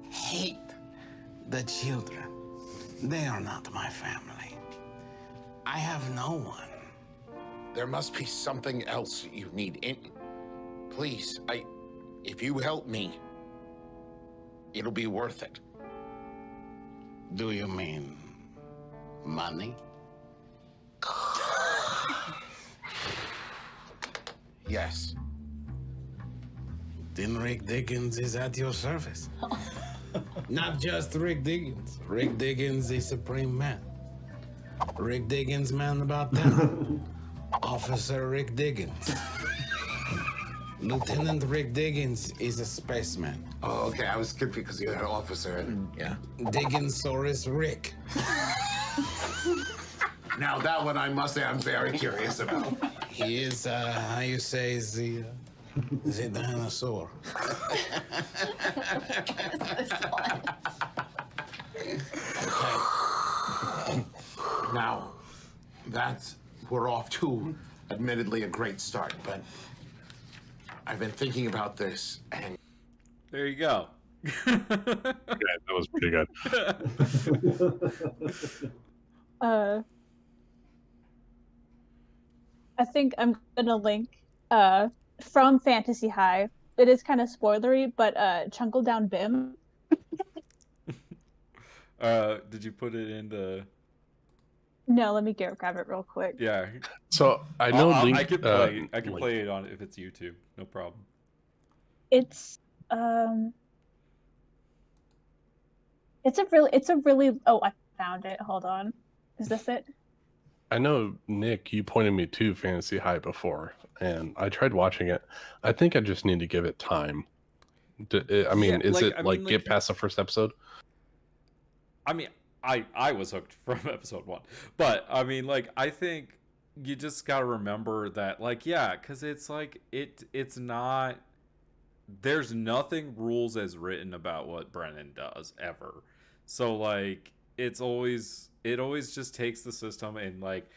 hate the children. They are not my family. I have no one. There must be something else you need. Please, if you help me, it'll be worth it. Do you mean money? Yes. Then Rick Diggins is at your service. Not just Rick Diggins. Rick Diggins, the supreme man. Rick Diggins, man about town. Officer Rick Diggins. Lieutenant Rick Diggins is a spaceman. Oh, okay. I was confused because you're an officer. And, yeah. Digginsaurus Rick. Now that one, I must say, I'm very curious about. He is, how you say, is the dinosaur. Okay. Now, we're off to, admittedly, a great start, but I've been thinking about this, and there you go. Yeah, that was pretty good. I think I'm gonna link from Fantasy High. It is kind of spoilery, but Chunkle Down Bim. Did you put it into? No, let me grab it real quick. Yeah. So I know Link. I can play. I can Link. play it on if it's YouTube. No problem. It's it's a really oh, I found it. Hold on. Is this it? I know, Nick, you pointed me to Fantasy High before, and I tried watching it. I think I just need to give it time. I mean, get past the first episode? I mean, I was hooked from episode 1, but I mean, like, I think you just gotta remember that, like, yeah, because it's like it's not. There's nothing rules as written about what Brennan does ever. So like it always just takes the system and like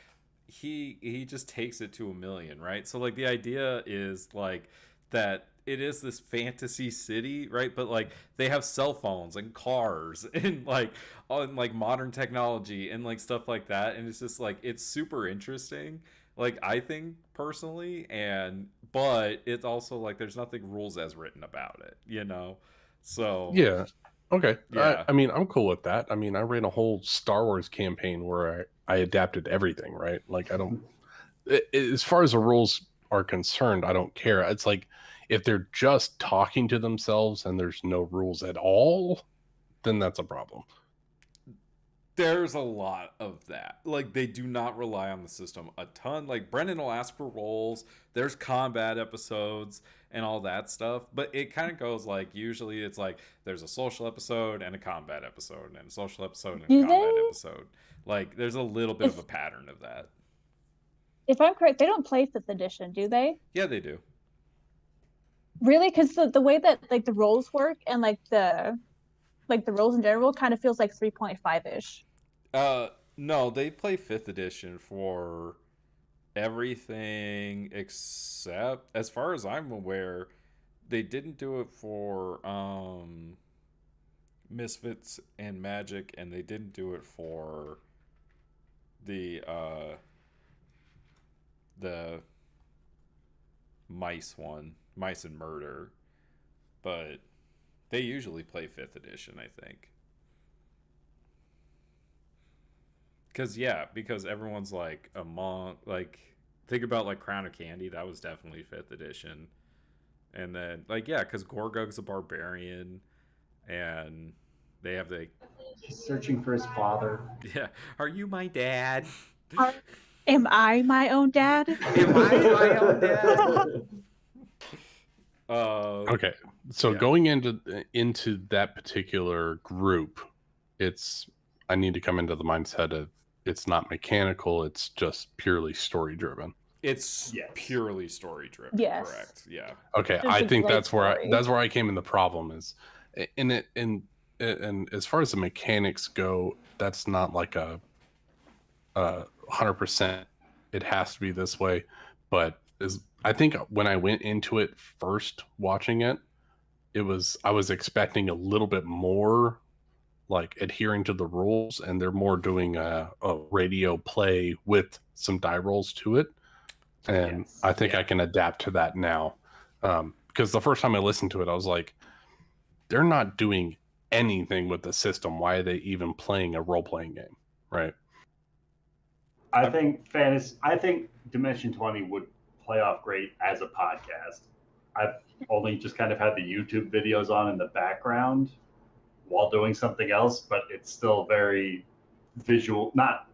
he just takes it to a million, right? So like the idea is like that it is this fantasy city, right? But like they have cell phones and cars and like on like modern technology and like stuff like that, and it's just like it's super interesting, like I think personally, and but it's also like there's nothing rules as written about it, you know? So Yeah. Okay. Yeah. I mean, I'm cool with that. I mean, I ran a whole Star Wars campaign where I adapted everything, right? Like, I don't, as far as the rules are concerned, I don't care. It's like, if they're just talking to themselves and there's no rules at all, then that's a problem. There's a lot of that. Like, they do not rely on the system a ton. Like, Brendan will ask for rolls. There's combat episodes and all that stuff. But it kind of goes like, usually it's like, there's a social episode and a combat episode, and a social episode and a combat episode. Like, there's a little bit of a pattern of that. If I'm correct, they don't play 5th edition, do they? Yeah, they do. Really? Because the way that like the roles work and like the roles in general kind of feels like 3.5-ish. No, they play 5th edition for everything except, as far as I'm aware, they didn't do it for Misfits and Magic, and they didn't do it for the Mice one, Mice and Murder, but they usually play 5th edition, I think. Because everyone's like a monk. Like, think about like Crown of Candy. That was definitely 5th edition. And then like because Gorgug's a barbarian, and they have the. He's searching for his father. Yeah, are you my dad? Am I my own dad? Am I my own dad? Okay, so going into that particular group, I need to come into the mindset of it's not mechanical, it's just purely story driven. It's purely story driven. Yes. Correct. Yeah. Okay, I think that's where I came in. The problem is, and as far as the mechanics go, that's not like a 100%. It has to be this way, but I think when I went into it first watching it, I was expecting a little bit more like adhering to the rules, and they're more doing a radio play with some die rolls to it. And I think I can adapt to that now. Because the first time I listened to it, I was like, they're not doing anything with the system. Why are they even playing a role-playing game? Right. I think Dimension 20 would play off great as a podcast. I've only just kind of had the YouTube videos on in the background while doing something else, but it's still very visual, not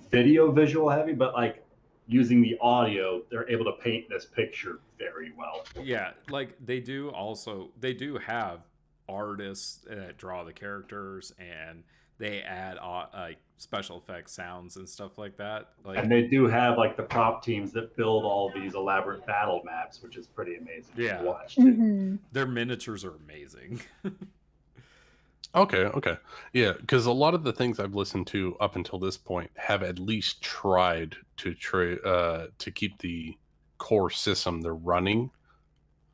visual heavy, but like using the audio, they're able to paint this picture very well. Yeah, like they do have artists that draw the characters, and they add like special effects, sounds, and stuff like that. Like, and they do have like the prop teams that build all these elaborate battle maps, which is pretty amazing to watch too. Mm-hmm. Their miniatures are amazing. Okay. Yeah, because a lot of the things I've listened to up until this point have at least tried to keep the core system they're running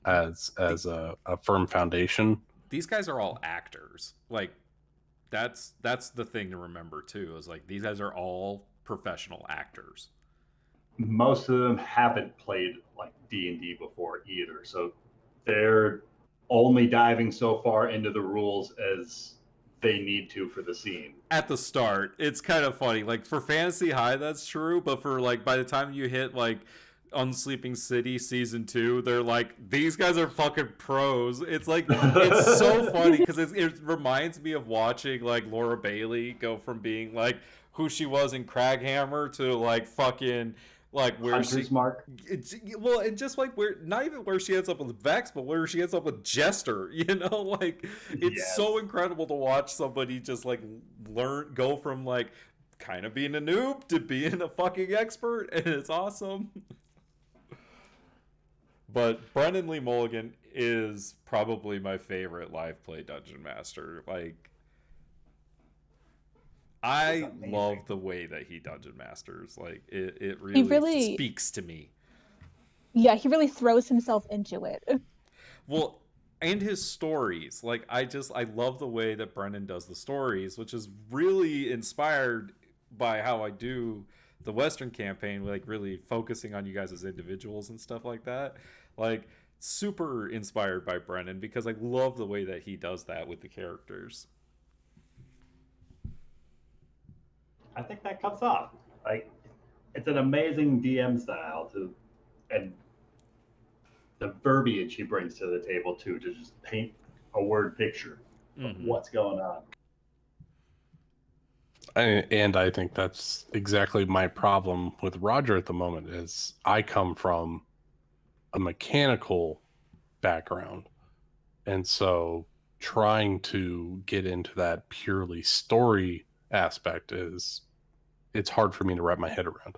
as a firm foundation. These guys are all actors. Like, that's the thing to remember too, is like these guys are all professional actors. Most of them haven't played like D&D before either, so they're only diving so far into the rules as they need to for the scene. At the start, it's kind of funny. Like for Fantasy High, that's true, but for like by the time you hit like Unsleeping City season 2, they're like, these guys are fucking pros. It's like it's so funny because it reminds me of watching like Laura Bailey go from being like who she was in Craghammer to like fucking like where Hunter's Mark. Well, and just like where not even where she ends up with Vex, but where she ends up with Jester. You know, like it's so incredible to watch somebody just like go from like kind of being a noob to being a fucking expert, and it's awesome. But Brendan Lee Mulligan is probably my favorite live play dungeon master. Like, I love the way that he dungeon masters. Like, it really speaks to me. Yeah, he really throws himself into it. Well, and his stories. Like, I love the way that Brendan does the stories, which is really inspired by how I do the Western campaign, like really focusing on you guys as individuals and stuff like that. Like, super inspired by Brendan because I love the way that he does that with the characters. I think that comes off. Like, it's an amazing DM style and the verbiage he brings to the table too, to just paint a word picture of what's going on. And I think that's exactly my problem with Roger at the moment is I come from a mechanical background. And so trying to get into that purely story aspect it's hard for me to wrap my head around.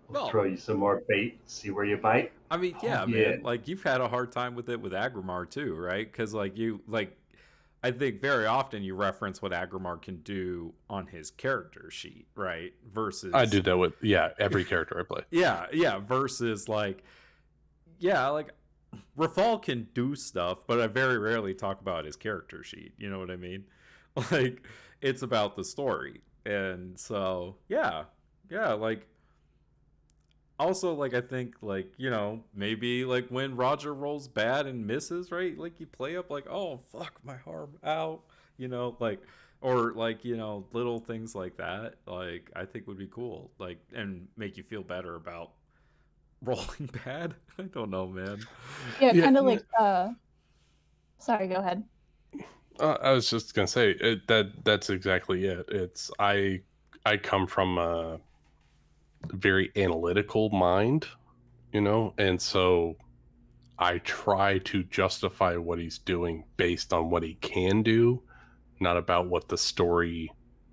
We'll throw you some more bait, see where you bite. I mean, yeah, man. Like, you've had a hard time with it with Aggramar too, right? Because I think very often you reference what Aggramar can do on his character sheet, right? Versus I do that with every character I play. Yeah. Versus like Rafal can do stuff, but I very rarely talk about his character sheet. You know what I mean? Like, it's about the story, and so yeah. Like, also, like, I think, like, you know, maybe like when Roger rolls bad and misses, right? Like, you play up like, oh fuck, my arm out, you know, like, or like, you know, little things like that. Like, I think would be cool, like, and make you feel better about rolling bad. I don't know, man. Yeah, kind of like sorry, go ahead. I was just gonna say that's exactly it. It's I come from a very analytical mind, you know, and so I try to justify what he's doing based on what he can do, not about what the story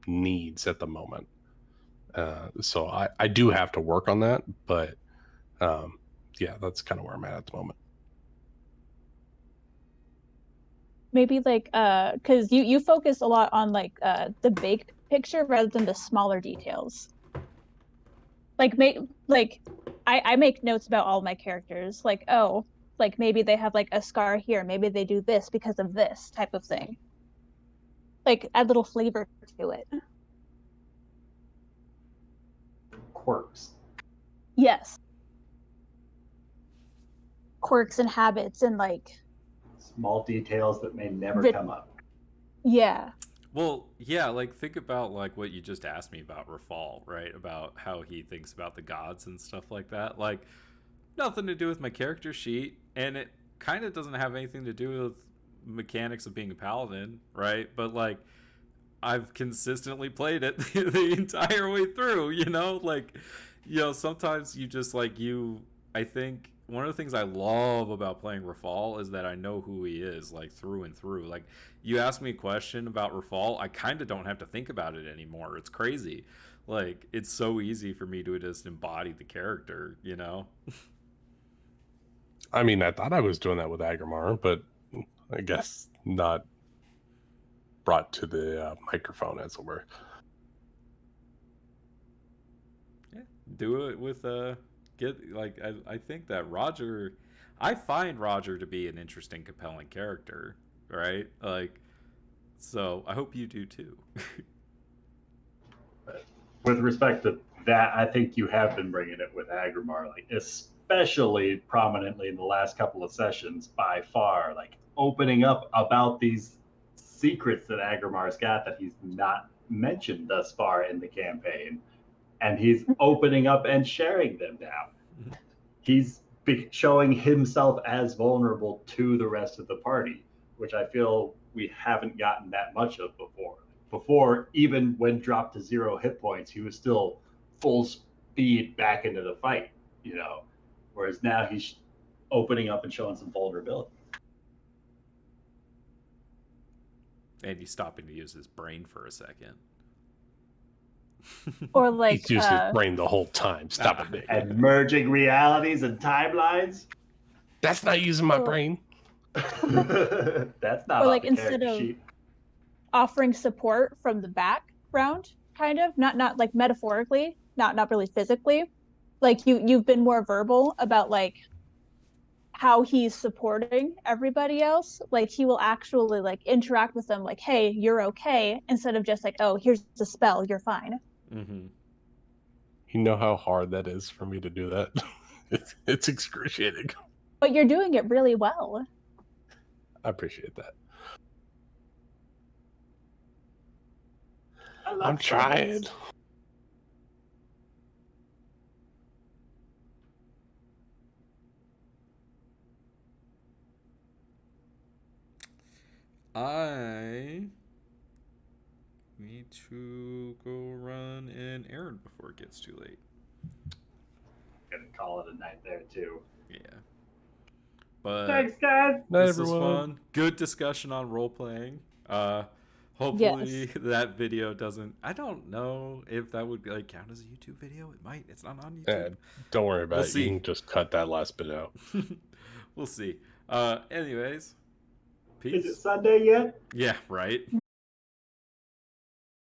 needs at the moment. So I do have to work on that, but yeah, that's kind of where I'm at the moment. Maybe like because you focus a lot on like the big picture rather than the smaller details. Like I make notes about all my characters, like, oh, like maybe they have like a scar here, maybe they do this because of this type of thing. Like, add little flavor to it. Quirks. Yes. Quirks and habits and like small details that may never come up. Yeah. Well, yeah, like, think about like what you just asked me about Rafal, right? About how he thinks about the gods and stuff like that. Like, nothing to do with my character sheet, and it kind of doesn't have anything to do with mechanics of being a paladin, right? But like, I've consistently played it the entire way through, you know? Like, you know, sometimes you just like I think one of the things I love about playing Rafal is that I know who he is, like, through and through. Like, you ask me a question about Rafal, I kind of don't have to think about it anymore. It's crazy. Like, it's so easy for me to just embody the character, you know? I mean, I thought I was doing that with Aggramar, but I guess not brought to the microphone, as it were. Yeah, do it with I think that Roger, I find Roger to be an interesting, compelling character, right? Like, so I hope you do too. With respect to that, I think you have been bringing it with Aggramar, like, especially prominently in the last couple of sessions, by far, like, opening up about these secrets that Aggramar's got that he's not mentioned thus far in the campaign, and he's opening up and sharing them now. He's showing himself as vulnerable to the rest of the party, which I feel we haven't gotten that much of before. Before, even when dropped to 0 hit points, he was still full speed back into the fight, you know, whereas now he's opening up and showing some vulnerability. And he's stopping to use his brain for a second. Or like He's used his brain the whole time. Stop it, Nick. And merging realities and timelines. That's not using my brain. That's not or on like the instead character of sheet. offering support from the background, kind of not like metaphorically, not really physically. Like you've been more verbal about like how he's supporting everybody else. Like he will actually like interact with them like, hey, you're okay, instead of just like, oh, here's the spell, you're fine. Mm-hmm. You know how hard that is for me to do that? It's excruciating. But you're doing it really well. I appreciate that. I'm trying. I need to go run an errand before it gets too late. Gonna call it a night there too. Yeah. But Thanks, guys. Night, this was everyone. fun. Good discussion on role playing. Hopefully Yes. that video doesn't. I don't know if that would like count as a YouTube video. It might. It's not on YouTube. Don't worry about We'll it. see. You can just cut that last bit out. We'll see. Anyways, Is it peace. Sunday yet? Yeah. Right.